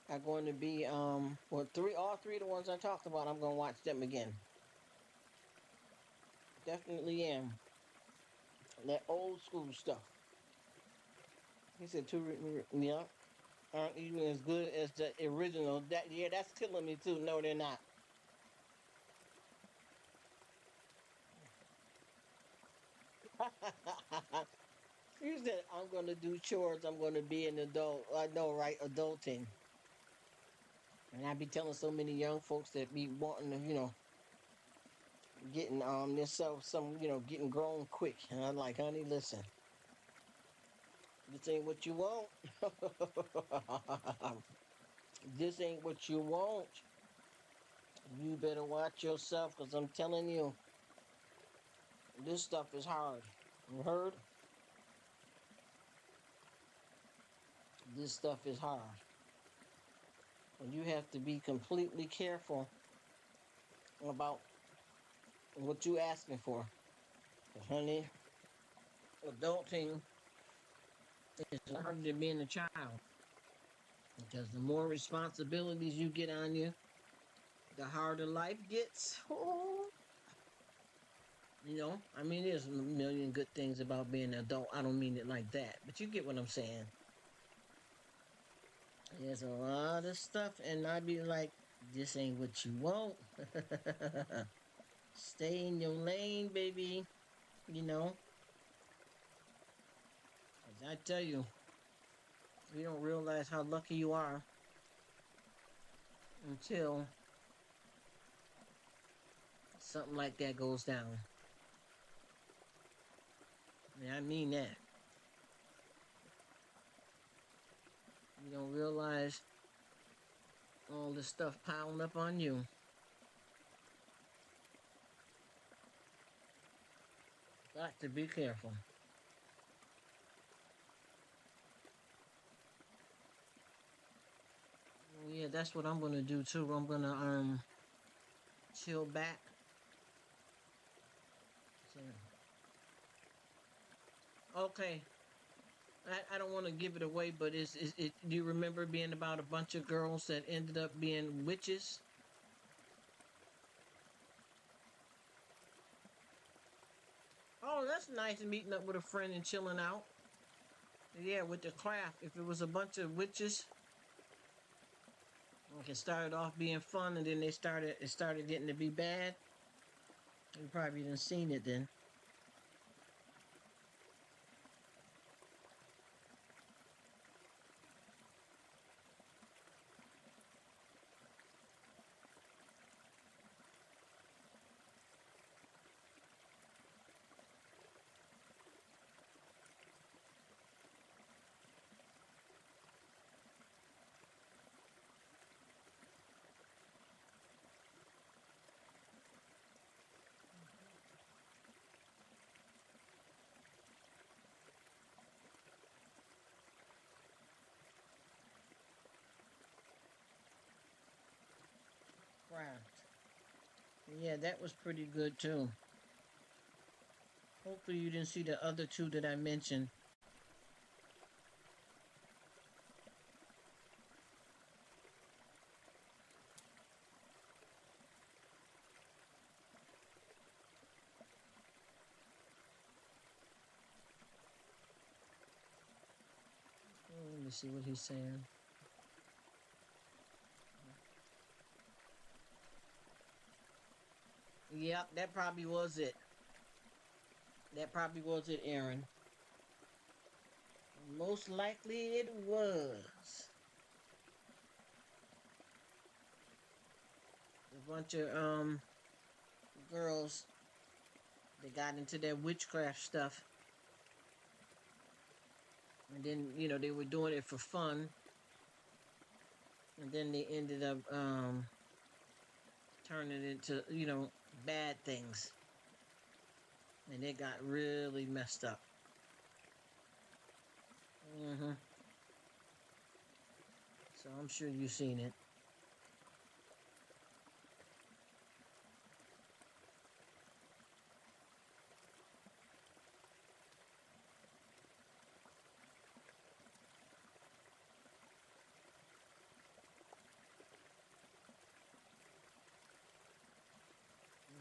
A: are going to be well all three of the ones I talked about, I'm gonna watch them again. Definitely am. That old school stuff. He said two yeah, aren't even as good as the original. That yeah, that's killing me too. No, they're not. He said, I'm gonna do chores, I'm gonna be an adult. I know, right? Adulting. And I be telling so many young folks that be wanting to, getting themselves some, getting grown quick. And I'm like, honey, listen, this ain't what you want. This ain't what you want. You better watch yourself, because I'm telling you, this stuff is hard. You heard? This stuff is hard. And you have to be completely careful about what you asking for. 'Cause, honey, adulting is harder than being a child. Because the more responsibilities you get on you, the harder life gets. Oh, I mean, there's a million good things about being an adult. I don't mean it like that, but you get what I'm saying. There's a lot of stuff, and I'd be like, this ain't what you want. Stay in your lane, baby. You know, as I tell you, you don't realize how lucky you are until something like that goes down. And I mean that. You don't realize all this stuff piling up on you. Got to be careful. Yeah, that's what I'm gonna do too. I'm gonna chill back. So, okay, I don't want to give it away, but is it? Do you remember being about a bunch of girls that ended up being witches? Oh, that's nice, meeting up with a friend and chilling out. Yeah, with the craft. If it was a bunch of witches, like it started off being fun, and then it started getting to be bad. You probably didn't seen it then. Craft. Yeah, that was pretty good too. Hopefully you didn't see the other two that I mentioned. Oh, let me see what he's saying. Yep, that probably was it. That probably was it, Aaron. Most likely it was. A bunch of girls that got into that witchcraft stuff. And then, they were doing it for fun. And then they ended up turning it into, bad things. And it got really messed up. Mm-hmm. So I'm sure you've seen it.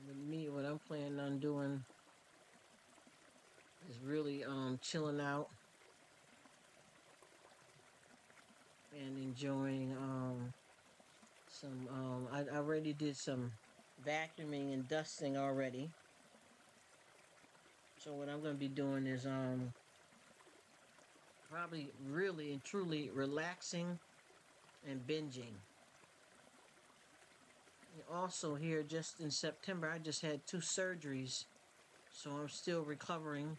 A: With me, what I'm planning on doing is really chilling out and enjoying some I already did some vacuuming and dusting already. So what I'm going to be doing is probably really and truly relaxing and binging. And also here just in September I just had 2 surgeries, so I'm still recovering.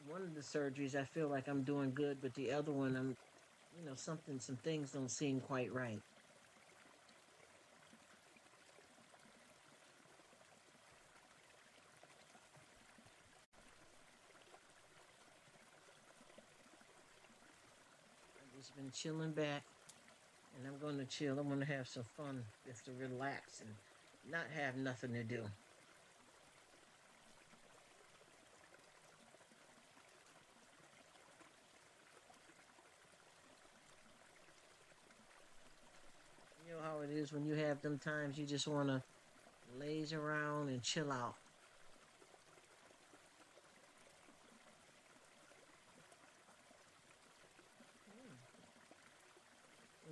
A: One of the surgeries I feel like I'm doing good, but the other one I'm some things don't seem quite right. I've just been chilling back, and I'm going to chill. I'm going to have some fun, just to relax and not have nothing to do. You know how it is when you have them times you just want to laze around and chill out.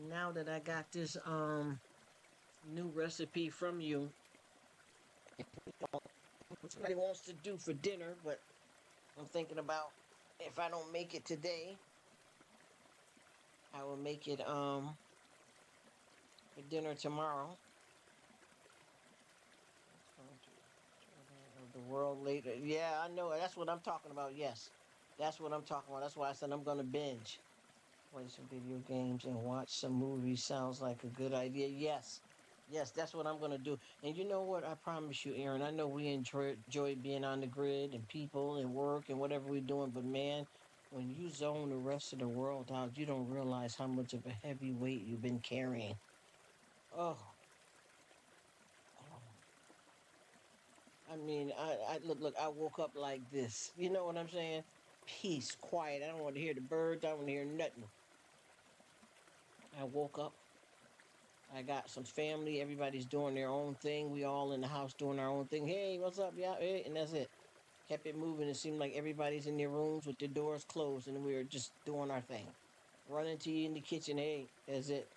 A: Now that I got this new recipe from you, what somebody wants to do for dinner, but I'm thinking about if I don't make it today, I will make it for dinner tomorrow. Of the world later. Yeah, I know. That's what I'm talking about. Yes. That's what I'm talking about. That's why I said I'm going to binge. Play some video games and watch some movies sounds like a good idea. Yes. Yes, that's what I'm going to do. And you know what? I promise you, Aaron, I know we enjoy being on the grid and people and work and whatever we're doing, but man, when you zone the rest of the world out, you don't realize how much of a heavy weight you've been carrying. Oh, I mean, I look. I woke up like this. You know what I'm saying? Peace, quiet. I don't want to hear the birds. I don't want to hear nothing. I woke up. I got some family. Everybody's doing their own thing. We all in the house doing our own thing. Hey, what's up? Yeah, hey, and that's it. Kept it moving. It seemed like everybody's in their rooms with their doors closed, and we were just doing our thing. Running to you in the kitchen. Hey, that's it.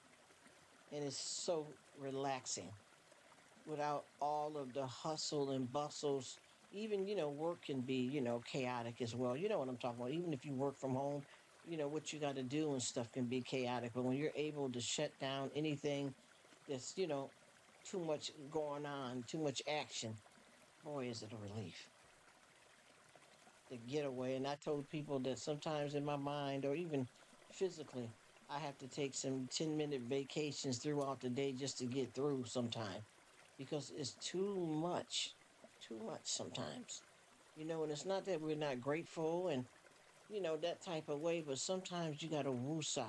A: And it's so relaxing without all of the hustle and bustles. Even, work can be, chaotic as well. You know what I'm talking about. Even if you work from home, what you got to do and stuff can be chaotic. But when you're able to shut down anything that's, too much going on, too much action, boy, is it a relief. The getaway. And I told people that sometimes in my mind or even physically, I have to take some 10-minute vacations throughout the day just to get through sometime because it's too much sometimes. And it's not that we're not grateful and, that type of way, but sometimes you got to woosah.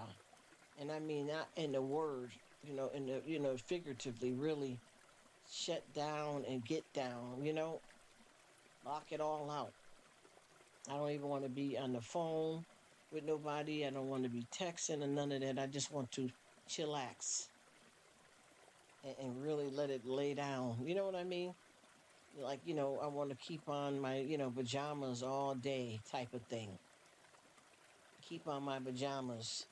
A: And I mean, not in the word, in the, figuratively, really shut down and get down, lock it all out. I don't even want to be on the phone with nobody. I don't want to be texting and none of that. I just want to chillax and really let it lay down. You know what I mean? Like, I want to keep on my, pajamas all day type of thing. Keep on my pajamas.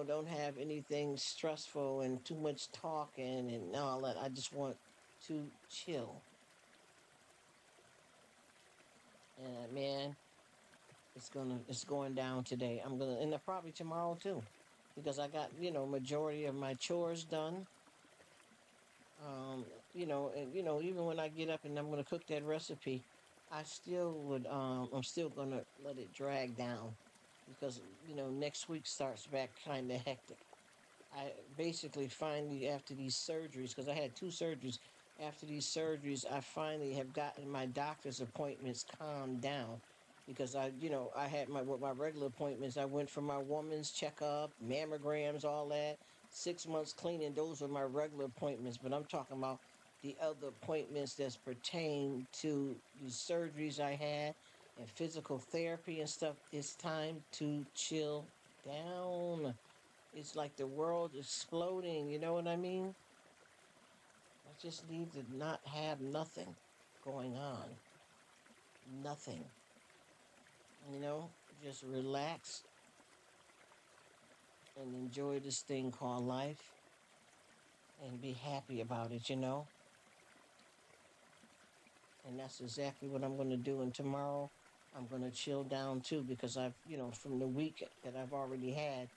A: Don't have anything stressful and too much talking and all that. I just want to chill. And man, it's going down today. And probably tomorrow too, because I got majority of my chores done. And even when I get up and I'm gonna cook that recipe, I'm still gonna let it drag down because next week starts back kind of hectic. I basically finally, after these surgeries, because I had two surgeries, after these surgeries, I finally have gotten my doctor's appointments calmed down because I had with my regular appointments, I went for my woman's checkup, mammograms, all that, 6 months cleaning. Those were my regular appointments, but I'm talking about the other appointments that's pertain to the surgeries I had and physical therapy and stuff. It's time to chill down. It's like the world exploding, you know what I mean? I just need to not have nothing going on. Nothing. You know, just relax and enjoy this thing called life and be happy about it. And that's exactly what I'm going to do. And tomorrow I'm going to chill down too because from the week that I've already had,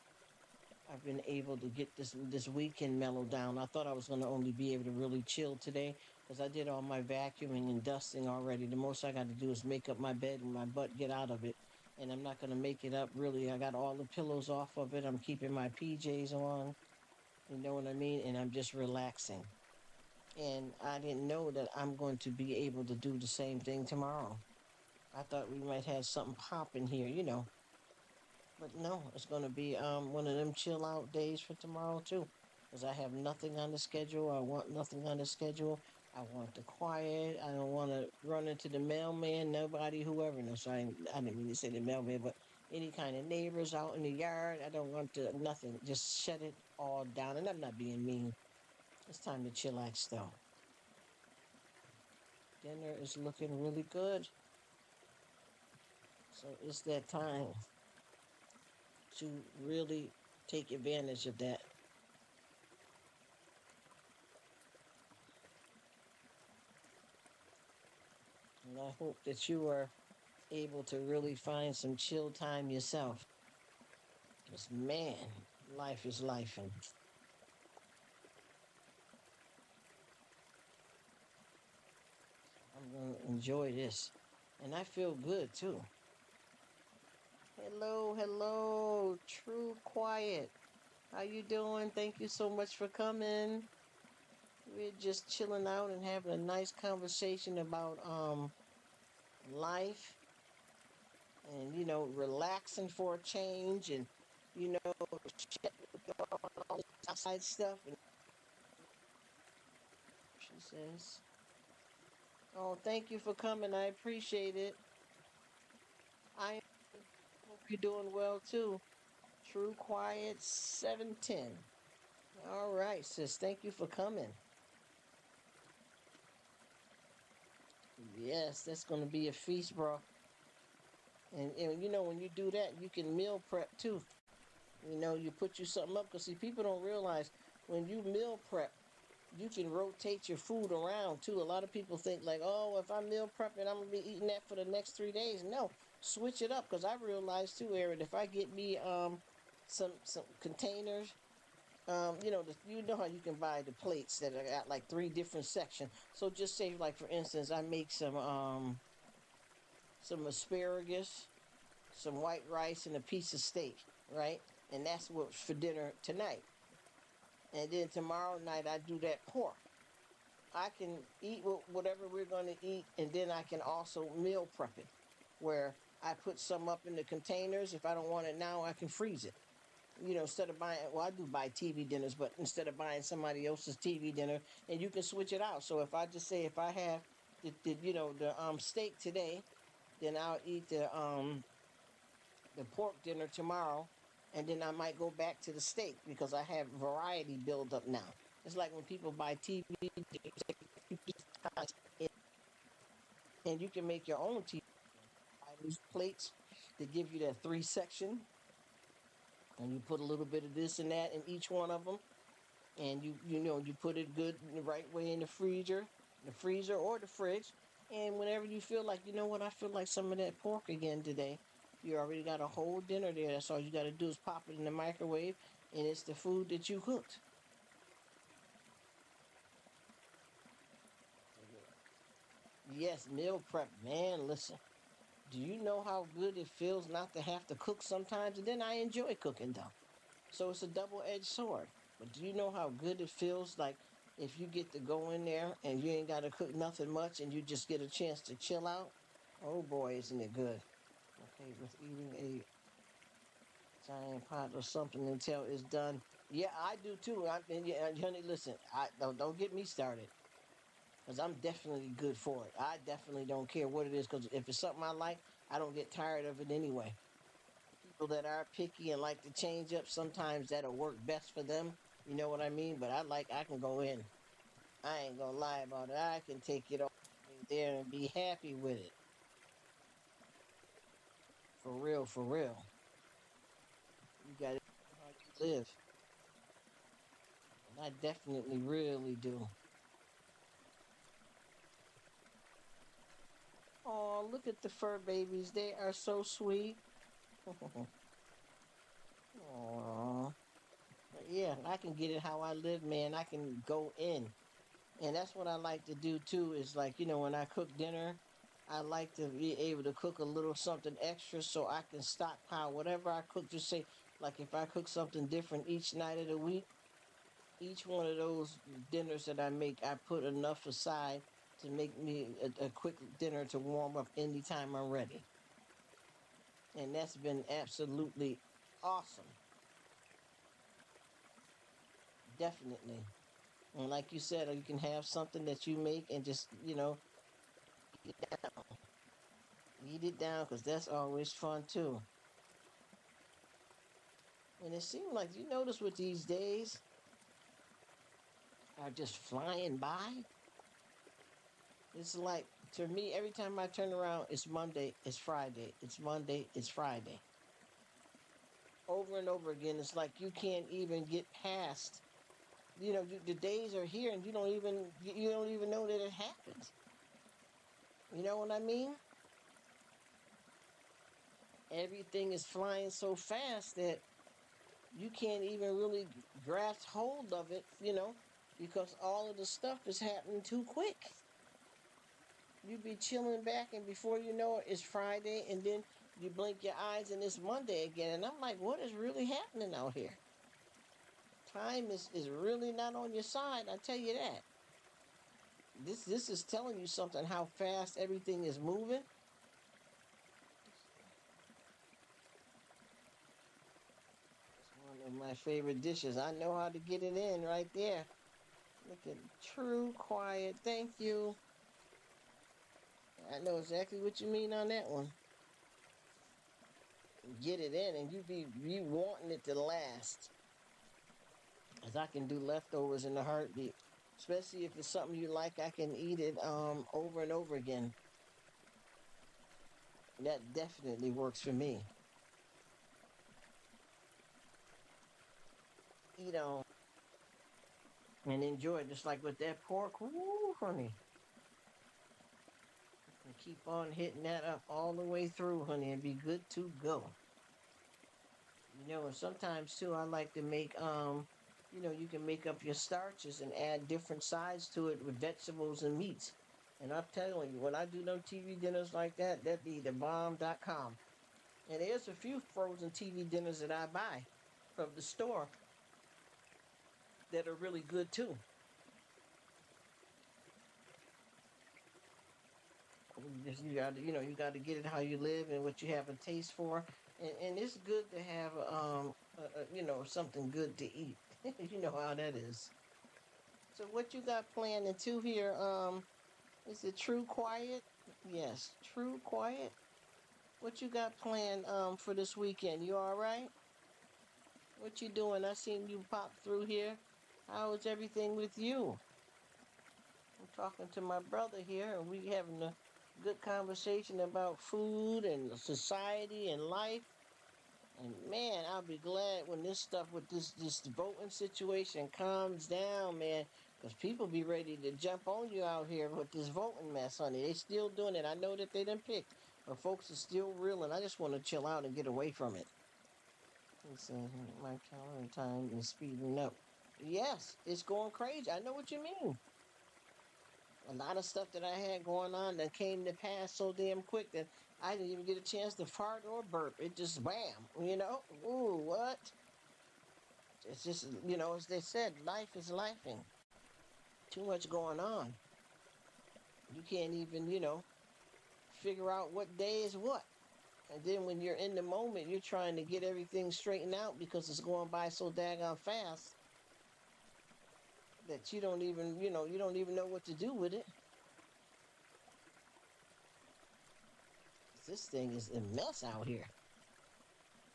A: I've been able to get this weekend mellowed down. I thought I was going to only be able to really chill today because I did all my vacuuming and dusting already. The most I got to do is make up my bed and my butt get out of it. And I'm not going to make it up really. I got all the pillows off of it. I'm keeping my PJs on. You know what I mean? And I'm just relaxing. And I didn't know that I'm going to be able to do the same thing tomorrow. I thought we might have something popping here. But no, it's going to be one of them chill out days for tomorrow too. Because I have nothing on the schedule. I want nothing on the schedule. I want the quiet. I don't want to run into the mailman, nobody, whoever. No, so I didn't mean to say the mailman, but any kind of neighbors out in the yard. I don't want to, nothing. Just shut it all down. And I'm not being mean. It's time to chillax though. Dinner is looking really good. So it's that time to really take advantage of that. And I hope that you are able to really find some chill time yourself. Because, man, life is life. And I'm going to enjoy this. And I feel good, too. Hello, hello, True Quiet. How you doing? Thank you so much for coming. We're just chilling out and having a nice conversation about life and relaxing for a change and all this outside stuff. And she says, Oh, thank you for coming. I appreciate it. I hope you're doing well too. True Quiet 710. All right, sis. Thank you for coming. Yes, that's going to be a feast, bro. And you know, when you do that, you can meal prep too. You know, you put you something up because see, people don't realize when you meal prep, you can rotate your food around too. A lot of people think like, oh, if I'm meal prepping, I'm gonna be eating that for the next 3 days. No, switch it up because I realized too, Aaron, if I get me some containers, you know how you can buy the plates that are got like three different sections. So just say like for instance, I make some asparagus, some white rice, and a piece of steak, right? And that's what's for dinner tonight. And then tomorrow night I do that pork. I can eat whatever we're going to eat, and then I can also meal prep it, where I put some up in the containers. If I don't want it now, I can freeze it. You know, instead of buying, well, I do buy TV dinners, but instead of buying somebody else's TV dinner, and you can switch it out. So if I just say if I have the steak today, then I'll eat the pork dinner tomorrow, and then I might go back to the steak because I have variety build up now. It's like when people buy TV, and you can make your own TV. Buy these plates that give you that three section, and you put a little bit of this and that in each one of them, and you put it good in the right way in the freezer or the fridge, and whenever you feel like I feel like some of that pork again today. You already got a whole dinner there. That's all you got to do is pop it in the microwave, and it's the food that you cooked. Yes, meal prep, man. Listen, do you know how good it feels not to have to cook sometimes? And then I enjoy cooking though. So it's a double-edged sword. But do you know how good it feels like if you get to go in there and you ain't got to cook nothing much and you just get a chance to chill out? Oh boy, isn't it good? Okay, with eating a giant pot or something until it's done. Yeah, I do too. And yeah, honey, listen, I don't get me started because I'm definitely good for it. I definitely don't care what it is because if it's something I like, I don't get tired of it anyway. People that are picky and like to change up, sometimes that'll work best for them. You know what I mean? But I can go in. I ain't gonna lie about it. I can take it all there and be happy with it. For real, for real. You gotta know how you live. And I definitely really do. Oh, look at the fur babies. They are so sweet. Oh, yeah, I can get it how I live, man. I can go in. And that's what I like to do too, is like, when I cook dinner, I like to be able to cook a little something extra so I can stockpile whatever I cook. Just say, like, if I cook something different each night of the week, each one of those dinners that I make, I put enough aside to make me a quick dinner to warm up anytime I'm ready. And that's been absolutely awesome. Definitely. And like you said, you can have something that you make and just, eat it down because that's always fun too. And it seems like you notice with these days are just flying by. It's like to me, every time I turn around, it's Monday, it's Friday, it's Monday, it's Friday. Over and over again, it's like you can't even get past. The days are here, and you don't even know that it happens. You know what I mean? Everything is flying so fast that you can't even really grasp hold of it, because all of the stuff is happening too quick. You be chilling back, and before you know it, it's Friday, and then you blink your eyes, and it's Monday again. And I'm like, what is really happening out here? Time is really not on your side. I tell you that. This is telling you something how fast everything is moving. It's one of my favorite dishes. I know how to get it in right there. Look at True Quiet. Thank you. I know exactly what you mean on that one. Get it in, and you wanting it to last. Cause I can do leftovers in a heartbeat, especially if it's something you like. I can eat it over and over again. That definitely works for me. Eat on and enjoy it, just like with that pork. Woo, honey. And keep on hitting that up all the way through, honey, and be good to go. And sometimes too, I like to make you can make up your starches and add different sides to it with vegetables and meats. And I'm telling you, when I do them TV dinners like that be the bomb.com. And there's a few frozen TV dinners that I buy from the store that are really good too. You got to get it how you live and what you have a taste for, and it's good to have something good to eat. You know how that is. So what you got planned into here? Is it True Quiet? Yes, True Quiet. What you got planned for this weekend? You all right? What you doing? I seen you pop through here. How is everything with you? I'm talking to my brother here, and we having a good conversation about food and society and life. And man, I'll be glad when this stuff with this voting situation calms down, man, because people be ready to jump on you out here with this voting mess, honey. They still doing it. I know that they done picked, but folks are still real, and I just want to chill out and get away from it. Listen, my calendar time is speeding up. Yes, it's going crazy. I know what you mean. A lot of stuff that I had going on that came to pass so damn quick that I didn't even get a chance to fart or burp. It just wham. Ooh, what? It's just, as they said, life is lifing. Too much going on. You can't even, figure out what day is what. And then when you're in the moment, you're trying to get everything straightened out because it's going by so daggone fast that you don't even know what to do with it. This thing is a mess out here.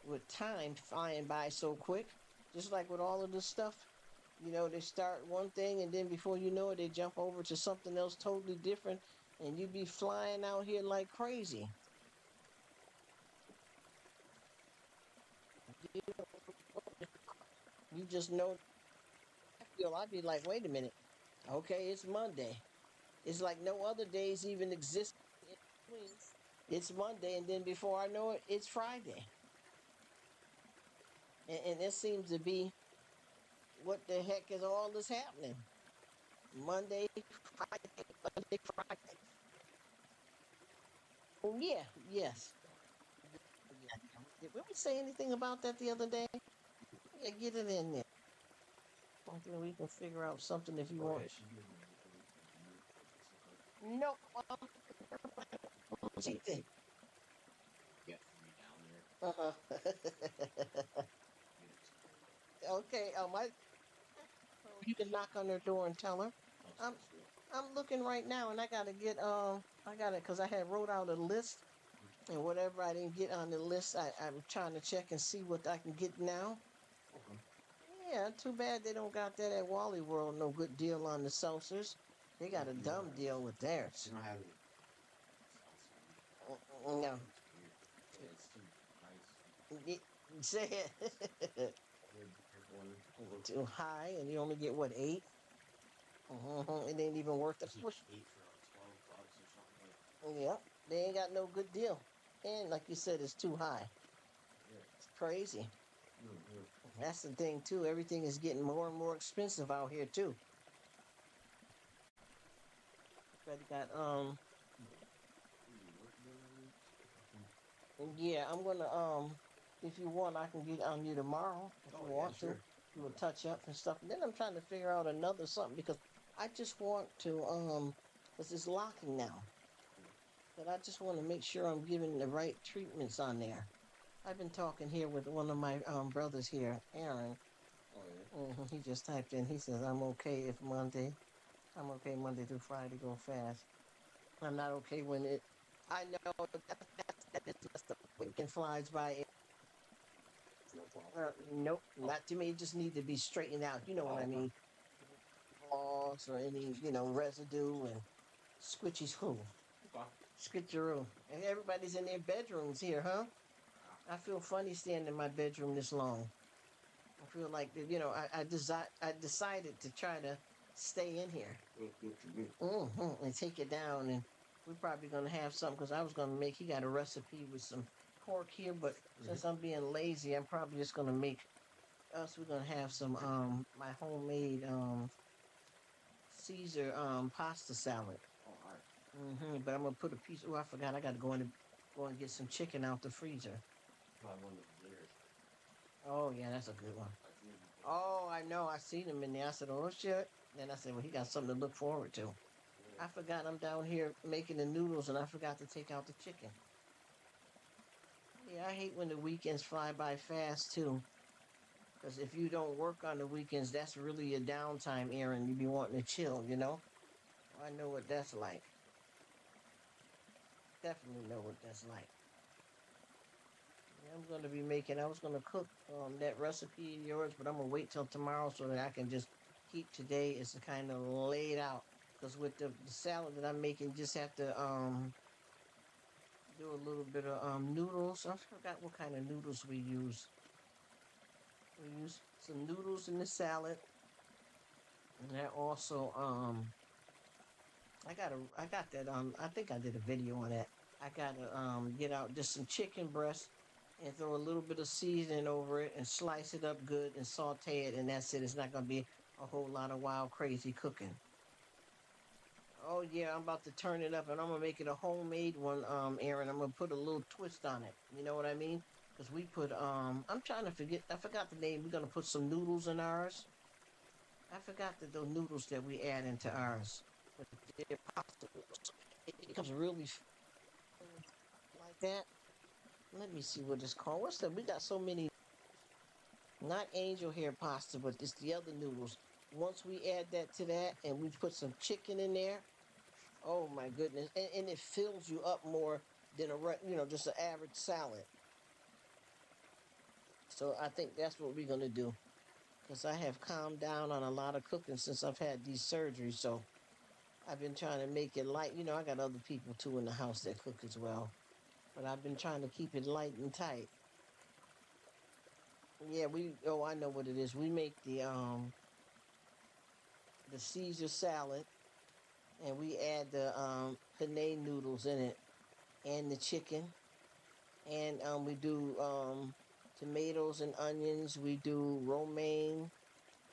A: With time flying by so quick, just like with all of this stuff. They start one thing and then before you know it, they jump over to something else totally different, and you be flying out here like crazy. You just know. I'd be like, wait a minute. Okay, it's Monday. It's like no other days even exist in between. It's Monday, and then before I know it, it's Friday. And it seems to be what the heck is all this happening? Monday, Friday, Monday, Friday. Oh, yeah, yes. Yeah. Did we say anything about that the other day? Yeah, get it in there. Something we can figure out something if you want. No, what you think? Uh-huh. Okay, you can knock on her door and tell her. I'm I'm looking right now, and I gotta because I had wrote out a list, and whatever I didn't get on the list, I'm trying to check and see what I can get now. Yeah, too bad they don't got that at Wally World. No good deal on the seltzers. They got a dumb deal with theirs. No. Say it. Too high, and you only get what, 8? It ain't even worth the push. Yeah, they ain't got no good deal, and like you said, it's too high. It's crazy. That's the thing too. Everything is getting more and more expensive out here too. But you got yeah, I'm gonna if you want, I can get on you tomorrow if you want to. Do a touch up and stuff. And then I'm trying to figure out another something because I just want to because it's locking now. But I just want to make sure I'm giving the right treatments on there. I've been talking here with one of my brothers here, Aaron. He just typed in. He says I'm okay if Monday. I'm okay Monday through Friday go fast. I'm not okay when it. I know that business the weekend flies by. Nope, not to me. It just need to be straightened out. You know what I mean? Flaws or any residue and squitchy's who. Switcheroo. And everybody's in their bedrooms here, huh? I feel funny staying in my bedroom this long. I feel like I decided to try to stay in here and take it down, and we're probably gonna have something because I was gonna make. He got a recipe with some pork here, but since I'm being lazy, I'm probably just gonna make us. We're gonna have some my homemade Caesar pasta salad. But I'm gonna put a piece. Oh, I forgot. I got to go and get some chicken out the freezer. Oh yeah, that's a good one. Oh, I know. I seen him in there. I said, "Oh shit." Then I said, "Well, he got something to look forward to." I forgot I'm down here making the noodles, and I forgot to take out the chicken. Yeah, I hate when the weekends fly by fast too. Because if you don't work on the weekends, that's really a downtime, Aaron. You be wanting to chill, you know. I know what that's like. Definitely know what that's like. Yeah, I'm gonna be making. I was gonna cook that recipe of yours, but I'm gonna wait till tomorrow so that I can just keep today is kind of laid out. Because with the salad that I'm making, just have to do a little bit of noodles. I forgot what kind of noodles we use. We use some noodles in the salad, and that also I got that I think I did a video on that. I gotta get out just some chicken breast and throw a little bit of seasoning over it and slice it up good and saute it, and that's it. It's not gonna be a whole lot of wild crazy cooking. Oh yeah, I'm about to turn it up and I'm gonna make it a homemade one, Aaron. I'm gonna put a little twist on it. You know what I mean? Because we put I'm trying to forget I forgot the name. We're gonna put some noodles in ours. I forgot the noodles that we add into ours. But they're pasta noodles. It becomes really like that. Let me see what it's called. What's that? We got so many. Not angel hair pasta, but it's the other noodles. Once we add that to that, and we put some chicken in there. Oh my goodness! And it fills you up more than just an average salad. So I think that's what we're gonna do. Because I have calmed down on a lot of cooking since I've had these surgeries. So I've been trying to make it light. I got other people too in the house that cook as well. But I've been trying to keep it light and tight. Yeah, I know what it is. We make the Caesar salad and we add the penne noodles in it and the chicken. And we do tomatoes and onions. We do romaine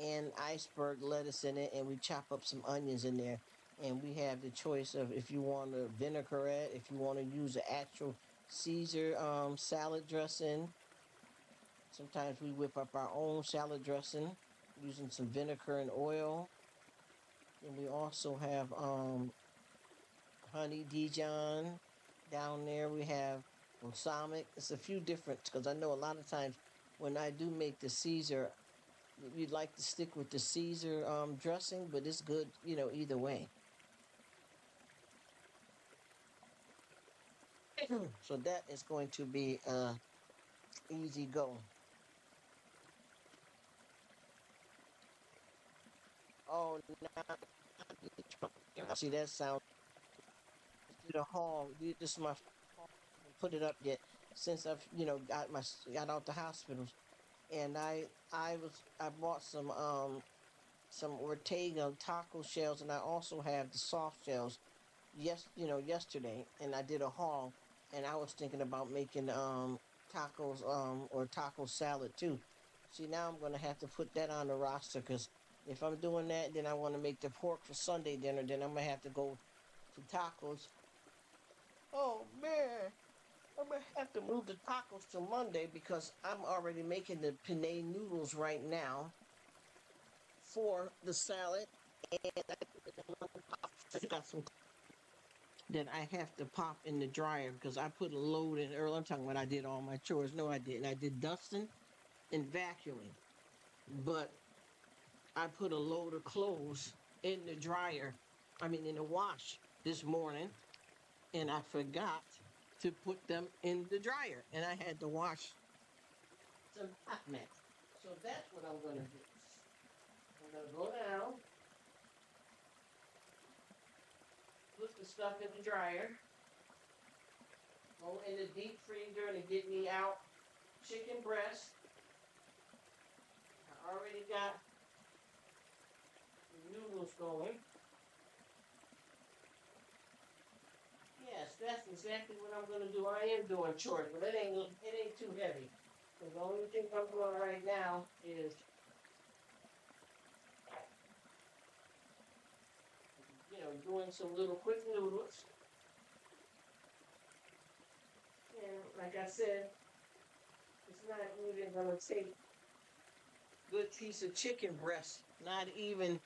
A: and iceberg lettuce in it, and we chop up some onions in there. And we have the choice of if you want a vinaigrette, if you want to use the actual Caesar salad dressing. Sometimes we whip up our own salad dressing using some vinegar and oil. And we also have honey Dijon down there. We have balsamic. It's a few different because I know a lot of times when I do make the Caesar, you'd like to stick with the Caesar dressing, but it's good, either way. So that is going to be easy go. Oh, now see that sound. Do the haul. This is my put it up yet since I've got out the hospitals, and I bought some Ortega taco shells, and I also have the soft shells. Yesterday, and I did a haul, and I was thinking about making tacos or taco salad too. See, now I'm gonna have to put that on the roster because if I'm doing that, then I want to make the pork for Sunday dinner. Then I'm gonna have to go to tacos. Oh man, I'm gonna have to move the tacos to Monday because I'm already making the penne noodles right now for the salad, and I got some that I have to pop in the dryer because I put a load in earlier. I'm talking about I did all my chores. No, I didn't. I did dusting and vacuuming, but I put a load of clothes in the dryer. I mean, in the wash this morning. and I forgot to put them in the dryer, and I had to wash some hot mess. So that's what I'm going to do. I'm going to go down, put the stuff in the dryer, go in the deep freezer to get me out chicken breast. I already got the noodles going. Yes, that's exactly what I'm gonna do. I am doing chores, but it ain't too heavy. So the only thing I'm doing right now is, doing some little quick noodles. And like I said, it's not even gonna take a good piece of chicken breast, not even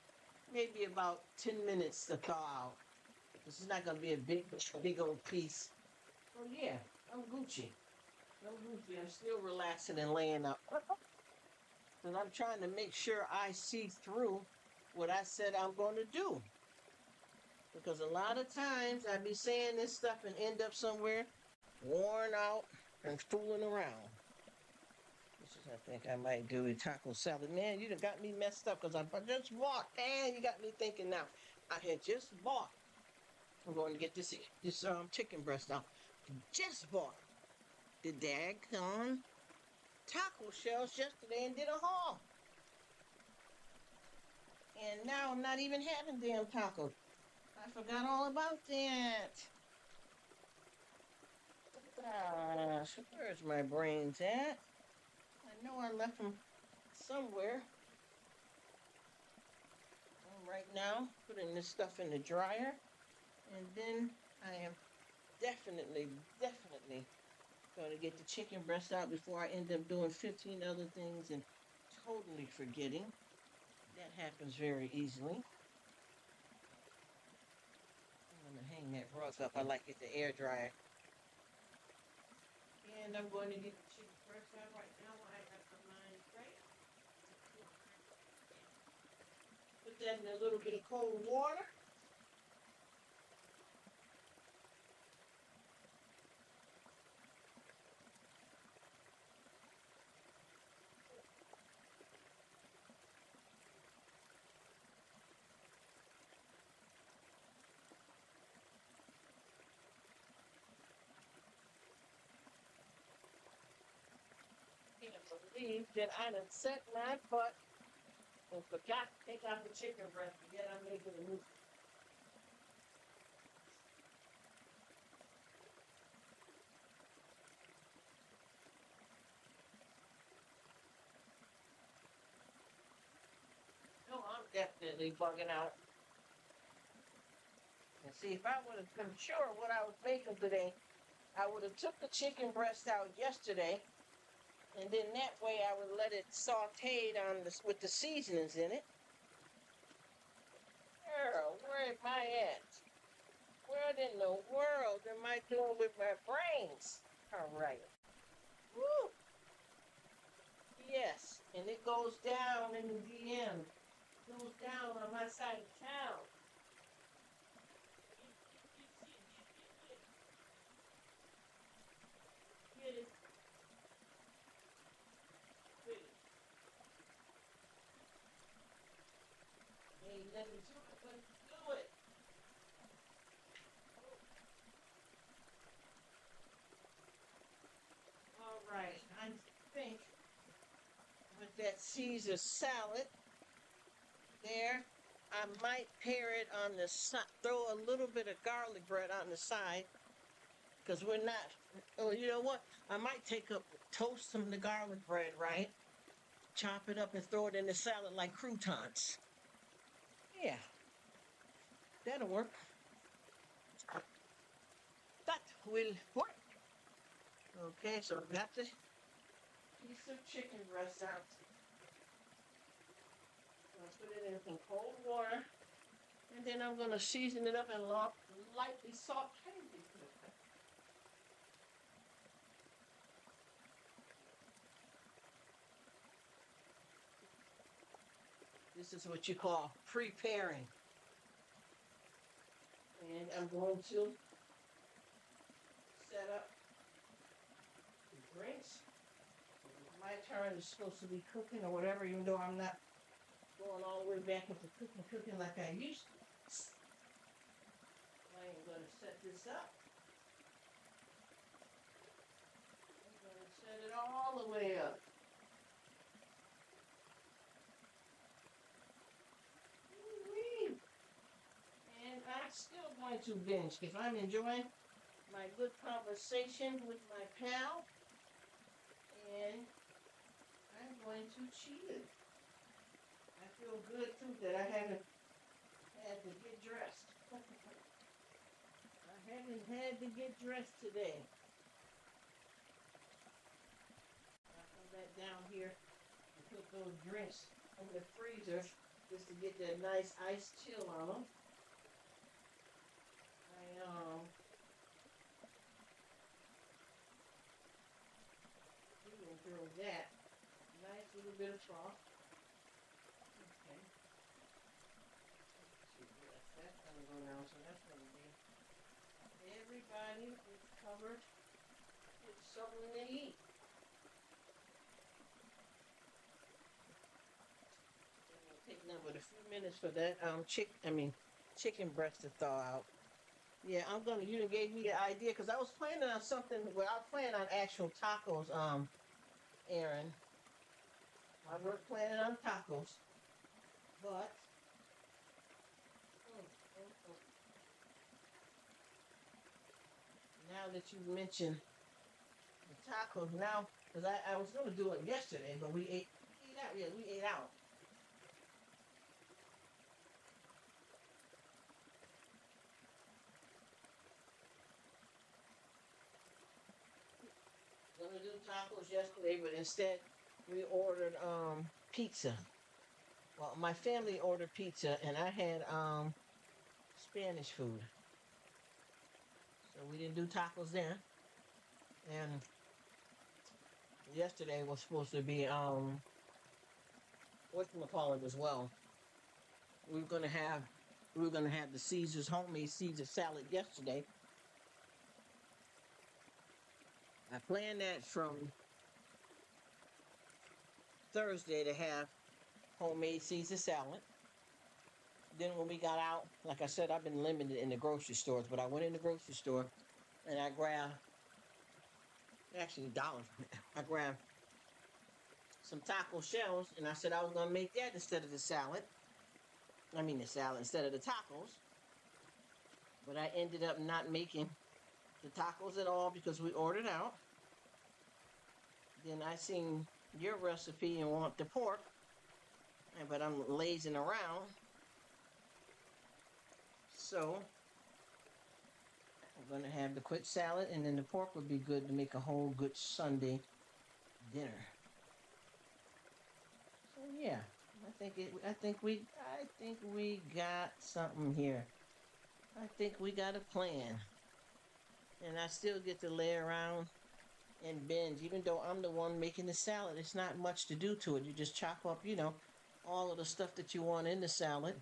A: maybe about 10 minutes to thaw out. This is not gonna be a big old piece. Oh yeah, I'm Gucci. I'm Gucci. I'm still relaxing and laying up. And I'm trying to make sure I see through what I said I'm going to do. Because a lot of times I be saying this stuff and end up somewhere worn out and fooling around. This is, I think I might do a taco salad. Man, you done got me messed up because I just bought. Man, you got me thinking now. I had just bought. I'm going to get this chicken breast out. Just bought the daggone taco shells yesterday and did a haul. And now I'm not even having damn tacos. I forgot all about that. Gosh, where's my brains at? I know I left them somewhere. I'm right now putting this stuff in the dryer. And then I am definitely going to get the chicken breast out before I end up doing 15 other things and totally forgetting. That happens very easily. I'm going to hang that rug up. I like it, the air dryer. And I'm going to get the chicken breast out right now while I got my mind straight. Put that in a little bit of cold water. Can't believe that I done set my butt and forgot to take out the chicken breast, and yet I'm making a new. No, I'm definitely bugging out. And see, if I would have been sure what I was making today, I would have took the chicken breast out yesterday, and then that way I would let it sauteed on this with the seasonings in it. Girl, where am I at? What in the world am I doing with my brains? All right. Woo! Yes, and it goes down in the DM. It goes down on my side of town. Get it? Get it? Ain't nothing to it but do it. All right, I think with that Caesar salad there, I might pair it on the side, throw a little bit of garlic bread on the side, because we're not, oh, you know what? I might toast some of the garlic bread, right? Chop it up and throw it in the salad like croutons. Yeah, that'll work. That will work. Okay, so I've got the piece of chicken breast out. I'll put it in some cold water, and then I'm going to season it up and lightly saute it. This is what you call preparing. And I'm going to
B: turn is supposed to be cooking or whatever, even though I'm not going all the way back into cooking like I used to. I am going to set this up. I'm going to set it all the way up. Woo-wee. And I'm still going to binge because I'm enjoying my good conversation with my pal. And I'm going to cheat it. I feel good too that I haven't had to get dressed. I haven't had to get dressed today. I come back down here and put those drinks in the freezer just to get that nice ice chill on them. Even throw that nice little bit of frost. Okay. That's gonna go down, so that's gonna be. Everybody is covered with something to eat. It'll take nothing but a few minutes for that chicken breast to thaw out. Yeah, you done gave me the idea because I was planning on something. Well, I was planning on actual tacos, Aaron. I was planning on tacos, but now that you mentioned the tacos, now because I was going to do it yesterday, but we ate out. Yeah, we ate out. Gonna do tacos yesterday, but instead we ordered pizza. Well, my family ordered pizza, and I had Spanish food, so we didn't do tacos then. And yesterday was supposed to be whatchamacallit as well. We were gonna have the Caesar's homemade Caesar salad yesterday. I planned that from Thursday to have homemade Caesar salad. Then when we got out, like I said, I've been limited in the grocery stores, but I went in the grocery store and I grabbed actually $1. I grabbed some taco shells, and I said I was gonna make that instead of the salad. I mean the salad instead of the tacos. But I ended up not making the tacos at all because we ordered out. Then I seen your recipe and want the pork, but I'm lazing around. So I'm gonna have the quick salad, and then the pork would be good to make a whole good Sunday dinner. So yeah, I think we got something here. I think we got a plan. And I still get to lay around and binge, even though I'm the one making the salad. It's not much to do to it. You just chop up, all of the stuff that you want in the salad.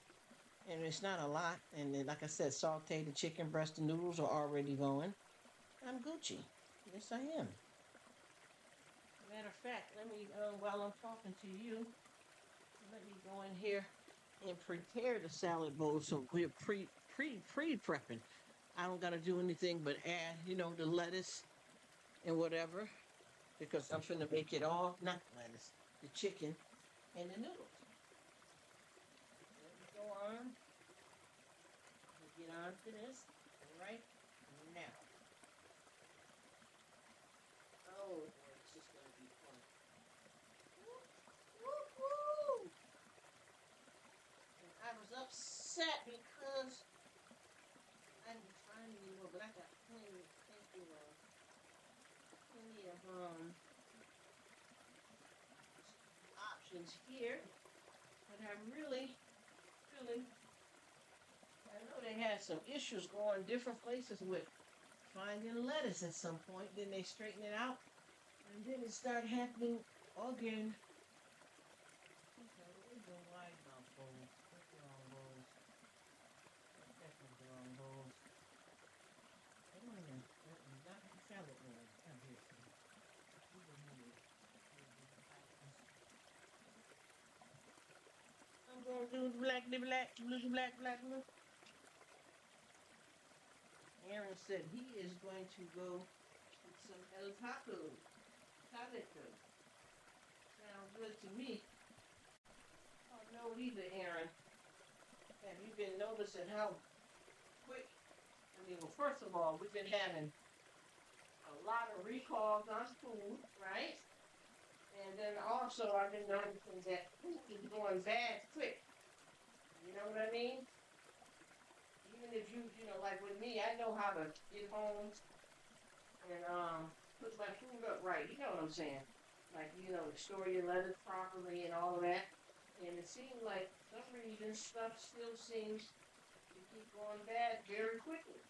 B: And it's not a lot. And then, like I said, saute the chicken breast and noodles are already going. I'm Gucci. Yes, I am. Matter of fact, let me, while I'm talking to you, let me go in here and prepare the salad bowl. So we're pre-prepping. I don't gotta do anything but add, the lettuce and whatever, because I'm finna make it all, not lettuce, the chicken and the noodles. Let me go on. Get on to this right now. Oh boy, this is gonna be fun. Woo-hoo! And I was upset because I didn't find any more, but I got plenty of options here. But I really, I know they had some issues going different places with finding lettuce at some point. Then they straightened it out, and then it started happening again. Okay, where's the wide mouth bowls? Where's the wrong bowls? That's the wrong bowls. Come on in. Not the salad bowl. I'm here. do black, the black, blue, black, black, blue. Aaron said he is going to go get some El Taco. Taco. Sounds good to me. Oh, no, either, Aaron. Have you been noticing how quick? I mean, well, first of all, we've been having a lot of recalls on food, right? And then also, I've been noticing that food is going bad quick. You know what I mean? Even if you know, like with me, I know how to get home and put my food up right. You know what I'm saying? Like, you know, store your lettuce properly and all of that. And it seems like for some reason stuff still seems to keep going bad very quickly.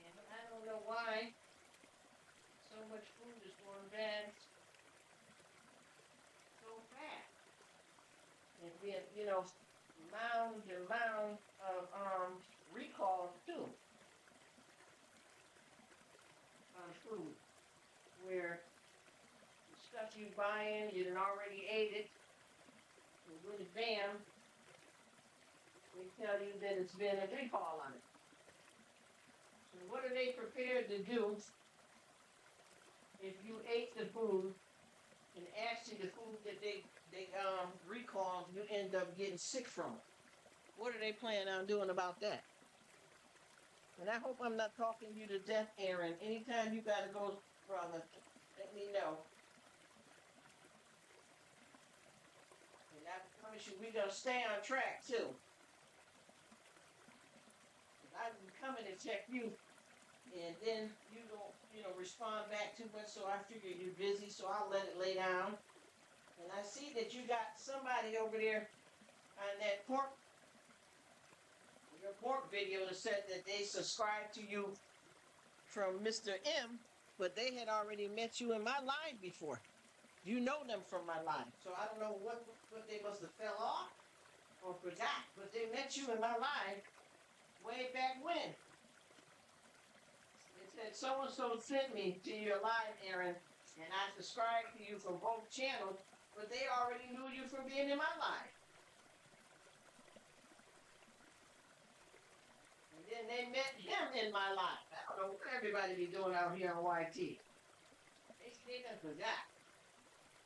B: And I don't know why so much food is going bad so fast. And then, you know, mounds and mounds of recalls too on food, where the stuff you buying, you done already ate it, and really bam, they tell you that it's been a recall on it. So what are they prepared to do if you ate the food and actually the food that they recalled, you end up getting sick from it? What are they planning on doing about that? And I hope I'm not talking you to death, Aaron. Anytime you gotta go, brother, let me know. And I promise you, we're gonna stay on track too. I've been coming to check you, and then you don't, you know, respond back too much. So I figure you're busy, so I'll let it lay down. And I see that you got somebody over there on that pork, your pork video that said that they subscribed to you from Mr. M, but they had already met you in my live before. You know them from my live. So I don't know what they must have fell off or forgot, but they met you in my live way back when. It said so-and-so sent me to your live, Aaron, and I subscribed to you from both channels, but they already knew you from being in my live. And then they met him in my life. I don't know what everybody be doing out here on YT. They done forgot.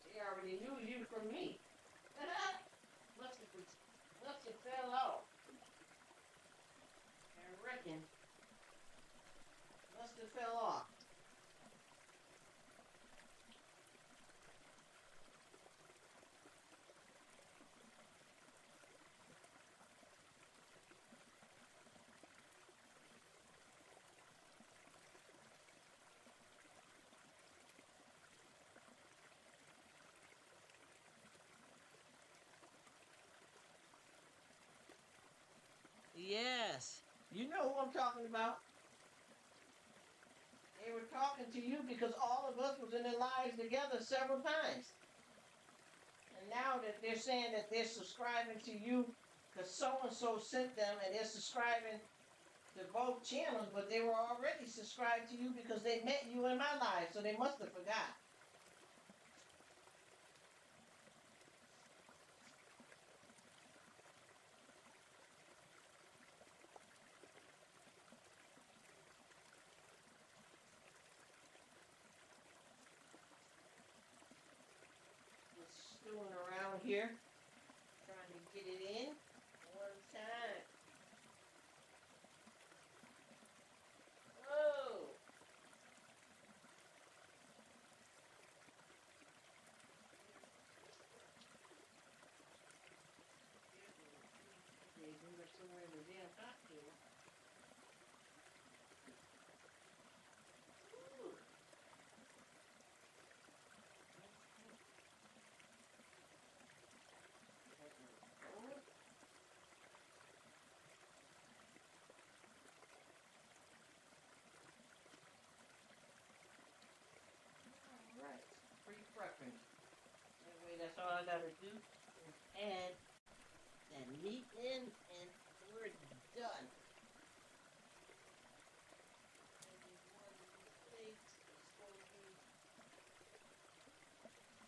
B: They already knew you from me. must have fell off. I reckon. Must have fell off. Yes. You know who I'm talking about. They were talking to you because all of us was in their lives together several times. And now that they're saying that they're subscribing to you because so-and-so sent them and they're subscribing to both channels, but they were already subscribed to you because they met you in my life, so they must have forgot. Just stewing around here, trying to get it in one time. Whoa! They move it somewhere in the damn cocktail. Ooh. Alright, pre-prepping. Anyway, that's all I gotta do is add that meat in and we're done.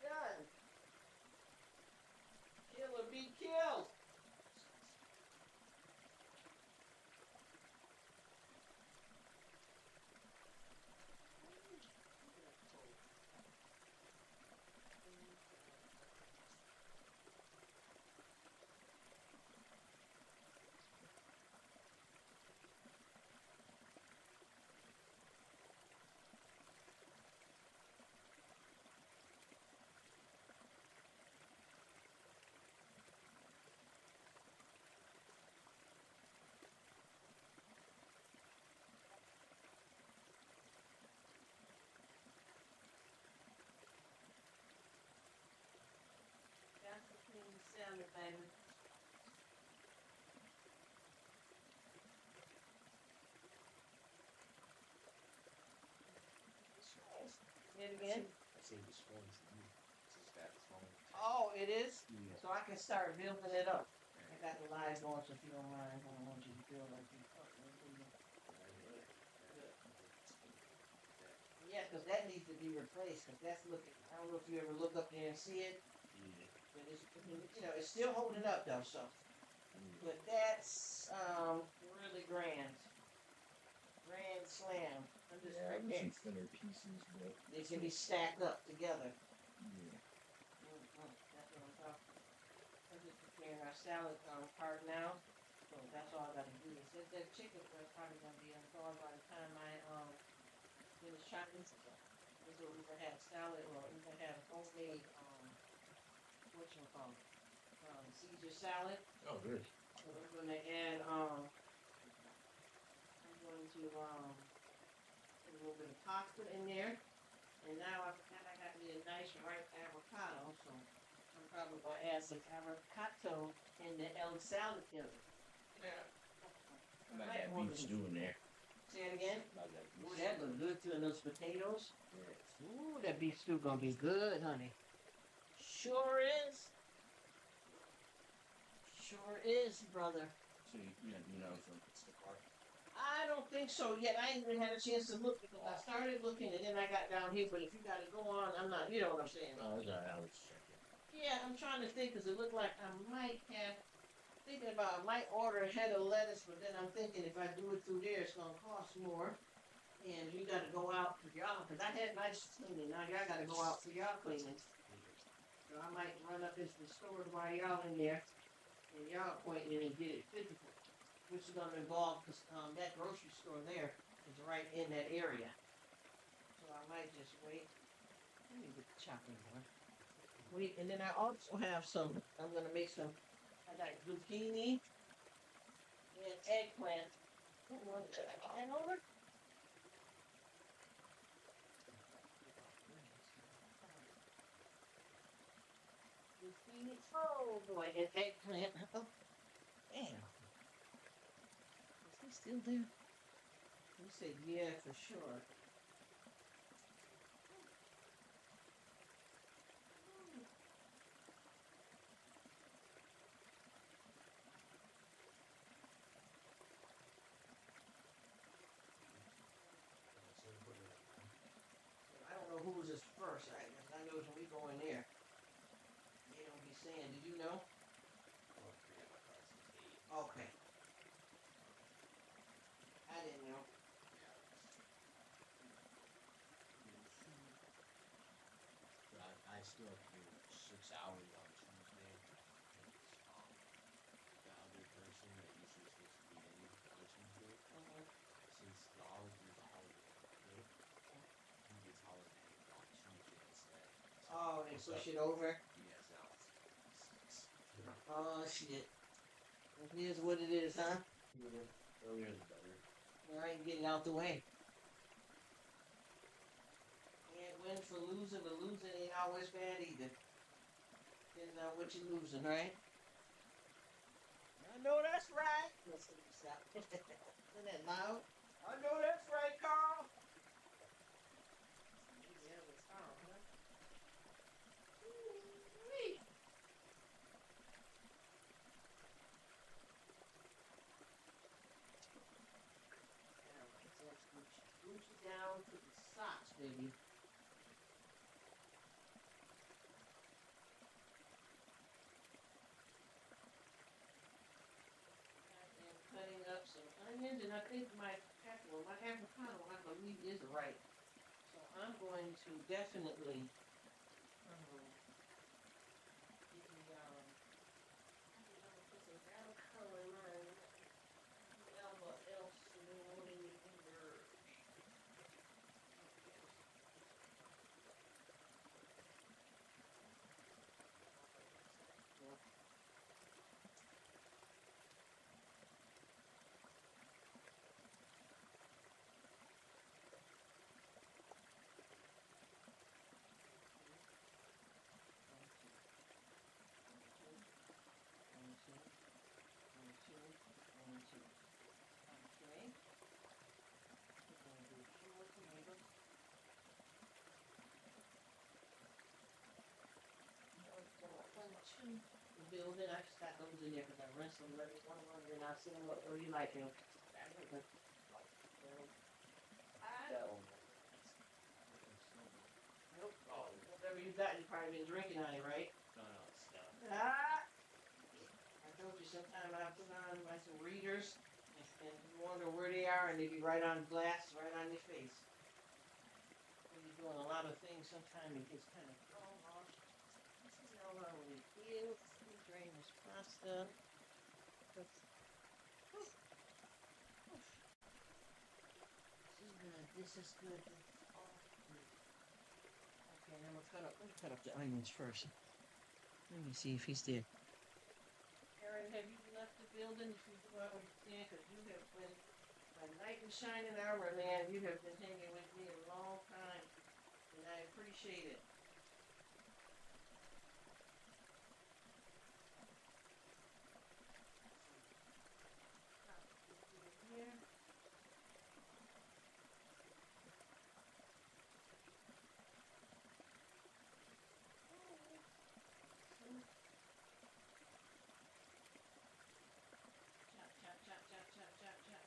B: Done. Say it again.
C: I say this phone to you. Just got his phone.
B: Oh, it is?
C: Yeah.
B: So I can start building it up. I got the live going, so if you don't mind, I don't want you to build like you. Oh, good. Yeah, because that needs to be replaced, because that's looking, I don't know if you ever look up there and see it,
C: Yeah.
B: but it's, it's still holding up though, so. But that's, really grand. Grand slam. I'm just
C: Yeah,
B: right
C: with
B: there.
C: some thinner pieces, but
B: They can be stacked up together.
C: yeah.
B: That's what I'm talking about. I'm just preparing our salad part now. So that's all I gotta do. It says that chicken breast probably gonna be unthawed by the time I finish chopping this up. This is what we're gonna have salad, or we're gonna have homemade whatchamacallit, Caesar salad.
C: Oh, good.
B: So we're gonna add I'm going to put a little bit of pasta in there. And now I got me a nice ripe avocado, so I'm probably gonna add some avocado in the El salad killer.
C: Yeah.
B: I
C: About
B: might
C: that
B: want
C: beef
B: to
C: stew in there.
B: say it again.
C: About that beef
B: Ooh, that look good too, and those potatoes.
C: Yeah.
B: Ooh, that beef stew gonna be good, honey. Sure is. Sure is, brother.
C: So you know from Instacart.
B: I don't think so yet. I ain't even had a chance to look because I started looking and then I got down here. But if you gotta go on, I'm not. You know what I'm saying?
C: Oh, that's all right. I was checking.
B: Yeah, I'm trying to think because it looked like I might have. Thinking about I might order a head of lettuce, but then I'm thinking if I do it through there, it's gonna cost more. And you gotta go out for y'all because I had nice cleaning. Now y'all gotta go out for y'all cleaning. So I might run up into the store while y'all in there and y'all appointment and get it physical, which is gonna involve because that grocery store there is right in that area. So I might just wait. Let me get the chopping one. Wait, and then I also have some. I'm gonna make some. I got zucchini and eggplant. One hand over. Zucchini. Oh boy, and eggplant. Oh, damn. Is he still there? He said, yeah, for sure. I don't know who was this first. I know when we go in there, they don't be saying. Did you know? Okay. I didn't know.
C: I still have to do 6 hours on Tuesday. The other person that usually supposed to be in on Tuesday, since the holiday is a holiday, right? He gets holiday on Tuesday instead.
B: Oh, they push it over.
C: Yes, now it's 6.
B: Oh shit. It is what it is, huh?
C: Yeah. Earlier the better.
B: All right, get it out the way. Can't win for losing, but losing ain't always bad either. Depends on what you're losing, right? I know that's right. Listen to yourself. Isn't that loud? I know that's right, Carl. Yeah, it was Carl, huh? Ooh-wee. All right, so let's Gucci down to the socks, baby. I am cutting up some onions, and I think my avocado, I believe, is right. So I'm going to definitely give me I'm gonna put some avocado in mine. What else do we want in the finger? building. I just got those in there because I rinsed them. Let me one of them, and I see them. What do you like them? I don't know. I don't. Nope.
C: Oh,
B: Whatever you got, you probably been drinking on it, right?
C: no, no, it's not.
B: Ah! I told you sometime I put on my some readers and you wonder where they are, and they be right on glass, right on your face. When you're doing a lot of things, sometimes it gets kind of thrown off. This is how long we feel. We drain this pasta. This is good. This is good. This is all good. Okay, I'm gonna let me cut up the onions first. Let me see if he's there. Aaron, have you left the building? If you do, I understand, because you have been a knight in shining armor, man. You have been hanging with me a long time, and I appreciate it. Here. Chop, chop, chop, chop, chop, chop, chop.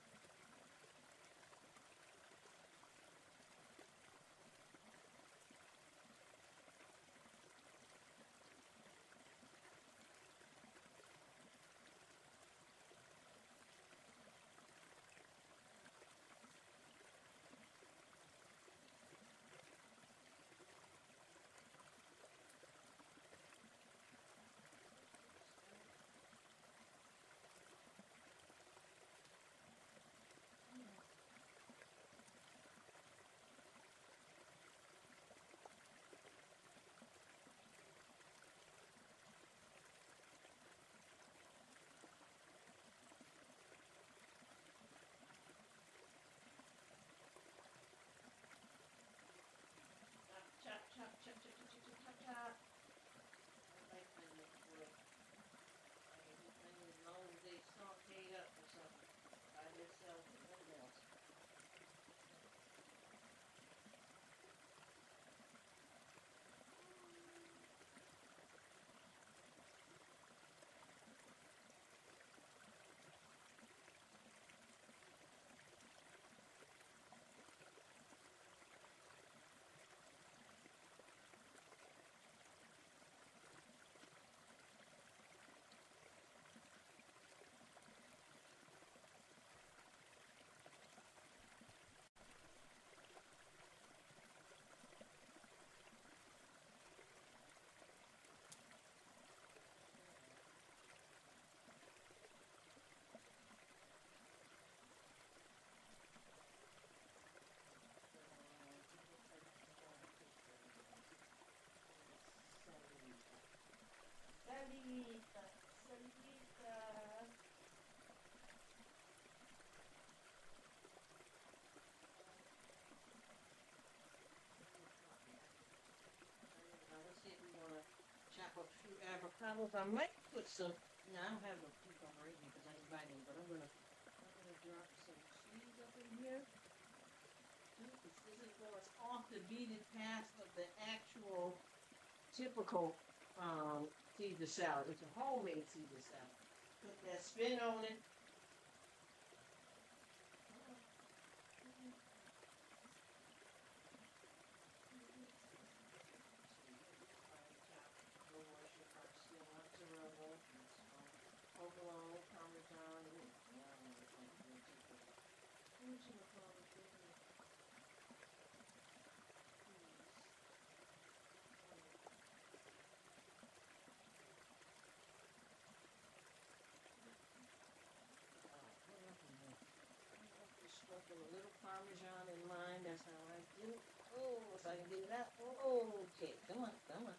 B: Chop, chop, chop, chop, chop, chop, chop, chop, chop. I like onions good. I can eat onions as long as they sauteed up or something. By themselves and nothing else. Salita, salita. Now let's see if we want to chop up a few avocados. I might put some. No, I don't have no cucumber right here because I didn't buy them. But I'm gonna drop some cheese up in here. This isn't going off the beaten path of the actual typical Caesar salad. It's a homemade Caesar salad. Put that spin on it. Provolone, Parmesan, sprinkle a little Parmesan in mine. That's how I do it. Oh, if I can get it out. Oh, okay, come on, come on.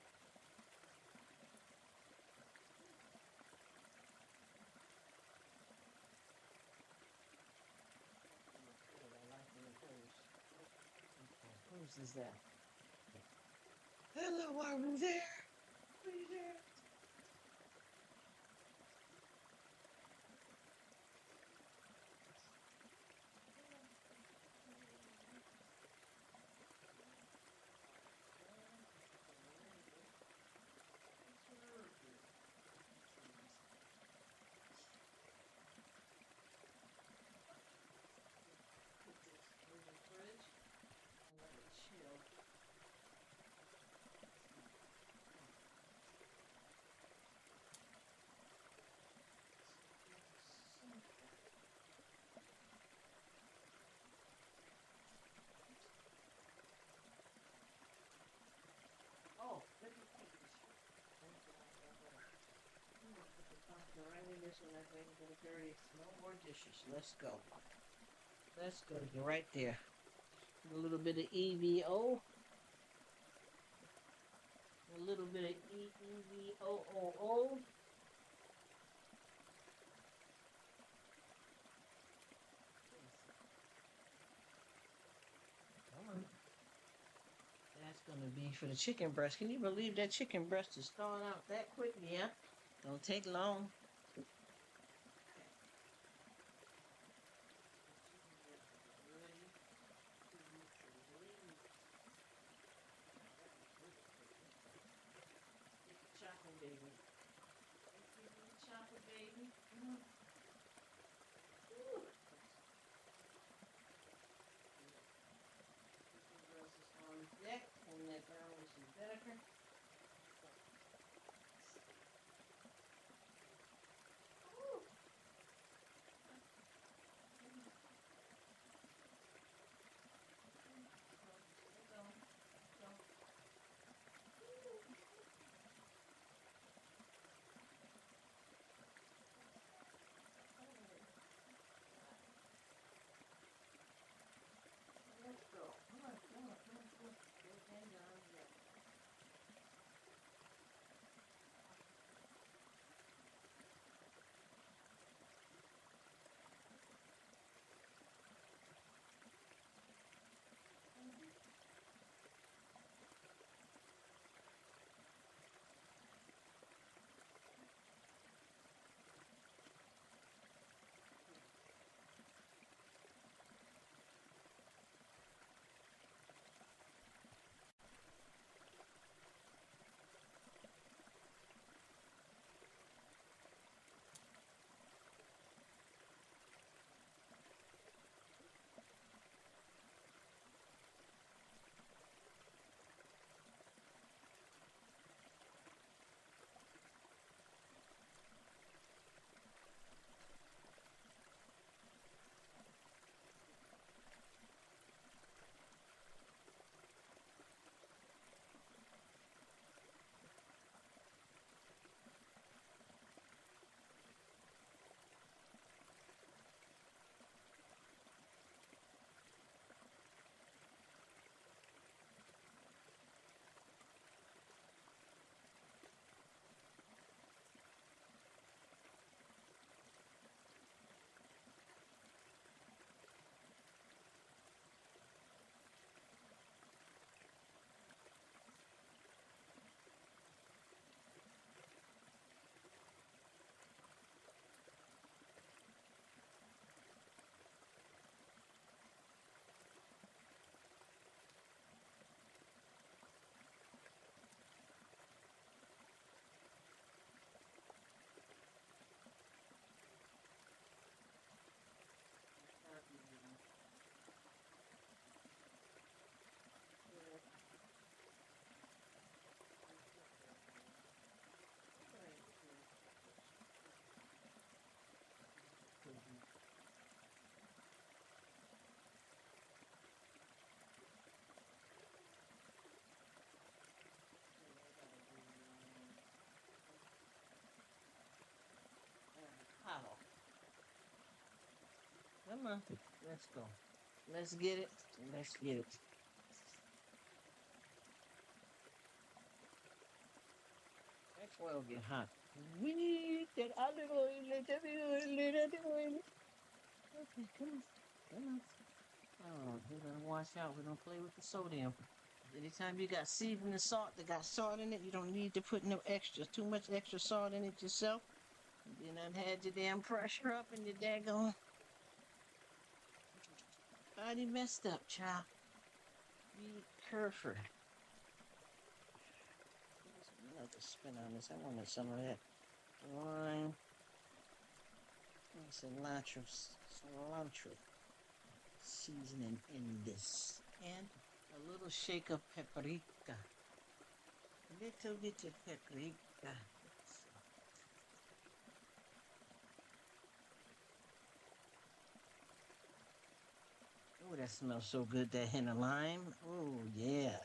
B: Whose is that? Hello, are you there? Are you there? Put the pasta right in this one. I think I'm gonna dirty. No more dishes. Let's go. Let's go. You're right there. A little bit of EVO. A little bit of EVOOO. Come on. That's gonna be for the chicken breast. Can you believe that chicken breast is thawing out that quick? Yeah. Don't take long. Chopping, baby. Chopping, baby. Woo. Chicken breast is on deck, and that down with some vinegar. Woo. Let's go. Come on, come on, come on, come on. Go hang on. Yeah. How? Come on. Let's go. Let's get it. Let's get it. That oil get hot. We that olive oil, let that oil, let that oil. Okay, come on. Come on. Oh, we gotta watch out. We don't play with the sodium. Anytime you got seasoning salt that got salt in it, you don't need to put no extra, too much extra salt in it yourself. You done had your damn pressure up and your daggone body messed up, child. Be careful. Another spin on this. I wanted some of that lime and cilantro seasoning in this. And a little shake of paprika. A little bit of paprika. Oh, that smells so good, that hint of lime. Oh, yeah.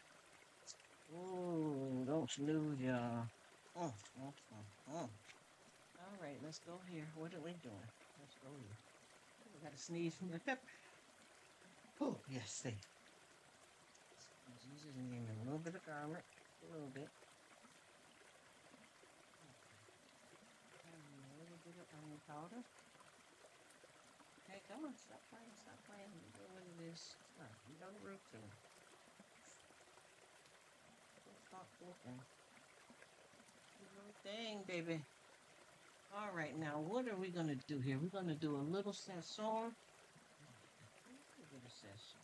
B: Oh, don't snooze, y'all. Mm, mm, mm, mm. All right, let's go here. What are we doing? Let's go here. We got to sneeze from the pepper. Oh, yes, see. In Jesus' name, and a little bit of garlic. A little bit. Okay. And a little bit of onion powder. Hey, come on, stop playing, stop playing. You know what it is. Stop. You know the routine. Stop thinking. Do your thing, baby. All right, now what are we gonna do here? We're gonna do a little sazon. A little sazon.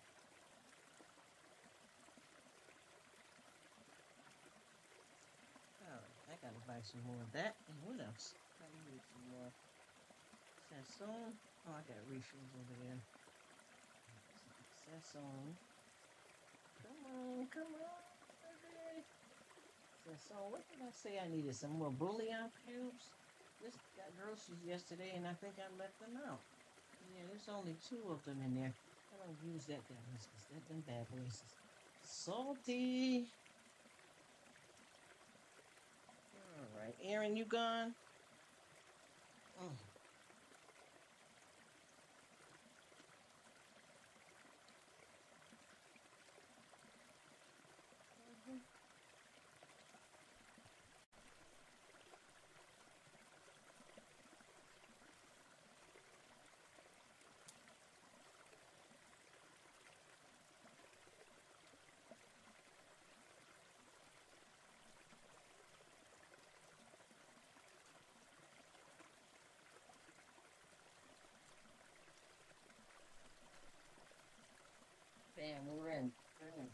B: All right, I gotta buy some more of that. And what else? I need some more sazon. Oh, I got refills over there. Sazon. Come on, come on, baby. Sazon. What did I say I needed? Some more bouillon cubes. Just got groceries yesterday, and I think I left them out. Yeah, there's only 2 of them in there. I don't use that much because that them bad boys is salty. All right, Aaron, you gone? Mm. Mhm. Bam, we're in. Bam.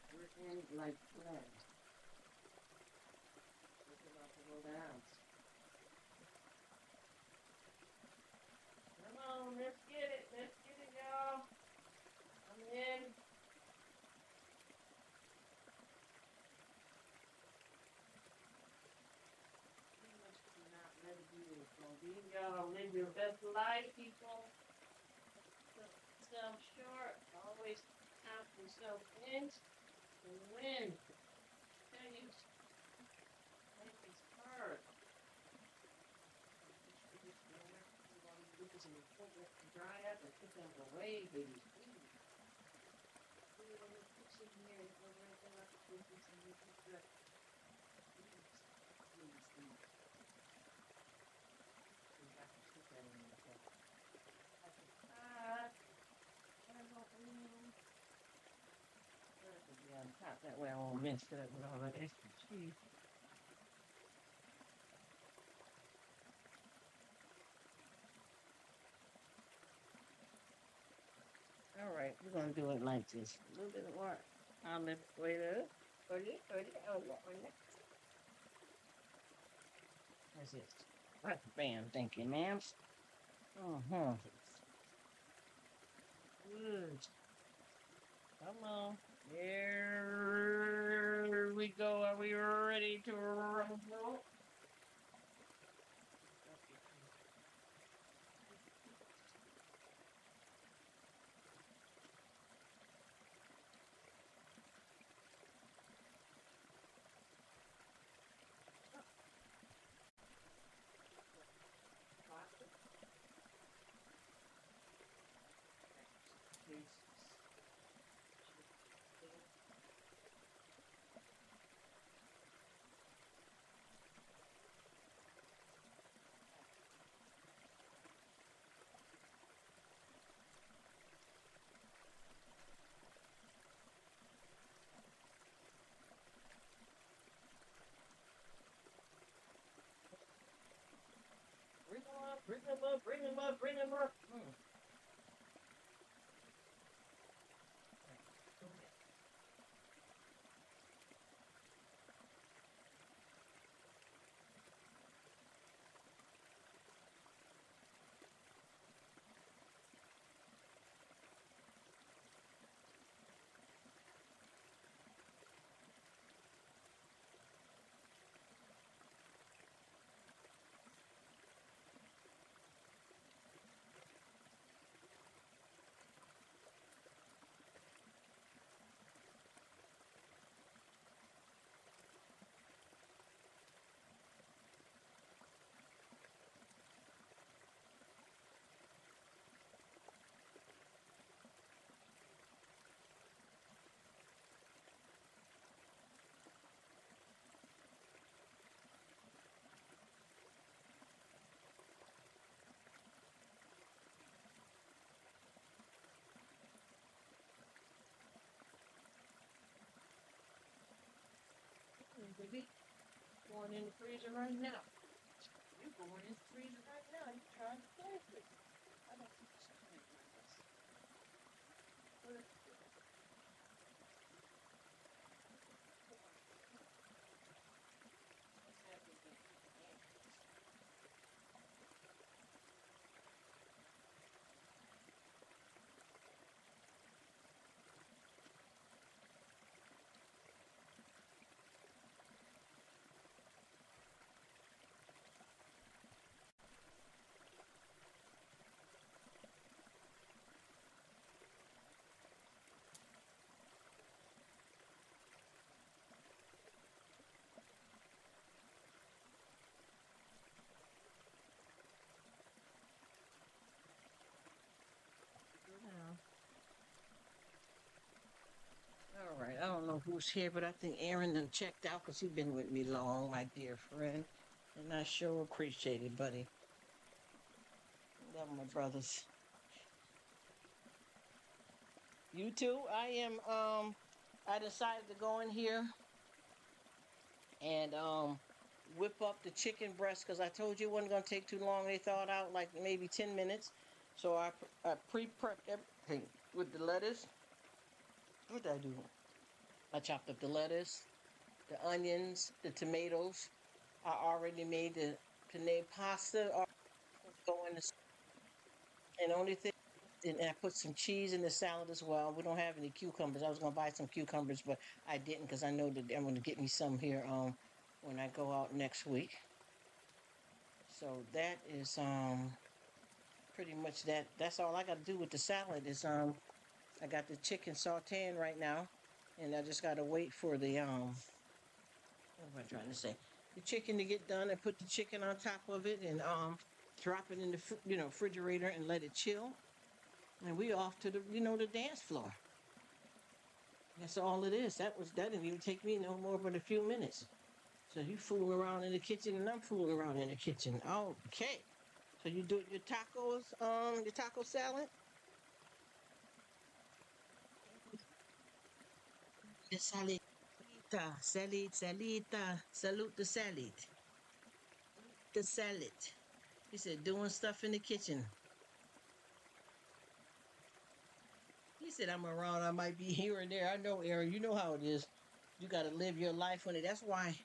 B: We're in like planned. It's about to go down. Come on, let's get it. Let's get it, y'all. I'm in. Pretty much do not let it be this long. Y'all live your best life, people. Self short. Always count yourself in and win. Tell you, life is hard. This is important to dry up and put them away, baby. Put it in the kitchen here. We're going to have to put this in the kitchen. Please. We have to put that in the kitchen. I don't know. That could be on top. That way I won't mix it up with all that extra cheese. All right, we're gonna do it like this. A little bit of what? Olive oil. That's it. Right, bam, thank you, ma'am. Uh-huh. Good. Come on. Here we go. Are we ready to rumble? Bring them up, bring them up, bring them up, bring them up. Baby, going in the freezer right now. You going in the freezer right now. You trying to play with it. I don't think it's playing with us. What's happening? All right, I don't know who's here, but I think Aaron done checked out because you've been with me long, my dear friend. And I sure appreciate it, buddy. Love my brothers. You too? I decided to go in here and whip up the chicken breast because I told you it wasn't gonna take too long. They thawed out like maybe 10 minutes. So I pre-prepped everything with the lettuce. What did I do? I chopped up the lettuce, the onions, the tomatoes. I already made the penne pasta. Go in the and only thing, and I put some cheese in the salad as well. We don't have any cucumbers. I was gonna buy some cucumbers, but I didn't because I know that I'm gonna get me some here when I go out next week. So that is pretty much that. That's all I got to do with the salad. Is I got the chicken sauteing right now, and I just got to wait for the what am I trying to say? The chicken to get done, and put the chicken on top of it, and drop it in the refrigerator and let it chill. And we off to the dance floor. That's all it is. That didn't even take me no more but a few minutes. So you fooling around in the kitchen and I'm fooling around in the kitchen. Okay. So you do your tacos, your taco salad? The salad. Salita. Salute the salad. The salad. He said doing stuff in the kitchen. He said I'm around. I might be here and there. I know, Aaron. You know how it is. You got to live your life on it. That's why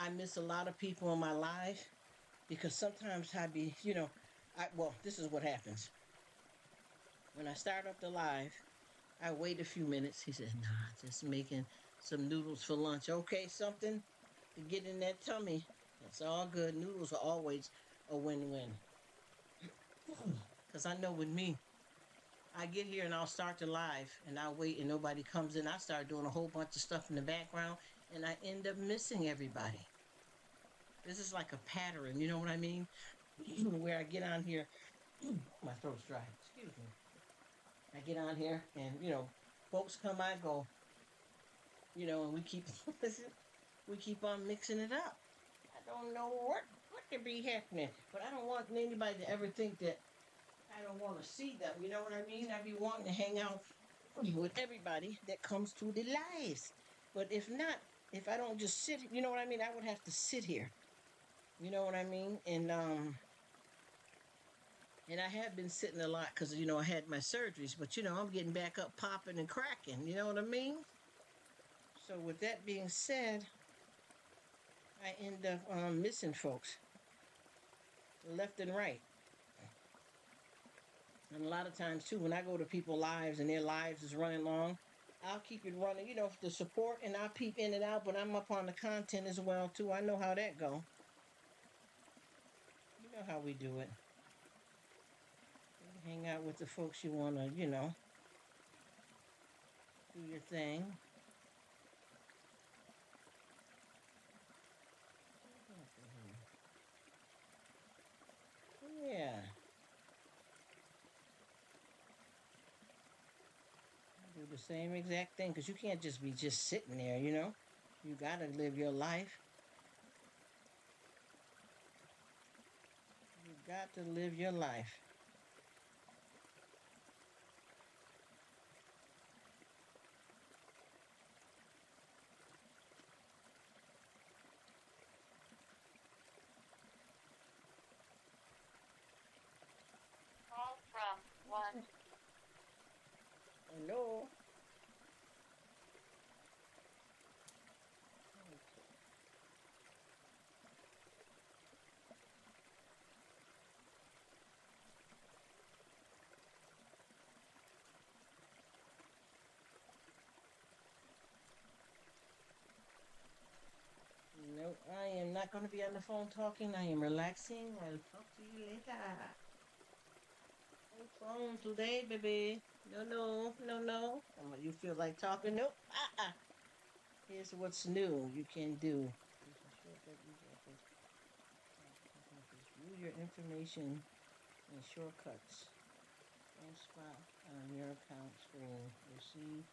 B: I miss a lot of people in my life because sometimes I be, well, this is what happens. When I start up the live, I wait a few minutes. He said, nah, just making some noodles for lunch. Okay, something to get in that tummy. That's all good. Noodles are always a win-win. Because I know with me, I get here and I'll start the live and I'll wait and nobody comes in. I start doing a whole bunch of stuff in the background and I end up missing everybody. This is like a pattern, you know what I mean? Where I get on here, my throat's dry. Excuse me. I get on here and folks come, I go, and we keep we keep on mixing it up. I don't know what could be happening, but I don't want anybody to ever think that I don't want to see them. You know what I mean? I be wanting to hang out with everybody that comes to the lives. But if not, if I don't just sit, you know what I mean? I would have to sit here. You know what I mean? And I have been sitting a lot because I had my surgeries, but I'm getting back up, popping and cracking. You know what I mean? So with that being said, I end up missing folks left and right. And a lot of times too, when I go to people's lives and their lives is running long, I'll keep it running, the support, and I'll peep in and out, but I'm up on the content as well too. I know how that go. You know how we do it. You hang out with the folks you want to, do your thing. Yeah. Do the same exact thing because you can't just be just sitting there, You got to live your life. You got to live your life. I am not going to be on the phone talking. I am relaxing. I'll talk to you later. No phone today, baby. No, no, no, no. You feel like talking? Nope. Here's what's new you can do. View your information in shortcuts. One spot on your account screen. Receive.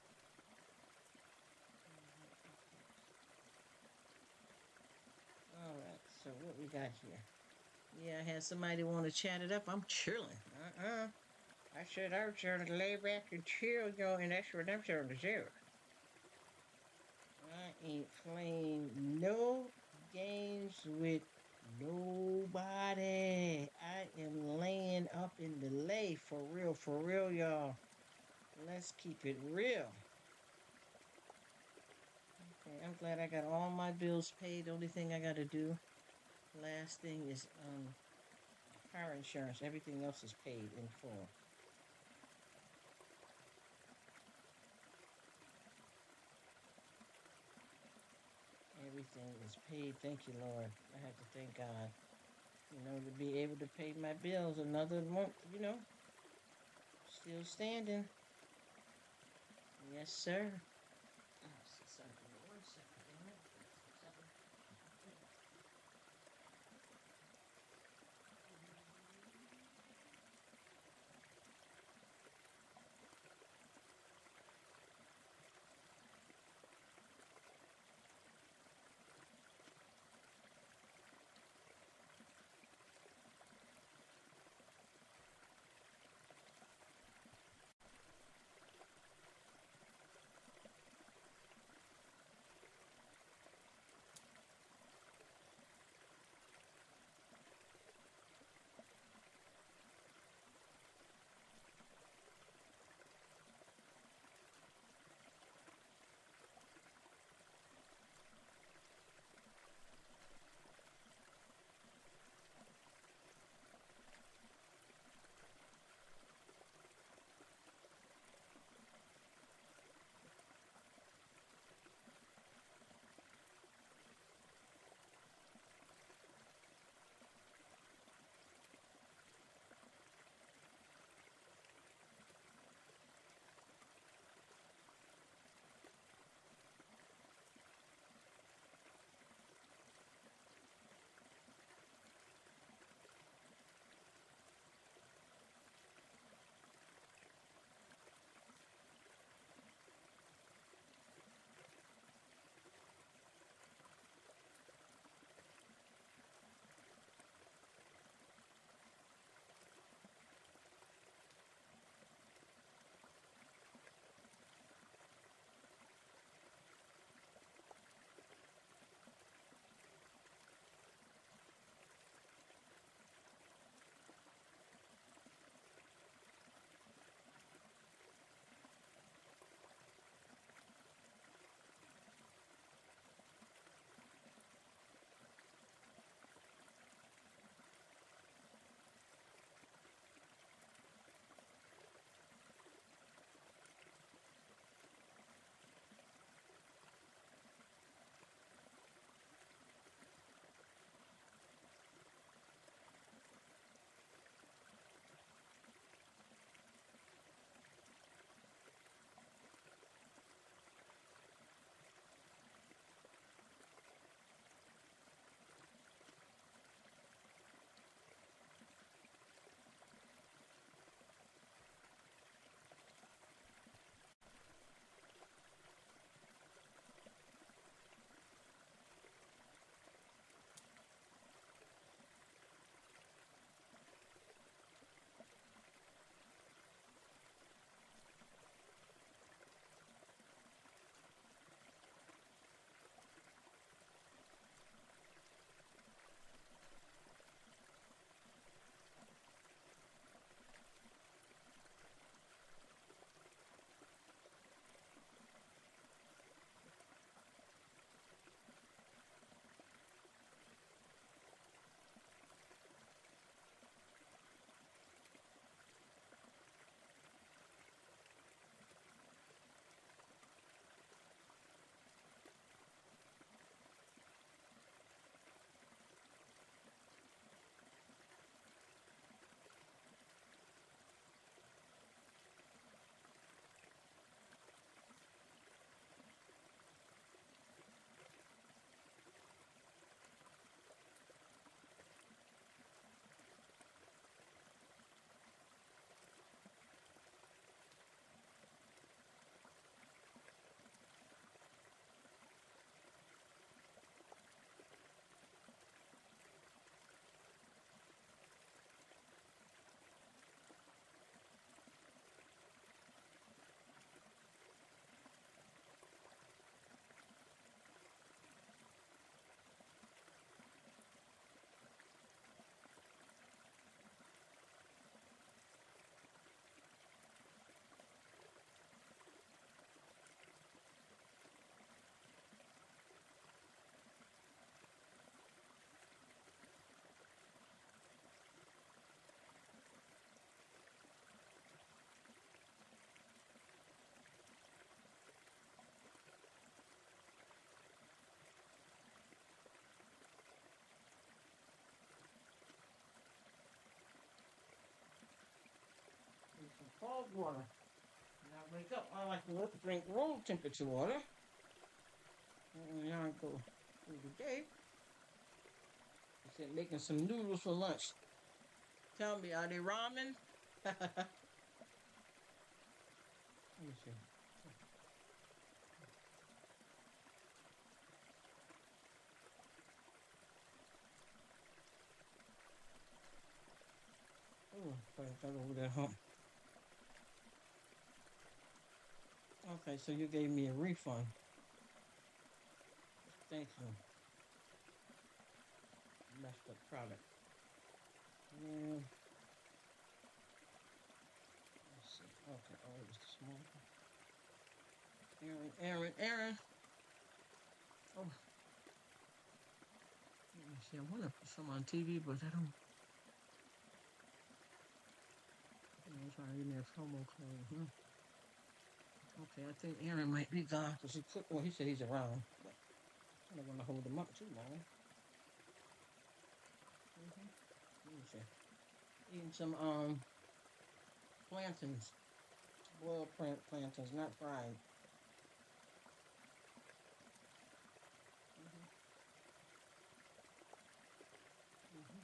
B: All right. So what we got here? Yeah, I had somebody want to chat it up. I'm chilling. I said I was trying to lay back and chill, and that's what I'm trying to do. I ain't playing no games with nobody. I am laying up in the lay for real, y'all. Let's keep it real. Okay, I'm glad I got all my bills paid. The only thing I got to do, last thing is car insurance. Everything else is paid in full. Everything is paid. Thank you, Lord. I have to thank God. To be able to pay my bills another month, still standing. Yes, sir. One second, damn it. cold water. When I wake up, I like to drink room temperature water. And when I go through the day, I said making some noodles for lunch. Tell me, are they ramen? Let me see. Oh, put that over there, huh? Okay, so you gave me a refund. Thank you. Messed up product. And let's see. Okay, oh, it was the small one. Aaron. Oh, let me see. I want to put some on TV, but I don't. I'm trying to get me a promo code. Okay, I think Aaron might be gone because he cooked. Well, he said he's around. But I don't want to hold him up too long. Let me see. Eating some plantains, boiled plantains, not fried. Mm-hmm. Mm-hmm.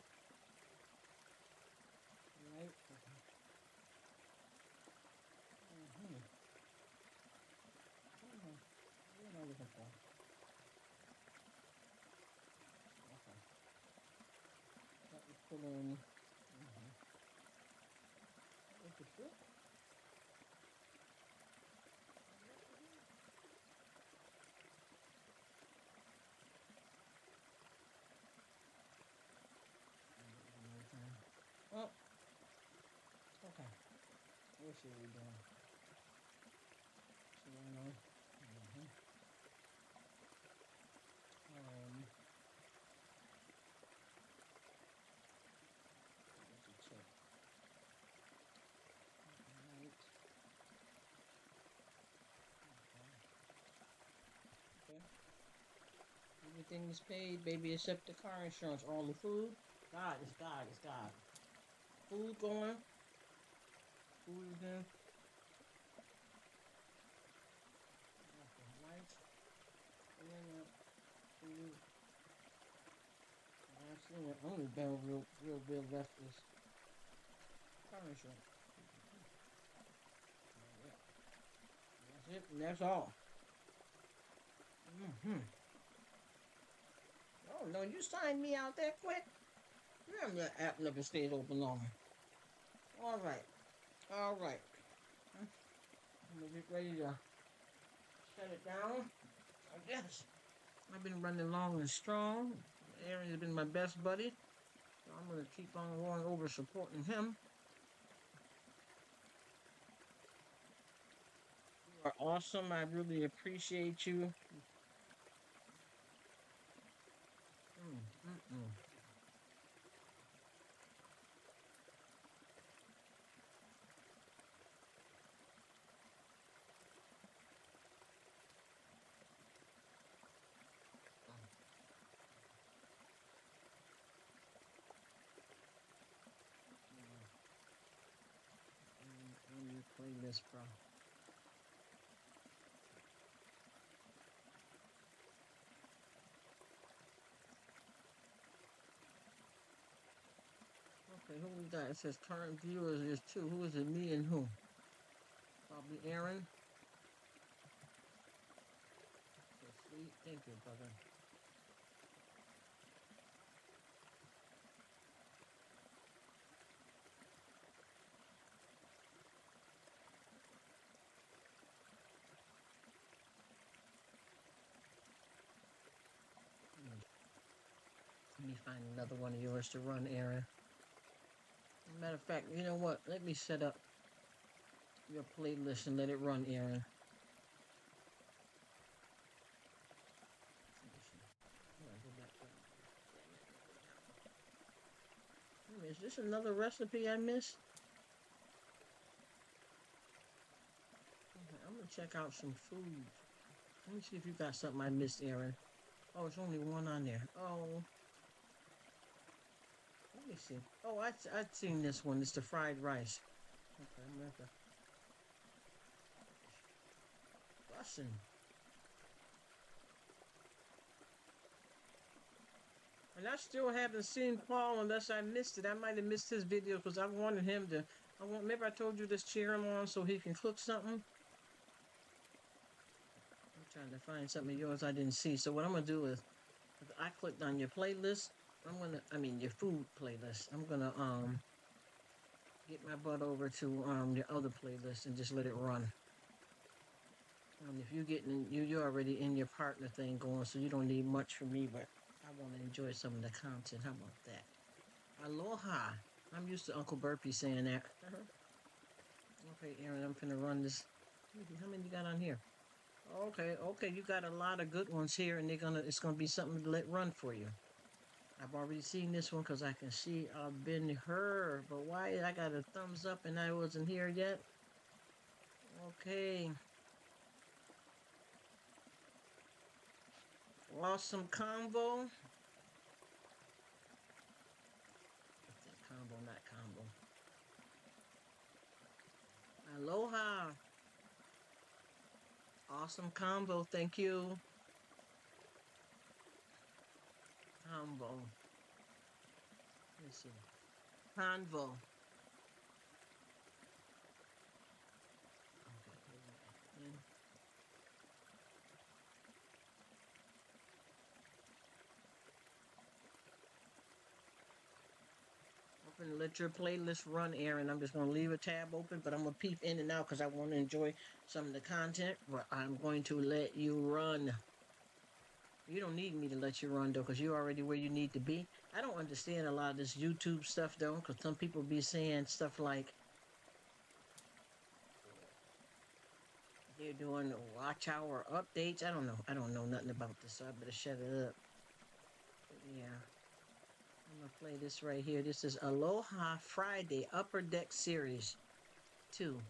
B: Right. Mm-hmm. What am I looking for? Okay. That was put in. Mm-hmm. What's the fruit? Oh, okay. We'll see what we're doing. So I know. Mm-hmm. Let's check. Right. Okay. Everything is paid, baby, except the car insurance. All the food. God, it's God, it's God. Food going. Food is in. Okay, lights. Internet. Food. That's the only bill real bill left is car insurance. That's it, and that's all. Mm-hmm. Oh no, you signed me out that quick? Damn, that app never stays open long. All right. All right. I'm gonna get ready to shut it down. I guess. I've been running long and strong. Aaron has been my best buddy. So I'm gonna keep on going over supporting him. You are awesome. I really appreciate you. Mm. Let me play this, bro. Okay, who we got? It says current viewers is two. Who is it? Me and who? Probably Aaron. So sweet. Thank you, brother. Let me find another one of yours to run, Aaron. Matter of fact, you know what? Let me set up your playlist and let it run, Aaron. Is this another recipe I missed? Okay, I'm gonna check out some food. Let me see if you got something I missed, Aaron. Oh, it's only one on there. Oh, let me see. Oh, I've seen this one. It's the fried rice. Okay, I'm gonna have to Bussin'. And I still haven't seen Paul unless I missed it. I might have missed his video because I wanted him to. Maybe I told you to cheer him on so he can cook something. I'm trying to find something of yours I didn't see. So what I'm gonna do is, if I clicked on your playlist, your food playlist. I'm gonna get my butt over to your other playlist and just let it run. If you're already in your partner thing going, so you don't need much from me, but I want to enjoy some of the content. How about that? Aloha. I'm used to Uncle Burpee saying that. Okay, Aaron, I'm finna run this. How many you got on here? Okay, you got a lot of good ones here, and it's gonna be something to let run for you. I've already seen this one because I can see I've been her, but why I got a thumbs up and I wasn't here yet? Okay. Awesome combo. What's that combo, not combo? Aloha. Awesome combo, thank you. Combo. Let's see. Convo. Okay. Open, let your playlist run, Aaron. I'm just going to leave a tab open, but I'm going to peep in and out because I want to enjoy some of the content. But I'm going to let you run. You don't need me to let you run, though, because you're already where you need to be. I don't understand a lot of this YouTube stuff, though, because some people be saying stuff like they're doing watch hour updates. I don't know. I don't know nothing about this, so I better shut it up. But yeah. I'm going to play this right here. This is Aloha Friday Upper Deck Series 2.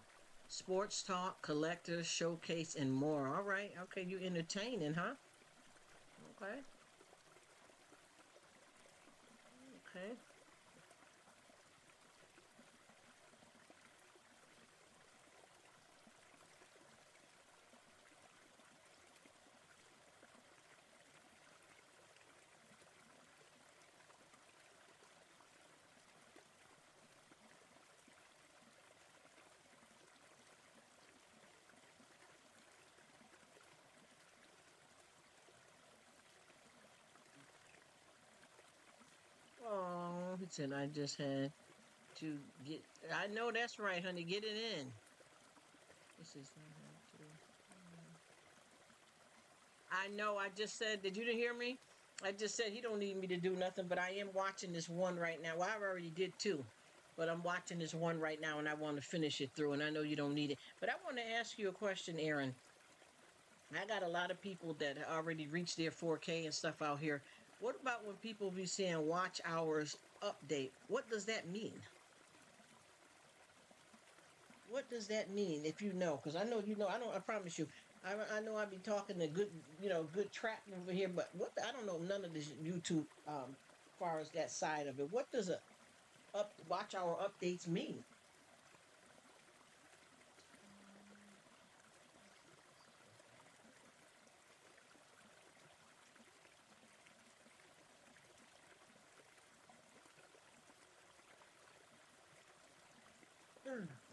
B: Sports talk, collectors, showcase, and more. All right. Okay, you entertaining, huh? Okay. Okay. Oh, he said I just had to get. I know that's right, honey. Get it in. This is. I know. I just said. Did you hear me? I just said he don't need me to do nothing, but I am watching this one right now. Well, I already did two, but I'm watching this one right now, and I want to finish it through. And I know you don't need it, but I want to ask you a question, Aaron. I got a lot of people that already reached their 4K and stuff out here. What about when people be saying watch hours update? What does that mean? What does that mean if you know? Because I know you know. I don't. I promise you. I know I be talking to good, good trap over here, but I don't know none of this YouTube far as that side of it. What does a watch hour updates mean?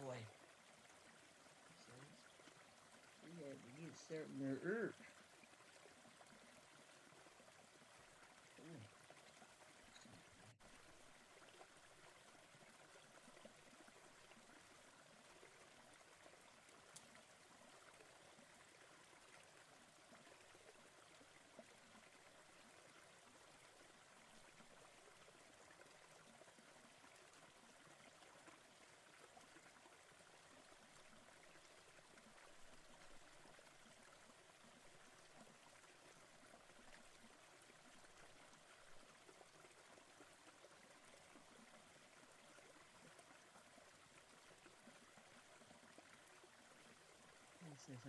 B: Boy, we had to get certain Rruk.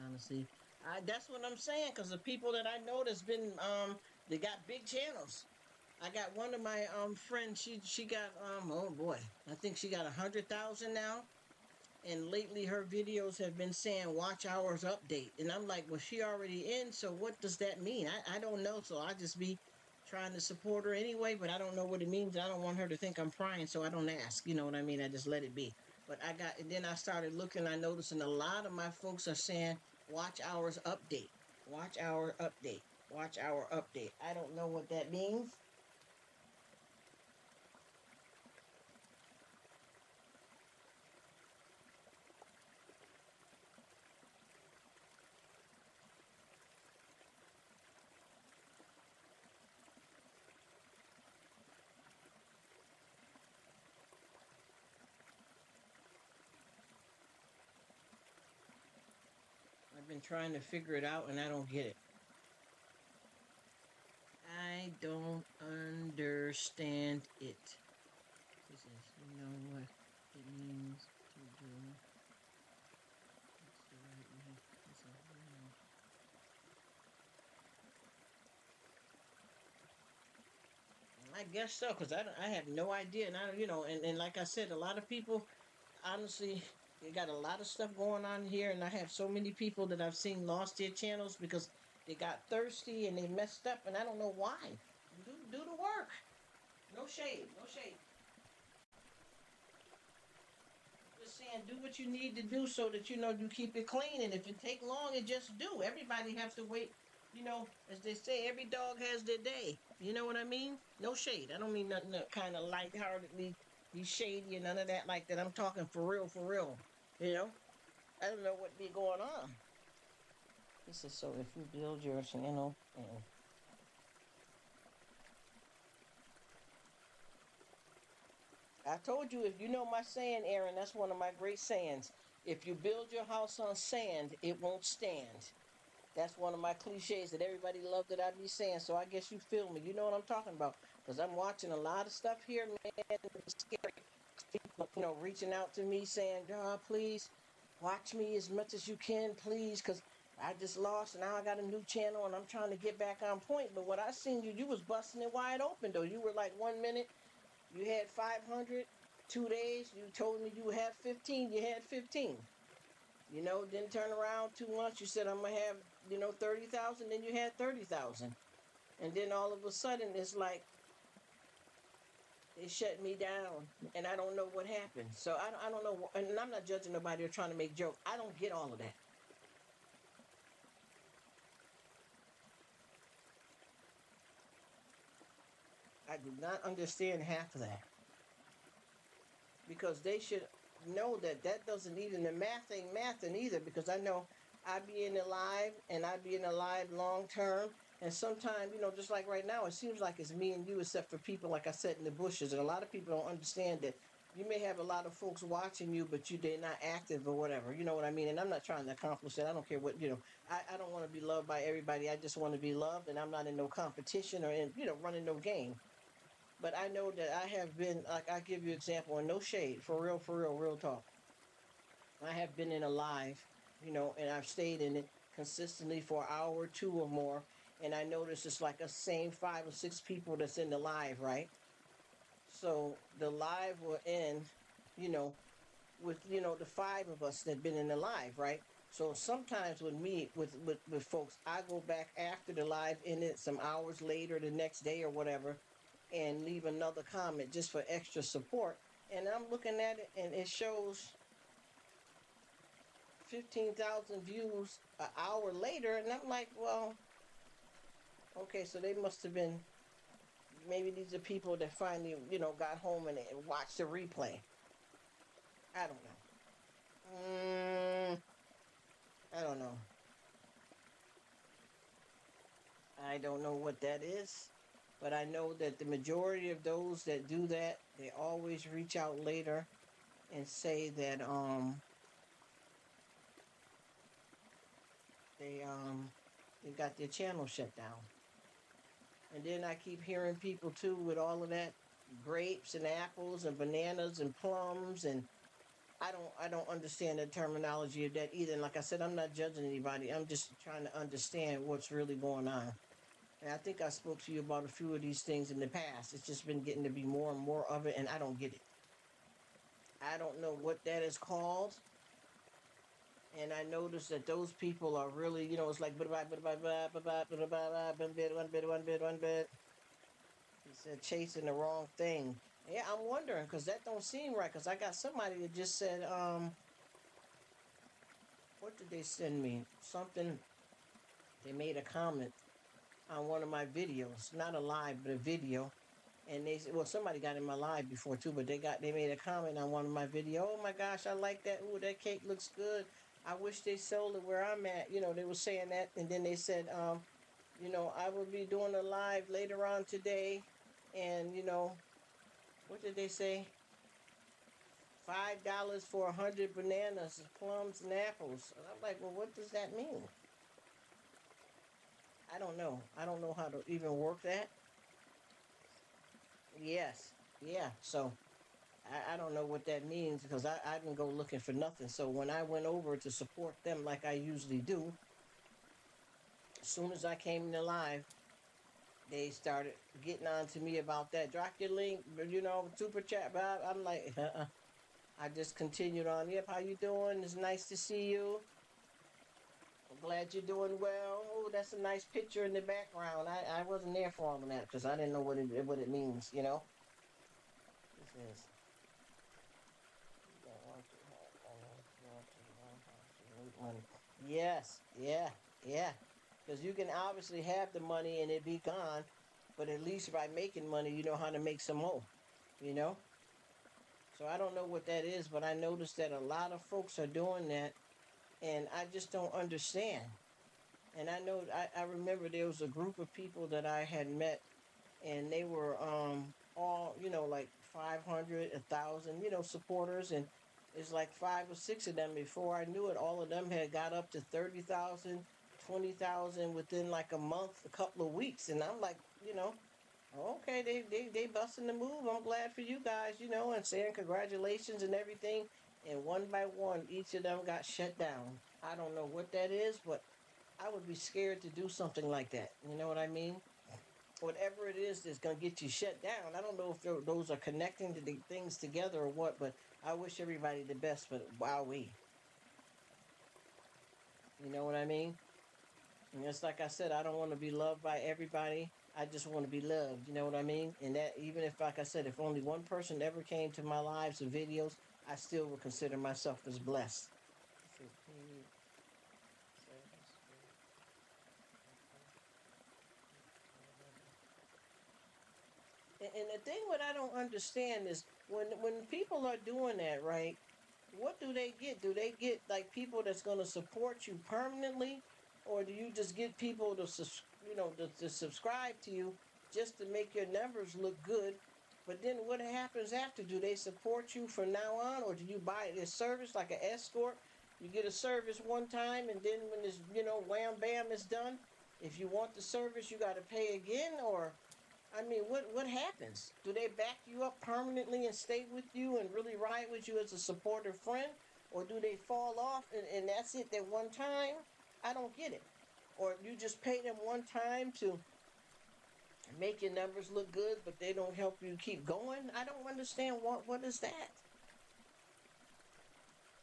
B: Honestly, that's what I'm saying. Because the people that I know that's been they got big channels. I got one of my friends. She got oh boy, I think she got 100,000 now. And lately her videos have been saying watch hours update. And I'm like, well, she already in, so what does that mean? I don't know. So I just be trying to support her anyway, but I don't know what it means. I don't want her to think I'm prying, so I don't ask. You know what I mean? I just let it be. But and then I started looking, I noticed, and a lot of my folks are saying watch hours update, watch hour update, watch hour update. I don't know what that means. I've been trying to figure it out and I don't get it. I don't understand it. He says, you know what it means to do. It's the right way. He says, I guess so, because I have no idea. And I don't, and like I said, a lot of people, honestly, they got a lot of stuff going on here. And I have so many people that I've seen lost their channels because they got thirsty and they messed up. And I don't know why. Do the work. No shade. No shade. Just saying, do what you need to do so that you keep it clean. And if it take long, it just do. Everybody have to wait. As they say, every dog has their day. You know what I mean? No shade. I don't mean nothing kind of lightheartedly be shady and none of that like that. I'm talking for real, for real. You know, I don't know what be going on. This is so. If you build your channel and I told you, if you know my saying, Aaron, that's one of my great sayings. If you build your house on sand, it won't stand. That's one of my cliches that everybody loved that I be saying. So I guess you feel me. You know what I'm talking about. Because I'm watching a lot of stuff here, man. It's scary. People, reaching out to me saying, God, please watch me as much as you can, please. Because I just lost. And now I got a new channel and I'm trying to get back on point. But what I seen you was busting it wide open, though. You were like 1 minute, you had 500. 2 days, you told me you had 15. You had 15. Then turn around 2 months, you said I'm gonna have, 30,000, then you had 30,000. And then all of a sudden it's like they shut me down and I don't know what happened. So I don't know, and I'm not judging nobody or trying to make jokes. I don't get all of that. I do not understand half of that. Because they should know that that doesn't even, the math ain't mathing either, because I know I be in the live and I be in the live long term. And sometimes, just like right now, it seems like it's me and you, except for people, like I said, in the bushes. And a lot of people don't understand that you may have a lot of folks watching you, but they're not active or whatever. You know what I mean? And I'm not trying to accomplish that. I don't care what, I don't want to be loved by everybody. I just want to be loved, and I'm not in no competition or in, running no game. But I know that I have been, like, I give you example, and no shade, for real, real talk. I have been in a live, and I've stayed in it consistently for an hour or two or more. And I notice it's like a same 5 or 6 people that's in the live, right? So the live will end, you know, with, the 5 of us that been in the live, right? So sometimes with me, with folks, I go back after the live ended some hours later, the next day or whatever, and leave another comment just for extra support. And I'm looking at it and it shows 15,000 views an hour later. And I'm like, well, okay, so they must have been, maybe these are people that finally, got home and watched the replay. I don't know. I don't know. I don't know what that is. But I know that the majority of those that do that, they always reach out later and say that they got their channel shut down. And then I keep hearing people too with all of that grapes and apples and bananas and plums, and I don't understand the terminology of that either. And like I said, I'm not judging anybody. I'm just trying to understand what's really going on. And I think I spoke to you about a few of these things in the past. It's just been getting to be more and more of it, and I don't get it. I don't know what that is called. And I noticed that those people are really, it's like one bit. He said chasing the wrong thing. Yeah, I'm wondering because that don't seem right. Because I got somebody that just said, what did they send me? Something. They made a comment on one of my videos, not a live, but a video. And they said, well, somebody got in my live before too, but they made a comment on one of my video. Oh my gosh, I like that. Ooh, that cake looks good. I wish they sold it where I'm at. They were saying that, and then they said, I will be doing a live later on today, and what did they say? $5 for 100 bananas, plums, and apples. And I'm like, well, what does that mean? I don't know. I don't know how to even work that. Yes. Yeah. So I don't know what that means because I didn't go looking for nothing. So when I went over to support them like I usually do, as soon as I came in live, they started getting on to me about that. Drop your link, super chat. But I'm like, I just continued on. Yep, how you doing? It's nice to see you. I'm glad you're doing well. Oh, that's a nice picture in the background. I wasn't there for all of that because I didn't know what it means. This is. Yes, yeah, yeah. Because you can obviously have the money and it be gone, but at least by making money, you know how to make some more. You know. So I don't know what that is, but I noticed that a lot of folks are doing that, and I just don't understand. And I know I remember there was a group of people that I had met, and they were all like 500, 1,000 supporters, and it's like 5 or 6 of them. Before I knew it, all of them had got up to 30,000, 20,000 within like a month, a couple of weeks, and I'm like, okay, they busting the move. I'm glad for you guys, and saying congratulations and everything. And one by one, each of them got shut down. I don't know what that is, but I would be scared to do something like that. You know what I mean? Whatever it is that's going to get you shut down. I don't know if those are connecting to the things together or what, but I wish everybody the best, but wowee. You know what I mean? And it's like I said, I don't want to be loved by everybody. I just want to be loved. You know what I mean? And that even if, like I said, if only one person ever came to my lives or videos, I still would consider myself as blessed. And the thing what I don't understand is when people are doing that, right? What do they get? Do they get like people that's going to support you permanently, or do you just get people to to subscribe to you just to make your numbers look good? But then what happens after? Do they support you from now on, or do you buy this service like an escort? You get a service one time, and then when it's wham bam it's done. If you want the service, you got to pay again, or I mean, what happens? Do they back you up permanently and stay with you and really ride with you as a supportive friend? Or do they fall off and that's it, that one time? I don't get it. Or you just pay them one time to make your numbers look good, but they don't help you keep going? I don't understand what is that?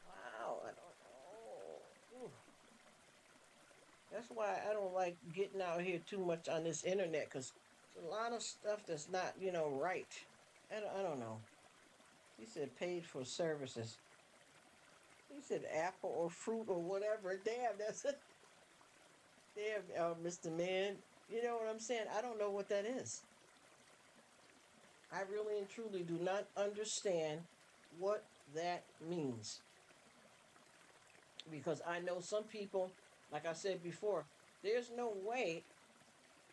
B: Wow, I don't know. Ooh. That's why I don't like getting out here too much on this internet because there's a lot of stuff that's not, right. I don't know. He said paid for services. He said apple or fruit or whatever. Damn, that's it. Damn, Mr. Man. You know what I'm saying? I don't know what that is. I really and truly do not understand what that means. Because I know some people, like I said before, there's no way.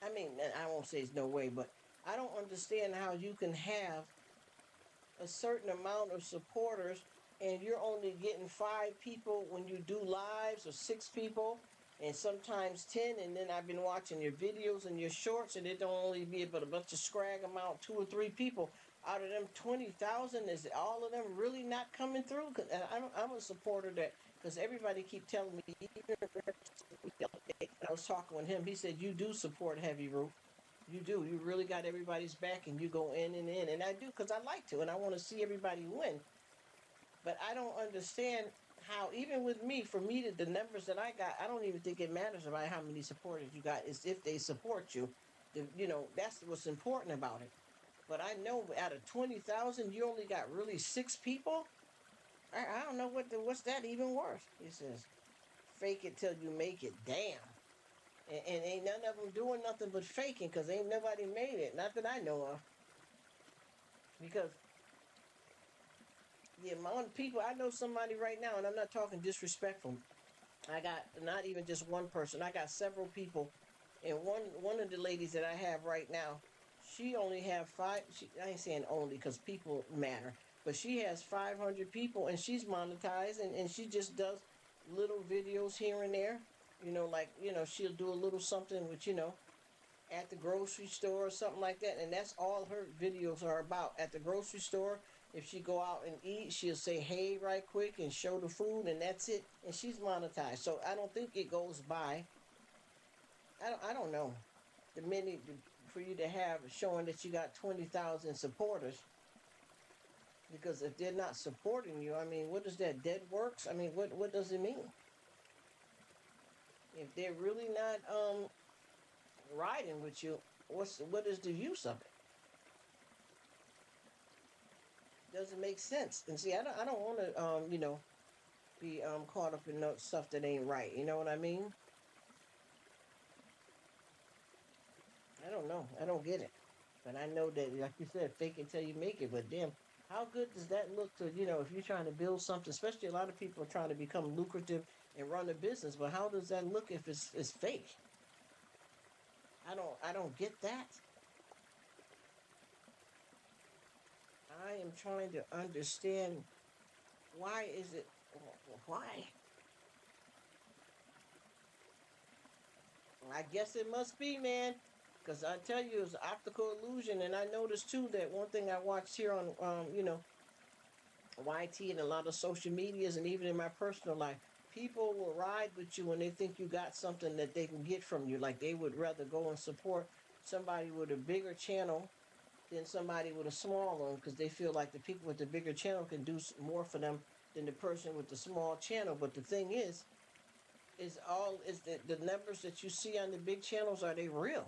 B: I mean, I won't say there's no way, but I don't understand how you can have a certain amount of supporters and you're only getting 5 people when you do lives, or 6 people, and sometimes 10. And then I've been watching your videos and your shorts, and it don't only be but a bunch of scrag amount, 2 or 3 people out of them 20,000. Is all of them really not coming through? Cause I'm a supporter that, because everybody keep telling me. I was talking with him. He said you do support Heavy Rruk. You do. You really got everybody's back, and you go in and in. And I do because I like to, and I want to see everybody win. But I don't understand how even with me, for me to the numbers that I got, I don't even think it matters about how many supporters you got. It's if they support you. That's what's important about it. But I know out of 20,000, you only got really 6 people. I don't know what's that even worth. He says, fake it till you make it. Damn. And ain't none of them doing nothing but faking because ain't nobody made it. Not that I know of. Because the amount of people, I know somebody right now, and I'm not talking disrespectful. I got not even just one person. I got several people, and one of the ladies that I have right now, she only have five. I ain't saying only because people matter, but she has 500 people, and she's monetized, and she just does little videos here and there. Like she'll do a little something with at the grocery store or something like that, and that's all her videos are about. At the grocery store, if she go out and eat, she'll say hey right quick and show the food, and that's it, and she's monetized. So I don't think it goes by. I don't know the many for you to have showing that you got 20,000 supporters, because if they're not supporting you, I mean, what is that, dead works? I mean, what does it mean if they're really not riding with you? What is the use of it? Doesn't make sense. And see, I don't want to be caught up in no stuff that ain't right. You know what I mean? I don't know. I don't get it. But I know that, like you said, fake it till you make it. But damn, how good does that look to, if you're trying to build something, especially a lot of people are trying to become lucrative and run a business, but how does that look if it's fake? I don't get that. I am trying to understand, why is it, why? I guess it must be, man. Because I tell you, it's optical illusion. And I noticed, too, that one thing I watched here on, YT and a lot of social medias and even in my personal life, people will ride with you when they think you got something that they can get from you. Like they would rather go and support somebody with a bigger channel than somebody with a small one, because they feel like the people with the bigger channel can do more for them than the person with the small channel. But the thing is the numbers that you see on the big channels, are they real?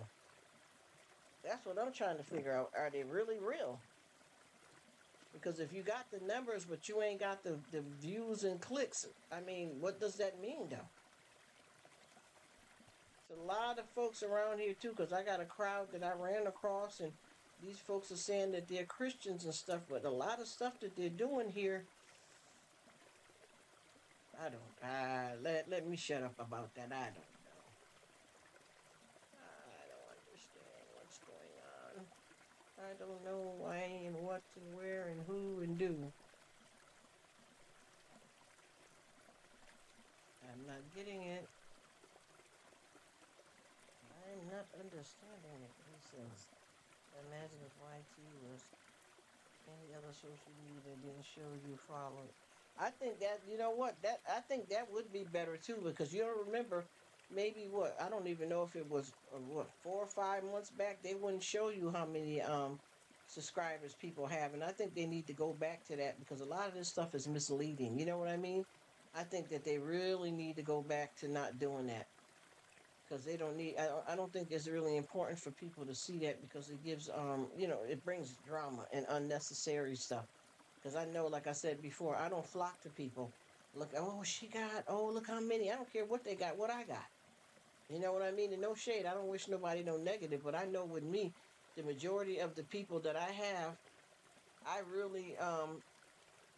B: That's what I'm trying to figure out. Are they really real? Because if you got the numbers but you ain't got the views and clicks, I mean, what does that mean though? It's a lot of folks around here too, because I got a crowd that I ran across, and these folks are saying that they're Christians and stuff, but a lot of stuff that they're doing here, I don't, let me shut up about that. I don't know. I don't understand what's going on. I don't know why and what and where and who and do. I'm not getting it. I'm not understanding it. He says, imagine if YT was any other social media that didn't show you following. I think that, you know what, I think that would be better too, because you don't remember, maybe what, I don't even know if it was what, 4 or 5 months back, they wouldn't show you how many subscribers people have, and I think they need to go back to that, because a lot of this stuff is misleading. You know what I mean? I think that they really need to go back to not doing that, because they don't need. I don't think it's really important for people to see that, because it gives it brings drama and unnecessary stuff. Because I know, like I said before, I don't flock to people. Look, oh, she got, oh, look how many. I don't care what they got, what I got. You know what I mean? And no shade. I don't wish nobody no negative, but I know with me, the majority of the people that I have, I really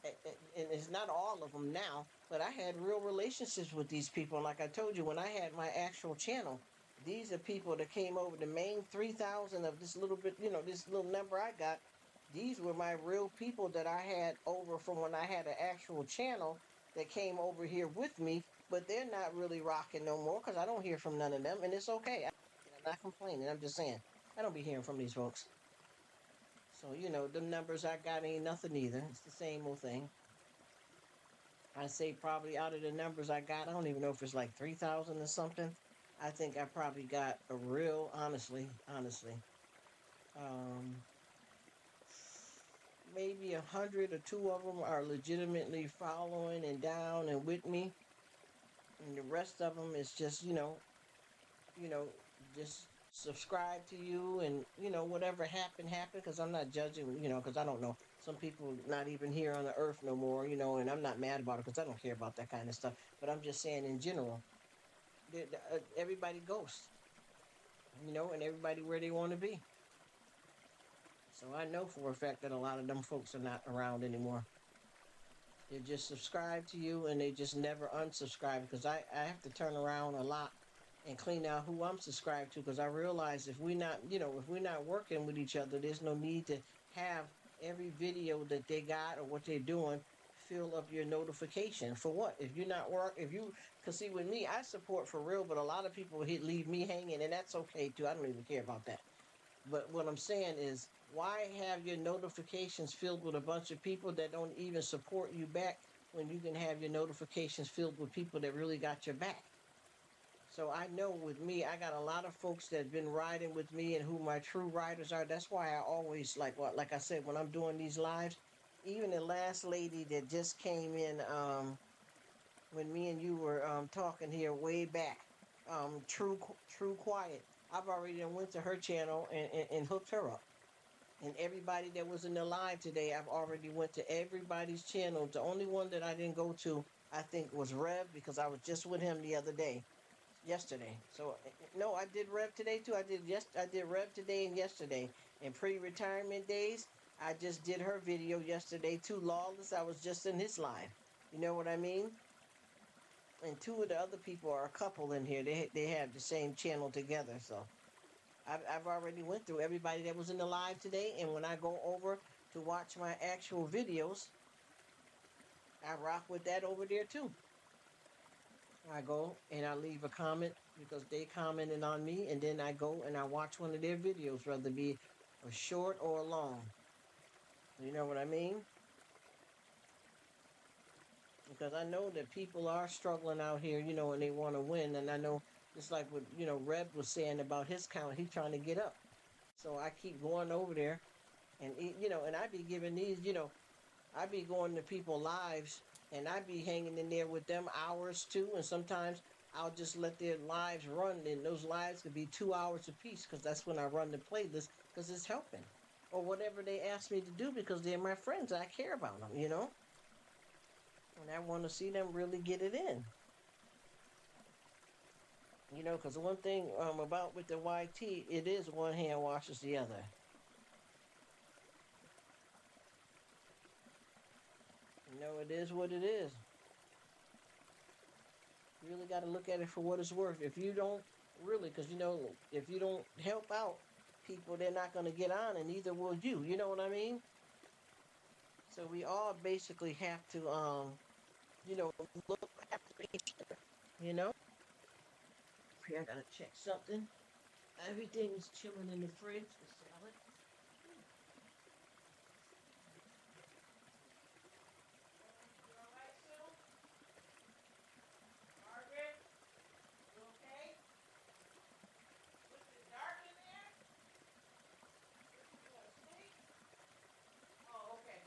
B: and it's not all of them now, but I had real relationships with these people. And like I told you, when I had my actual channel, these are people that came over the main 3,000 of this little bit, this little number I got. These were my real people that I had over from when I had an actual channel that came over here with me, but they're not really rocking no more, because I don't hear from none of them, and it's okay. I'm not complaining. I'm just saying, I don't be hearing from these folks. So, the numbers I got ain't nothing either. It's the same old thing. I say probably out of the numbers I got, I don't even know if it's like 3,000 or something. I think I probably got a real, honestly, maybe 100 or 2 of them are legitimately following and down and with me, and the rest of them is just you know, just subscribe to you, and whatever happened, because I'm not judging, because I don't know. Some people not even here on the earth no more, and I'm not mad about it because I don't care about that kind of stuff. But I'm just saying in general, everybody ghosts, and everybody where they want to be. So I know for a fact that a lot of them folks are not around anymore. They just subscribe to you and they just never unsubscribe, because I have to turn around a lot and clean out who I'm subscribed to, because I realize if we're not working with each other, there's no need to have every video that they got or what they're doing fill up your notification. For what? If you're not if you, because see, with me, I support for real, but a lot of people leave me hanging, and that's okay too. I don't even care about that. But what I'm saying is, why have your notifications filled with a bunch of people that don't even support you back, when you can have your notifications filled with people that really got your back? So I know with me, I got a lot of folks that have been riding with me and who my true riders are. That's why I always like I said, when I'm doing these lives, even the last lady that just came in, when me and you were talking here way back, True Quiet. I've already done went to her channel and hooked her up. And everybody that was in the live today, I've already went to everybody's channel. The only one that I didn't go to, I think, was Rev, because I was just with him the other day, yesterday. So no, I did Rev today too. I did Rev today and yesterday. And pre-retirement days, I just did her video yesterday too. Lawless, I was just in his live. You know what I mean? And two of the other people are a couple in here. They have the same channel together. So I've already went through everybody that was in the live today, and when I go over to watch my actual videos, I rock with that over there too. I go and I leave a comment because they commented on me, and then I go and I watch one of their videos, whether it be a short or a long. You know what I mean? Because I know that people are struggling out here, and they want to win. And I know, just like what Reb was saying about his count, he's trying to get up. So I keep going over there, and and I be giving these, I be going to people lives, and I be hanging in there with them hours too. And sometimes I'll just let their lives run, and those lives could be 2 hours apiece, because that's when I run the playlist, because it's helping, or whatever they ask me to do, because they're my friends. I care about them, and I want to see them really get it in. Because one thing about with the YT, it is one hand washes the other. It is what it is. You really got to look at it for what it's worth. If you don't really, because if you don't help out people, they're not going to get on, and neither will you. You know what I mean? So we all basically have to, look after each other. Here, I gotta check something. Everything is chilling in the fridge. The salad. You all right, Sue? Margaret, you okay? Was it dark in there? You want to sleep? Oh, okay.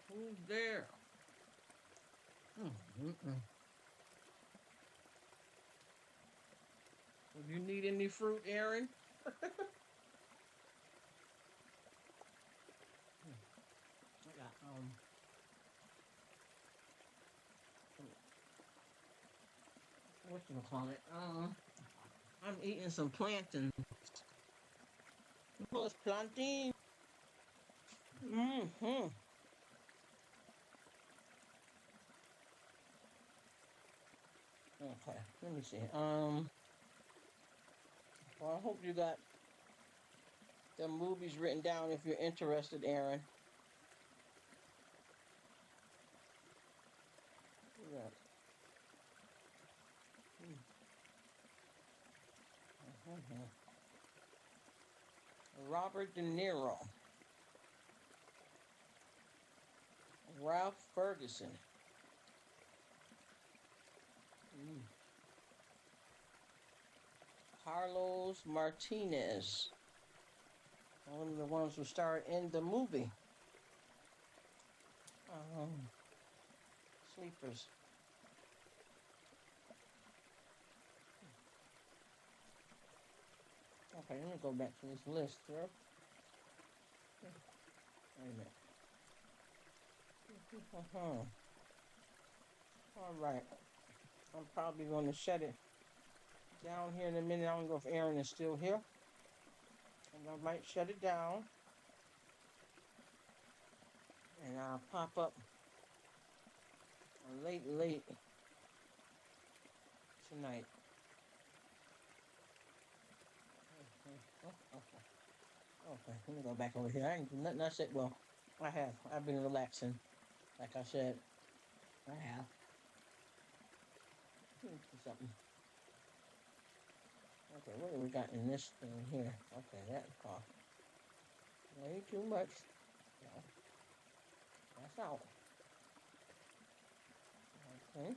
B: Who's there? Would you need any fruit, Aaron? I got what you call it? I'm eating some plantain. Oh, it's plantain. Mm-hmm. Okay, let me see. Well, I hope you got the movies written down if you're interested, Aaron. Yeah. Mhm. Robert De Niro, Ralph Ferguson, mm, Carlos Martinez, one of the ones who starred in the movie. Sleepers. Okay, let me go back to this list here. Wait a minute. All right. I'm probably going to shut it down here in a minute. I don't know if Aaron is still here. And I might shut it down. And I'll pop up late tonight. Okay, let me go back over here. I ain't do nothing. I said, well, I have. I've been relaxing. Like I said, I have. Something. Okay, what do we got in this thing here? Okay, that cost way too much. No, that's out. Okay,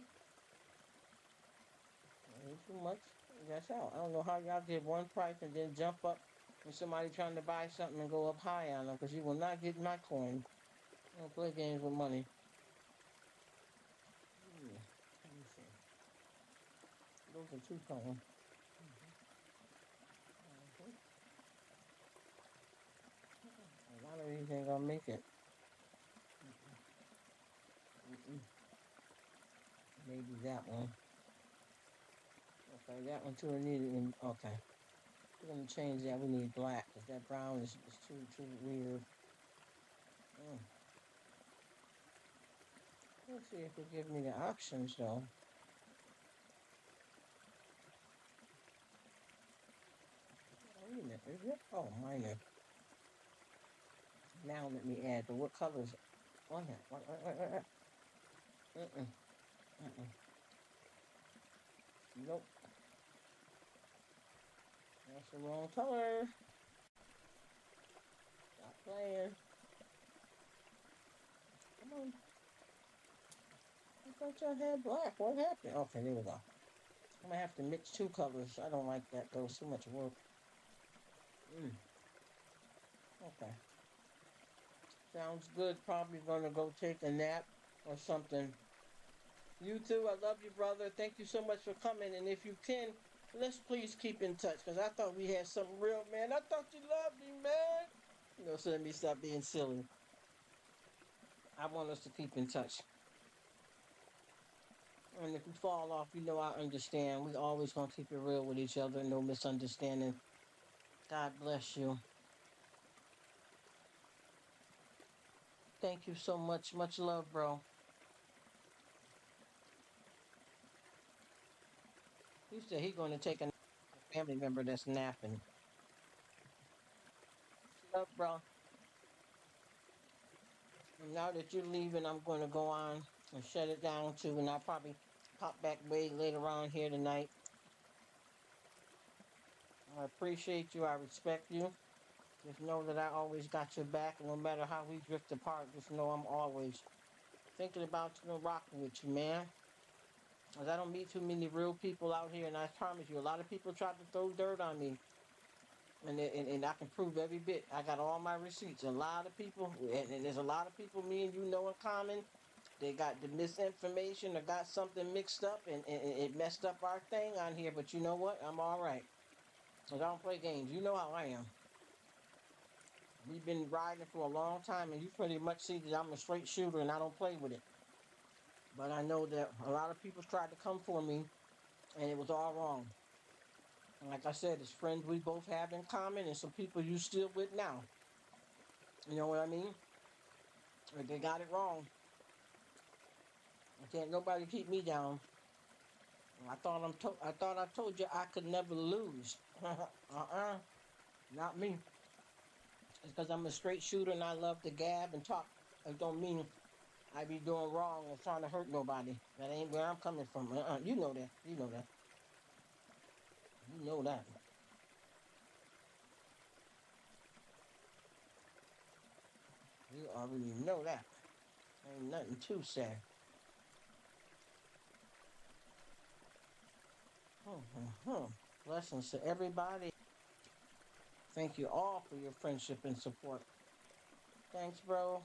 B: way too much. That's out. I don't know how y'all get one price and then jump up when somebody trying to buy something and go up high on them, because you will not get my coin. I don't play games with money. Let me see. Those are two coins. A lot of these ain't gonna make it. Maybe that one. Okay, that one too. I need it in. Okay, we're gonna change that. We need black because that brown is too weird. Let's see if it give me the options though. Wait a minute, is it? Oh, minor. Now let me add the what colors on that. Wait. Nope. That's the wrong color. Stop playing. Come on. I thought y'all had black. What happened? Okay, there we go. I'm gonna have to mix two colors. I don't like that though. It's too much work. Okay. Sounds good. Probably gonna go take a nap or something. You too. I love you, brother. Thank you so much for coming. And if you can, let's please keep in touch, because I thought we had something real, man. I thought you loved me, man. You know, so let me stop being silly. I want us to keep in touch. And if we fall off, you know, I understand. We always gonna keep it real with each other. No misunderstanding. God bless you. Thank you so much. Much love, bro. He said he gonna take a family member that's napping. Love, bro. And now that you're leaving, I'm gonna go on and shut it down too, and I'll probably pop back way later on here tonight. I appreciate you. I respect you. Just know that I always got your back, and no matter how we drift apart, just know I'm always thinking about you and rocking with you, man. Cause I don't meet too many real people out here, and I promise you, a lot of people try to throw dirt on me. and I can prove every bit. I got all my receipts. A lot of people, and there's a lot of people me and you know in common. They got the misinformation or got something mixed up, and it messed up our thing on here. But you know what? I'm all right. 'Cause I don't play games. You know how I am. We've been riding for a long time, and you pretty much see that I'm a straight shooter and I don't play with it. But I know that a lot of people tried to come for me, and it was all wrong. And like I said, it's friends we both have in common, and some people you still with now. You know what I mean? But they got it wrong. Can't nobody keep me down. I thought I told you I could never lose. Not me. It's because I'm a straight shooter and I love to gab and talk. It don't mean I be doing wrong and trying to hurt nobody. That ain't where I'm coming from. You know that. You know that. You know that. You already know that. Ain't nothing to say. Blessings to everybody. Thank you all for your friendship and support. Thanks, bro.